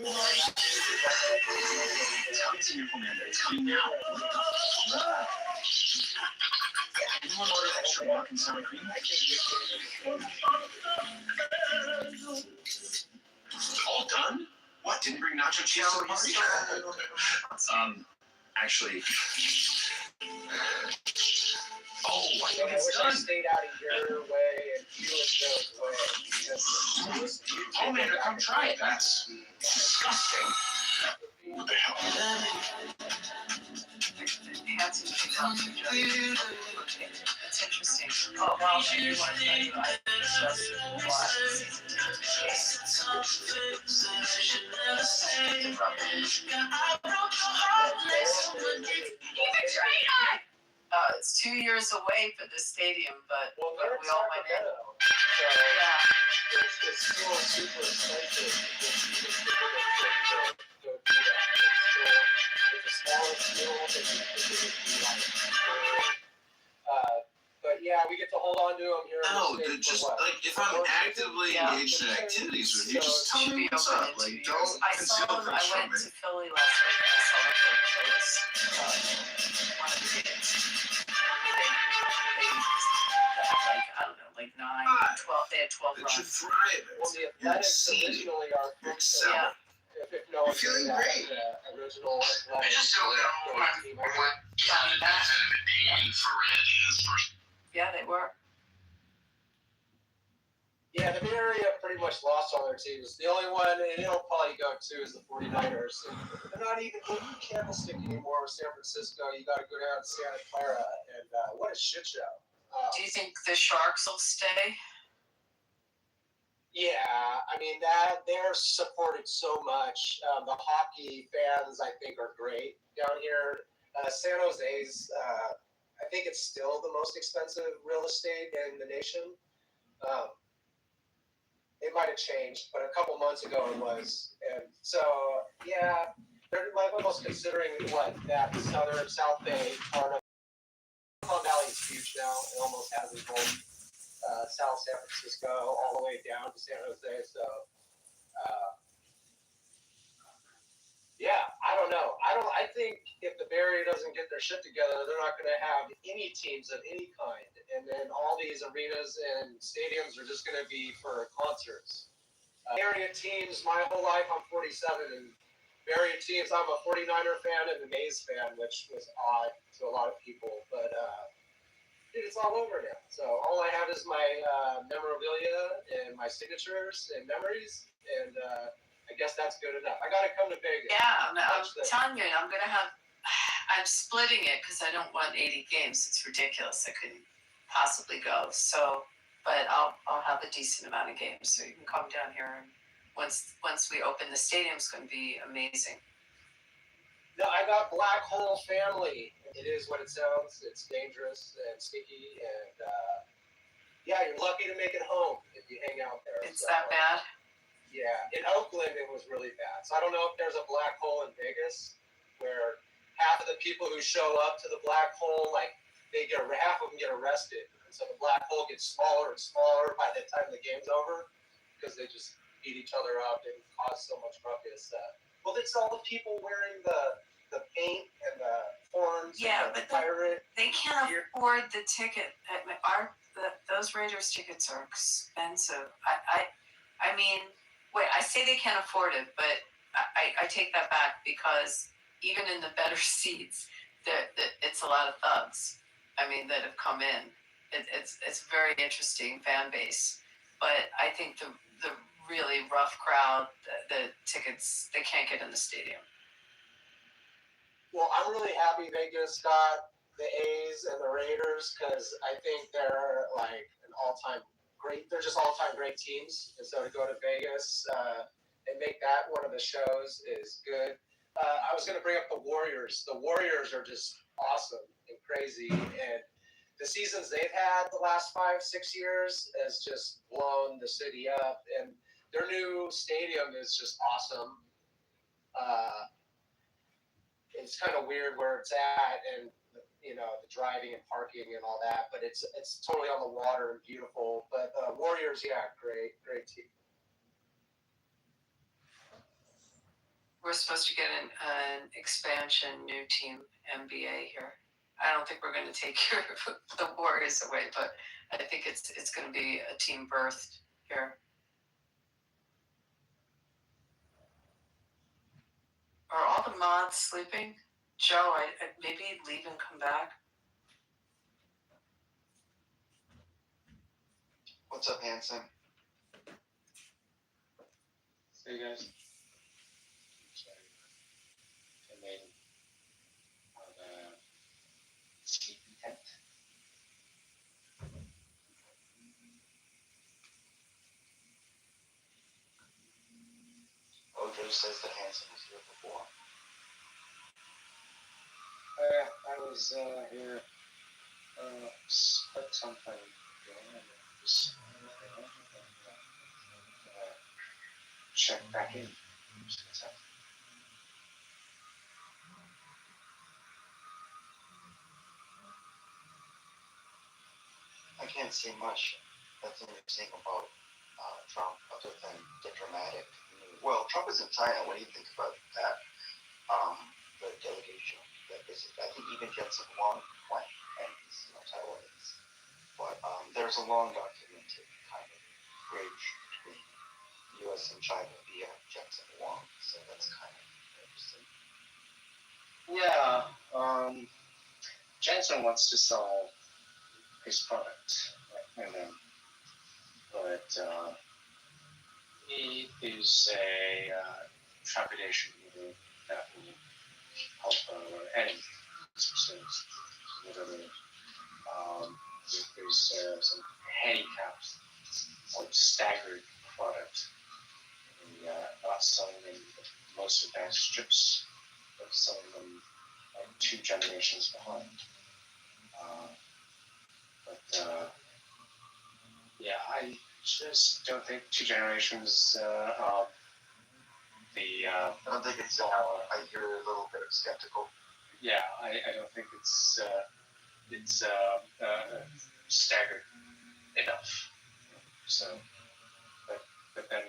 coming, Senor Homelander. It's coming now. Anyone order extra milk and sour cream? All done? What? Didn't bring nacho cheese to the party? Actually. I think it's done. Stayed out of your way and you and Joe's way. Oh man, come try it. That's disgusting. What the hell? That's interesting. Oh, well, you want to talk about it. It's just it's 2 years away for the stadium, but we all went in. It's still super expensive. It's a smaller field. But we get to hold on to them here. No, just if I'm actively engaged in activities with you, just tell me what's up. Don't conceal things from me. I went to Philly last week and I saw one of the kids. I don't know, 9, 12. They had 12 runs. You're thriving. Well, the Athletics originally are excelling. You're feeling great. Original I just don't know what Yeah, they were. Yeah, the Bay Area pretty much lost all their teams. The only one, and it'll probably go to, is the 49ers. And they're not even in Candlestick anymore with San Francisco. You got to go down to Santa Clara, and what a shit show. Do you think the Sharks will stay? Yeah, I mean they're supported so much. The hockey fans, I think, are great down here. San Jose's, I think it's still the most expensive real estate in the nation. It might have changed, but a couple months ago it was. And so, yeah, they're like almost considering that South Bay part of Silicon Valley is huge now. It almost has its own South San Francisco all the way down to San Jose. So, yeah, I don't know. I think if the Bay Area doesn't get their shit together, they're not going to have any teams of any kind. And then all these arenas and stadiums are just going to be for concerts. Area teams, my whole life, I'm 47, and area teams, I'm a 49er fan and an A's fan, which was odd to a lot of people. But, dude, it's all over now. So all I have is my memorabilia and my signatures and memories, and I guess that's good enough. I got to come to Vegas. Yeah, I'm telling you, I'm splitting it because I don't want 80 games. It's ridiculous. I couldn't possibly go. So, but I'll have a decent amount of games, so you can come down here. And once we open, the stadium's going to be amazing. No, I got Black Hole Family. It is what it sounds. It's dangerous and sticky, and yeah, you're lucky to make it home if you hang out there. It's that bad? Yeah, in Oakland it was really bad. So I don't know if there's a black hole in Vegas where half of the people who show up to the black hole, like half of them get arrested, and so the black hole gets smaller and smaller by the time the game's over because they just beat each other up and cause so much ruckus. Well, it's all the people wearing the paint and the horns. Yeah, and but pirate. They can't afford the ticket. Those Raiders tickets are expensive. I mean, wait, I say they can't afford it, but I take that back because even in the better seats, it's a lot of thugs. I mean, that have come in. It's a very interesting fan base, but I think the really rough crowd, the tickets, they can't get in the stadium. Well, I'm really happy Vegas got the A's and the Raiders because I think they're like an all-time great. They're just all-time great teams, and so to go to Vegas and make that one of the shows is good. I was going to bring up the Warriors. The Warriors are just awesome and crazy, and the seasons they've had the last 5-6 years has just blown the city up, and their new stadium is just awesome. It's kind of weird where it's at, and the driving and parking and all that, but it's totally on the water and beautiful. But Warriors, yeah, great team. We're supposed to get an expansion new team NBA here. I don't think we're going to take care of the Warriors away, but I think it's going to be a team birthed here. Are all the mods sleeping? Joe, I maybe leave and come back. What's up, Hanson? See you guys. And then on sleepy tent. Ojo says that Hanson was here before. I was here quite some time ago, and just check back in. I can't see much that's interesting about Trump other than the dramatic. Well, Trump is in China. What do you think about that? The delegation. I think even Jensen Huang went, and he's Taiwanese. But there's a long documented kind of bridge between the U.S. and China via Jensen Huang. So that's kind of interesting. Yeah, Jensen wants to sell his product, right? But but it is a trepidation that will help any systems. Literally, there's some handicapped or staggered product. Not selling them the most advanced chips, but selling them like 2 generations behind. Yeah, I just don't think 2 generations. I don't think it's. You're a little bit skeptical. Yeah, I don't think it's staggered enough. So, but then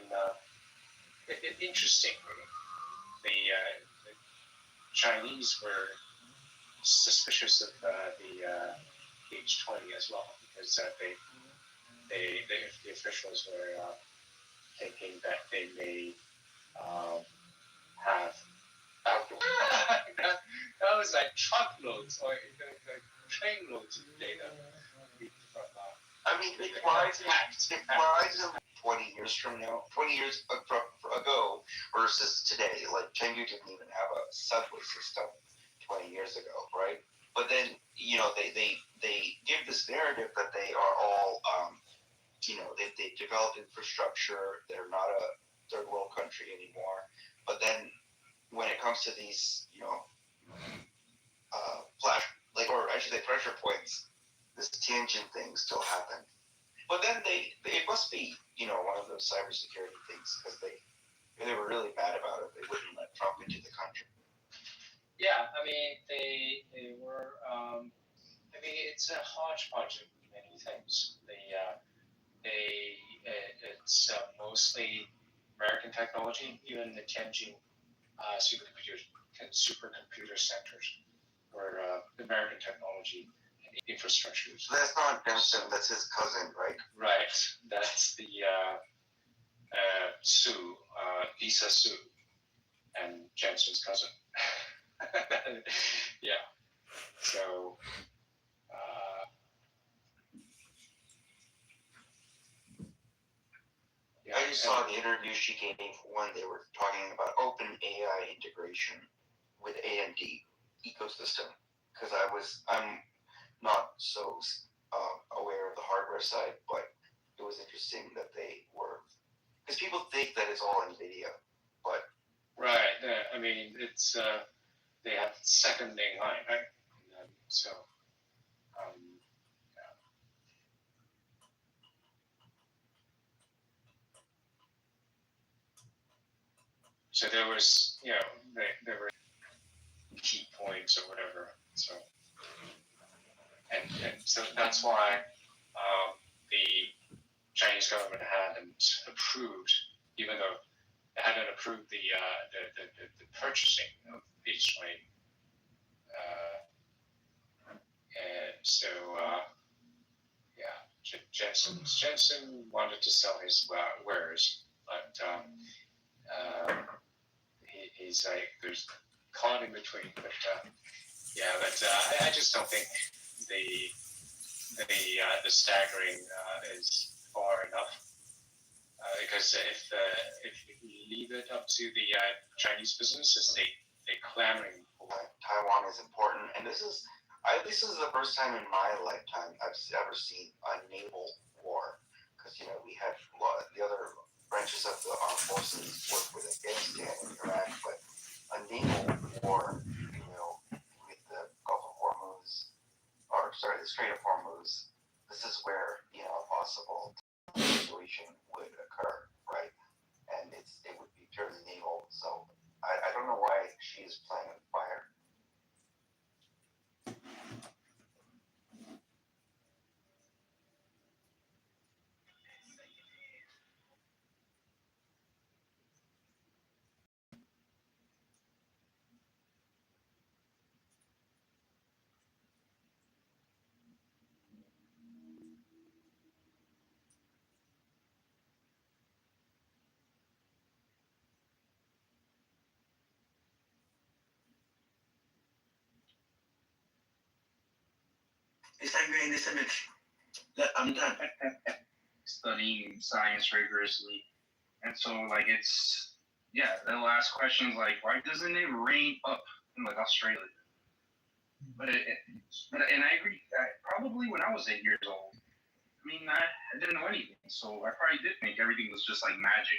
interestingly, the Chinese were suspicious of the H20 as well, because the officials were thinking that they may have that was like truckloads or trainloads of data from. I mean, it flies in 20 years from now, 20 years ago versus today. Like Chengdu didn't even have a subway system 20 years ago, right? But then, they give this narrative that they are all, they developed infrastructure. They're not a third world country anymore. But then when it comes to these, pressure points, this Tianjin thing still happened. But then it must be, one of those cybersecurity things, because they were really bad about it. They wouldn't let Trump into the country. Yeah, I mean, they were. I mean, it's a hodgepodge of many things. It's mostly American technology. Even the Tianjin supercomputer centers were American technology and infrastructures. That's not Jensen. That's his cousin, right? Right. That's the Sue, Lisa Sue, and Jensen's cousin. Yeah. So. I just saw the interview she gave when they were talking about open AI integration with AMD ecosystem, because I'm not so aware of the hardware side, but it was interesting that they were, because people think that it's all NVIDIA, but right. I mean, it's they have second in line, right? So. So there was, there were key points or whatever. So, and so that's why the Chinese government hadn't approved, even though they hadn't approved the purchasing of H20. And so, Jensen wanted to sell his wares, but he's like, there's caught in between. But I just don't think the staggering is far enough, because if you leave it up to the Chinese businesses, they clamoring for Taiwan is important, and this is the first time in my lifetime I've ever seen a naval war, because we had the other branches of the armed forces work with Afghanistan and Iraq, but a naval war, with the Gulf of Hormuz, the Strait of Hormuz, this is where a possible situation would occur, right? And it would be purely naval. So I don't know why she is playing on fire. It's like you're in this image. I'm done. studying science rigorously. And so, like, it's, yeah, they'll ask questions like, why doesn't it rain up in, like, Australia? But and I agree, probably when I was 8 years old, I mean, I didn't know anything. So I probably did think everything was just, like, magic.